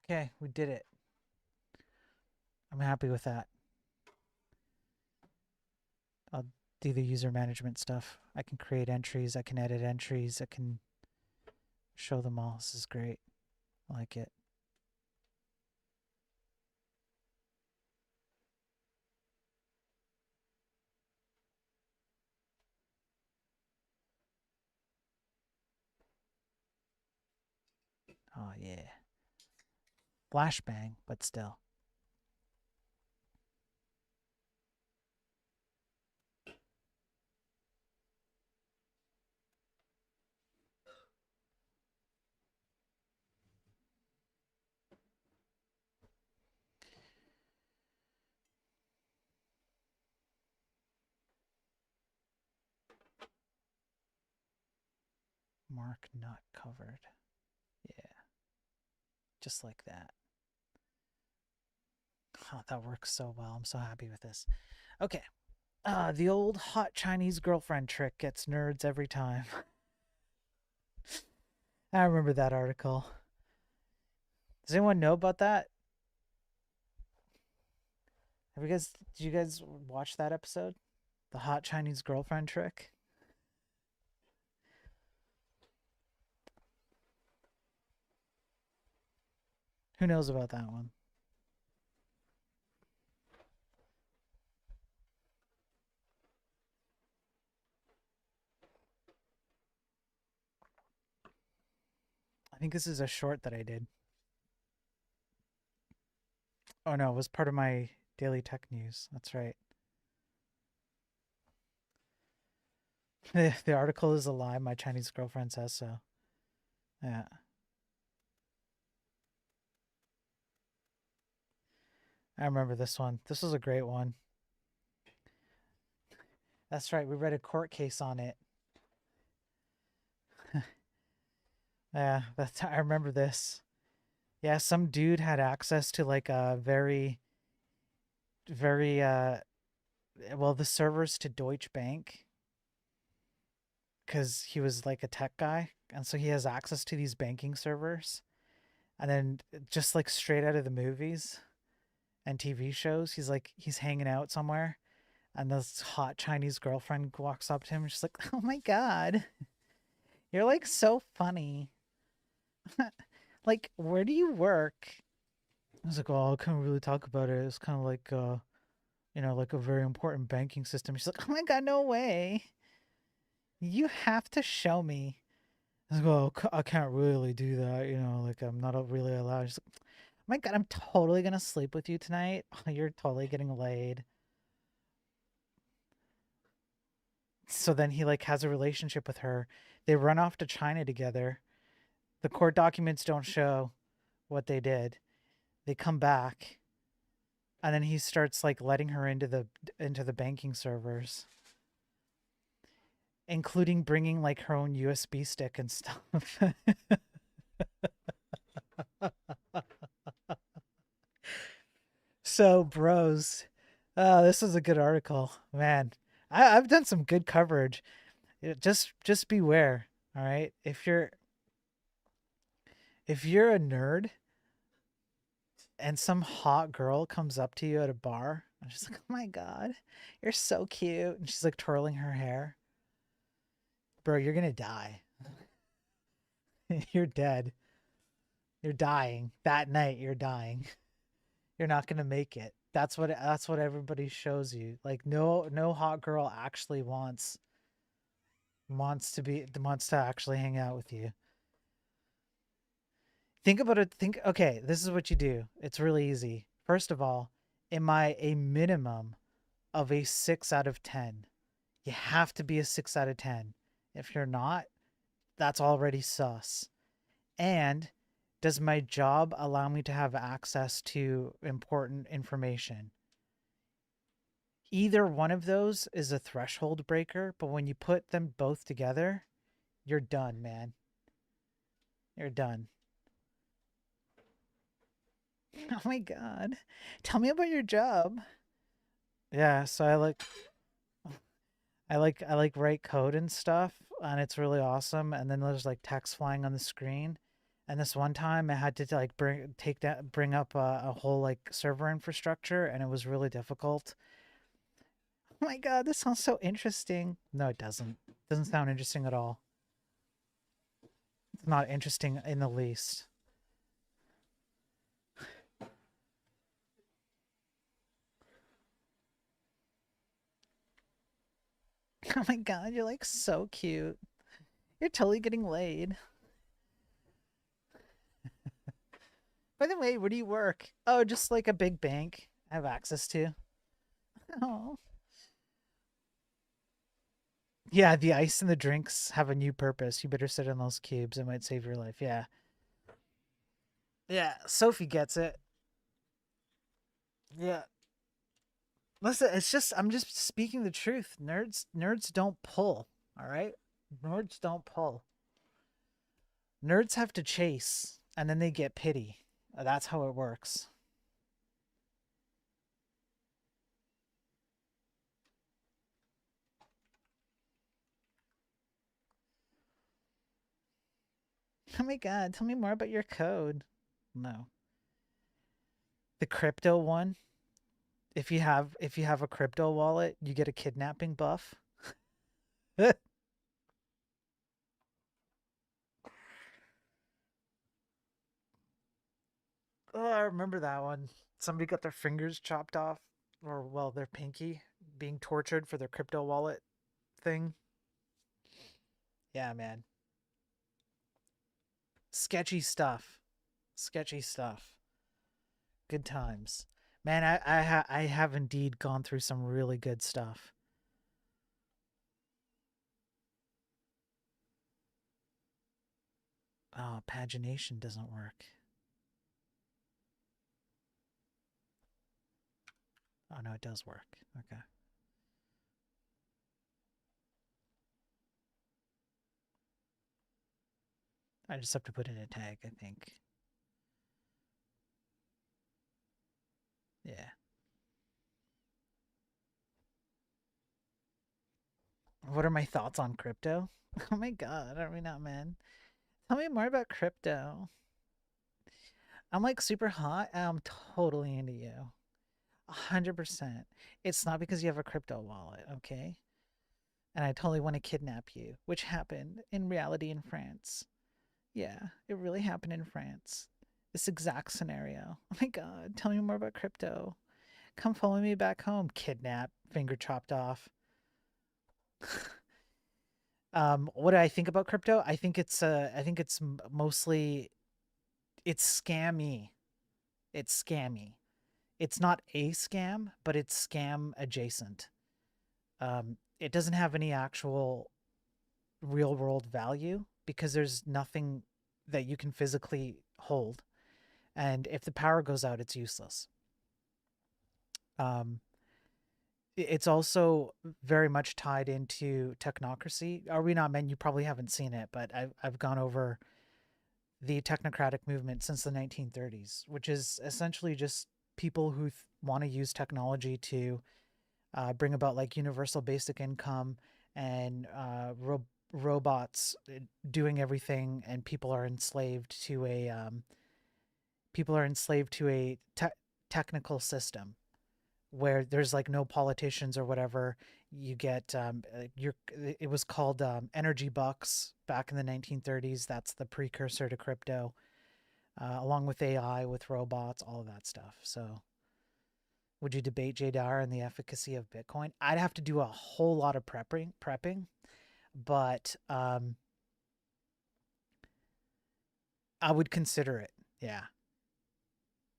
Okay, we did it. I'm happy with that. I'll do the user management stuff. I can create entries. I can edit entries. I can show them all. This is great. I like it. Oh, yeah. Flashbang, but still. mark not covered. Yeah. Just like that. Oh, that works so well. I'm so happy with this. Okay. The old hot Chinese girlfriend trick gets nerds every time. I remember that article. Does anyone know about that? Did you guys watch that episode? The hot Chinese girlfriend trick? Who knows about that one? I think this is a short that I did. Oh no, it was part of my daily tech news. That's right. The article is a lie. My Chinese girlfriend says so. Yeah. I remember this one. This was a great one. That's right. We read a court case on it. Yeah, I remember this. Yeah, some dude had access to like a very well, the servers to Deutsche Bank because he was like a tech guy, and so he has access to these banking servers. And then just like straight out of the movies and TV shows, he's hanging out somewhere, and this hot Chinese girlfriend walks up to him and she's like, "Oh my god, you're like so funny. Like, where do you work?" I was like, "Oh, I can't really talk about it. It's kind of like like a very important banking system." She's like, "Oh my god, no way. You have to show me." I was like, "Oh, I can't really do that. Like I'm not really allowed." She's like, "Oh my god, I'm totally gonna sleep with you tonight. You're totally getting laid." So then he like has a relationship with her. They run off to China together. The court documents don't show what they did. They come back, and then he starts like letting her into the banking servers, including bringing like her own USB stick and stuff. So, bros, this was a good article, man. I've done some good coverage. Just beware, all right? If you're a nerd and some hot girl comes up to you at a bar and she's like, "Oh my god, you're so cute," and she's like twirling her hair, bro, you're gonna die. You're dead. You're dying that night. You're dying. You're not gonna make it. That's what everybody shows you. Like no hot girl actually wants to actually hang out with you. Think about it. Okay, this is what you do. It's really easy. First of all, am I a minimum of a 6 out of 10? You have to be a 6 out of 10. If you're not, that's already sus. And does my job allow me to have access to important information? Either one of those is a threshold breaker, but when you put them both together, you're done, man. You're done. Oh my god. Tell me about your job. Yeah, so I like write code and stuff, and it's really awesome. And then there's like text flying on the screen. And this one time I had to like bring up a whole like server infrastructure, and it was really difficult. Oh my god, this sounds so interesting. No, it doesn't. It doesn't sound interesting at all. It's not interesting in the least. Oh my god, you're like so cute. You're totally getting laid. By the way, where do you work? Oh, just like a big bank I have access to. Oh. Yeah, the ice and the drinks have a new purpose. You better sit on those cubes. It might save your life. Yeah. Yeah, Sophie gets it. Yeah. Listen, I'm just speaking the truth. Nerds don't pull, all right? Nerds don't pull. Nerds have to chase, and then they get pity. That's how it works. Oh my god, tell me more about your code. No. The crypto one. If you have a crypto wallet, you get a kidnapping buff. Oh, I remember that one. Somebody got their fingers chopped off, or well, their pinky being tortured for their crypto wallet thing. Yeah, man. Sketchy stuff. Sketchy stuff. Good times. Man, I have indeed gone through some really good stuff. Oh, pagination doesn't work. Oh no, it does work. Okay. I just have to put in a tag, I think. Yeah. What are my thoughts on crypto? Oh my god, are we not, man? Tell me more about crypto. I'm like super hot and I'm totally into you. 100%. It's not because you have a crypto wallet, okay? And I totally want to kidnap you, which happened in reality in France. Yeah, it really happened in France. This exact scenario. Oh my god, tell me more about crypto. Come follow me back home. Kidnap, finger chopped off. What do I think about crypto? I think it's mostly it's scammy. It's scammy. It's not a scam, but it's scam adjacent. It doesn't have any actual real world value because there's nothing that you can physically hold. And if the power goes out, it's useless. Um, it's also very much tied into technocracy. Are we not men? You probably haven't seen it, but I've gone over the technocratic movement since the 1930s, which is essentially just people who want to use technology to bring about like universal basic income and robots doing everything, and people are enslaved to a technical system where there's like no politicians or whatever. You get it was called energy bucks back in the 1930s. That's the precursor to crypto, along with AI, with robots, all of that stuff. So would you debate JDR and the efficacy of Bitcoin? I'd have to do a whole lot of prepping, but I would consider it. Yeah.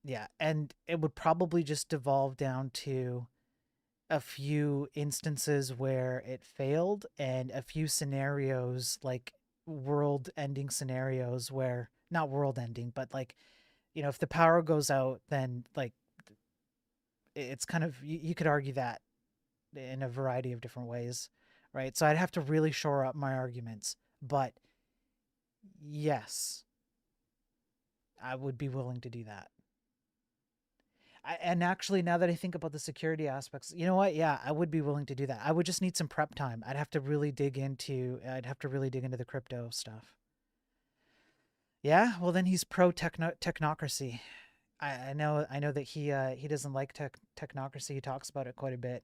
Yeah. And it would probably just devolve down to a few instances where it failed and a few scenarios like world ending scenarios where not world ending, but like, if the power goes out, then like it's kind of, you could argue that in a variety of different ways, right? So I'd have to really shore up my arguments. But yes, I would be willing to do that. And actually, now that I think about the security aspects, you know what? Yeah, I would be willing to do that. I would just need some prep time. I'd have to really dig into the crypto stuff. Yeah, well then he's pro technocracy. I know that he doesn't like technocracy. He talks about it quite a bit.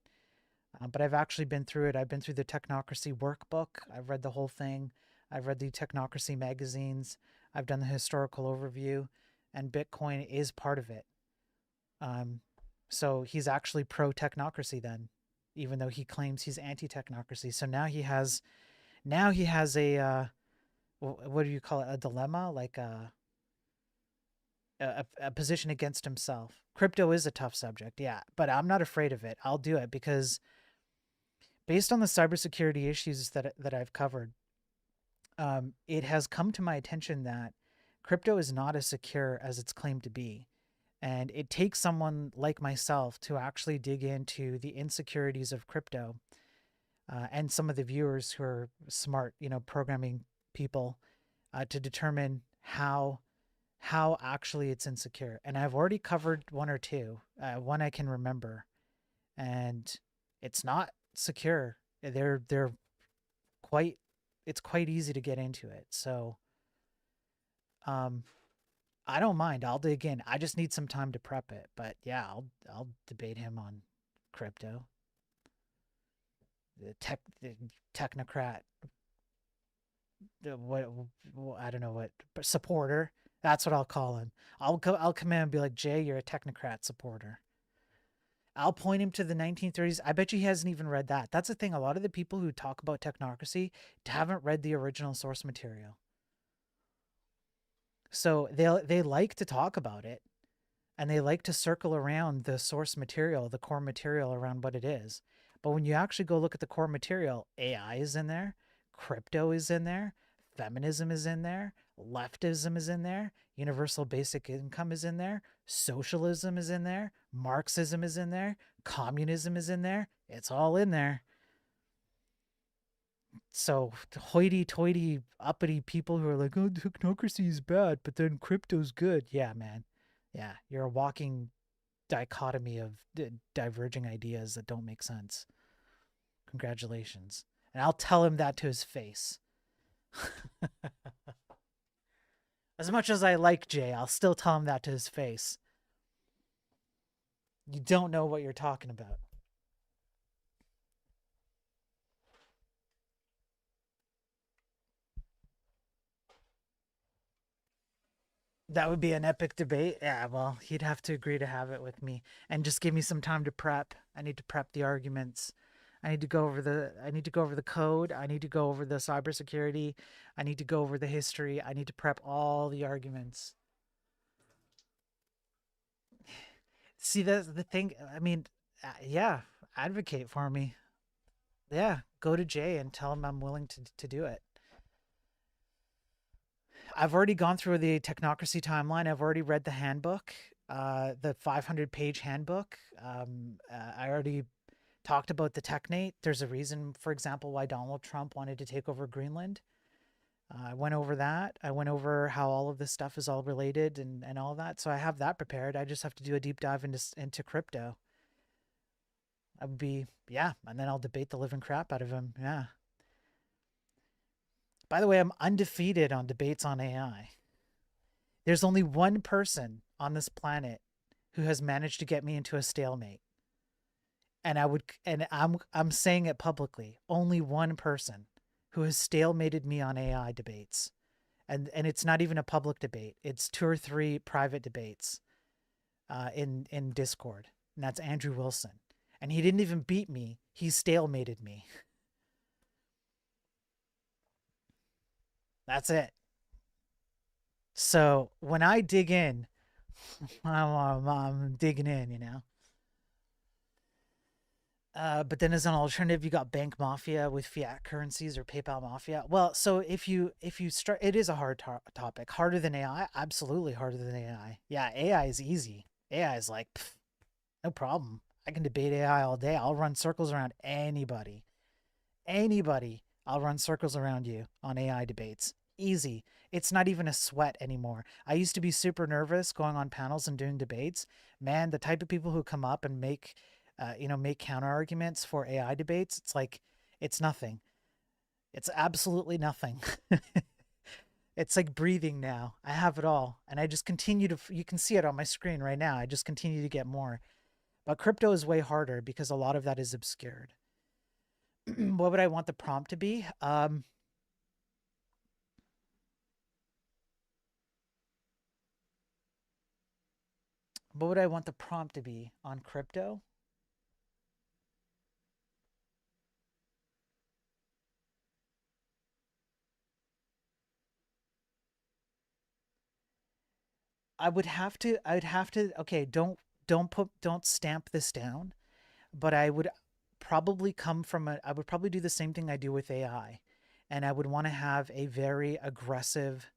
But I've actually been through it. I've been through the technocracy workbook. I've read the whole thing. I've read the technocracy magazines. I've done the historical overview, and Bitcoin is part of it. Um, so he's actually pro technocracy then, even though he claims he's anti technocracy. So now he has a what do you call it? A dilemma, like a position against himself. Crypto is a tough subject, yeah, but I'm not afraid of it. I'll do it because based on the cybersecurity issues that I've covered, it has come to my attention that crypto is not as secure as it's claimed to be. And it takes someone like myself to actually dig into the insecurities of crypto, and some of the viewers who are smart, programming people, to determine how actually it's insecure. And I've already covered one or two. One I can remember, and it's not secure. They're quite. It's quite easy to get into it. So, um, I don't mind. I'll dig in. I just need some time to prep it. But yeah, I'll debate him on crypto. The technocrat. What I don't know what supporter. That's what I'll call him. I'll come in and be like, Jay, you're a technocrat supporter. I'll point him to the 1930s. I bet you he hasn't even read that. That's the thing. A lot of the people who talk about technocracy haven't read the original source material. So they like to talk about it, and they like to circle around the source material, the core material around what it is. But when you actually go look at the core material, AI is in there, crypto is in there, feminism is in there, leftism is in there, universal basic income is in there, socialism is in there, Marxism is in there, communism is in there. It's all in there. So hoity-toity, uppity people who are like, oh, technocracy is bad, but then crypto's good. Yeah, man. Yeah, you're a walking dichotomy of diverging ideas that don't make sense. Congratulations. And I'll tell him that to his face. As much as I like Jay, I'll still tell him that to his face. You don't know what you're talking about. That would be an epic debate. Yeah, well, he'd have to agree to have it with me and just give me some time to prep. I need to prep the arguments. I need to go over the code. I need to go over the cybersecurity. I need to go over the history. I need to prep all the arguments. See, that's the thing. I mean, yeah, advocate for me. Yeah, go to Jay and tell him I'm willing to do it. I've already gone through the technocracy timeline. I've already read the handbook, the 500-page handbook. I already talked about the technate. There's a reason, for example, why Donald Trump wanted to take over Greenland. I went over that. I went over how all of this stuff is all related and all that. So I have that prepared. I just have to do a deep dive into crypto. I would be, yeah, and then I'll debate the living crap out of him. Yeah. By the way, I'm undefeated on debates on AI. There's only one person on this planet who has managed to get me into a stalemate. I'm saying it publicly. Only one person who has stalemated me on AI debates. And it's not even a public debate. It's 2 or 3 private debates in Discord. And that's Andrew Wilson. And he didn't even beat me. He stalemated me. That's it. So when I dig in, I'm digging in, you know. But then as an alternative, you got bank mafia with fiat currencies or PayPal mafia. Well, so if you start, it is a hard topic, harder than AI, absolutely harder than AI. Yeah, AI is easy. AI is like, pff, no problem. I can debate AI all day. I'll run circles around anybody. Anybody, I'll run circles around you on AI debates. Easy. It's not even a sweat anymore. I used to be super nervous going on panels and doing debates. Man, the type of people who come up and make counter arguments for AI debates, it's like, it's nothing. It's absolutely nothing. It's like breathing now. I have it all. And I just continue to, you can see it on my screen right now. I just continue to get more. But crypto is way harder because a lot of that is obscured. What would I want the prompt to be? What would I want the prompt to be on crypto? Okay, don't stamp this down, but I would probably do the same thing I do with AI. And I would want to have a very aggressive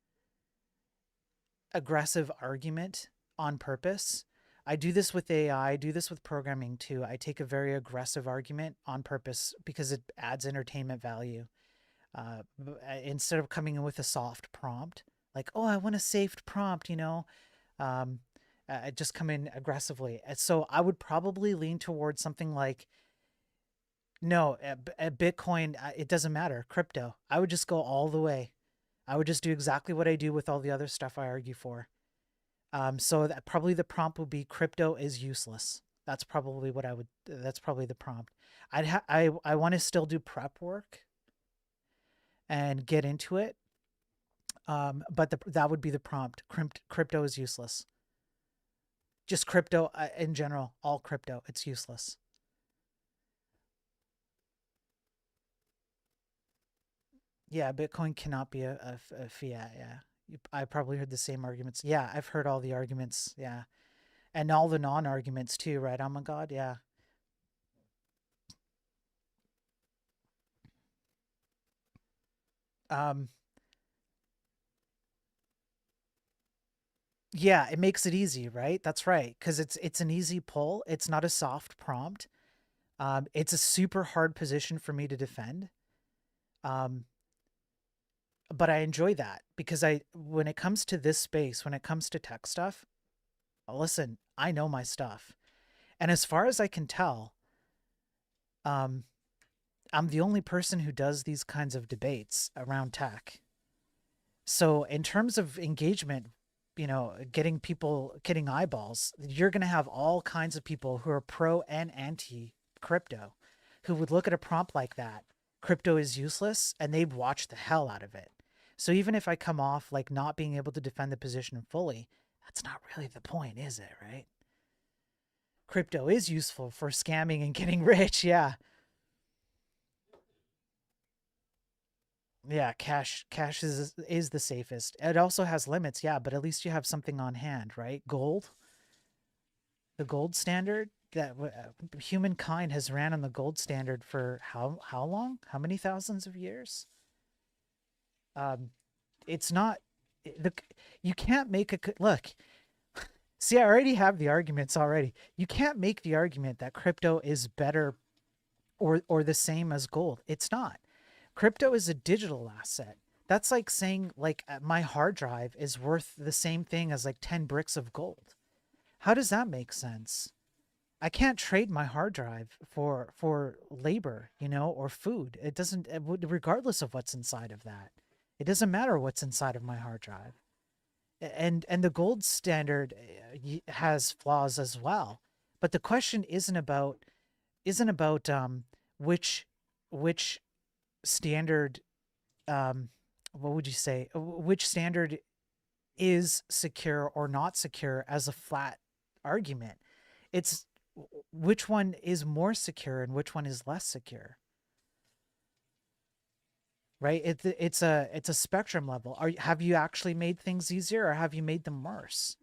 argument on purpose. I do this with AI, I do this with programming too. I take a very aggressive argument on purpose because it adds entertainment value. Instead of coming in with a soft prompt, like, oh, I want a safe prompt, um, just come in aggressively. So I would probably lean towards something like, no, Bitcoin, it doesn't matter. Crypto. I would just go all the way. I would just do exactly what I do with all the other stuff I argue for. So that probably the prompt would be crypto is useless. That's probably what I would. That's probably the prompt. I want to still do prep work and get into it. But that would be the prompt. Crypto is useless. Just crypto in general, all crypto, it's useless. Yeah, Bitcoin cannot be a fiat. Yeah, I probably heard the same arguments. Yeah, I've heard all the arguments. Yeah, and all the non-arguments too, right? Oh my God, yeah. Um, yeah, it makes it easy, right? That's right, because it's an easy pull. It's not a soft prompt. It's a super hard position for me to defend. Um, but I enjoy that because when it comes to this space, when it comes to tech stuff, listen, I know my stuff. And as far as I can tell, um, I'm the only person who does these kinds of debates around tech. So in terms of engagement, getting people getting eyeballs, you're going to have all kinds of people who are pro and anti crypto who would look at a prompt like that, crypto is useless, and they'd watch the hell out of it. So even if I come off like not being able to defend the position fully, that's not really the point, is it, right? Crypto is useful for scamming and getting rich, yeah. Yeah, cash is the safest. It also has limits, yeah, but at least you have something on hand, right? Gold, the gold standard that humankind has ran on the gold standard for how long? How many thousands of years? Um, it's not the you can't make a look. See, I already have the arguments already. You can't make the argument that crypto is better or the same as gold. It's not. Crypto is a digital asset. That's like saying like my hard drive is worth the same thing as like 10 bricks of gold. How does that make sense? I can't trade my hard drive for labor, or food. It doesn't regardless of what's inside of that. It doesn't matter what's inside of my hard drive. And the gold standard has flaws as well. But the question isn't about which which standard, what would you say, which standard is secure or not secure as a flat argument. It's which one is more secure and which one is less secure, right? It's a spectrum level. Have you actually made things easier or have you made them worse?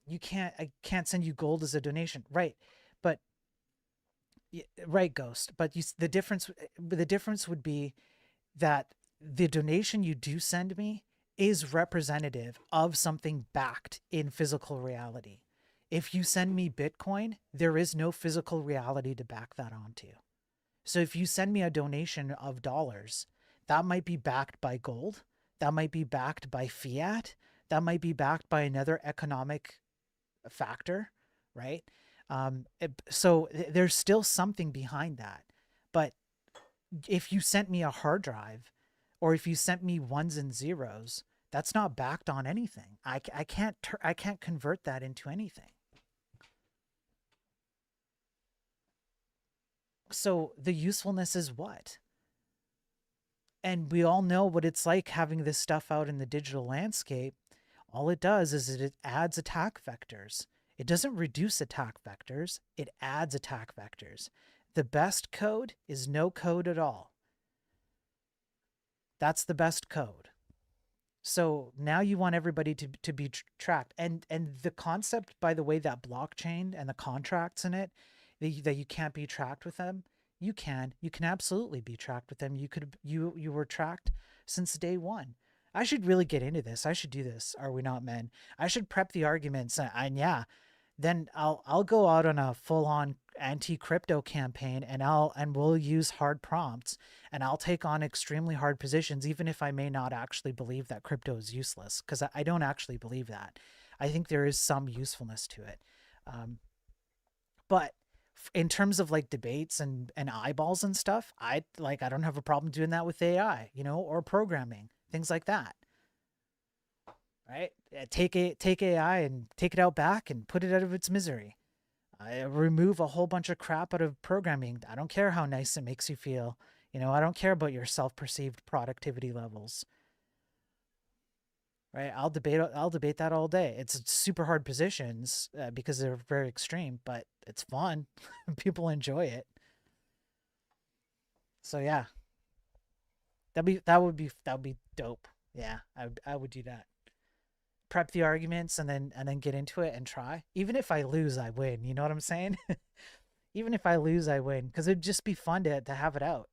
I can't send you gold as a donation, right? But right, Ghost. But the difference would be that the donation you do send me is representative of something backed in physical reality. If you send me Bitcoin, there is no physical reality to back that onto. So if you send me a donation of dollars, that might be backed by gold, that might be backed by fiat, that might be backed by another economic factor, right? So there's still something behind that. But if you sent me a hard drive or if you sent me ones and zeros, that's not backed on anything. I can't convert that into anything. So the usefulness is what? And we all know what it's like having this stuff out in the digital landscape. All it does is it adds attack vectors. It doesn't reduce attack vectors, it adds attack vectors. The best code is no code at all. That's the best code. So now you want everybody to be tracked. And the concept, by the way, that blockchain and the contracts in it, that you can't be tracked with them, you can absolutely be tracked with them. You were tracked since day one. I should really get into this. I should do this. Are we not men? I should prep the arguments, and yeah, then I'll go out on a full on anti-crypto campaign, and we'll use hard prompts, and I'll take on extremely hard positions even if I may not actually believe that crypto is useless, because I don't actually believe that. I think there is some usefulness to it. Um, but in terms of like debates and eyeballs and stuff, I don't have a problem doing that with AI, or programming, things like that, right? Take AI and take it out back and put it out of its misery. I remove a whole bunch of crap out of programming. I don't care how nice it makes you feel. I don't care about your self-perceived productivity levels, right? I'll debate that all day. It's super hard positions because they're very extreme, but it's fun. People enjoy it. So yeah, that would be dope. Yeah, I would do that. Prep the arguments and then get into it and try. Even if I lose, I win. You know what I'm saying? Even if I lose, I win because it'd just be fun to have it out.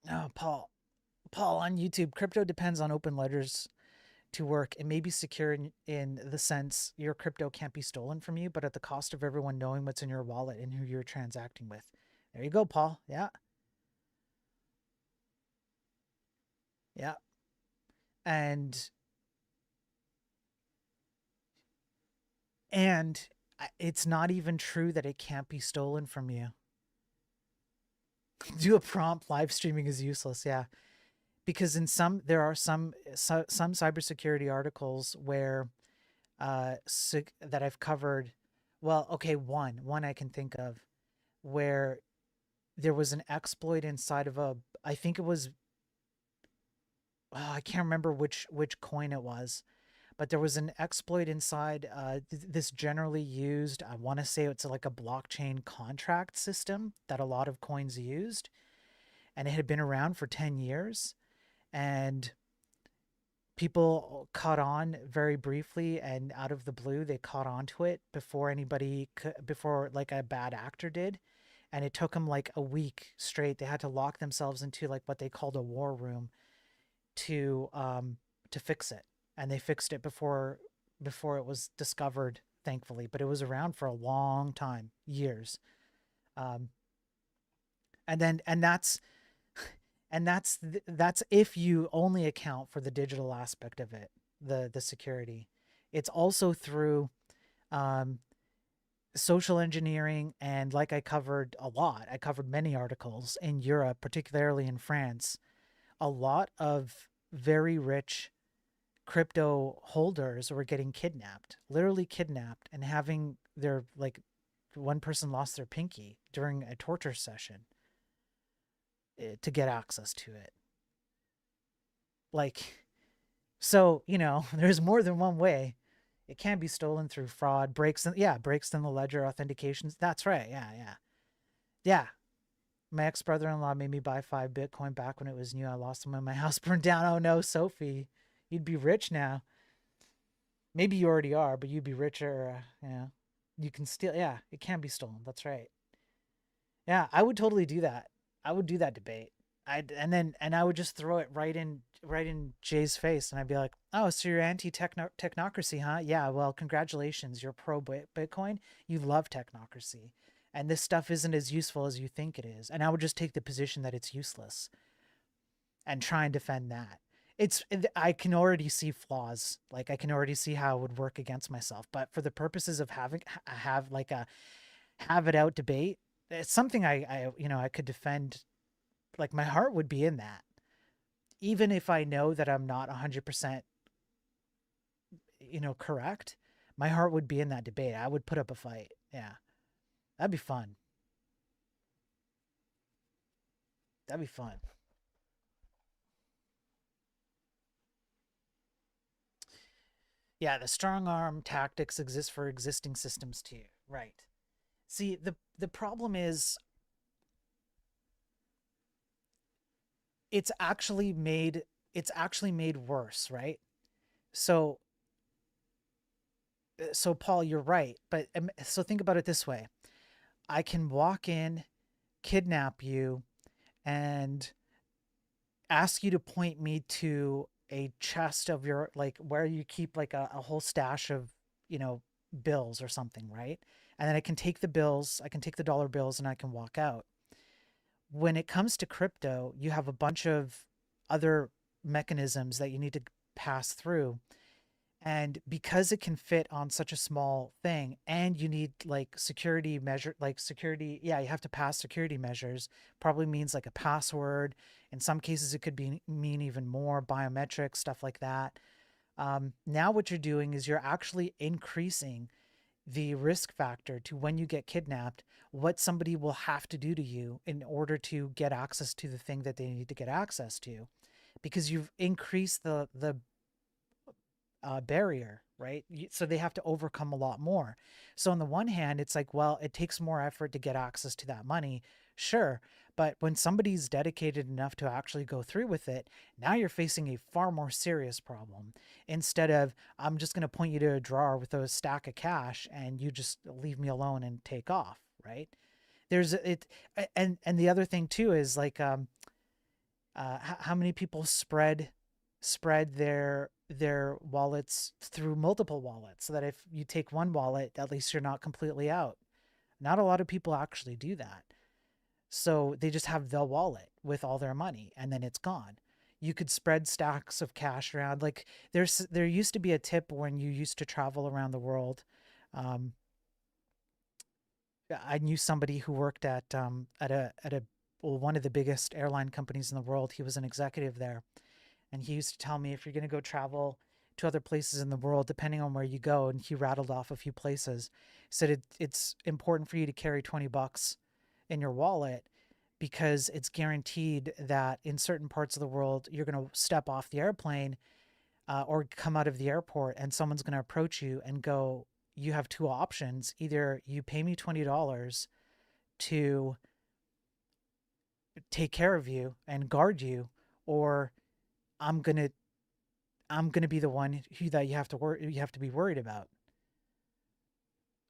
No, Paul, on YouTube, crypto depends on open ledgers to work. It may be secure in the sense your crypto can't be stolen from you, but at the cost of everyone knowing what's in your wallet and who you're transacting with. There you go, Paul. Yeah, yeah. And and it's not even true that it can't be stolen from you. Do a prompt live streaming is useless. Yeah, because there are some cybersecurity articles where that I've covered. Well, okay, one I can think of where there was an exploit inside of I think it was, I can't remember which coin it was, but there was an exploit inside this generally used, I want to say it's like a blockchain contract system that a lot of coins used, and it had been around for 10 years, and people caught on very briefly, and out of the blue they caught on to it before like a bad actor did, and it took them like a week straight. They had to lock themselves into like what they called a war room to um to fix it, and they fixed it before it was discovered, thankfully, but it was around for a long time, years. um and then that's if you only account for the digital aspect of it, the security. It's also through um, social engineering, and like I covered many articles in Europe, particularly in France. A lot of very rich crypto holders were getting kidnapped, literally kidnapped, and having their like one person lost their pinky during a torture session to get access to it. Like, so, there's more than one way. It can be stolen through fraud, breaks in the ledger authentications. That's right. Yeah, yeah. Yeah. My ex brother in law made me buy 5 Bitcoin back when it was new. I lost them when my house burned down. Oh no, Sophie. You'd be rich now. Maybe you already are, but you'd be richer. You can steal. Yeah, it can be stolen. That's right. Yeah, I would totally do that. I would do that debate. And I would just throw it right in Jay's face, and I'd be like, "Oh, so you're anti technocracy, huh? Yeah, well, congratulations, you're pro Bitcoin. You love technocracy, and this stuff isn't as useful as you think it is." And I would just take the position that it's useless and try and defend that. I can already see flaws. Like I can already see how it would work against myself, but for the purposes of have like a have it out debate, it's something I could defend. Like my heart would be in that, even if I know that I'm not 100% correct. My heart would be in that debate. I would put up a fight. Yeah, that'd be fun. That'd be fun. Yeah, the strong arm tactics exist for existing systems too. Right. See, the problem is it's actually made worse, right? So so Paul, you're right, but so think about it this way. I can walk in, kidnap you, and ask you to point me to a chest of your, like, where you keep like a whole stash of, you know, bills or something, right? And then I can take the bills, I can take the dollar bills, and I can walk out. When it comes to crypto, you have a bunch of other mechanisms that you need to pass through. And because it can fit on such a small thing, and you need like security measure, like security, yeah, you have to pass security measures, probably means like a password. In some cases, it could be mean even more biometrics, stuff like that. Now what you're doing is you're actually increasing the risk factor to when you get kidnapped, what somebody will have to do to you in order to get access to the thing that they need to get access to, because you've increased the barrier, right? So they have to overcome a lot more. So on the one hand, it's like, well, it takes more effort to get access to that money, sure. But when somebody's dedicated enough to actually go through with it, now you're facing a far more serious problem. Instead of, I'm just going to point you to a drawer with a stack of cash and you just leave me alone and take off, right? There's it, and the other thing too is like, how many people spread their wallets through multiple wallets, so that if you take one wallet, at least you're not completely out. Not a lot of people actually do that. So they just have the wallet with all their money and then it's gone. You could spread stacks of cash around. Like there used to be a tip when you used to travel around the world. Um, I knew somebody who worked at a well, one of the biggest airline companies in the world. He was an executive there, and he used to tell me, if you're going to go travel to other places in the world, depending on where you go, and he rattled off a few places, said it's important for you to carry $20 in your wallet, because it's guaranteed that in certain parts of the world, you're going to step off the airplane or come out of the airport, and someone's going to approach you and go, you have two options. Either you pay me $20 to take care of you and guard you, or I'm going to be the one who that you have to be worried about.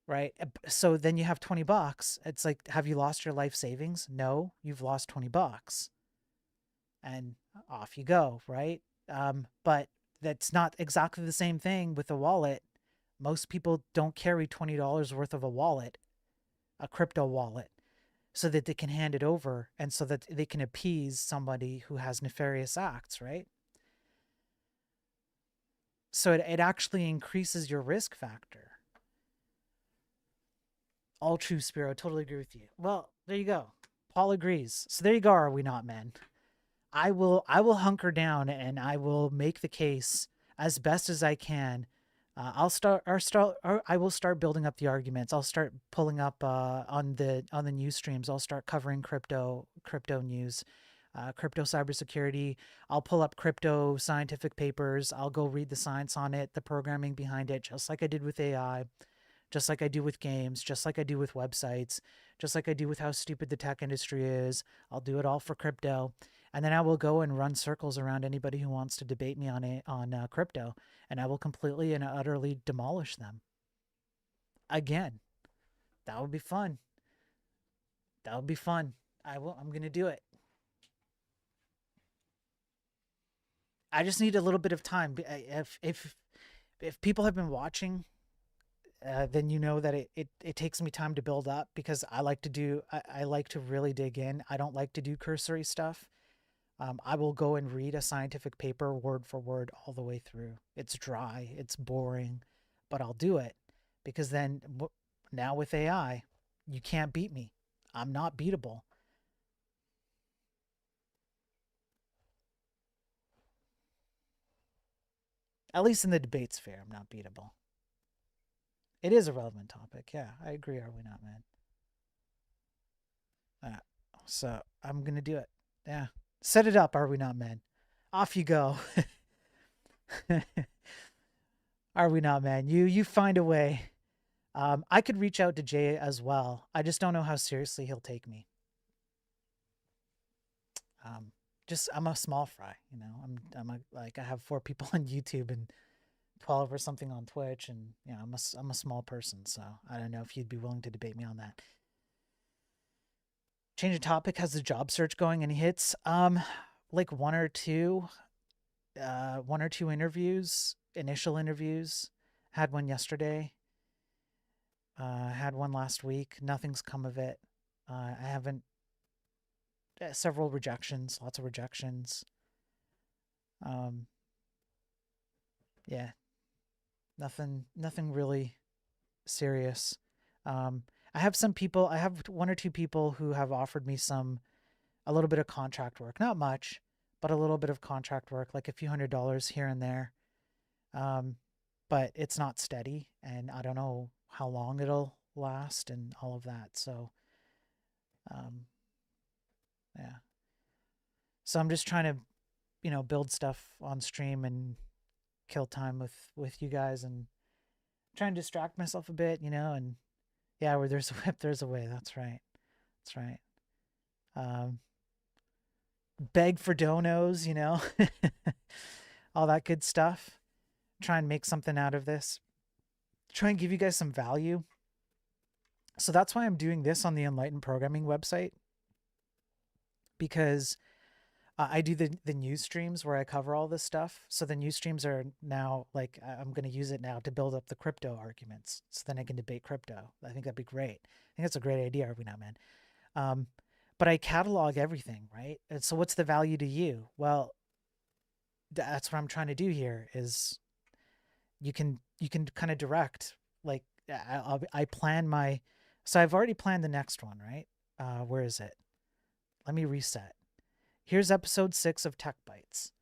Right. So then you have $20. It's like, have you lost your life savings? No, you've lost $20 and off you go. Right. But that's not exactly the same thing with a wallet. Most people don't carry $20 worth of a wallet, a crypto wallet, so that they can hand it over and so that they can appease somebody who has nefarious acts. Right. So it actually increases your risk factor. All true, Spiro. Totally agree with you. Well, there you go. Paul agrees. So there you go. Are we not, men? I will hunker down and I will make the case as best as I can. I will start building up the arguments. I'll start pulling up on the news streams. I'll start covering crypto news, crypto cybersecurity. I'll pull up crypto scientific papers. I'll go read the science on it, the programming behind it, just like I did with AI, just like I do with games, just like I do with websites, just like I do with how stupid the tech industry is. I'll do it all for crypto. And then I will go and run circles around anybody who wants to debate me on crypto, and I will completely and utterly demolish them. Again, that would be fun. That would be fun. I'm going to do it. I just need a little bit of time. If people have been watching, then you know that it takes me time to build up, because I like to really dig in. I don't like to do cursory stuff. I will go and read a scientific paper word for word all the way through. It's dry, it's boring, but I'll do it, because then now with AI, you can't beat me. I'm not beatable. At least in the debate sphere, I'm not beatable. It is a relevant topic. Yeah, I agree. Are we not, man? Uh, so I'm going to do it. Yeah. Set it up. Are we not, men? Off you go. Are we not, man? You find a way. I could reach out to Jay as well. I just don't know how seriously he'll take me. Um, I'm a small fry, you know. I have 4 people on YouTube and 12 or something on Twitch, and I'm a small person, so I don't know if you'd be willing to debate me on that. Change of topic. How's the job search going? Any hits? Like one or two interviews, initial interviews. Had one yesterday. Had one last week. Nothing's come of it. I haven't. Several rejections. Lots of rejections. Um, yeah, nothing really serious. I have some people. I have 1 or 2 people who have offered me a little bit of contract work. Not much, but a little bit of contract work, like a few $100s here and there. But it's not steady, and I don't know how long it'll last and all of that. So, um, yeah. So I'm just trying to, build stuff on stream and kill time with you guys and trying to distract myself a bit, and yeah, where there's a whip, there's a way. That's right. That's right. Um, Beg for donos, all that good stuff. Try and make something out of this. Try and give you guys some value. So that's why I'm doing this on the Enlightened Programming website, because I do the news streams where I cover all this stuff. So the news streams are now like, I'm going to use it now to build up the crypto arguments. So then I can debate crypto. I think that'd be great. I think that's a great idea, Arvina, man. But I catalog everything, right? And so what's the value to you? Well, that's what I'm trying to do here is you can kind of direct, like, I plan so I've already planned the next one, right? Where is it? Let me reset. Here's episode 6 of Tech Bites.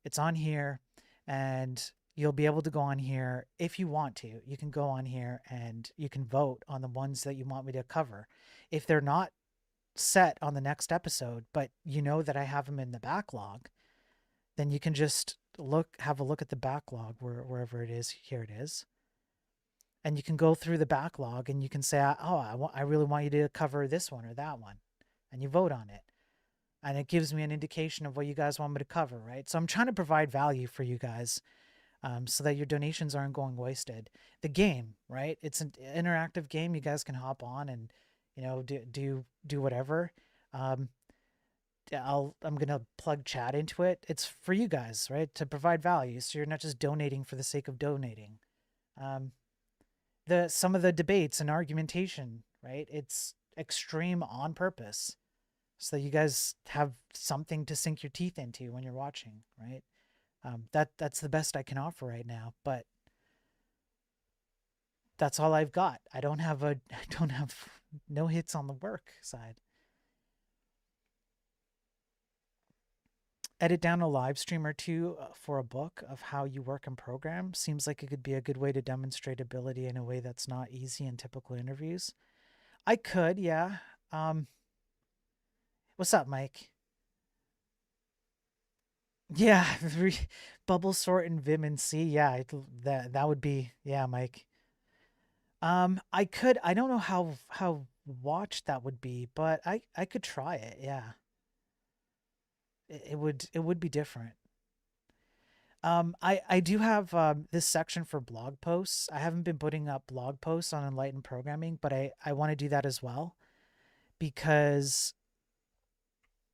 It's on here, and you'll be able to go on here if you want to. You can go on here and you can vote on the ones that you want me to cover. If they're not set on the next episode, but you know that I have them in the backlog, then you can just have a look at the backlog wherever it is. Here it is. And you can go through the backlog and you can say, oh, I really want you to cover this one or that one. And you vote on it. And it gives me an indication of what you guys want me to cover, right? So I'm trying to provide value for you guys, so that your donations aren't going wasted. The game, right? It's an interactive game. You guys can hop on and, do whatever. I'm gonna plug chat into it. It's for you guys, right? To provide value, so you're not just donating for the sake of donating. Some of the debates and argumentation, right? It's extreme on purpose, so that you guys have something to sink your teeth into when you're watching, right? That's the best I can offer right now, but that's all I've got. I don't have no hits on the work side. Edit down a live stream or two for a book of how you work and program. Seems like it could be a good way to demonstrate ability in a way that's not easy in typical interviews. I could, yeah. What's up, Mike? Yeah, bubble sort and Vim and C. Yeah, that would be, yeah, Mike. I could. I don't know how watched that would be, but I could try it. Yeah, it would be different. I do have this section for blog posts. I haven't been putting up blog posts on Enlightened Programming, but I want to do that as well, because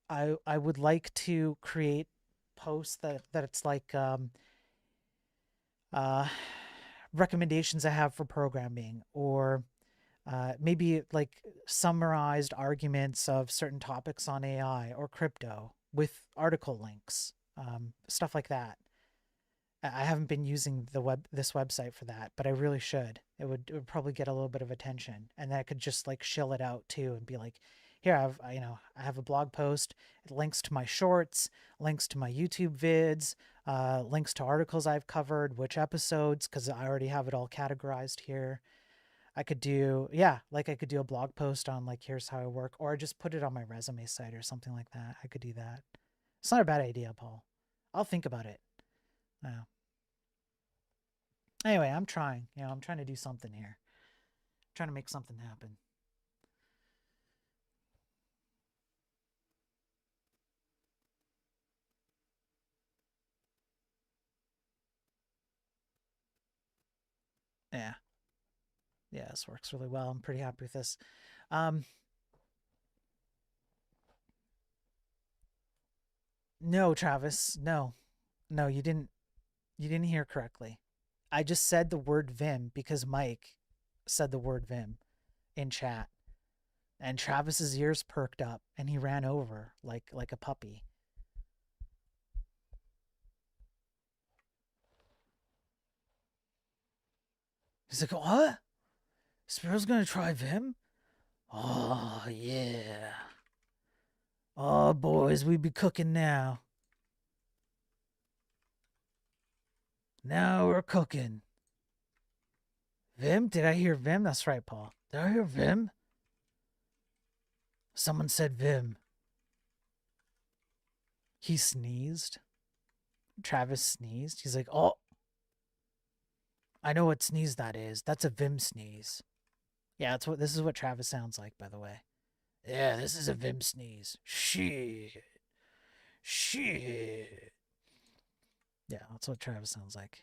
I would like to create posts that it's like uh recommendations I have for programming, or maybe like summarized arguments of certain topics on AI or crypto with article links, stuff like that. I haven't been using this website for that, but I really should. It would probably get a little bit of attention, and then I could just like shill it out too and be like, here I have a blog post. It links to my shorts, links to my YouTube vids, links to articles I've covered, which episodes, because I already have it all categorized here. I could do, yeah, like I could do a blog post on like, here's how I work, or just put it on my resume site or something like that. I could do that. It's not a bad idea, Paul. I'll think about it. Yeah. Anyway, I'm trying. I'm trying to do something here. I'm trying to make something happen. Yeah. Yeah, this works really well. I'm pretty happy with this. No, Travis. No. No, you didn't hear correctly. I just said the word Vim because Mike said the word Vim in chat. And Travis's ears perked up and he ran over like a puppy. He's like, "What? Sparrow's gonna try Vim? Oh yeah. Oh boys, we be cooking now. Now we're cooking." Vim? Did I hear Vim? That's right, Paul. Did I hear Vim? Someone said Vim. He sneezed. Travis sneezed. He's like, "Oh, I know what sneeze that is. That's a Vim sneeze." Yeah, this is what Travis sounds like, by the way. Yeah, this is a Vim sneeze. Shit. Shit. Yeah, that's what Travis sounds like.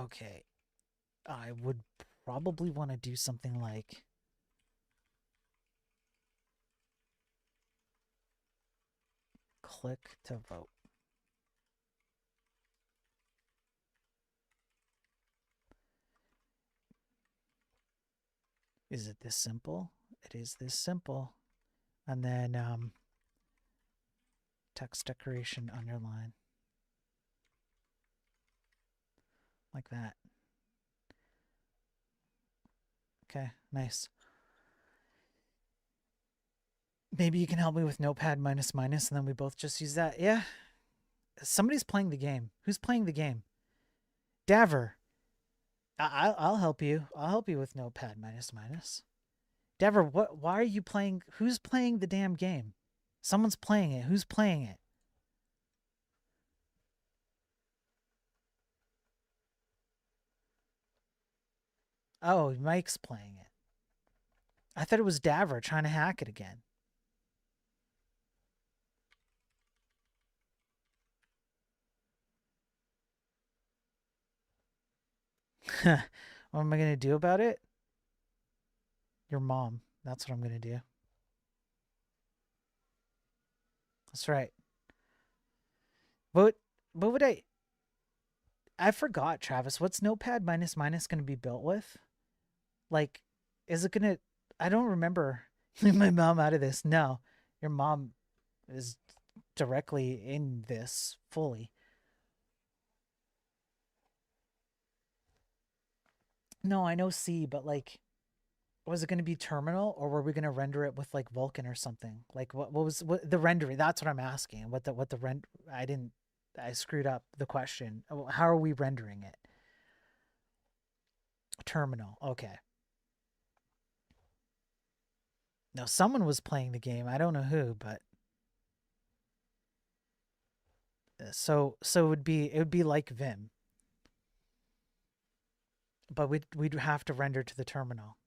Okay. I would probably want to do something like click to vote. Is it this simple? It is this simple. And then text decoration underline. Like that. Okay, nice. Maybe you can help me with Notepad minus and then we both just use that. Yeah. Somebody's playing the game. Who's playing the game? Daver. I'll help you. I'll help you with Notepad minus. Daver, what? Why are you playing? Who's playing the damn game? Someone's playing it. Who's playing it? Oh, Mike's playing it. I thought it was Daver trying to hack it again. What am I going to do about it? Your mom. That's what I'm going to do. That's right. What would I forgot, Travis. What's Notepad minus going to be built with? Like, is it going to I don't remember. Leave my mom out of this. No. Your mom is directly in this fully. No, I know C, but like was it going to be terminal or were we going to render it with like Vulkan or something? Like what was the rendering? That's what I'm asking. What the rend I screwed up the question. How are we rendering it? Terminal. Okay. Now someone was playing the game. I don't know who, but so it would be like Vim, but we'd have to render to the terminal.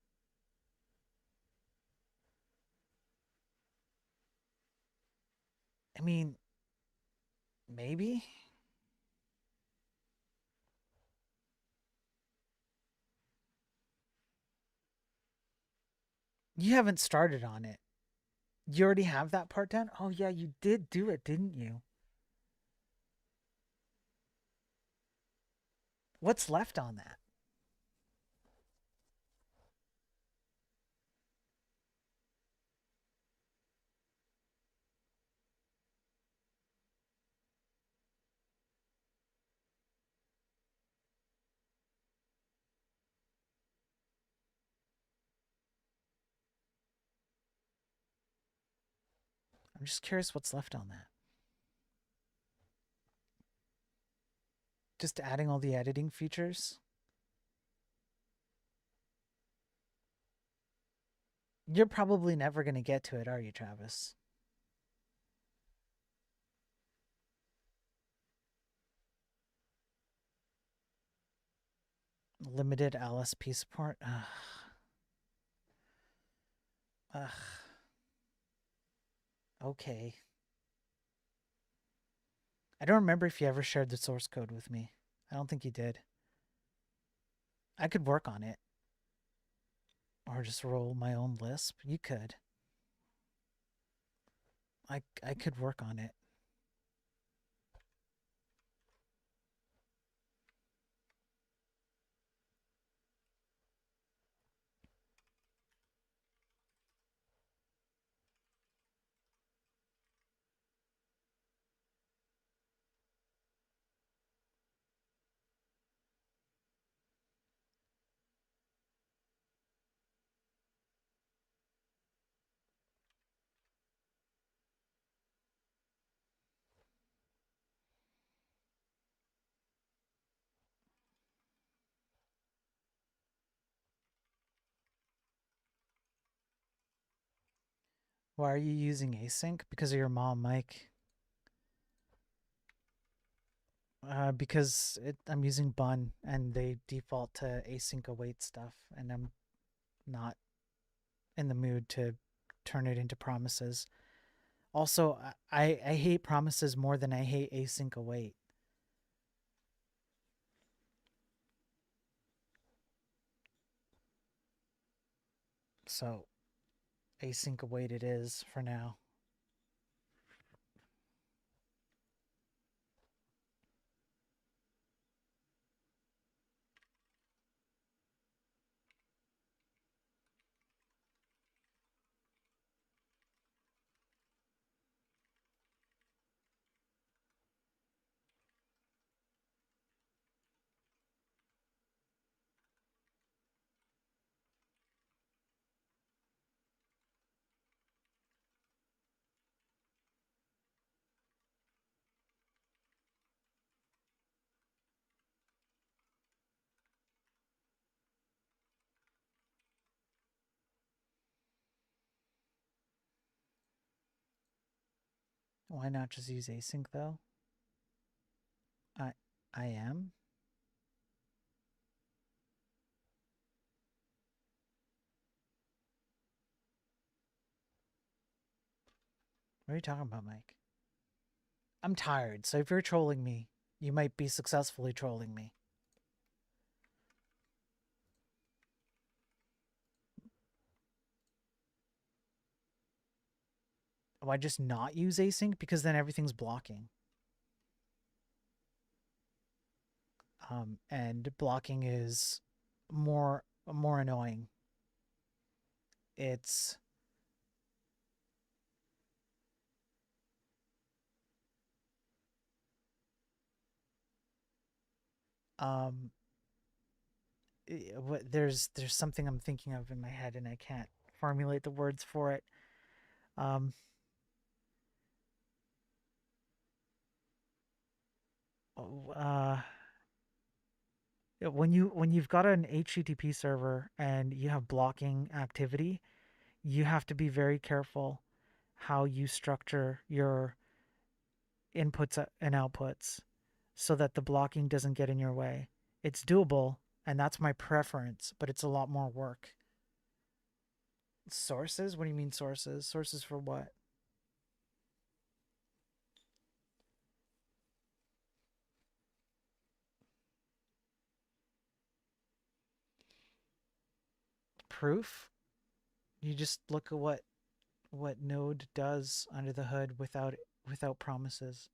I mean, maybe. You haven't started on it. You already have that part done? Oh yeah, you did do it, didn't you? What's left on that? I'm just curious what's left on that. Just adding all the editing features. You're probably never going to get to it, are you, Travis? Limited LSP support. Ugh. Ugh. Okay. I don't remember if you ever shared the source code with me. I don't think you did. I could work on it. Or just roll my own Lisp. You could. I could work on it. Why are you using async? Because of your mom, Mike. Because I'm using Bun and they default to async await stuff, and I'm not in the mood to turn it into promises. Also, I hate promises more than I hate async await. So, async await it is for now. Why not just use async though? I I am. What are you talking about, Mike? I'm tired, so if you're trolling me, you might be successfully trolling me. Why just not use async? Because then everything's blocking. And blocking is more annoying. It's um there's something I'm thinking of in my head and I can't formulate the words for it. Um uh when you've got an HTTP server and you have blocking activity, you have to be very careful how you structure your inputs and outputs so that the blocking doesn't get in your way. It's doable, and that's my preference, but it's a lot more work. Sources? What do you mean sources? Sources for what? Proof? You just look at what Node does under the hood without promises.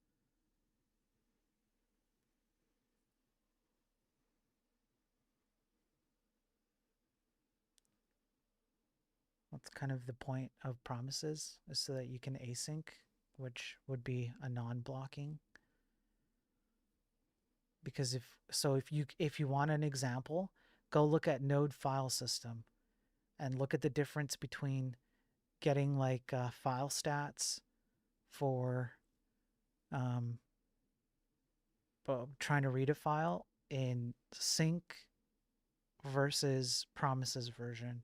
That's kind of the point of promises, is so that you can async, which would be a non-blocking. Because if you want an example, go look at Node file system and look at the difference between getting like file stats for um, trying to read a file in sync versus promises version.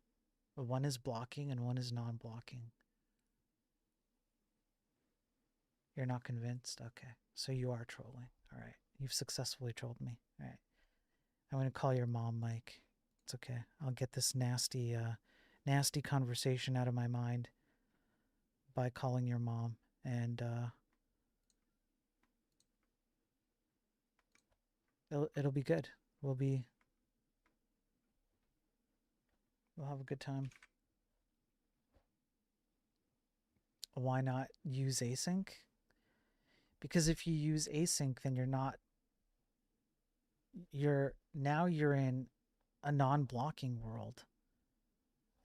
One is blocking and one is non-blocking. You're not convinced? Okay. So you are trolling. All right. You've successfully trolled me. All right. I'm going to call your mom, Mike. It's okay. I'll get this nasty conversation out of my mind by calling your mom. And It'll be good. We'll have a good time. Why not use async? Because if you use async, then you're in a non-blocking world.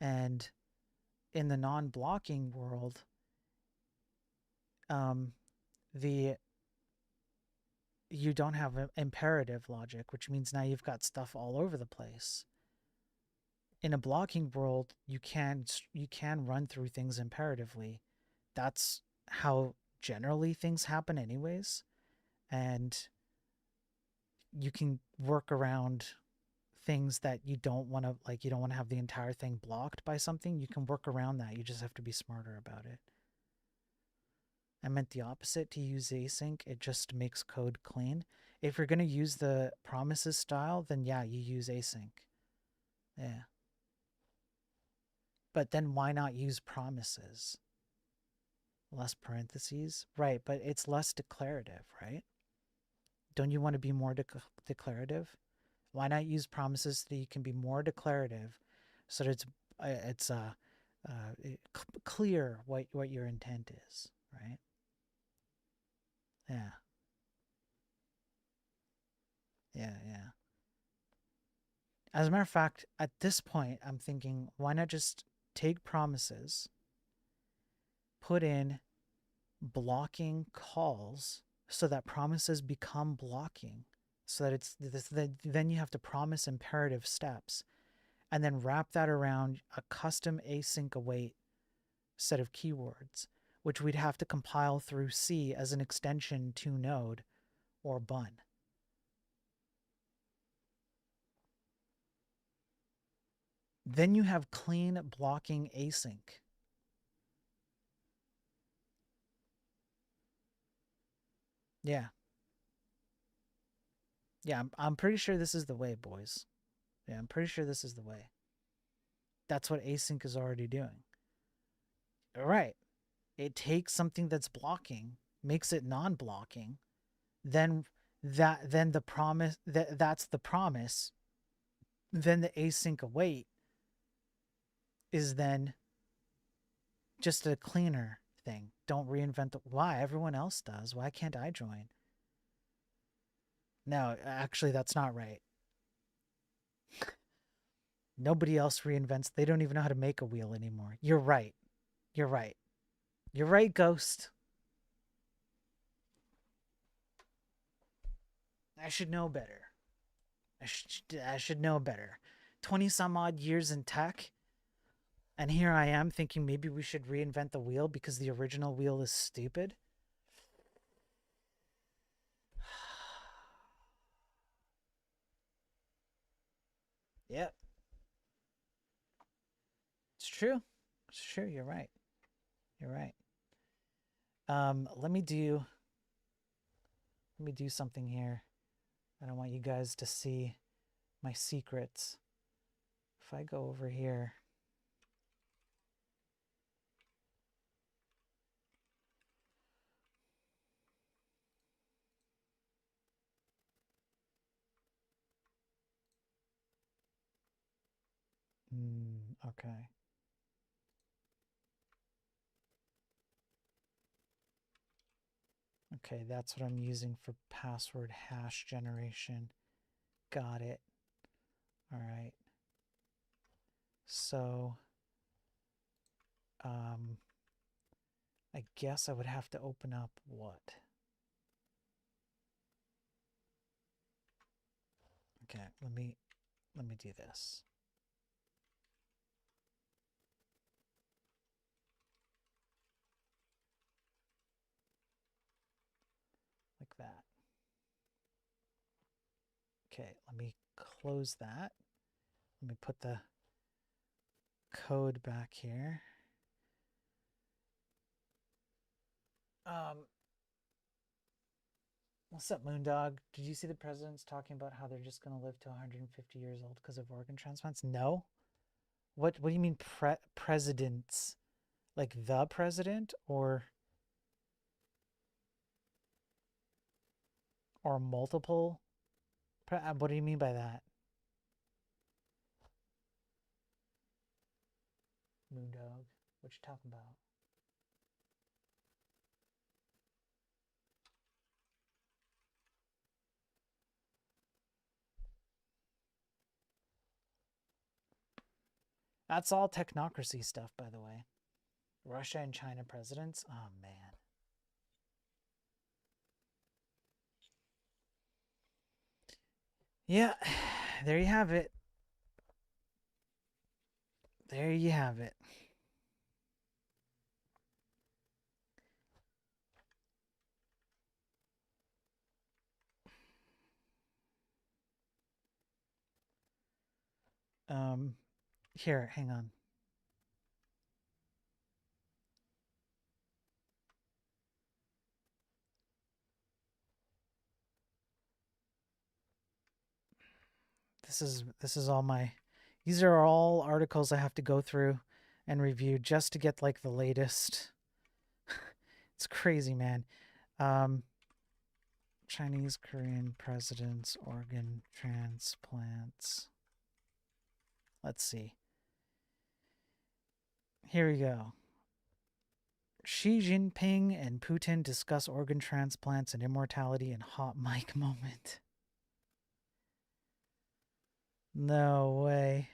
And in the non-blocking world, you don't have imperative logic, which means now you've got stuff all over the place. In a blocking world, you can run through things imperatively. That's how generally things happen anyways. And you can work around things that you don't want to, like, you don't want to have the entire thing blocked by something. You can work around that. You just have to be smarter about it. I meant the opposite, to use async. It just makes code clean. If you're going to use the promises style, then yeah, you use async. Yeah. But then why not use promises? Less parentheses? Right, but it's less declarative, right? Don't you want to be more declarative? Why not use promises so that you can be more declarative, so that it's clear what your intent is, right? Yeah. Yeah, yeah. As a matter of fact, at this point, I'm thinking, why not just take promises, put in blocking calls so that promises become blocking, so that it's then you have to promise imperative steps, and then wrap that around a custom async await set of keywords, which we'd have to compile through C as an extension to Node or Bun. Then you have clean blocking async. Yeah. Yeah, I'm pretty sure this is the way, boys. Yeah, I'm pretty sure this is the way. That's what async is already doing. All right. It takes something that's blocking, makes it non-blocking, then the promise that's the promise. Then the async await is then just a cleaner thing. Don't reinvent the why. Everyone else does. Why can't I join? No, actually that's not right. Nobody else reinvents. They don't even know how to make a wheel anymore. You're right. You're right. You're right, Ghost. I should know better. I should know better. 20 some odd years in tech, and here I am thinking maybe we should reinvent the wheel because the original wheel is stupid. Yep. It's true. It's true. You're right. You're right. Let me do something here. I don't want you guys to see my secrets. If I go over here, okay. Okay, that's what I'm using for password hash generation. Got it. All right. So, I guess I would have to open up what? Okay, let me do this. Like that. Okay, let me close that. Let me put the code back here. What's up, Moondog? Did you see the president's talking about how they're just going to live to 150 years old because of organ transplants? No. What do you mean presidents? Like the president or multiple What do you mean by that? Moondog. What you talking about? That's all technocracy stuff, by the way. Russia and China presidents? Oh, man. Yeah, there you have it. There you have it. Here, hang on. This is all my, these are all articles I have to go through and review just to get like the latest. It's crazy, man. Chinese Korean presidents, organ transplants. Let's see. Here we go. Xi Jinping and Putin discuss organ transplants and immortality in hot mic moment. No way.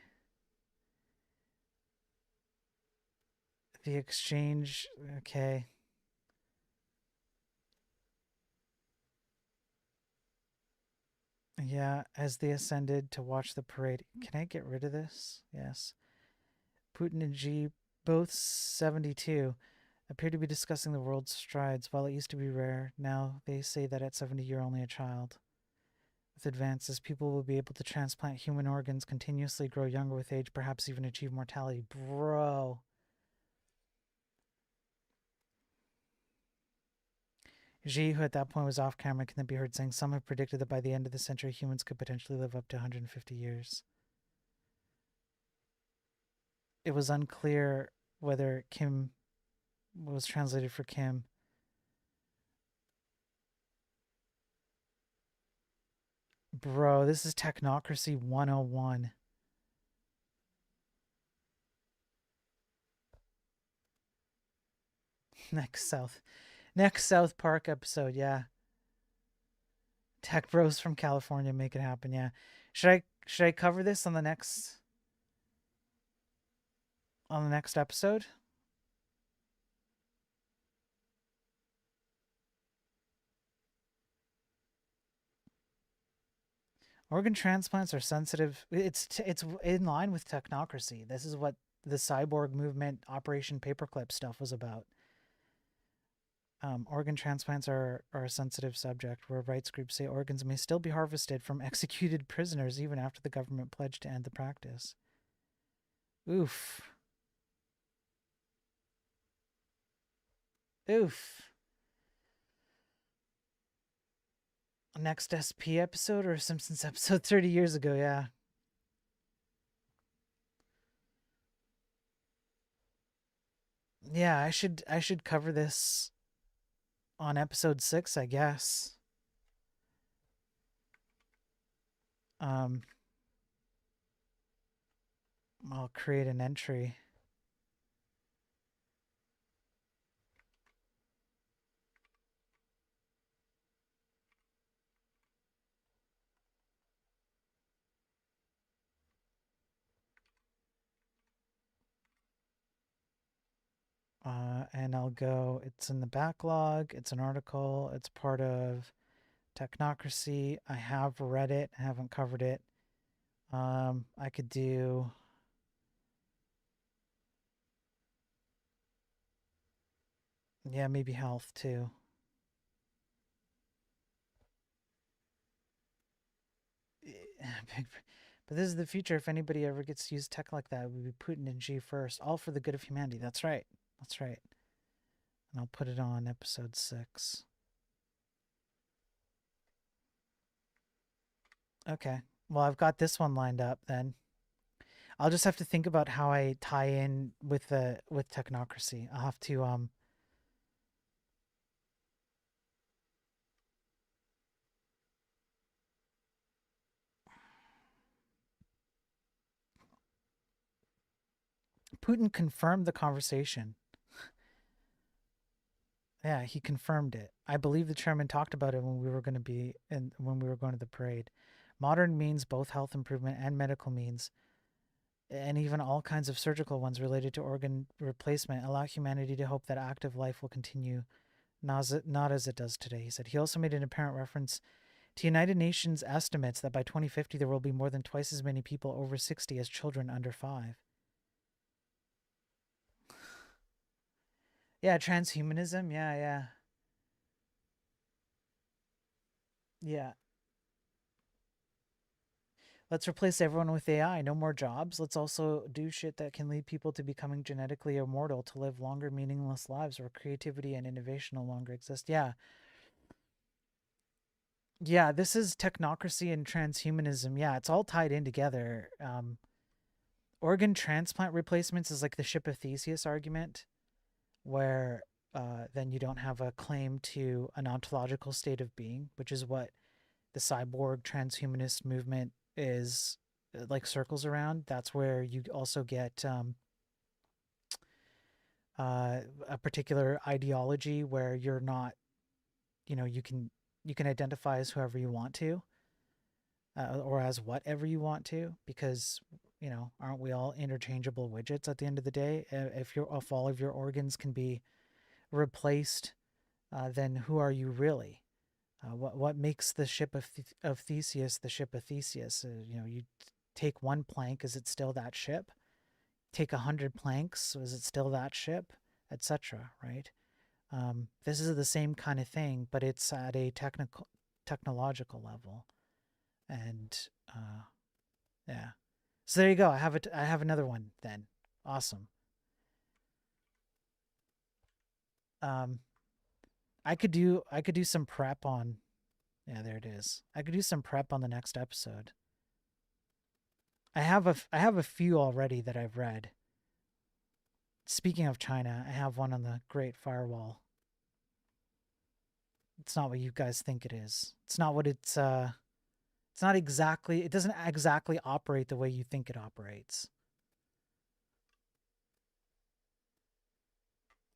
The exchange, okay. Yeah, as they ascended to watch the parade. Can I get rid of this? Yes. Putin and Xi, both 72, appear to be discussing the world's strides. While it used to be rare, now they say that at 70 you're only a child. With advances, people will be able to transplant human organs, continuously grow younger with age, perhaps even achieve mortality. Bro. Xi, who at that point was off camera, can then be heard saying, "Some have predicted that by the end of the century, humans could potentially live up to 150 years." It was unclear whether Kim was translated for Kim. Bro, this is Technocracy 101. Next South Park episode, yeah. Tech Bros from California make it happen, yeah. Should I cover this on the next episode? Organ transplants are sensitive. It's in line with technocracy. This is what the cyborg movement, Operation Paperclip stuff was about. Organ transplants are a sensitive subject where rights groups say organs may still be harvested from executed prisoners even after the government pledged to end the practice. Oof. Oof. Next SP episode or Simpsons episode 30 years ago, yeah. Yeah, I should cover this on episode 6, I guess. I'll create an entry. And I'll go, it's in the backlog, it's an article, it's part of Technocracy. I have read it, I haven't covered it. I could do, yeah, maybe health too. But this is the future. If anybody ever gets to use tech like that, it would be Putin and Xi first, all for the good of humanity. That's right. That's right. And I'll put it on episode 6. Okay. Well, I've got this one lined up then. I'll just have to think about how I tie in with technocracy. I'll have to Putin confirmed the conversation. Yeah, he confirmed it. I believe the chairman talked about it when we were going to be and when we were going to the parade. Modern means both health improvement and medical means, and even all kinds of surgical ones related to organ replacement, allow humanity to hope that active life will continue, not as it does today, he said. He also made an apparent reference to United Nations estimates that by 2050 there will be more than twice as many people over 60 as children under 5. Yeah, transhumanism. Yeah, yeah. Yeah. Let's replace everyone with AI. No more jobs. Let's also do shit that can lead people to becoming genetically immortal, to live longer, meaningless lives where creativity and innovation no longer exist. Yeah. Yeah, this is technocracy and transhumanism. Yeah, it's all tied in together. Organ transplant replacements is like the ship of Theseus argument, where then you don't have a claim to an ontological state of being, which is what the cyborg transhumanist movement is like circles around. That's where you also get a particular ideology where you're not, you can identify as whoever you want to, or as whatever you want to, because aren't we all interchangeable widgets at the end of the day? If all of your organs can be replaced, then who are you really? What makes the ship of Theseus the ship of Theseus? You take one plank, is it still that ship? Take 100 planks, is it still that ship? Etc. Right? This is the same kind of thing, but it's at a technological level, and yeah. So there you go. I have another one then. Awesome. Um, I could do some prep on. Yeah, there it is. I could do some prep on the next episode. I have a few already that I've read. Speaking of China, I have one on the Great Firewall. It's not what you guys think it is. It's not what it's not exactly, it doesn't exactly operate the way you think it operates.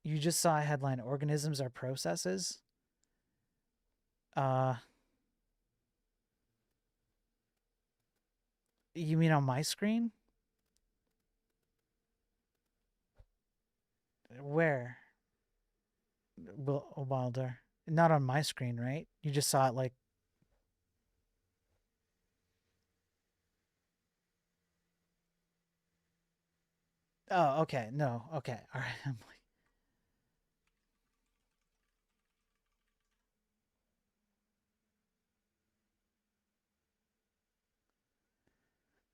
You just saw a headline, organisms are processes. Uh you mean on my screen? Where? Wilder. Not on my screen, right? You just saw it like, oh, okay. No. Okay. All right. I'm like,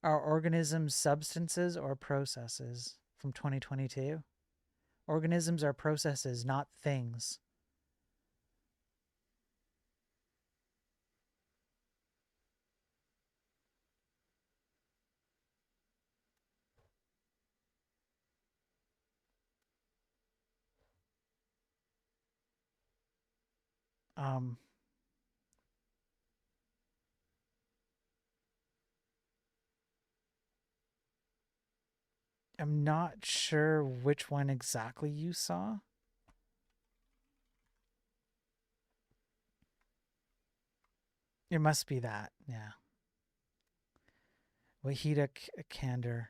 are organisms substances or processes from 2022? Organisms are processes, not things. Um, I'm not sure which one exactly you saw. It must be that. Yeah. Wahida Kandar.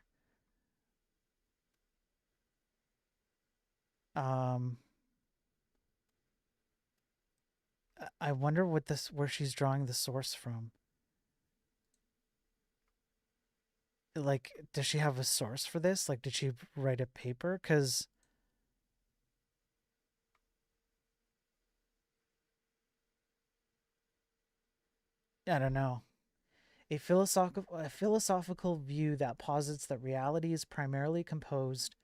Um, I wonder where she's drawing the source from. Like, does she have a source for this? Like, did she write a paper? Because I don't know. A philosophical view that posits that reality is primarily composed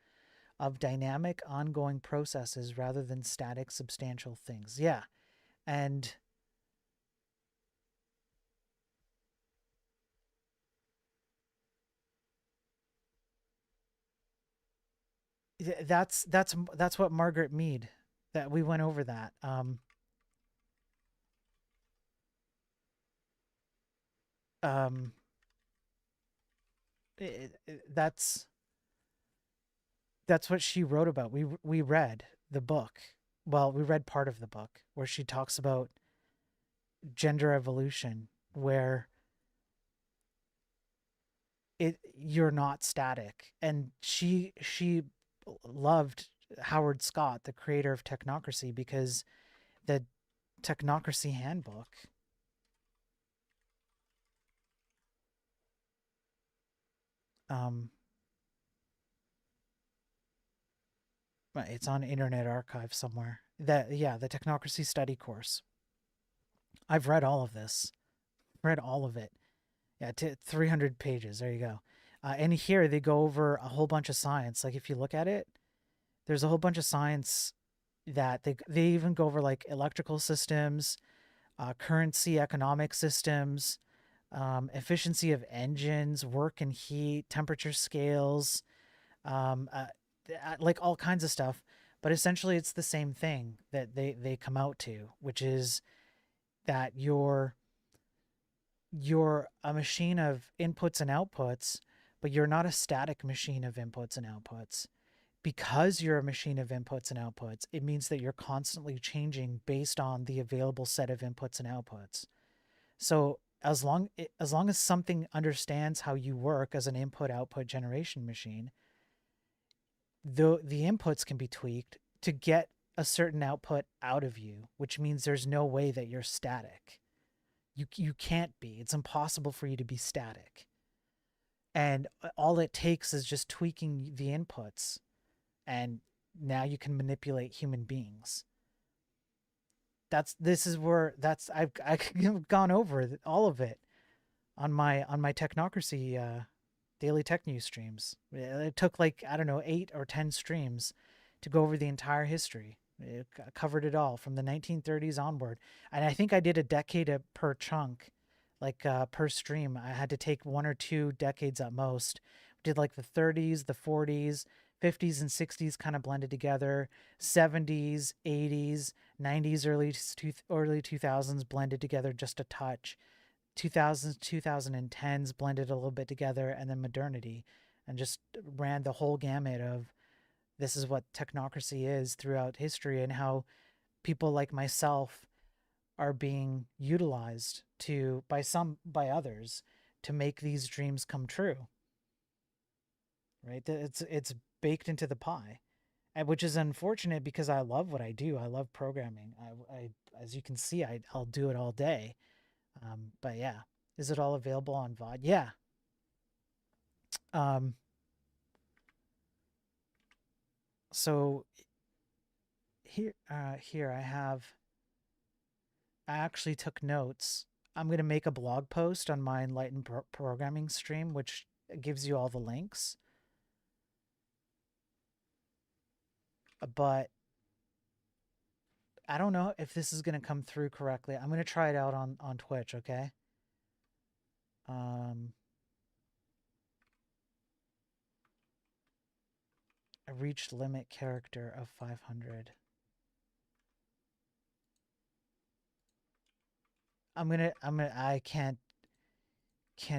of dynamic, ongoing processes rather than static, substantial things. Yeah. And that's what Margaret Mead, that we went over that. Um, that's that's what she wrote about. We read the book. Well, we read part of the book where she talks about gender evolution, where you're not static. And she loved Howard Scott, the creator of Technocracy, because the Technocracy handbook um it's on Internet Archive somewhere. The Technocracy study course. I've read all of this. Read all of it. Yeah, 300 pages. There you go. And here they go over a whole bunch of science. Like if you look at it, there's a whole bunch of science that they even go over, like electrical systems, currency, economic systems, efficiency of engines, work and heat, temperature scales, um, uh, like all kinds of stuff. But essentially, it's the same thing that they come out to, which is that you're a machine of inputs and outputs, but you're not a static machine of inputs and outputs. Because you're a machine of inputs and outputs, it means that you're constantly changing based on the available set of inputs and outputs. So as long as something understands how you work as an input output generation machine, the inputs can be tweaked to get a certain output out of you, which means there's no way that you're static. You can't be. It's impossible for you to be static. And all it takes is just tweaking the inputs, and now you can manipulate human beings. This is where I've gone over all of it on my Technocracy daily tech news streams. It took like, I don't know, 8 or 10 streams to go over the entire history. It covered it all from the 1930s onward, and I think I did a decade per chunk, like per stream. I had to take 1 or 2 decades at most. Did like the 30s, the 40s, 50s, and 60s kind of blended together. 70s, 80s, 90s, early 2000s blended together just a touch. 2000s, 2010s blended a little bit together, and then modernity, and just ran the whole gamut of this is what technocracy is throughout history, and how people like myself are being utilized to by others to make these dreams come true. Right? It's baked into the pie, and which is unfortunate because I love what I do. I love programming. I as you can see, I'll do it all day. But yeah, is it all available on VOD? Yeah. Um, so here I actually took notes. I'm gonna make a blog post on my Enlightened Programming stream, which gives you all the links. But I don't know if this is gonna come through correctly. I'm gonna try it out on Twitch. Okay. I reached limit character of 500. I can't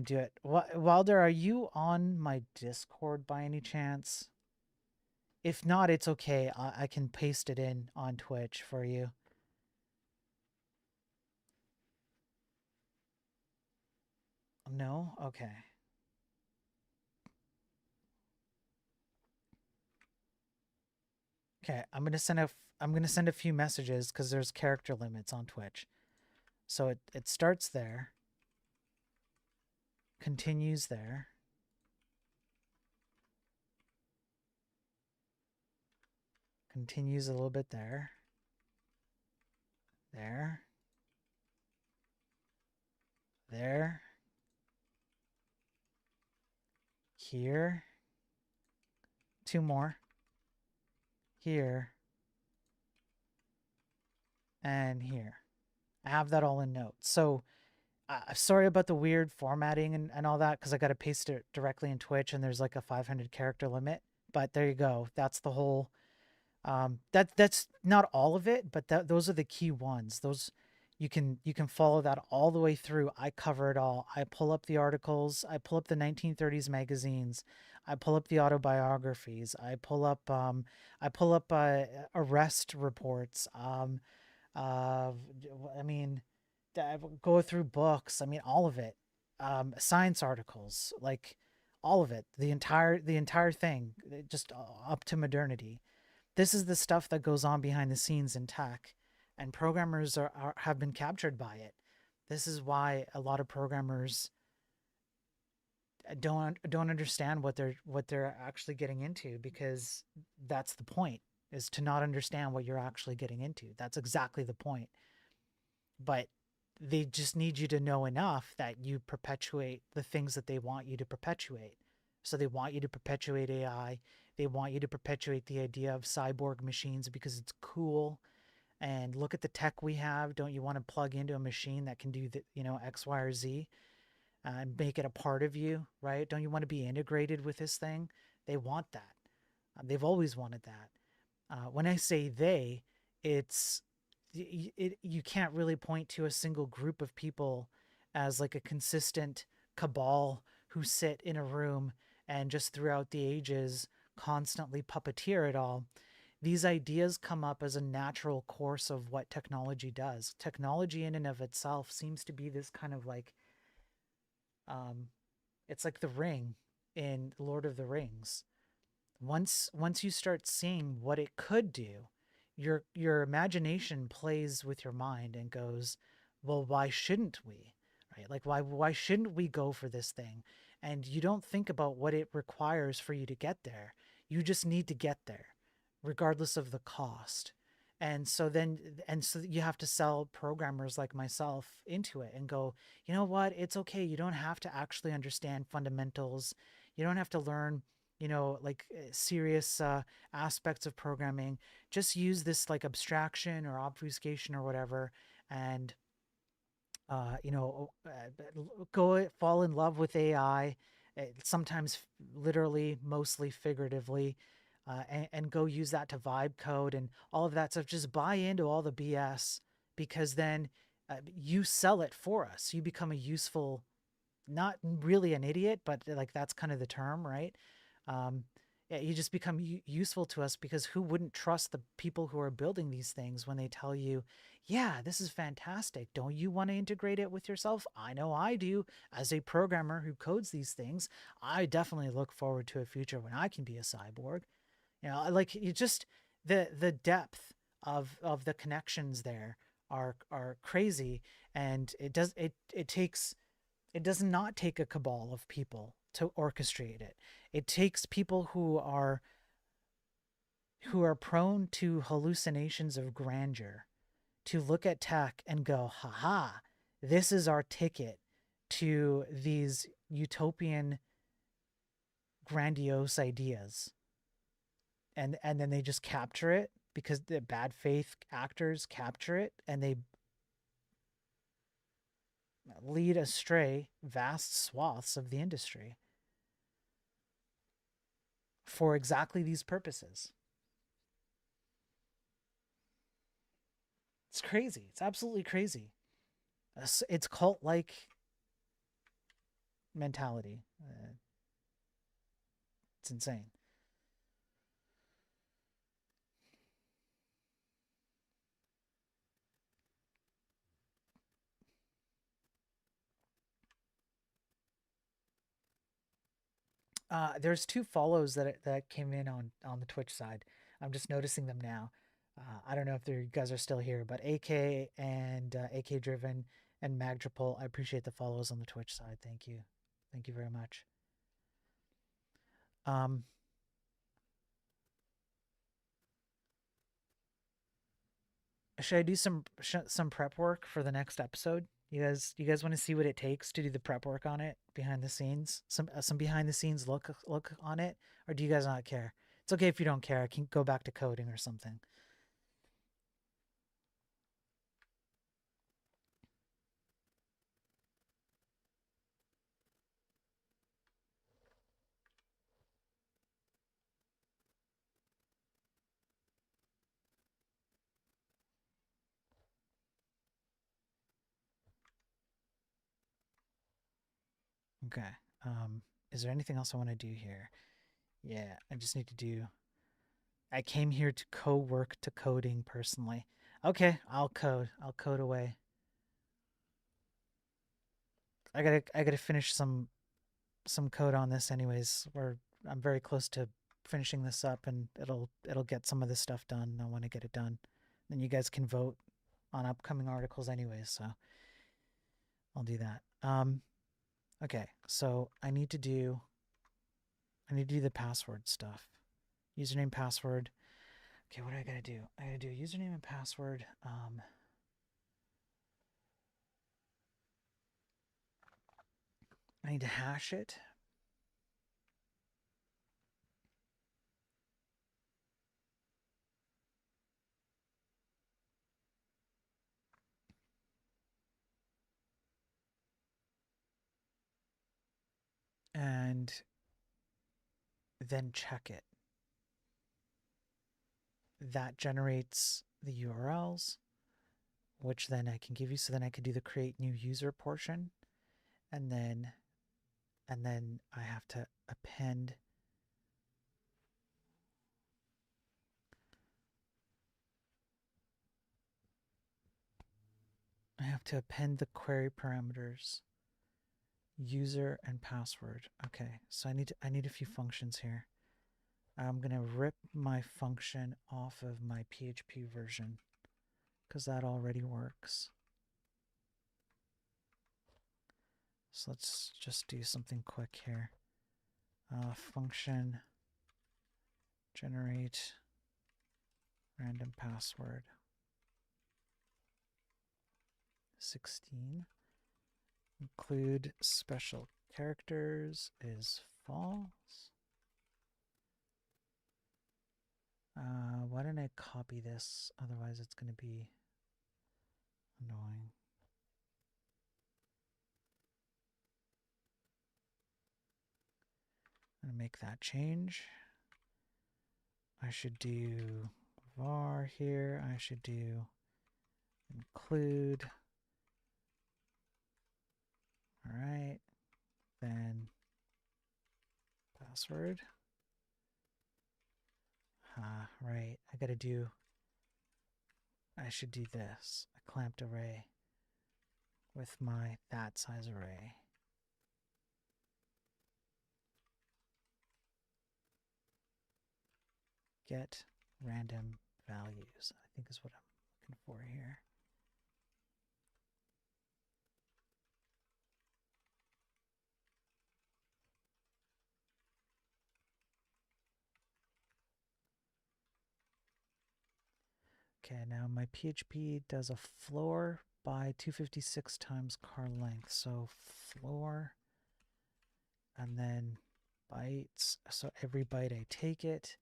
do it. Wilder, are you on my Discord by any chance? If not, it's okay. I can paste it in on Twitch for you. No? Okay. Okay, I'm gonna send a few messages because there's character limits on Twitch. So it starts there, continues there, continues a little bit there, there, here, 2 more, here, and here. I have that all in notes. So sorry about the weird formatting and all that, because I got to paste it directly in Twitch, and there's like a 500 character limit. But there you go. That's the whole. That's not all of it, but those are the key ones. Those You can follow that all the way through. I cover it all. I pull up the articles. I pull up the 1930s magazines. I pull up the autobiographies. I pull up arrest reports. Uh, I mean, go through books. I mean, all of it. Science articles, like all of it. The entire thing, just up to modernity. This is the stuff that goes on behind the scenes in tech, and programmers have been captured by it. This is why a lot of programmers don't understand what they're actually getting into, because that's the point, is to not understand what you're actually getting into. That's exactly the point. But they just need you to know enough that you perpetuate the things that they want you to perpetuate. So they want you to perpetuate AI. They want you to perpetuate the idea of cyborg machines because it's cool. And look at the tech we have. Don't you want to plug into a machine that can do the, X, Y, or Z, and make it a part of you, right? Don't you want to be integrated with this thing? They want that. They've always wanted that. When I say they, it's you can't really point to a single group of people as like a consistent cabal who sit in a room and just throughout the ages constantly puppeteer it all. These ideas come up as a natural course of what technology does. Technology in and of itself seems to be this kind of like um it's like the ring in Lord of the Rings. Once you start seeing what it could do, your imagination plays with your mind and goes, well, why shouldn't we? Right? Like why shouldn't we go for this thing? And you don't think about what it requires for you to get there. You just need to get there, regardless of the cost. And so you have to sell programmers like myself into it and go, you know what? It's okay. You don't have to actually understand fundamentals. You don't have to learn, like serious aspects of programming. Just use this like abstraction or obfuscation or whatever, and go fall in love with AI. Sometimes literally, mostly figuratively, and go use that to vibe code and all of that stuff. Just buy into all the BS, because then you sell it for us. You become a useful, not really an idiot, but like that's kind of the term, right? Um, yeah, you just become useful to us, because who wouldn't trust the people who are building these things when they tell you, yeah, this is fantastic. Don't you want to integrate it with yourself? I know I do. As a programmer who codes these things, I definitely look forward to a future when I can be a cyborg. Like you just the depth of the connections there are crazy, and it does not take a cabal of people to orchestrate it. It takes people who are prone to hallucinations of grandeur to look at tech and go, haha, this is our ticket to these utopian, grandiose ideas. And then they just capture it, because the bad faith actors capture it, and they lead astray vast swaths of the industry for exactly these purposes. It's crazy. It's absolutely crazy. It's cult like mentality. It's insane. There's two follows that came in on the Twitch side. I'm just noticing them now. I don't know if you guys are still here, but AK and AK Driven and Magdripol, I appreciate the follows on the Twitch side. Thank you very much. Um, should I do some prep work for the next episode? You guys want to see what it takes to do the prep work on it behind the scenes? Some behind the scenes look on it, or do you guys not care? It's okay if you don't care. I can go back to coding or something. Okay. Is there anything else I want to do here? Yeah, I just need to do. I came here to co-work to coding personally. Okay, I'll code. I'll code away. I gotta finish some code on this anyways. I'm very close to finishing this up, and it'll get some of this stuff done. I want to get it done. Then you guys can vote on upcoming articles anyways, so I'll do that. Okay, so I need to do the password stuff. Username, password. Okay, what do I gotta do? I gotta do a username and password. I need to hash it. And then check it. That generates the URLs, which then I can give you. So then I could do the create new user portion, and then I have to append. I have to append the query parameters, user and password. Okay, so I need a few functions here. I'm gonna rip my function off of my PHP version because that already works. So let's just do something quick here. Function generate random password 16. Include special characters is false. Why don't I copy this? Otherwise it's going to be annoying. I'm going to make that change. I should do var here. I should do include. All right. Then password. Right. I should do this. A clamped array with my that size array. Get random values, I think is what I'm looking for here. Okay, now my PHP does a floor by 256 times car length. So floor and then bytes. So every byte I take it,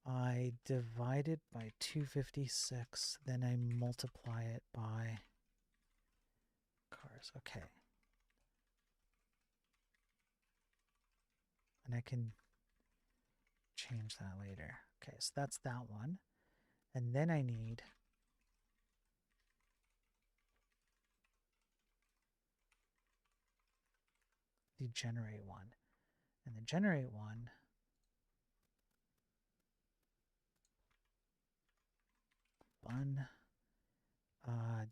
I divide it by 256, then I multiply it by cars. Okay. And I can change that later. Okay, so that's that one. And then I need the generate one. And the generate one bun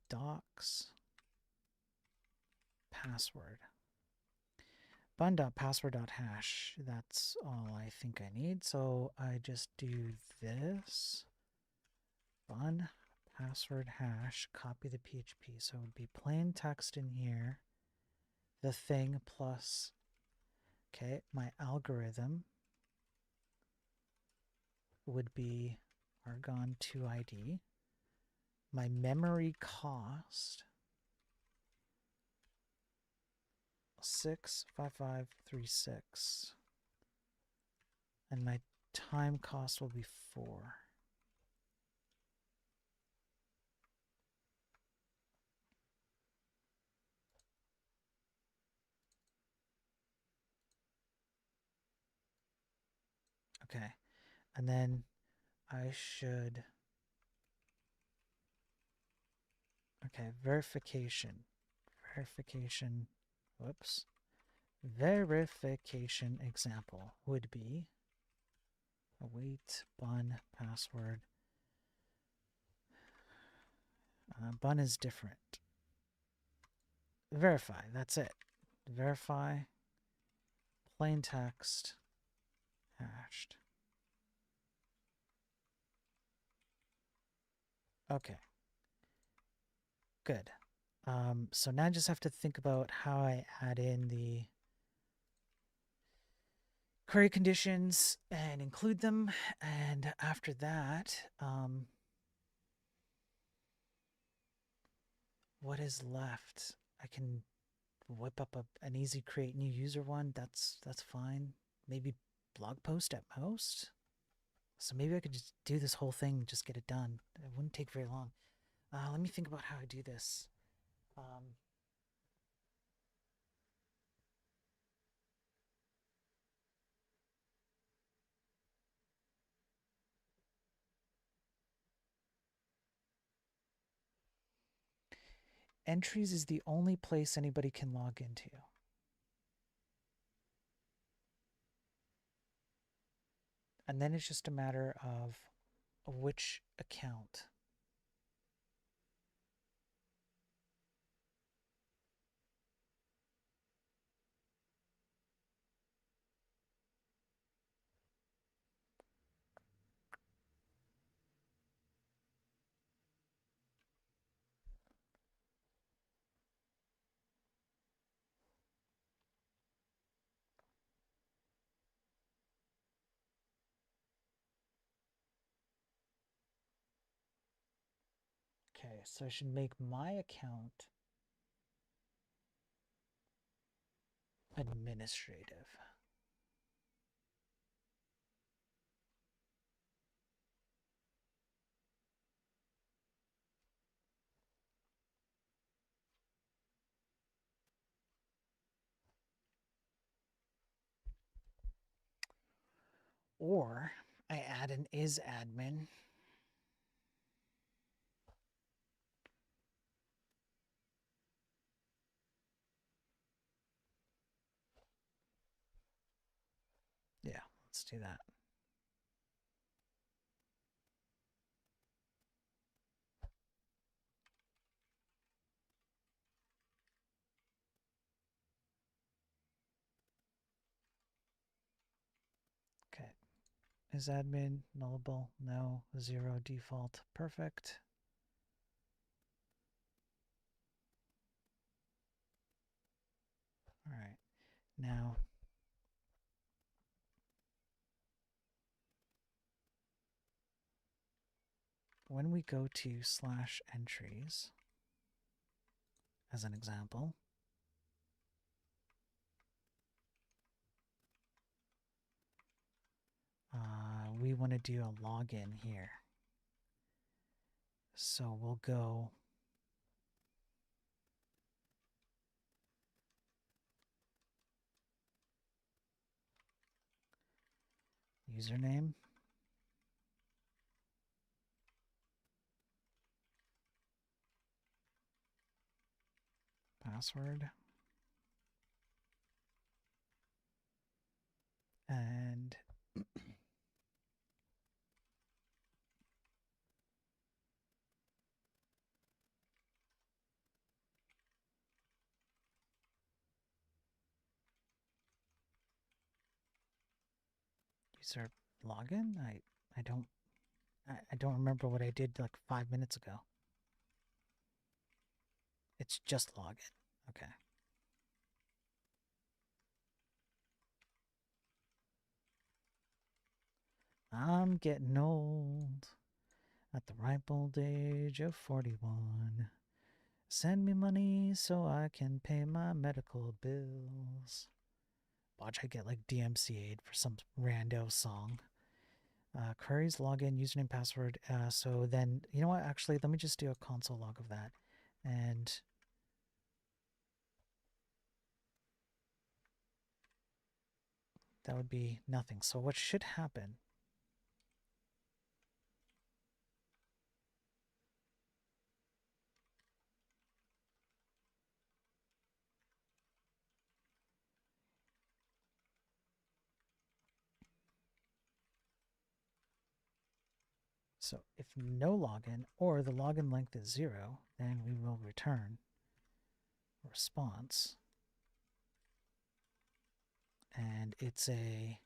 docs password. Bun.password.hash. That's all I think I need. So I just do this. Bun password hash, copy the PHP. So it would be plain text in here. The thing plus, okay, my algorithm would be argon2id. My memory cost 65536, and my time cost will be 4. Okay, and then I should, okay, verification, whoops, verification example would be await bun password. Bun is different. Verify, that's it. Verify, plain text, hashed. Okay. Good. So now I just have to think about how I add in the query conditions and include them. And after that, what is left? I can whip up an easy create new user one. That's fine. Maybe blog post at most. So maybe I could just do this whole thing, just get it done. It wouldn't take very long. Let me think about how I do this. Entries is the only place anybody can log into. And then it's just a matter of which account. Okay, so I should make my account administrative. Or I add an isAdmin. Yeah, let's do that. Okay. isAdmin nullable? No. 0 default. Perfect. All right. Now, when we go to /entries, as an example, we want to do a login here. So we'll go username, password, and user login. I don't remember what I did like 5 minutes ago. It's just login. Okay. I'm getting old at the ripe old age of 41. Send me money so I can pay my medical bills. Watch I get like DMCA'd for some rando song. Queries, login, username, password. So then, you know what? Actually, let me just do a console log of that. And that would be nothing. So what should happen So if no login or the login length is 0, then we will return a response. And it's a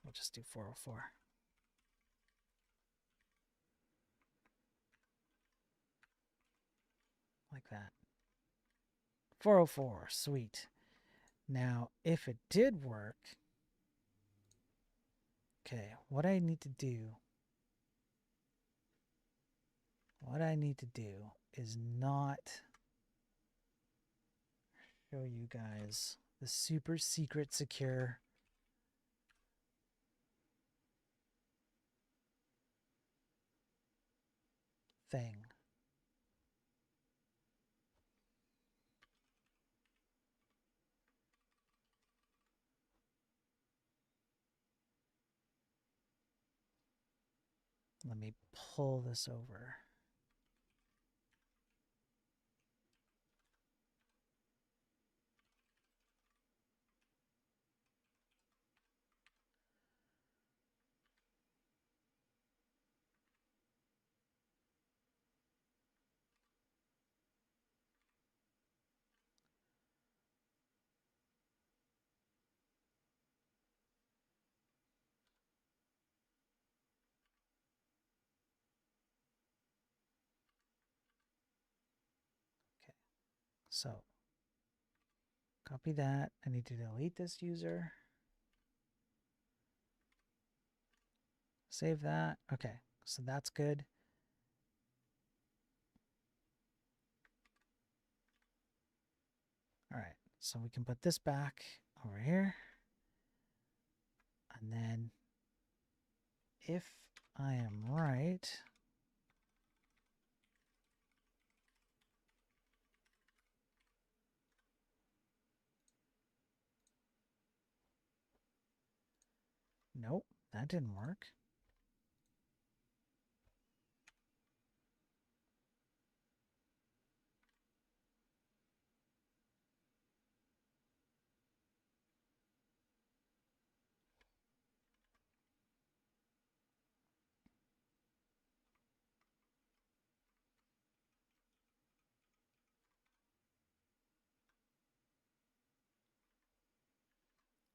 we'll just do 404. Like that. 404, sweet. Now, if it did work, okay, what I need to do is not show you guys the super secret secure thing. Let me pull this over. Okay, so copy that. I need to delete this user. Save that. Okay, so that's good. All right, so we can put this back over here. And then if I am right, nope, that didn't work.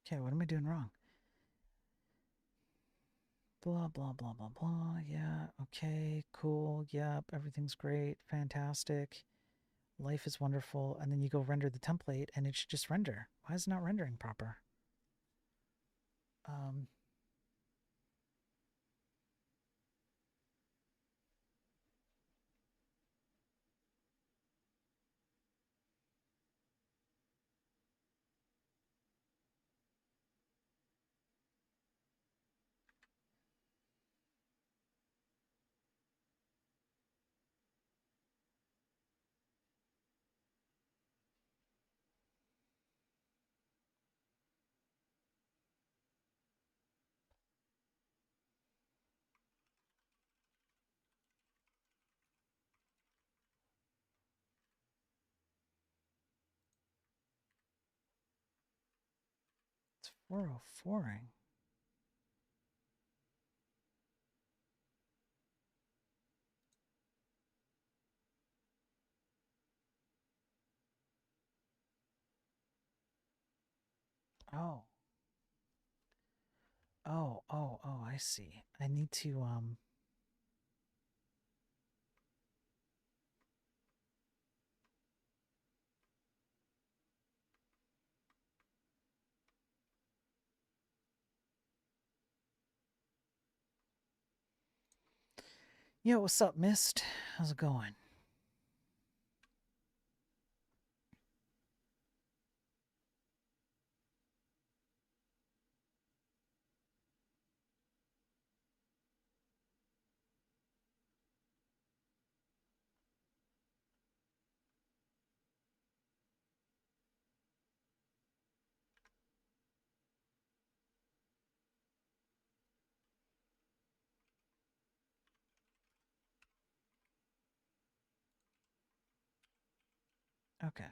Okay, what am I doing wrong? Blah, blah, blah, blah, blah. Yeah, okay, cool. Yep, everything's great. Fantastic. Life is wonderful. And then you go render the template and it should just render. Why is it not rendering proper? 404ing. Oh. Oh, I see. I need to, Yo, what's up, Mist? How's it going? Okay.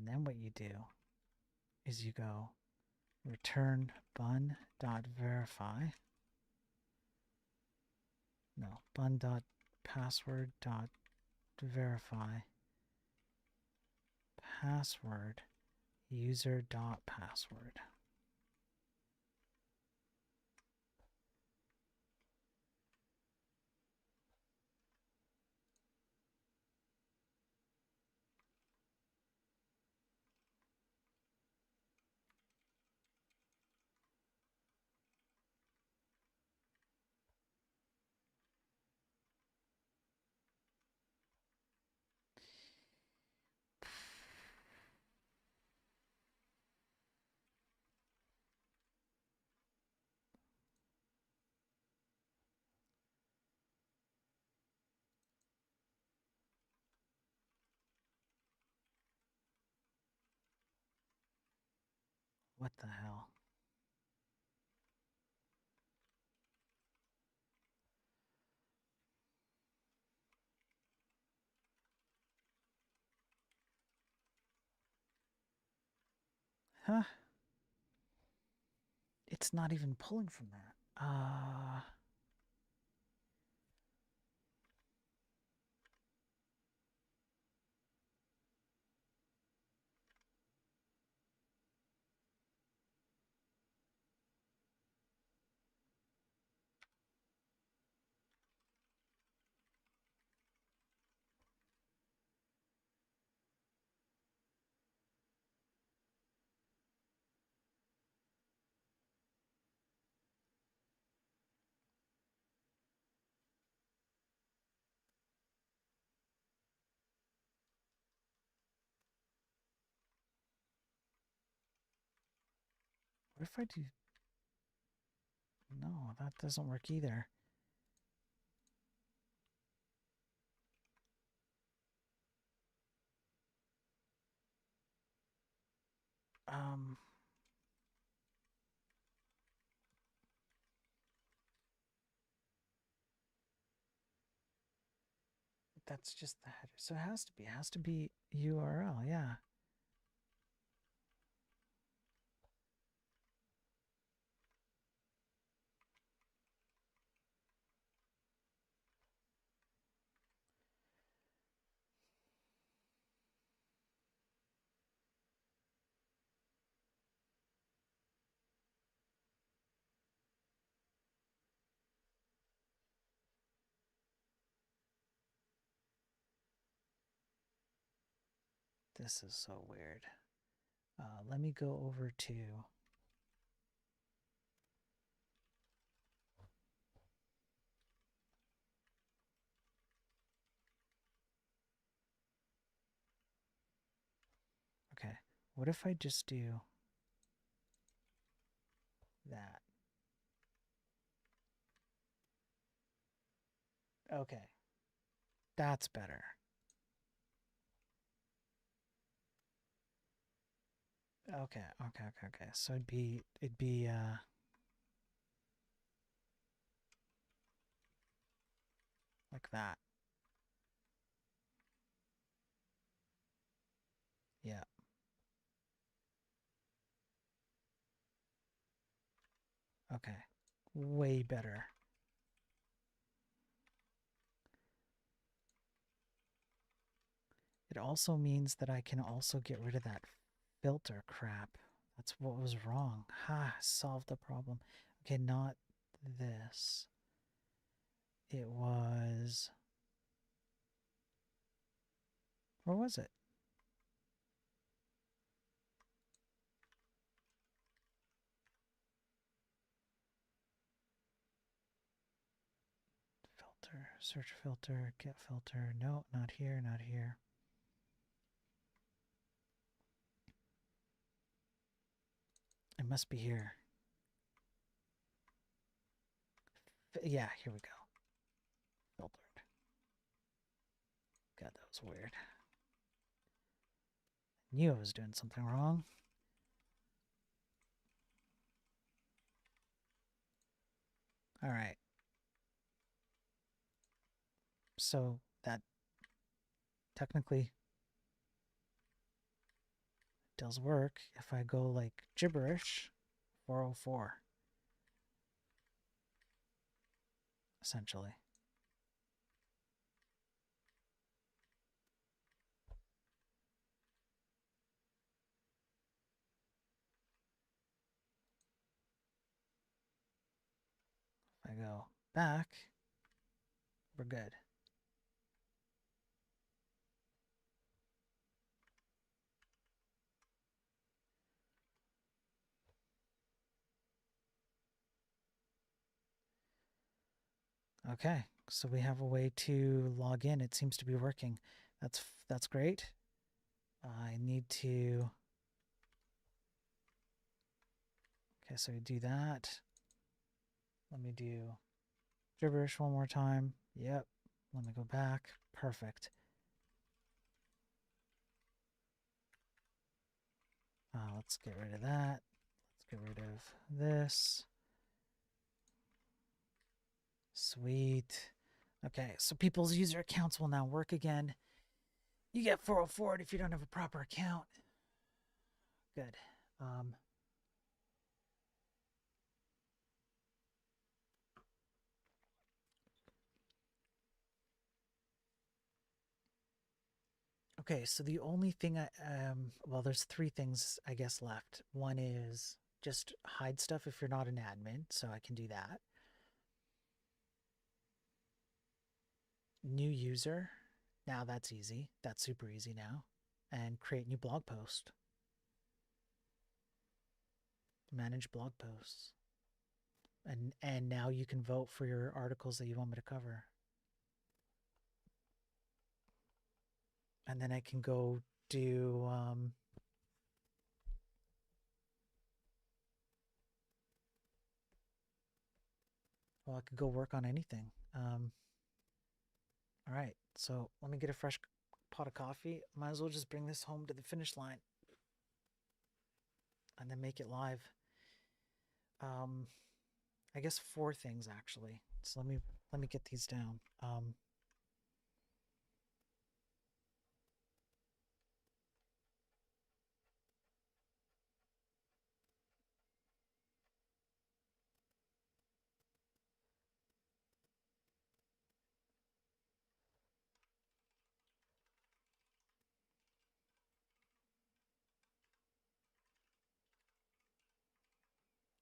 And then what you do is you go return bun.verify. No, bun.password.verify password user.password. What the hell? Huh? It's not even pulling from that. What if I do? No, that doesn't work either. That's just the header. So it has to be URL, yeah. This is so weird. Let me go over to okay. What if I just do that? Okay. That's better. Okay. So it'd be like that. Yeah. Okay. Way better. It also means that I can also get rid of that filter crap. That's what was wrong. Ha, solved the problem. Okay, not this. It was... Where was it? Filter, search filter, get filter. No, not here, not here. It must be here. Yeah, here we go. Filtered. God, that was weird. I knew I was doing something wrong. All right. So that technically does work if I go like gibberish 404, essentially. If I go back, we're good. Okay, so we have a way to log in. It seems to be working. That's great. I need to. Okay, so we do that. Let me do gibberish one more time. Yep. Let me go back. Perfect. Let's get rid of that. Let's get rid of this. Sweet. Okay, so people's user accounts will now work again. You get 404 if you don't have a proper account. Good. Okay, so the only thing well, there's three things I guess left. One is just hide stuff if you're not an admin, so I can do that. New user. Now that's easy. That's super easy now. And create new blog post. Manage blog posts. And now you can vote for your articles that you want me to cover. And then I can go do well, I could go work on anything. All right, so let me get a fresh pot of coffee. Might as well just bring this home to the finish line and then make it live. I guess 4 things actually. So let me get these down.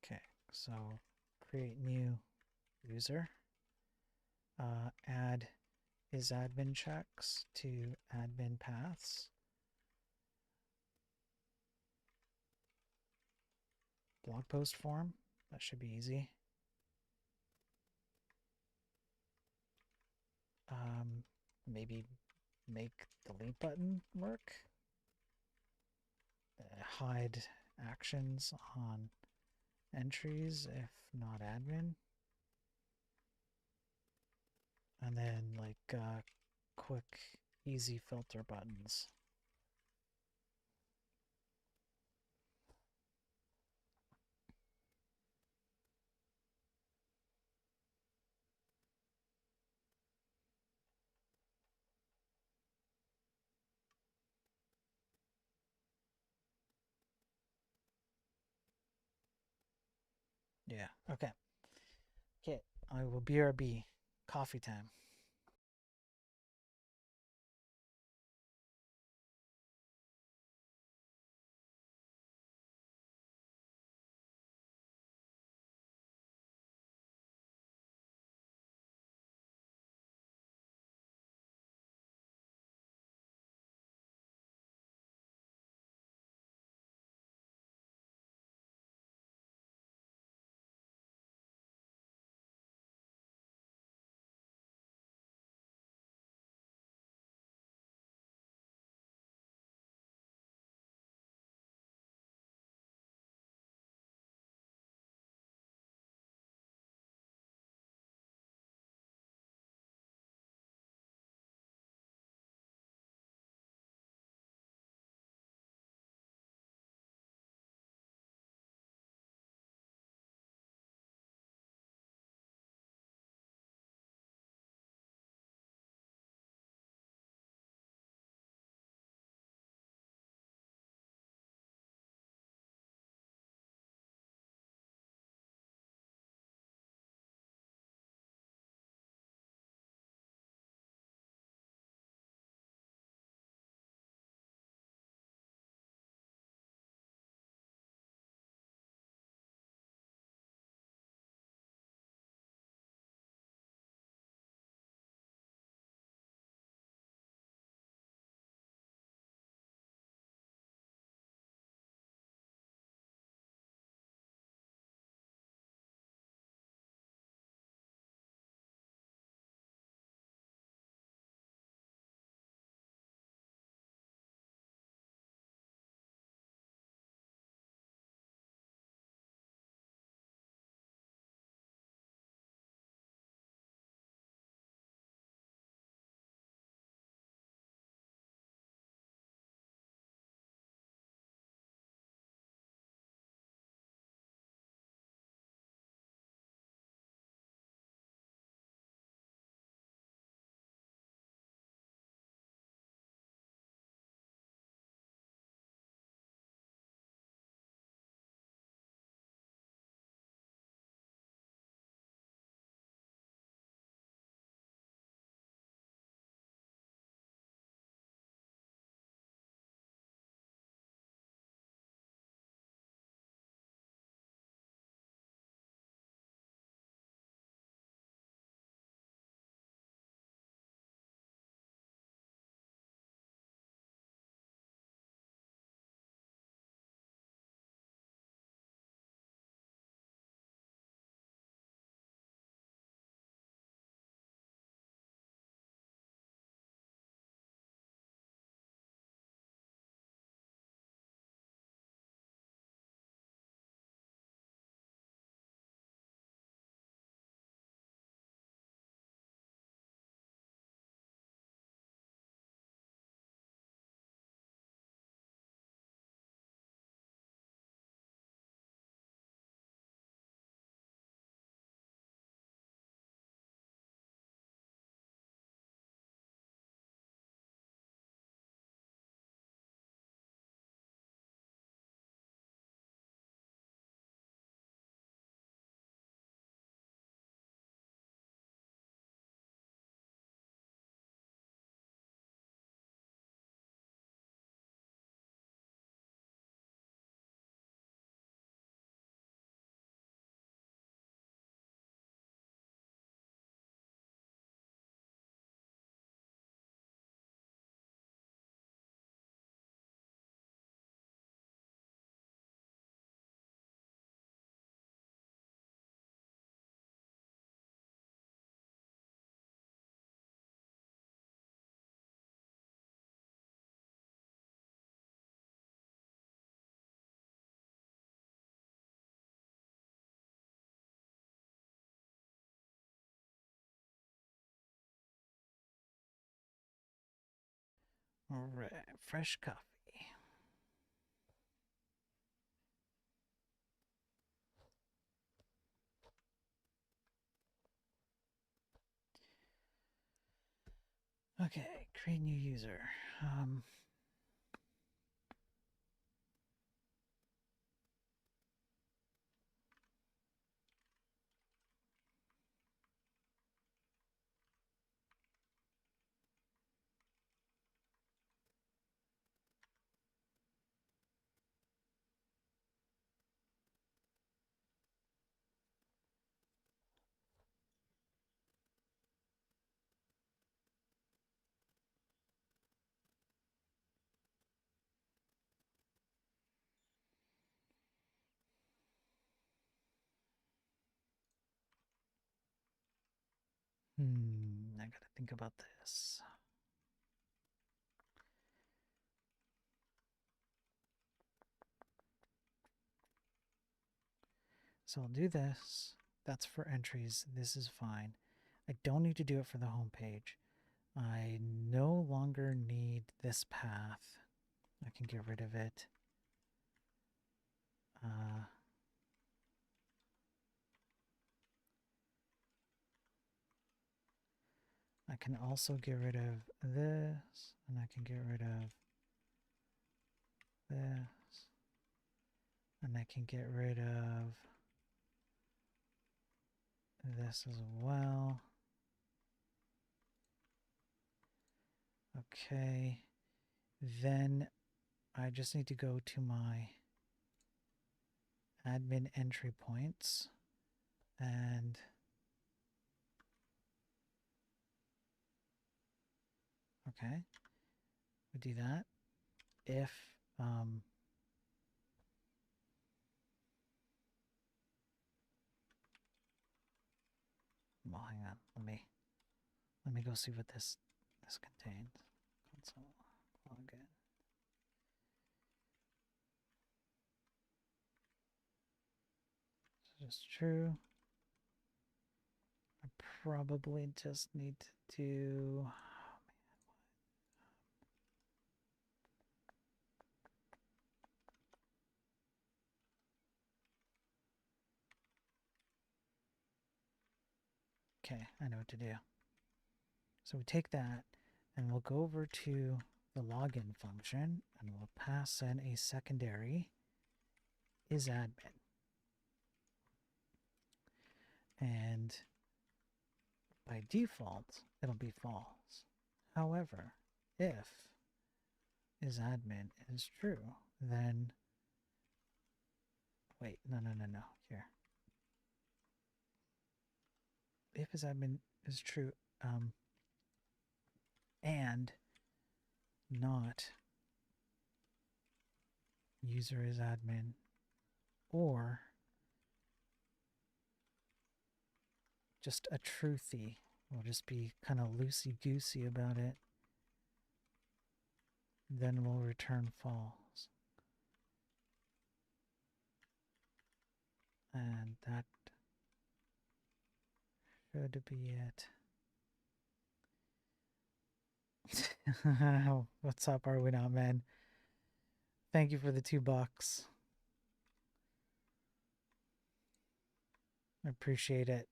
Okay, so create new user. Add is admin checks to admin paths. Blog post form. That should be easy. Maybe make the delete button work. Hide actions on entries if not admin. And then like quick, easy filter buttons. Yeah, okay. Okay, I will BRB. Coffee time. All right, fresh coffee. Okay, create new user. I gotta think about this. So I'll do this. That's for entries. This is fine. I don't need to do it for the home page. I no longer need this path. I can get rid of it. I can also get rid of this, and I can get rid of this, and I can get rid of this as well. Okay, then I just need to go to my admin entry points and okay, we do that. If well, hang on, let me go see what this contains. Console login. This is true. I probably just need to do. Okay, I know what to do. So we take that and we'll go over to the login function and we'll pass in a secondary isAdmin. And by default, it'll be false. However, if isAdmin is true, then wait, no, here. If isAdmin is true, and not user isAdmin, or just a truthy. We'll just be kind of loosey-goosey about it. Then we'll return false. And that should be it. What's up, Are We Not Men? Thank you for the $2. I appreciate it.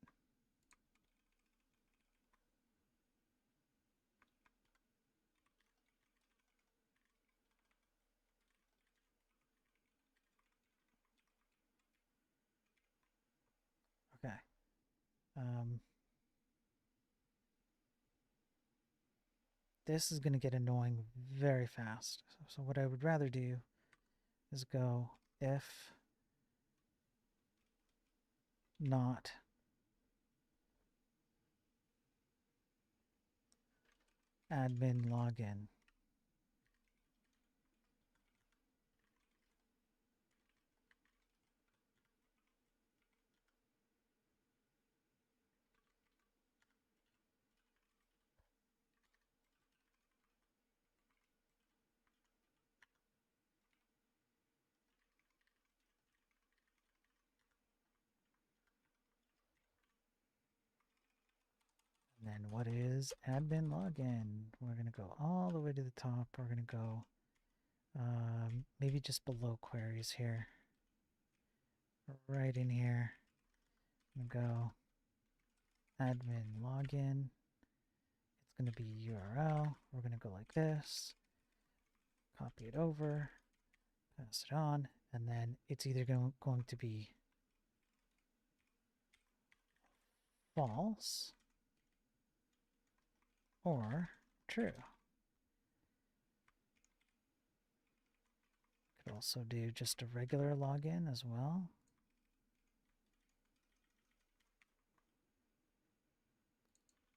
Okay. This is going to get annoying very fast. So what I would rather do is go if not admin login. And then And what is admin login? We're going to go all the way to the top. We're going to go maybe just below queries here. Right in here. I'm going to go admin login. It's going to be URL. We're going to go like this. Copy it over. Pass it on. And then it's either going to be false or true. Could also do just a regular login as well.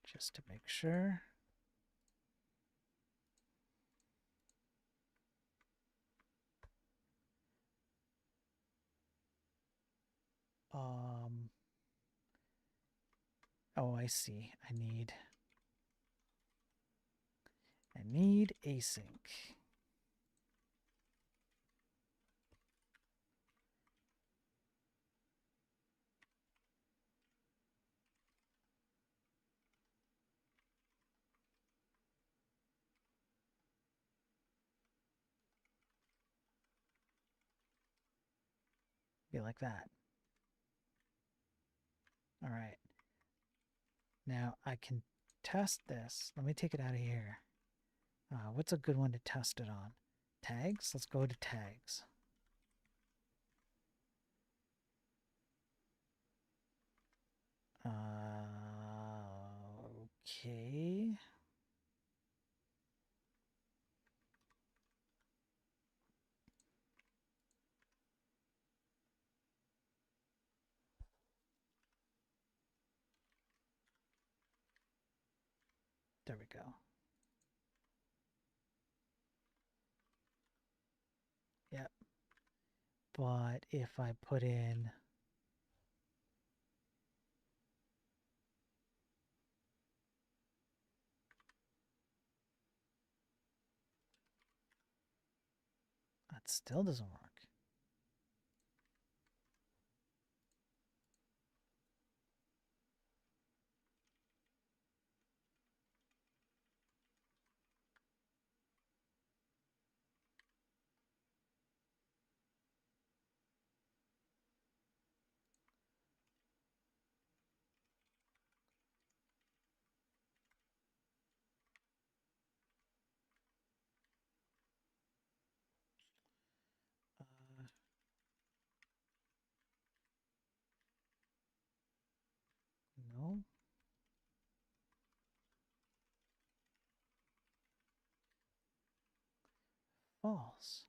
Just to make sure. Oh, I see. I need async. Be like that. All right. Now I can test this. Let me take it out of here. What's a good one to test it on? Tags? Let's go to tags. Okay. There we go. Yep. But if I put in that still doesn't work. No. False.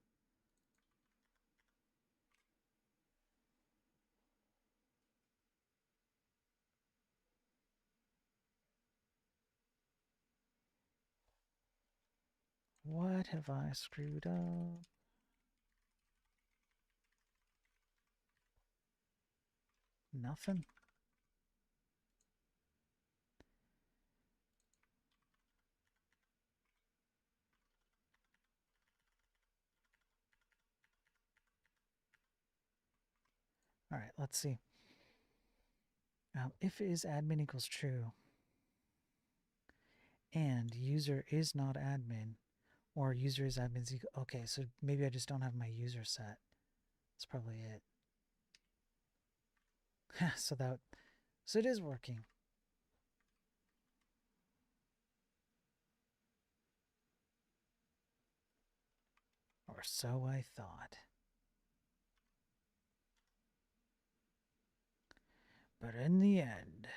What have I screwed up? Nothing. All right, let's see. If is admin equals true and user is not admin or user is admin equal. Okay, so maybe I just don't have my user set. That's probably it. so it is working. Or so I thought. But in the end,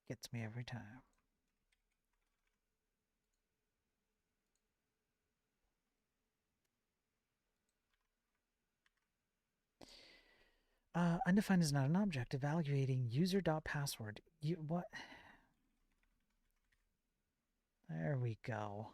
gets me every time. Undefined is not an object. Evaluating user.password. What? There we go.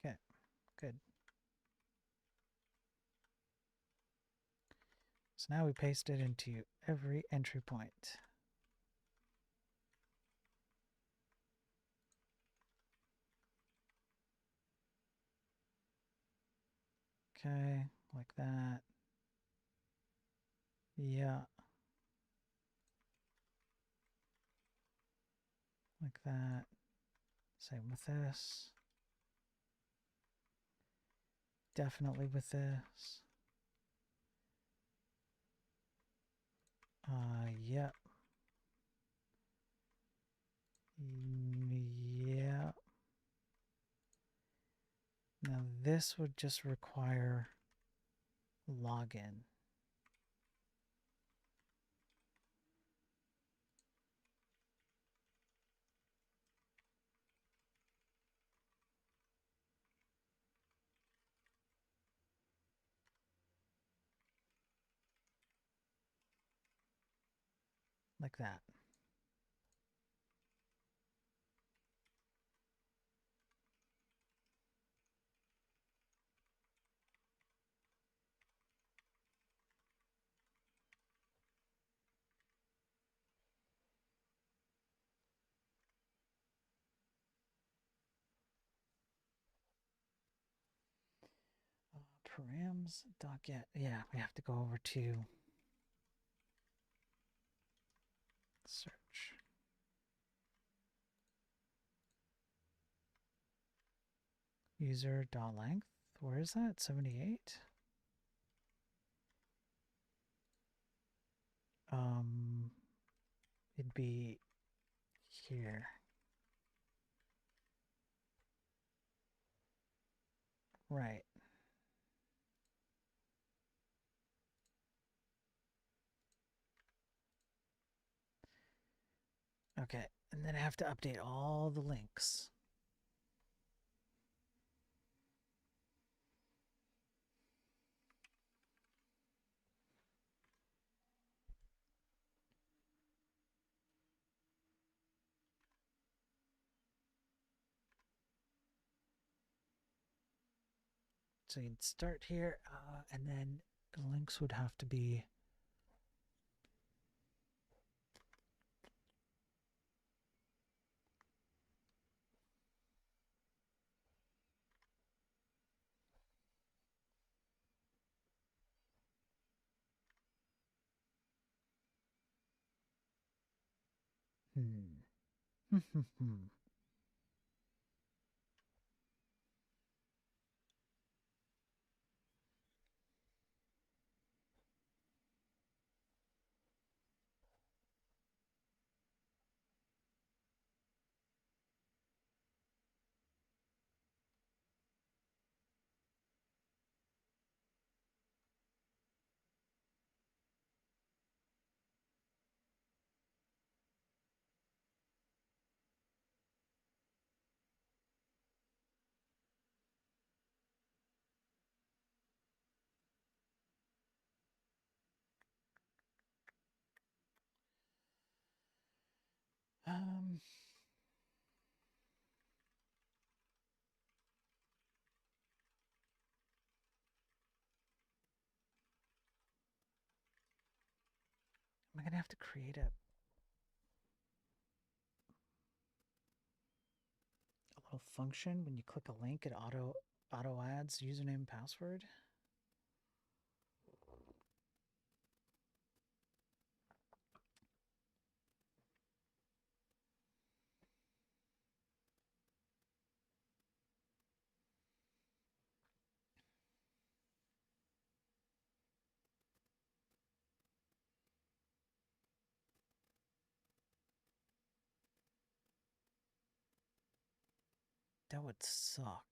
Okay, good. So now we paste it into every entry point. Okay, like that. Yeah. Like that. Same with this. Definitely with this. Yep. Yeah. Now this would just require login. Like that. Params.get. Yeah, we have to go over to search. User.length. Where is that? 78? It'd be here. Right. Okay, and then I have to update all the links. So you'd start here, and then the links would have to be um am I gonna have to create a little function when you click a link, it auto adds Vance username and password. That would suck.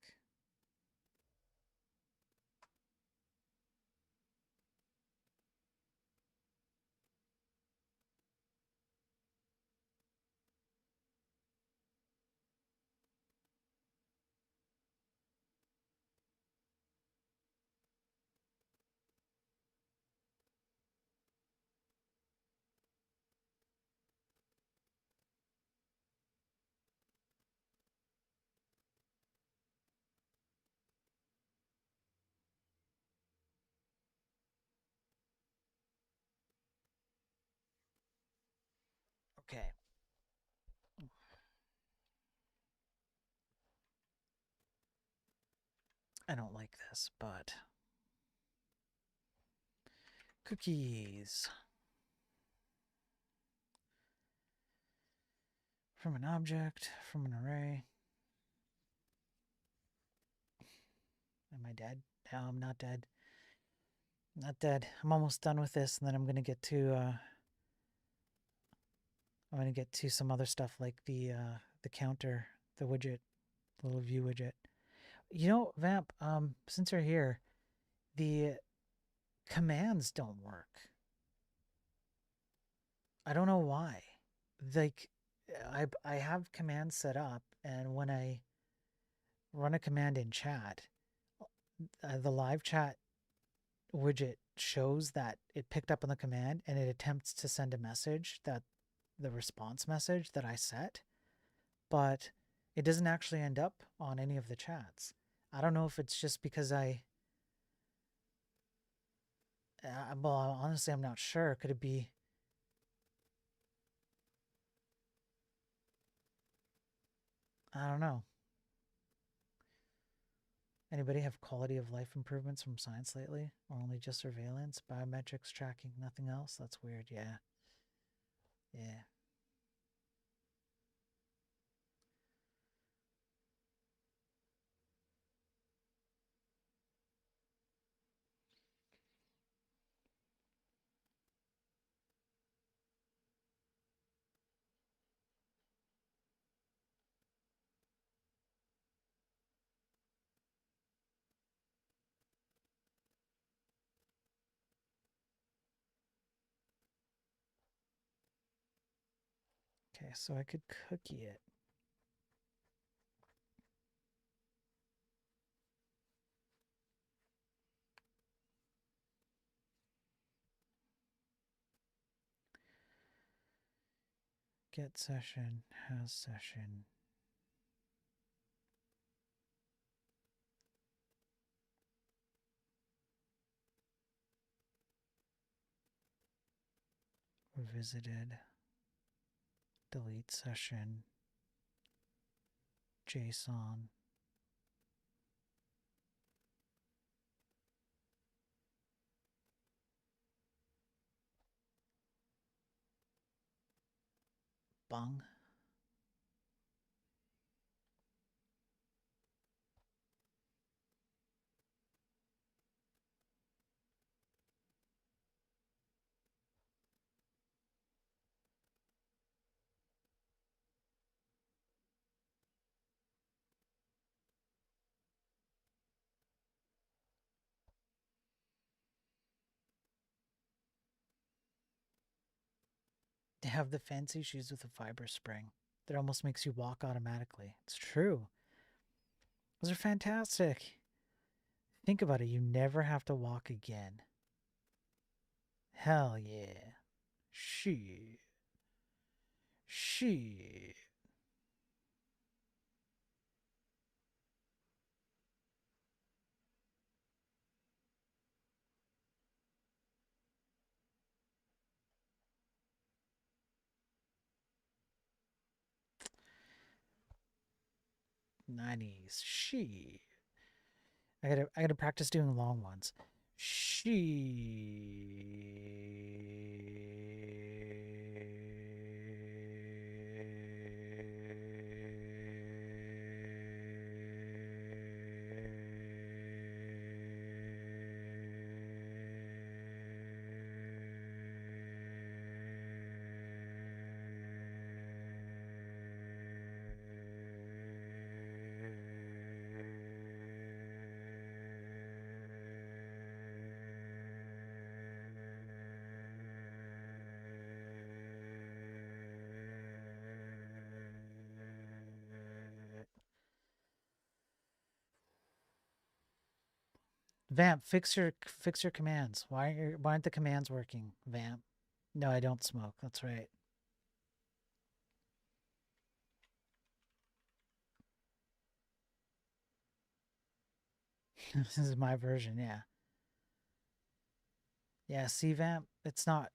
Okay. I don't like this, but cookies from an object, from an array. Am I dead? No, I'm not dead. Not dead. I'm almost done with this, and then I'm gonna get to some other stuff like the counter, the widget, the little view widget. You know, Vamp, since you're here, the commands don't work. I don't know why. Like, I have commands set up, and when I run a command in chat, the live chat widget shows that it picked up on the command and it attempts to send a message, that the response message that I set, but it doesn't actually end up on any of the chats. I don't know if it's just because well, honestly, I'm not sure. Could it be? I don't know. Anybody have quality of life improvements from science lately? Or only just surveillance, biometrics, tracking, nothing else? That's weird. Yeah. Yeah. Okay, so I could cookie it. Get session, has session. Visited. Delete session. JSON. Bung. They have the fancy shoes with a fiber spring that almost makes you walk automatically. It's true. Those are fantastic. Think about it. You never have to walk again. Hell yeah. Shit. Shit. Nice. Shit. I gotta practice doing long ones. Vamp, fix your commands. Why aren't the commands working, Vamp? No, I don't smoke. That's right. This is my version, yeah. Yeah, see, Vamp, it's not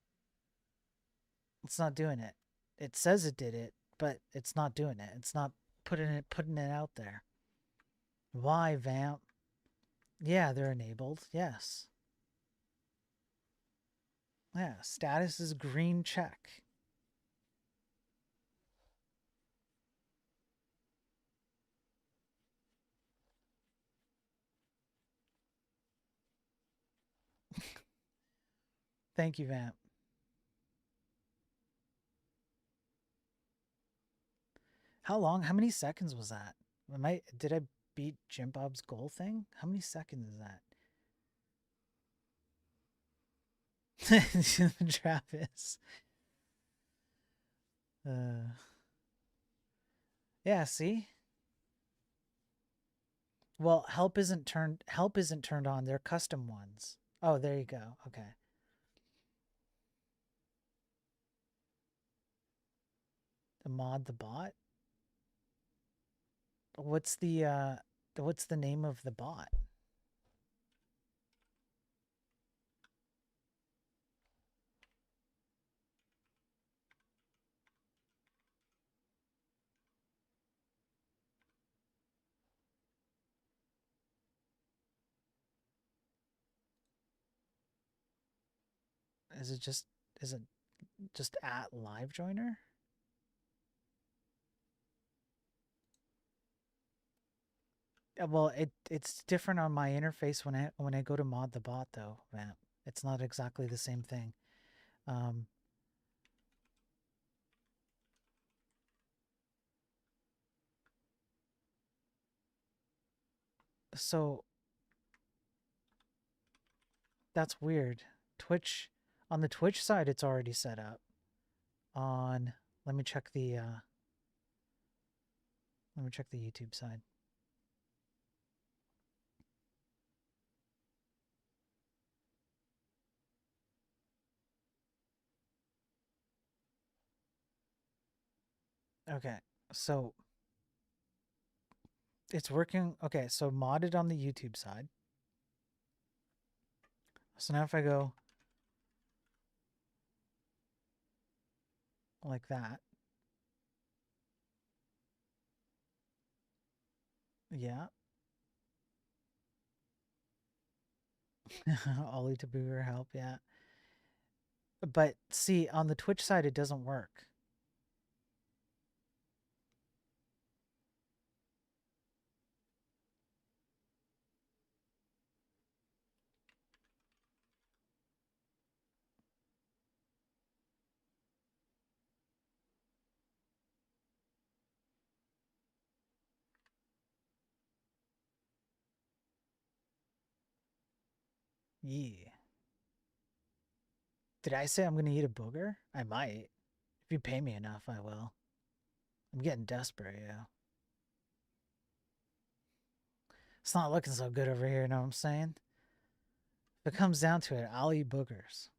doing it. It says it did it, but it's not doing it. It's not putting it out there. Why, Vamp? Yeah, they're enabled. Yes. Yeah, status is green check. Thank you, Vamp. How long? How many seconds was that? Did I beat Jim Bob's goal thing? How many seconds is that? Travis. Yeah, see? Well, help isn't turned on. They're custom ones. Oh, there you go. Okay. The mod the bot? What's the name of the bot? Is it just at live joiner? Well, it's different on my interface when I go to mod the bot though, Vamp. It's not exactly the same thing. So that's weird. Twitch, on the Twitch side, it's already set up. Let me check the YouTube side. Okay, so it's working. Okay, so modded on the YouTube side. So now if I go like that, yeah. Ollie to booger help, yeah. But see, on the Twitch side, it doesn't work. Yeah. Did I say I'm going to eat a booger? I might. If you pay me enough, I will. I'm getting desperate, yeah. It's not looking so good over here, you know what I'm saying? If it comes down to it, I'll eat boogers.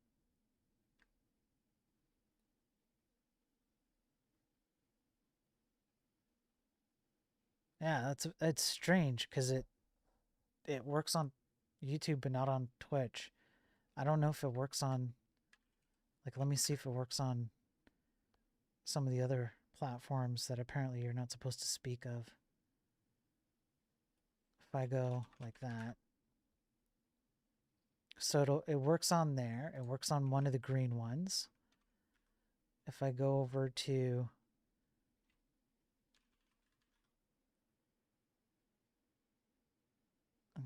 Yeah, it's strange because it works on YouTube but not on Twitch. I don't know if it works on, like, let me see if it works on some of the other platforms that apparently you're not supposed to speak of. I go like that, so it works on there. It works on one of the green ones. If I go over to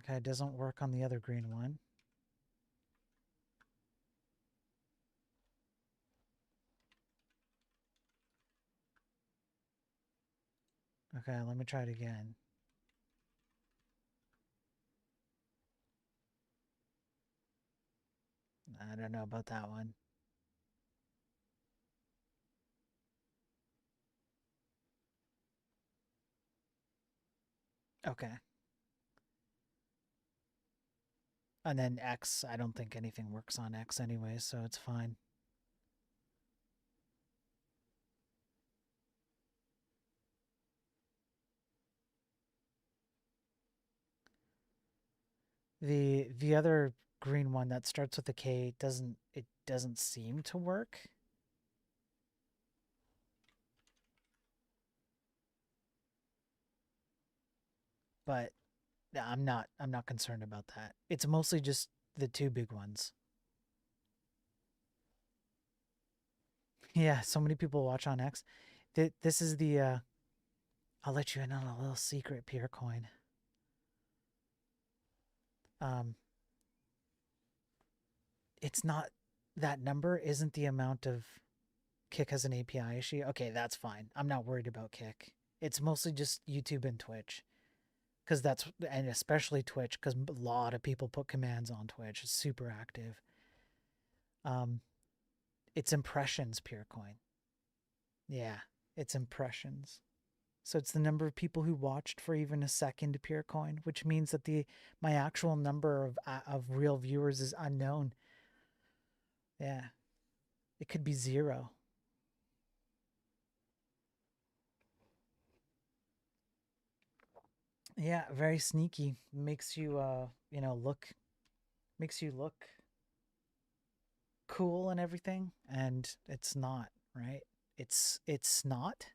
okay, it doesn't work on the other green one. Okay, let me try it again. I don't know about that one. Okay. And then X, I don't think anything works on X anyway, so it's fine. The other green one that starts with a K doesn't seem to work. But I'm not concerned about that. It's mostly just the two big ones. Yeah, so many people watch on X. This is the I'll let you in on a little secret, Peercoin. It's not that number isn't the amount of Kick has an API issue. Okay, that's fine. I'm not worried about Kick. It's mostly just YouTube and Twitch. Because and especially Twitch, because a lot of people put commands on Twitch. It's super active. It's impressions, Peercoin. Yeah, it's impressions. So it's the number of people who watched for even a second Peercoin, which means that my actual number of real viewers is unknown. Yeah, it could be 0. Yeah, very sneaky. Makes you makes you look cool and everything, and it's not, right? It's not.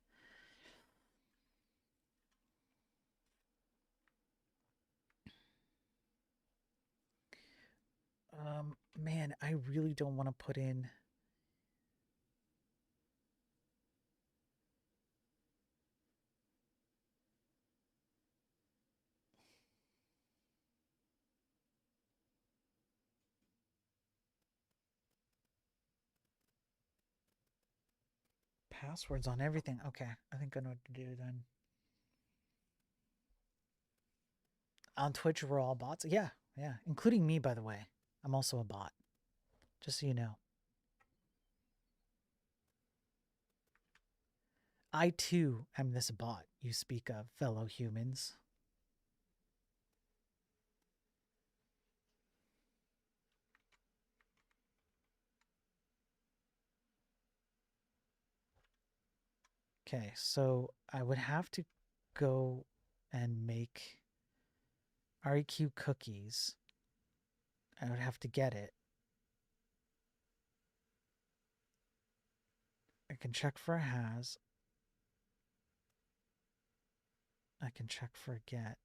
Man, I really don't want to put in passwords on everything. Okay, I think I know what to do then. On Twitch, we're all bots. Yeah, yeah, including me, by the way. I'm also a bot. Just so you know. I too am this bot you speak of, fellow humans. Okay, so I would have to go and make REQ cookies. I would have to get it. I can check for a has. I can check for a get.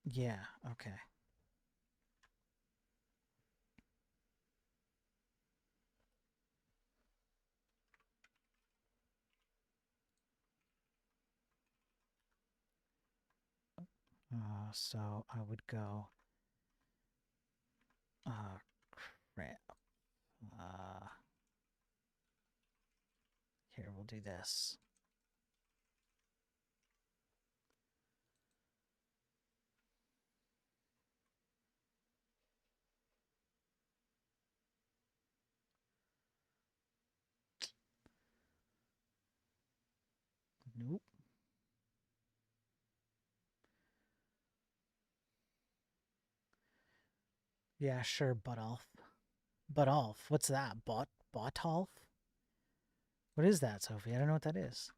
Yeah, okay. So I would go. Crap. Here, we'll do this. Nope. Yeah, sure, Butolf. Butolf. What's that? Botolf? What is that, Sophie? I don't know what that is.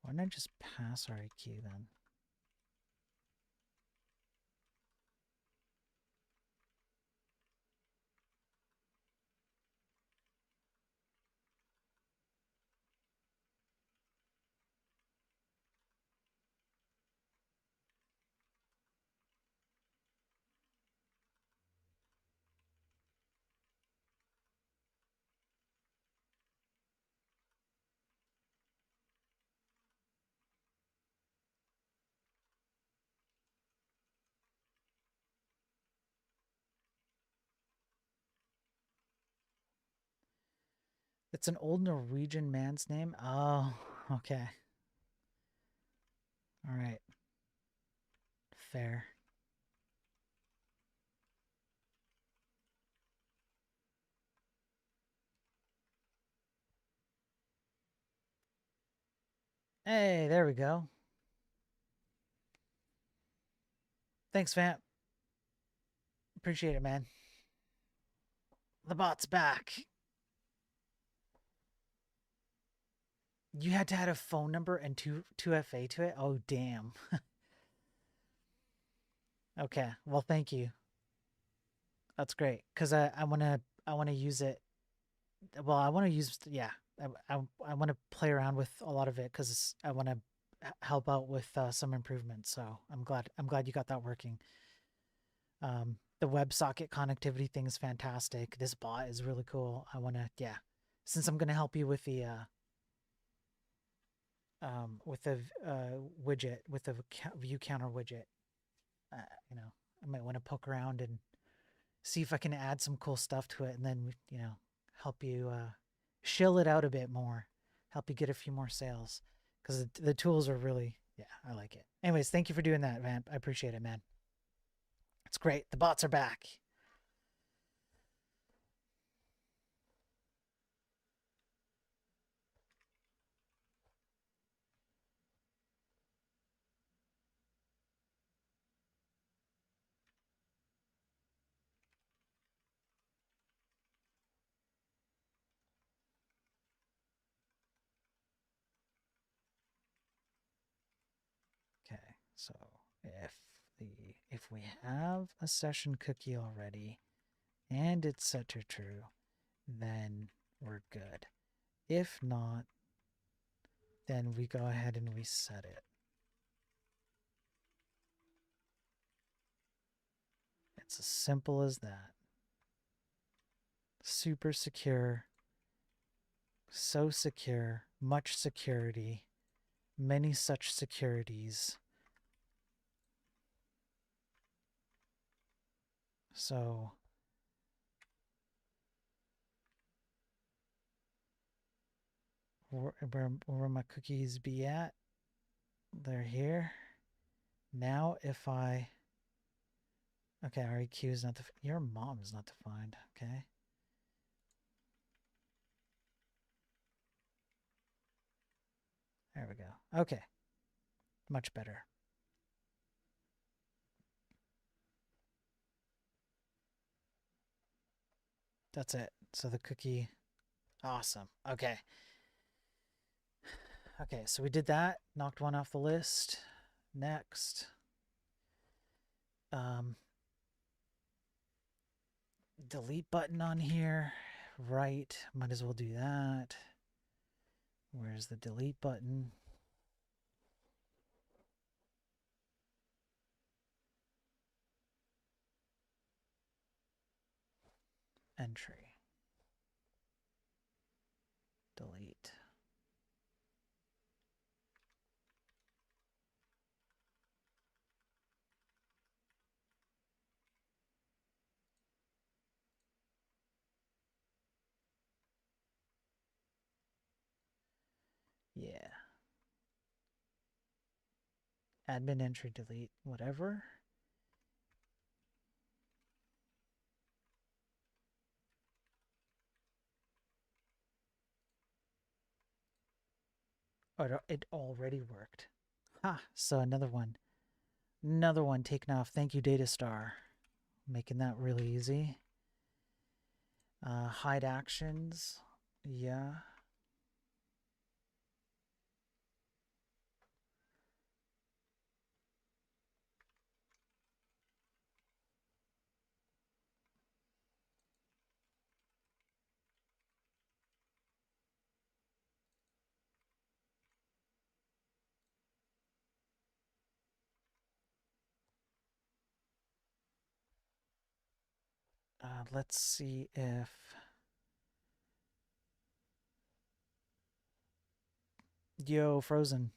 Why don't I just pass REQ then? It's an old Norwegian man's name? Oh, okay. All right. Fair. Hey, there we go. Thanks, Vamp. Appreciate it, man. The bot's back. You had to add a phone number and 2FA to it? Oh, damn. Okay. Well, thank you. That's great. Because I want to use it. Well, I want to use, yeah. I want to play around with a lot of it because I want to help out with some improvements. So I'm glad you got that working. The WebSocket connectivity thing is fantastic. This bot is really cool. I want to, yeah. Since I'm going to help you with the widget, with the view counter widget, you know, I might want to poke around and see if I can add some cool stuff to it, and then help you shill it out a bit more, help you get a few more sales, because the tools are really, yeah, I like it. Anyways, thank you for doing that, Vamp. I appreciate it, man. It's great. The bots are back. Okay, so if we have a session cookie already and it's set to true, then we're good. If not, then we go ahead and reset it. It's as simple as that. Super secure, so secure, much security, many such securities. So where my cookies be at? They're here. Now if I, okay, REQ is not, your mom is not defined, okay. There we go. Okay. Much better. That's it. So the cookie, awesome. Okay. Okay, so we did that. Knocked one off the list. Next. Delete button on here. Right. Might as well do that. Where's the delete button? Entry. Delete. Yeah. Admin entry delete, whatever. Oh, it already worked. Ha, so another one. Another one taken off. Thank you, Datastar. Making that really easy. Hide actions. Yeah. let's see if... Yo, Frozen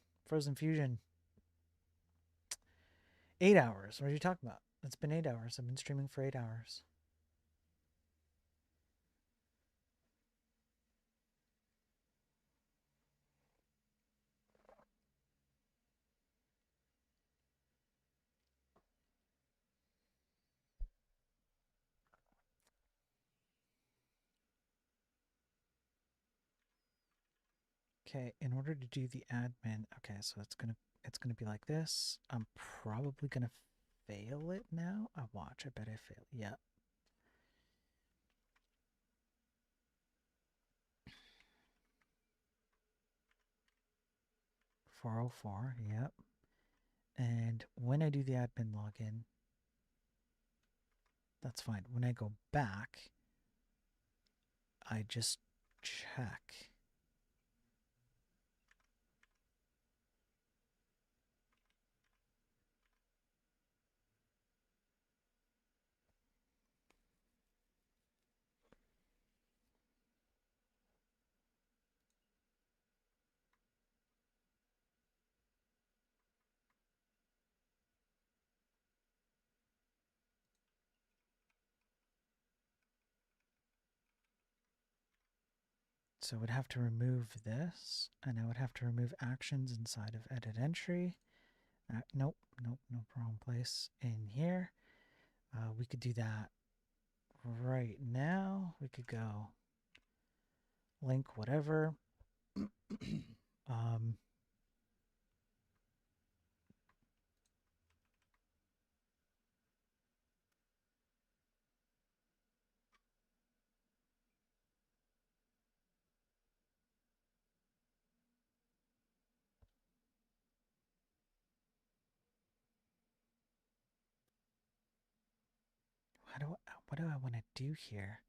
Fusion. 8 hours. What are you talking about? It's been 8 hours. I've been streaming for 8 hours. Okay, in order to do the admin, okay, so it's gonna be like this. I'm probably gonna fail it now. I watch. I bet I fail. Yeah. $404. Yep. And when I do the admin login, that's fine. When I go back, I just check. So I would have to remove this, and I would have to remove actions inside of edit entry. Nope, no wrong place in here. We could do that right now. We could go link whatever. What do I want to do here?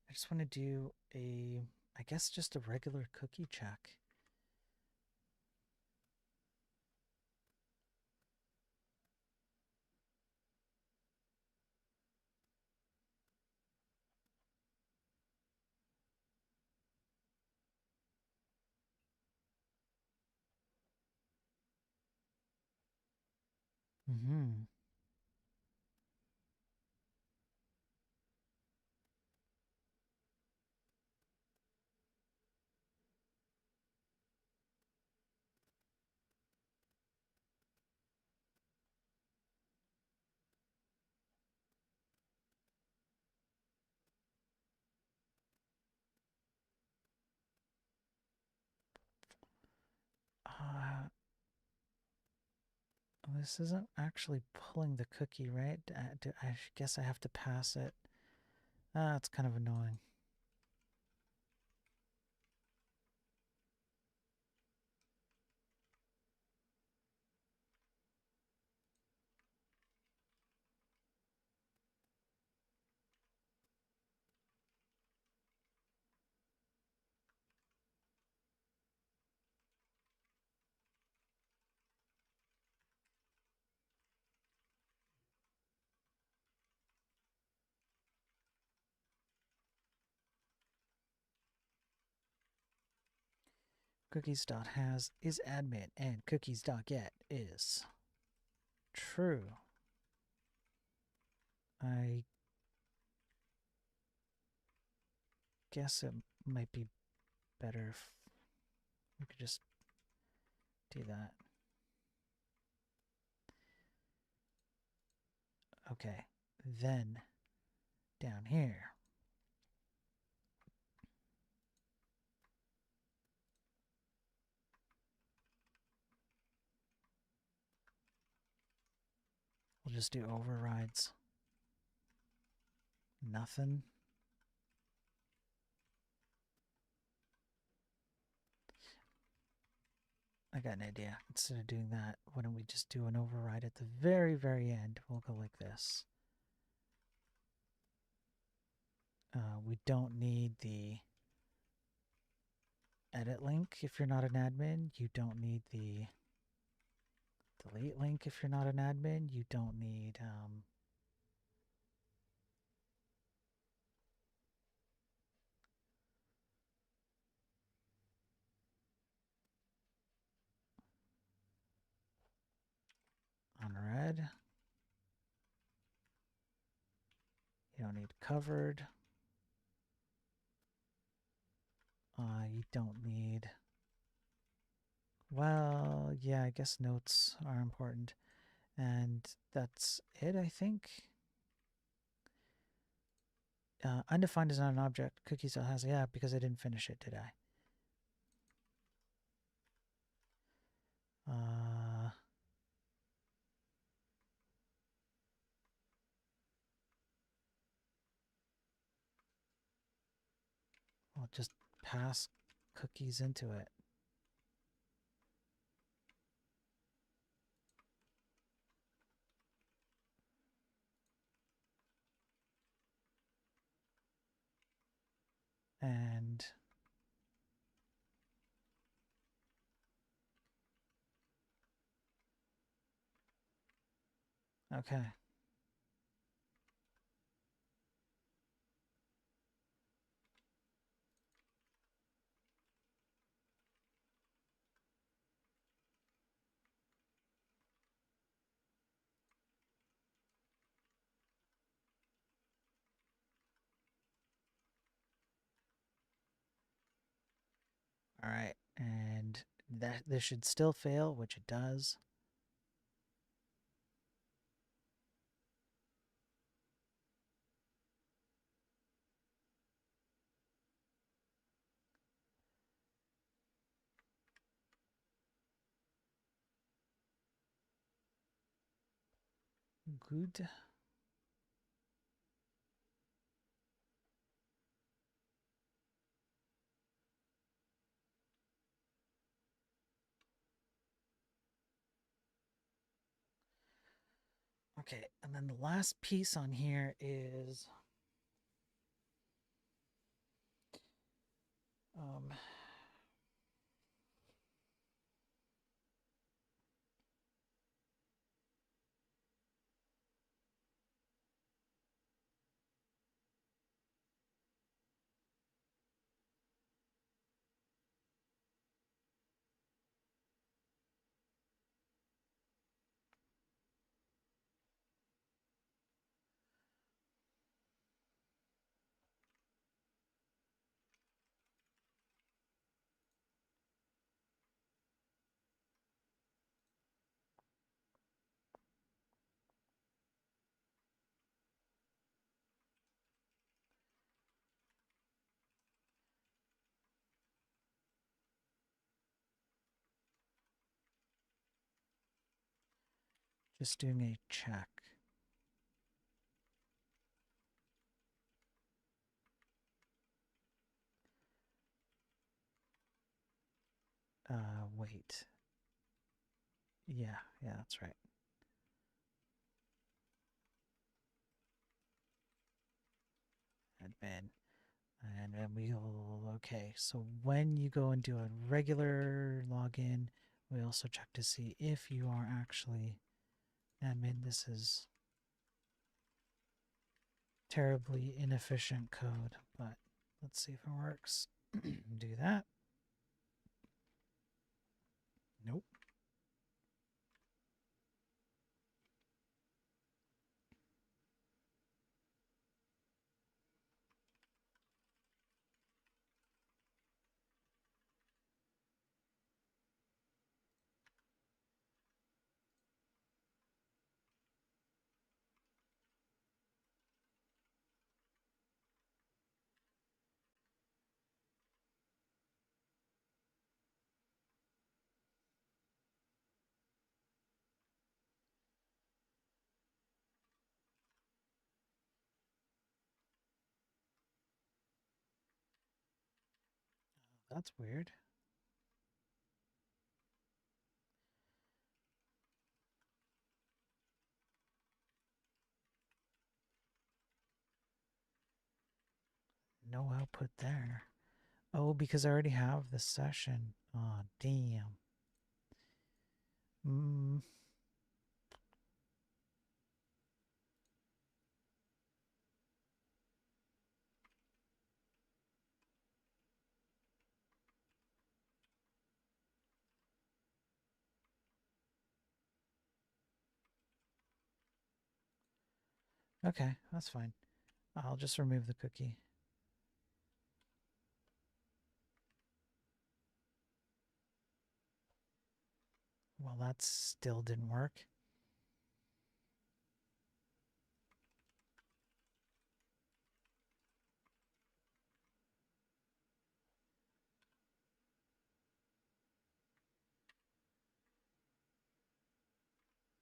I just want to do I guess just a regular cookie check. Mm-hmm. This isn't actually pulling the cookie, right? I guess I have to pass it. It's kind of annoying. Cookies.has is admin and cookies.get is true. I guess it might be better if we could just do that. Okay, then down here, we'll just do overrides. Nothing. I got an idea. Instead of doing that, why don't we just do an override at the very, very end? We'll go like this. We don't need the edit link if you're not an admin. You don't need the delete link if you're not an admin. You don't need red. You don't need covered. You don't need... Well, yeah, I guess notes are important. And that's it, I think. Undefined is not an object. Cookie still has... Yeah, because I didn't finish it, did I? I'll just pass cookies into it. And okay. All right. And that this should still fail, which it does. Good. Okay, and then the last piece on here is just doing a check. Wait. Yeah, that's right. Admin. And then we'll, okay, so when you go and do a regular login, we also check to see if you are actually admin. This is terribly inefficient code, but let's see if it works. Do that. Nope. That's weird. No output there. Oh, because I already have the session. Oh, damn. Okay, that's fine. I'll just remove the cookie. Well, that still didn't work.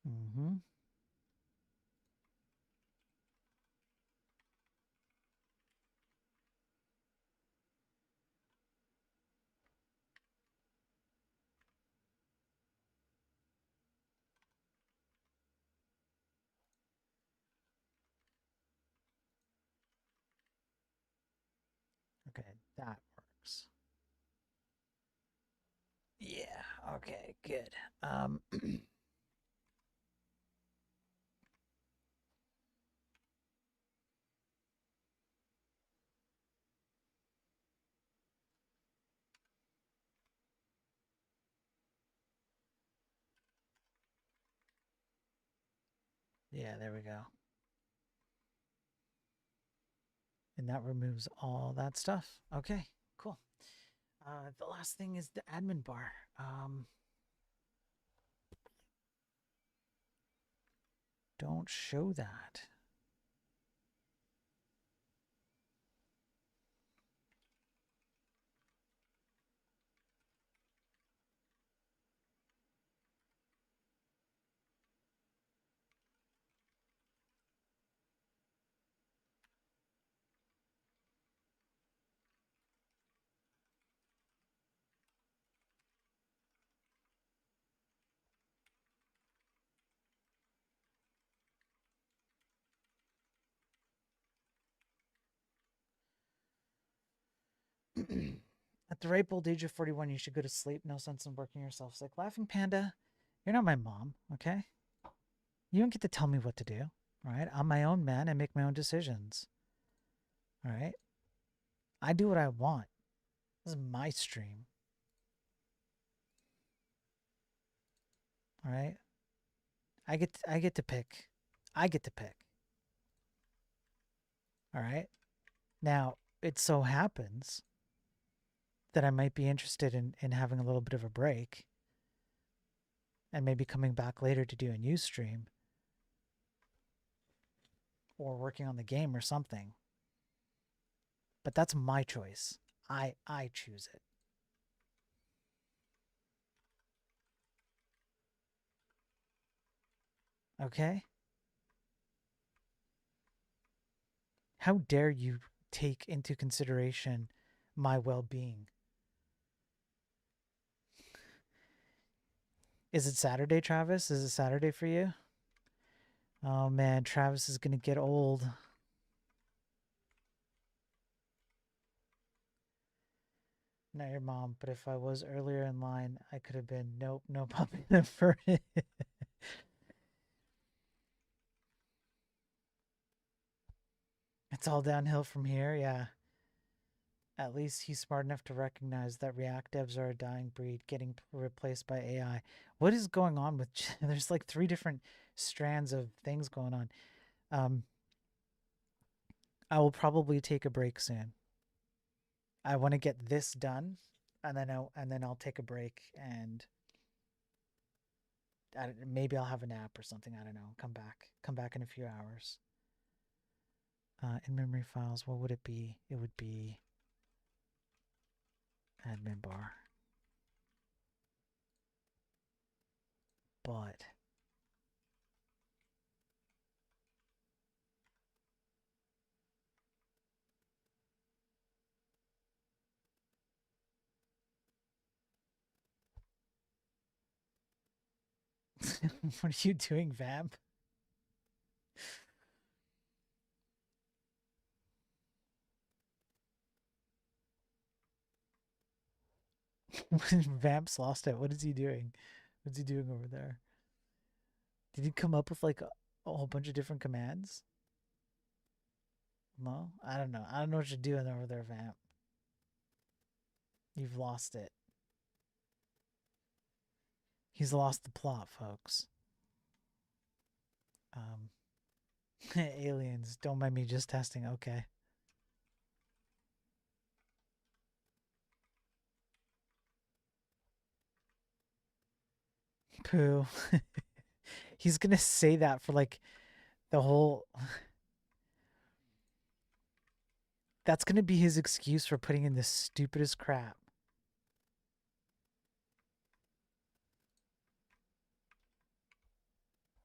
Mm-hmm. Okay, that works. Yeah, okay, good. Yeah, there we go. And that removes all that stuff. Okay, cool. The last thing is the admin bar. Don't show that. At the ripe old age of 41, you should go to sleep. No sense in working yourself sick. Laughing Panda, you're not my mom, okay? You don't get to tell me what to do, all right? I'm my own man. I make my own decisions, all right? I do what I want. This is my stream, all right? I get to pick. I get to pick, all right? Now, it so happens that I might be interested in having a little bit of a break and maybe coming back later to do a new stream or working on the game or something. But that's my choice. I choose it. Okay? How dare you take into consideration my well-being? Is it Saturday, Travis? Is it Saturday for you? Oh man, Travis is going to get old. Not your mom, but if I was earlier in line, I could have been. Nope, no puppy for it. It's all downhill from here, yeah. At least he's smart enough to recognize that React devs are a dying breed getting replaced by AI. What is going on with there's like 3 different strands of things going on. Um, I will probably take a break soon. I want to get this done, and then I'll take a break and maybe I'll have a nap or something. I don't know. Come back in a few hours. In memory files, what would it be? It would be admin bar. But what are you doing, Vamp? Vamp's lost it. What is he doing? What's he doing over there? Did he come up with like a whole bunch of different commands? No, I don't know. I don't know what you're doing over there, Vamp. You've lost it. He's lost the plot, folks. Um, Aliens. Don't mind me just testing. Okay. Pooh. He's gonna say that for like the whole. That's gonna be his excuse for putting in the stupidest crap.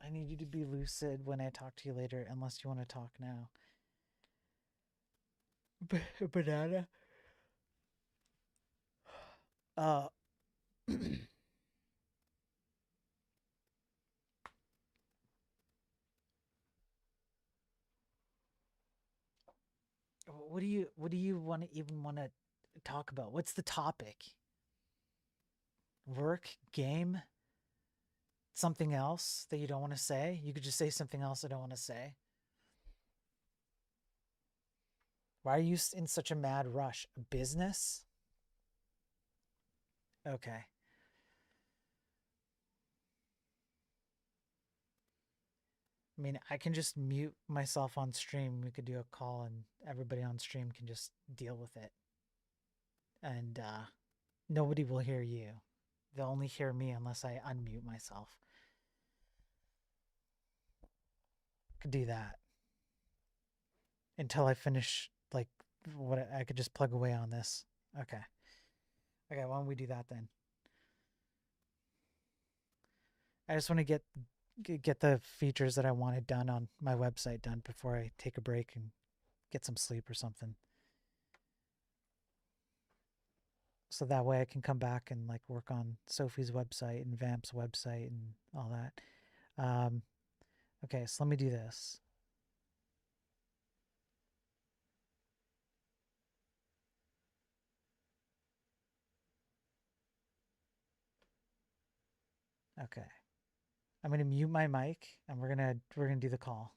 I need you to be lucid when I talk to you later, unless you want to talk now. Banana. Uh. What do you want to even want to talk about? What's the topic? Work, game, something else that you don't want to say? You could just say something else I don't want to say. Why are you in such a mad rush? Business? Okay. I mean, I can just mute myself on stream. We could do a call and everybody on stream can just deal with it. And nobody will hear you. They'll only hear me unless I unmute myself. Could do that until I finish like what I could just plug away on this. Okay. Okay, why don't we do that then? I just want to get the features that I wanted done on my website done before I take a break and get some sleep or something. So that way I can come back and like work on Sophie's website and Vamp's website and all that. Okay, so let me do this. Okay. I'm gonna mute my mic and we're gonna do the call.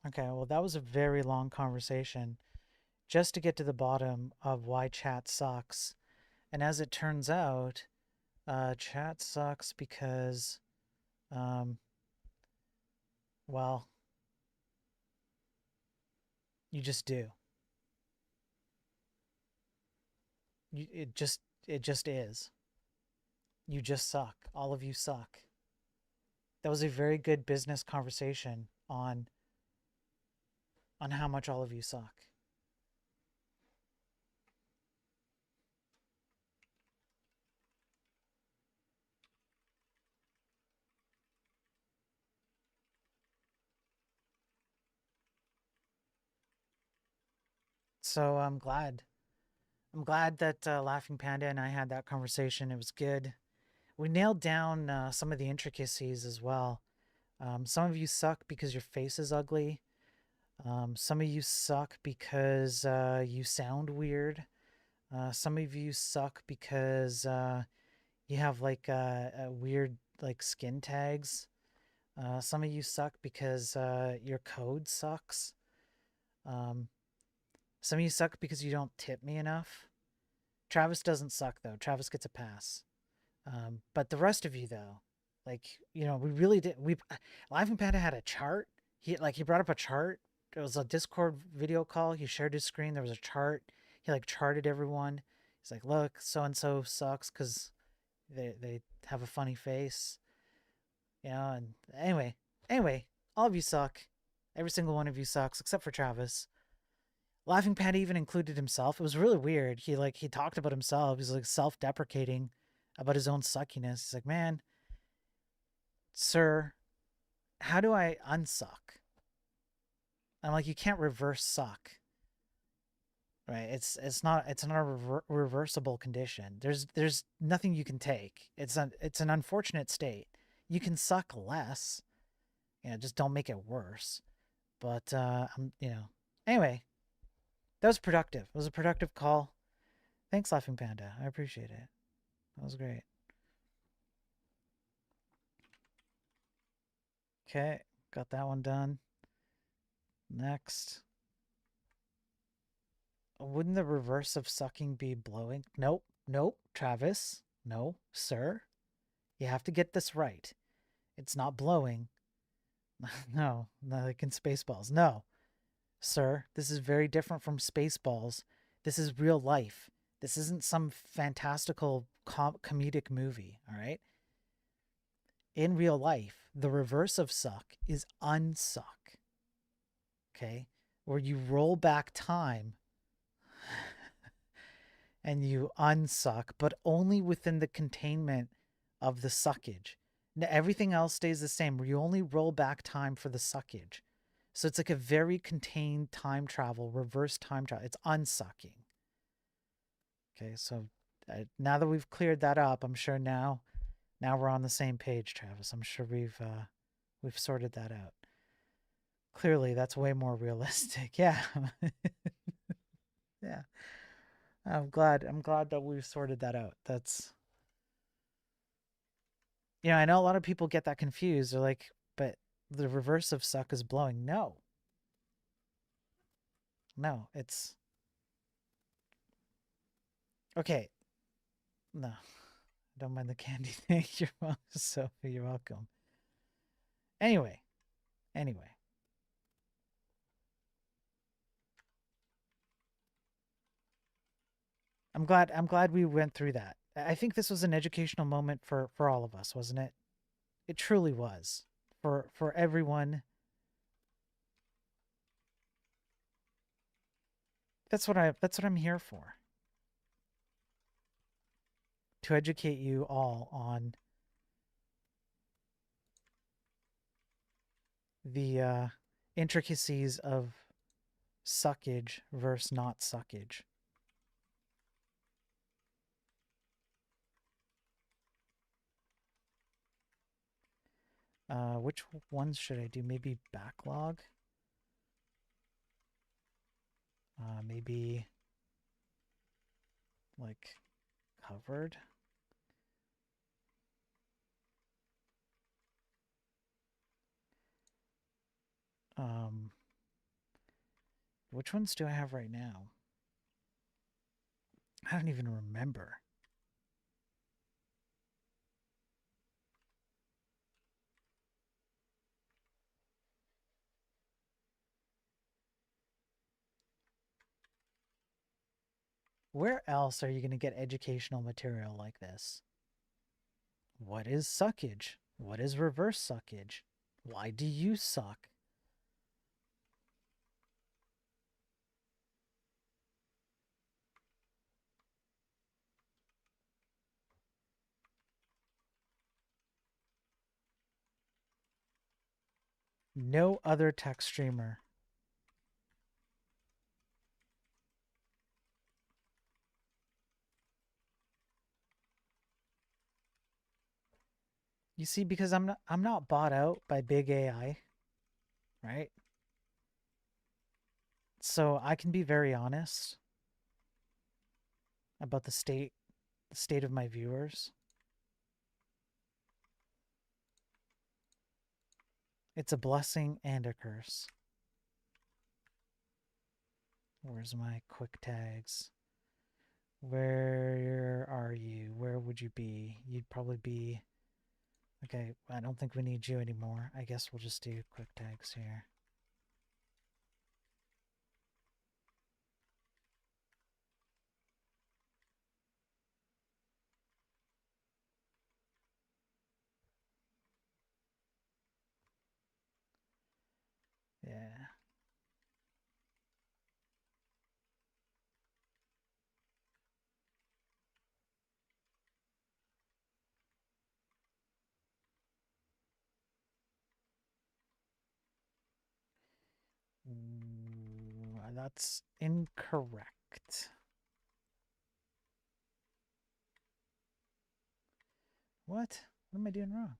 Okay, well, that was a very long conversation just to get to the bottom of why chat sucks. And as it turns out, chat sucks because, um, well, you just do. It just is. You just suck. All of you suck. That was a very good business conversation on how much all of you suck. So I'm glad. I'm glad that Laughing Panda and I had that conversation. It was good. We nailed down some of the intricacies as well. Some of you suck because your face is ugly. Some of you suck because you sound weird. Some of you suck because you have like a weird like skin tags. Some of you suck because your code sucks. Um, some of you suck because you don't tip me enough. Travis doesn't suck though. Travis gets a pass. But the rest of you though, like we really did. We Laughing Panda had a chart. He brought up a chart. It was a Discord video call. He shared his screen. There was a chart. He like charted everyone. He's like, look, so and so sucks because they have a funny face. And anyway, all of you suck. Every single one of you sucks except for Travis. Laughing Panda even included himself. It was really weird. He talked about himself. He's like self-deprecating about his own suckiness. He's like, man, sir, how do I unsuck? I'm like, you can't reverse suck, right? It's not a reversible condition. There's nothing you can take. It's an unfortunate state. You can suck less, just don't make it worse. But anyway, that was productive. It was a productive call. Thanks, Laughing Panda. I appreciate it. That was great. Okay, got that one done. Next. Wouldn't the reverse of sucking be blowing? Nope, nope, Travis. No, sir. You have to get this right. It's not blowing. No, not like in Spaceballs. No, sir. This is very different from Spaceballs. This is real life. This isn't some fantastical comedic movie, all right? In real life, the reverse of suck is unsuck. Okay? Where you roll back time and you unsuck, but only within the containment of the suckage. Now, everything else stays the same, where you only roll back time for the suckage. So it's like a very contained time travel, reverse time travel. It's unsucking. Okay, so now that we've cleared that up, I'm sure now we're on the same page, Travis. I'm sure we've sorted that out. Clearly, that's way more realistic. Yeah. Yeah. I'm glad that we've sorted that out. That's I know a lot of people get that confused. They're like, but the reverse of suck is blowing. No. No, it's okay. No. Don't mind the candy thing. You're welcome, Sophie. You're welcome. Anyway. I'm glad we went through that. I think this was an educational moment for all of us, wasn't it? It truly was. For everyone. That's what I'm here for. To educate you all on the intricacies of suckage versus not suckage. Which ones should I do? Maybe backlog? Maybe like covered? Which ones do I have right now? I don't even remember. Where else are you going to get educational material like this? What is suckage? What is reverse suckage? Why do you suck? No other text streamer. You see, because I'm not bought out by big AI, right? So I can be very honest about the state of my viewers. It's a blessing and a curse. Where's my quick tags? Where are you? Where would you be? You'd probably be... Okay, I don't think we need you anymore. I guess we'll just do quick tags here. Yeah. That's incorrect. What? What am I doing wrong?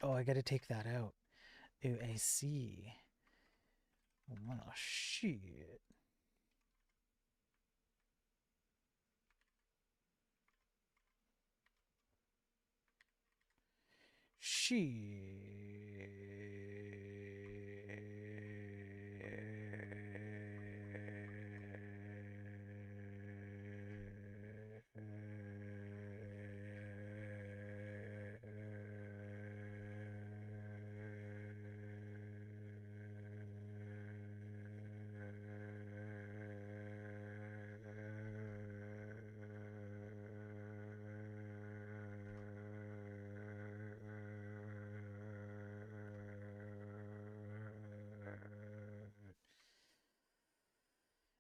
Oh, I gotta take that out. Ooh, I see. Oh, shit.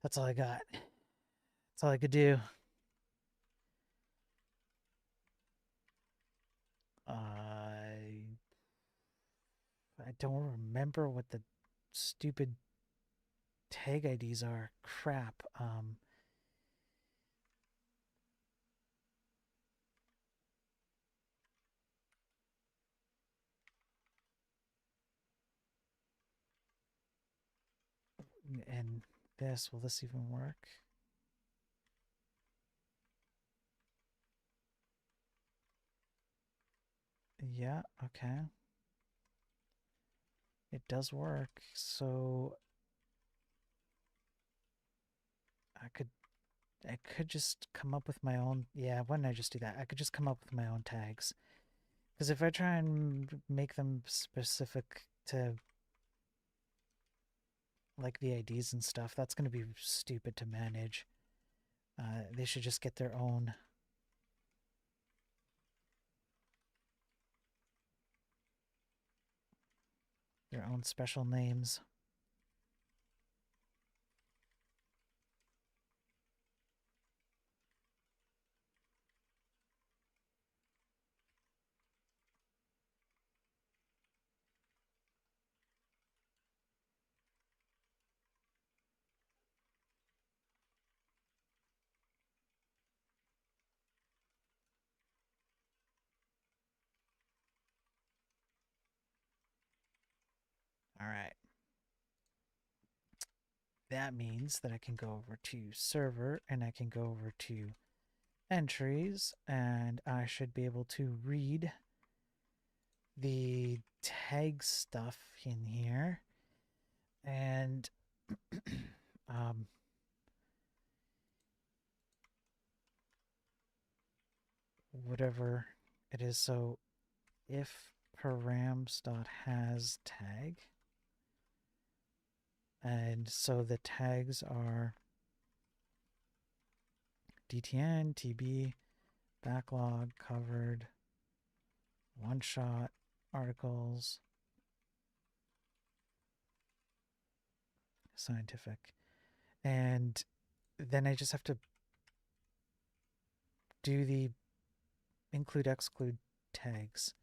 That's all I got. That's all I could do. I don't remember what the stupid tag IDs are. Crap. And this, will this even work? Yeah, okay. It does work. So I could just come up with my own. Yeah, why didn't I just do that? I could just come up with my own tags. Because if I try and make them specific to like the IDs and stuff, that's going to be stupid to manage. They should just get their own special names. All right. that means that I can go over to server and I can go over to entries and I should be able to read the tag stuff in here and whatever it is. So if params.has tag, and so the tags are DTN, TB, backlog, covered, one shot, articles, scientific. And then I just have to do the include exclude tags.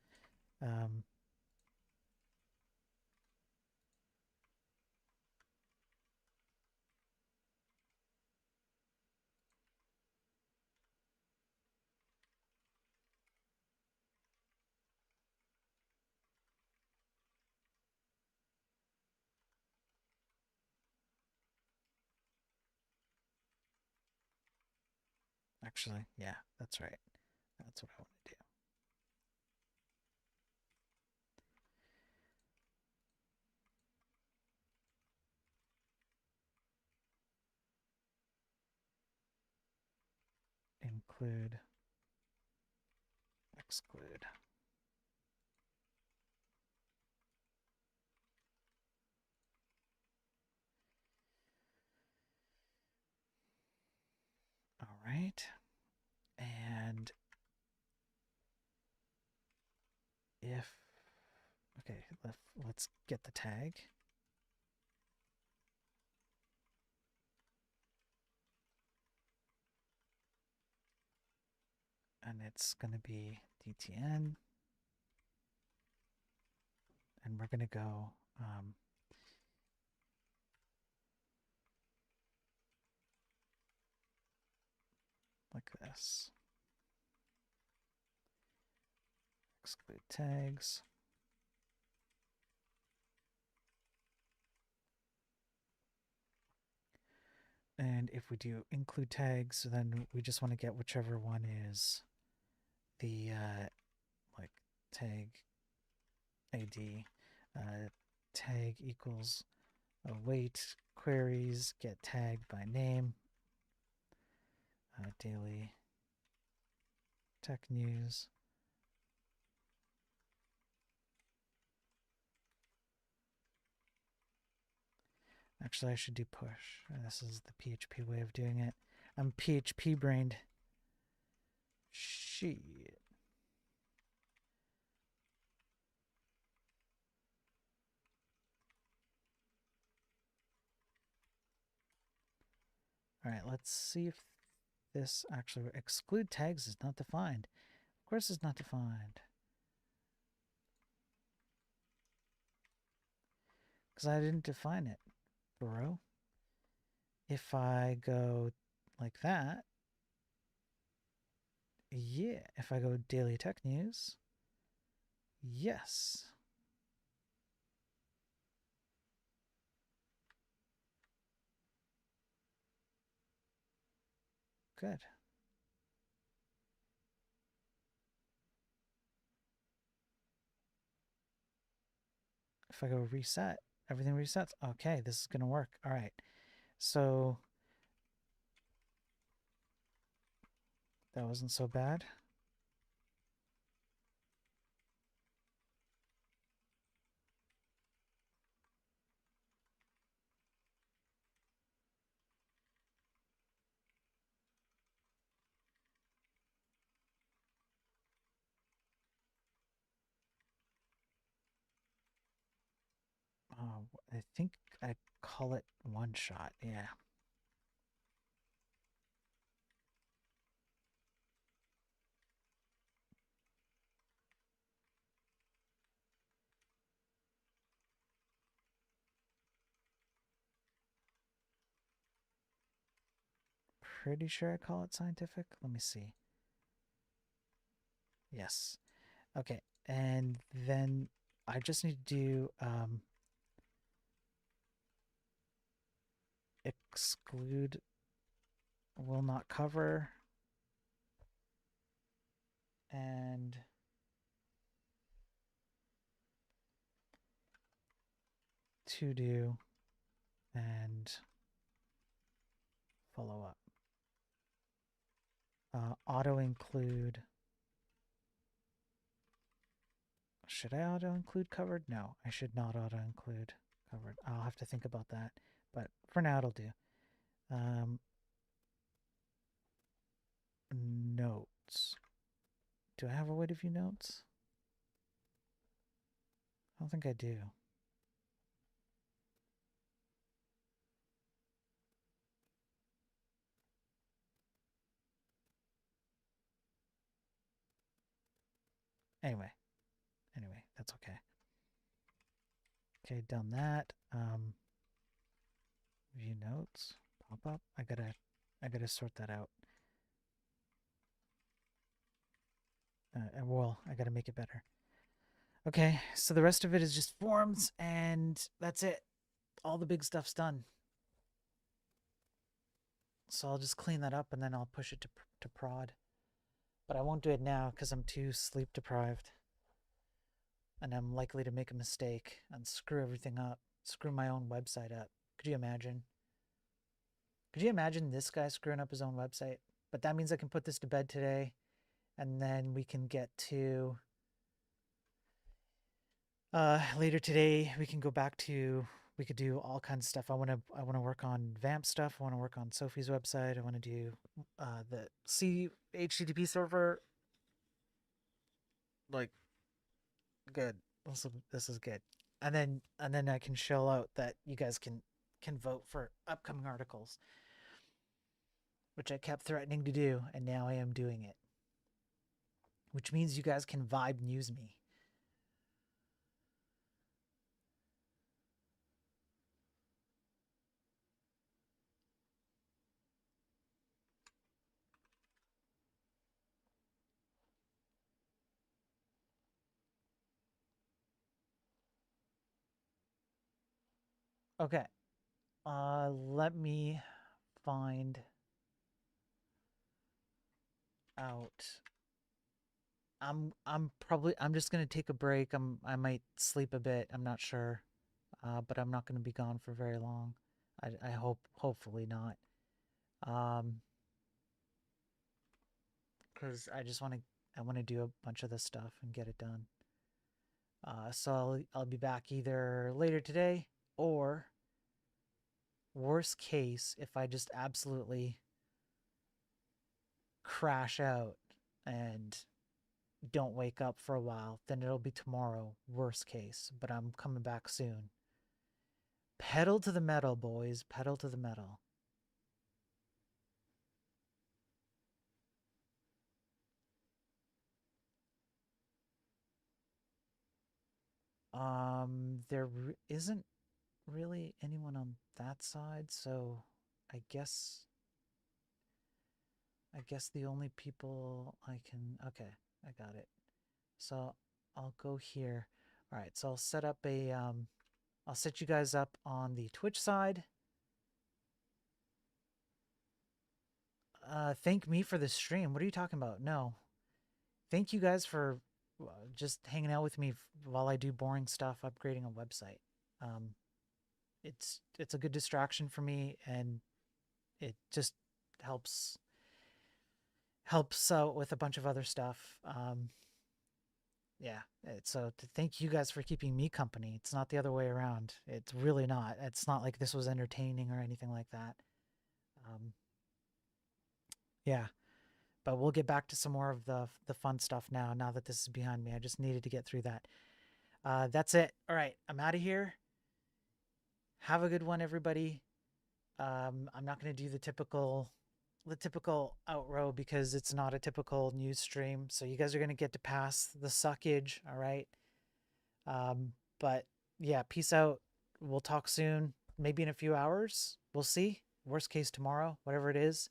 Actually, yeah, that's right. That's what I want to do. Include, exclude. All right. And if, okay, let's get the tag. And it's going to be DTN. And we're going to go like this. Exclude tags. And if we do include tags, then we just want to get whichever one is the like tag ID. Tag equals await queries, get tagged by name. Daily tech news. Actually, I should do push. This is the PHP way of doing it. I'm PHP brained. Shit. All right, let's see if this actually exclude tags is not defined. Of course, it's not defined. Because I didn't define it, bro. If I go like that, yeah. If I go daily tech news, yes. Good. If I go reset, everything resets. Okay, this is going to work. All right. So that wasn't so bad. I think I call it one shot. Yeah. Pretty sure I call it scientific. Let me see. Yes. Okay. And then I just need to do exclude will not cover, and to do and follow up. Auto include. Should I auto include covered? No, I should not auto include covered. I'll have to think about that, but for now it'll do. Notes. Do I have a way to view notes? I don't think I do. Anyway, that's okay. Okay, done that. View notes, pop up. I gotta sort that out. Well, I gotta make it better. Okay, so the rest of it is just forms, and that's it. All the big stuff's done. So I'll just clean that up, and then I'll push it to prod. But I won't do it now because I'm too sleep deprived. And I'm likely to make a mistake and screw everything up. Screw my own website up. Could you imagine? Could you imagine this guy screwing up his own website? But that means I can put this to bed today, and then we can get to later today. We can go back to, we could do all kinds of stuff. I want to work on Vamp stuff. I want to work on Sophie's website. I want to do the HTTP server. Like, good. This is good. And then I can shell out that you guys can vote for upcoming articles, which I kept threatening to do, and now I am doing it. Which means you guys can vibe news me. Okay. Let me find out. I'm just gonna take a break. I might sleep a bit. I'm not sure. But I'm not gonna be gone for very long. I hopefully not. Because I want to do a bunch of this stuff and get it done. So I'll be back either later today, or worst case, if I just absolutely crash out and don't wake up for a while, then it'll be tomorrow, worst case. But I'm coming back soon. Pedal to the metal, boys. Pedal to the metal. There isn't really anyone on that side, so I guess the only people I can, okay, I got it. So I'll go here. All right, so I'll set up a, I'll set you guys up on the Twitch side. Thank me for the stream. What are you talking about? No. Thank you guys for just hanging out with me while I do boring stuff, upgrading a website. It's a good distraction for me, and it just helps out with a bunch of other stuff. Yeah, so thank you guys for keeping me company. It's not the other way around. It's really not. It's not like this was entertaining or anything like that. Yeah, but we'll get back to some more of the fun stuff now that this is behind me. I just needed to get through that. That's it. All right, I'm out of here. Have a good one, everybody. I'm not going to do the typical outro because it's not a typical news stream. So you guys are going to get to pass the suckage. All right. But yeah, peace out. We'll talk soon. Maybe in a few hours. We'll see. Worst case tomorrow, whatever it is.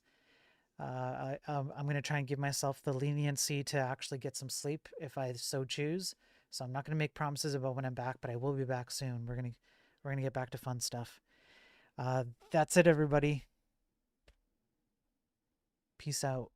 I'm going to try and give myself the leniency to actually get some sleep if I so choose. So I'm not going to make promises about when I'm back, but I will be back soon. We're going to get back to fun stuff. That's it, everybody. Peace out.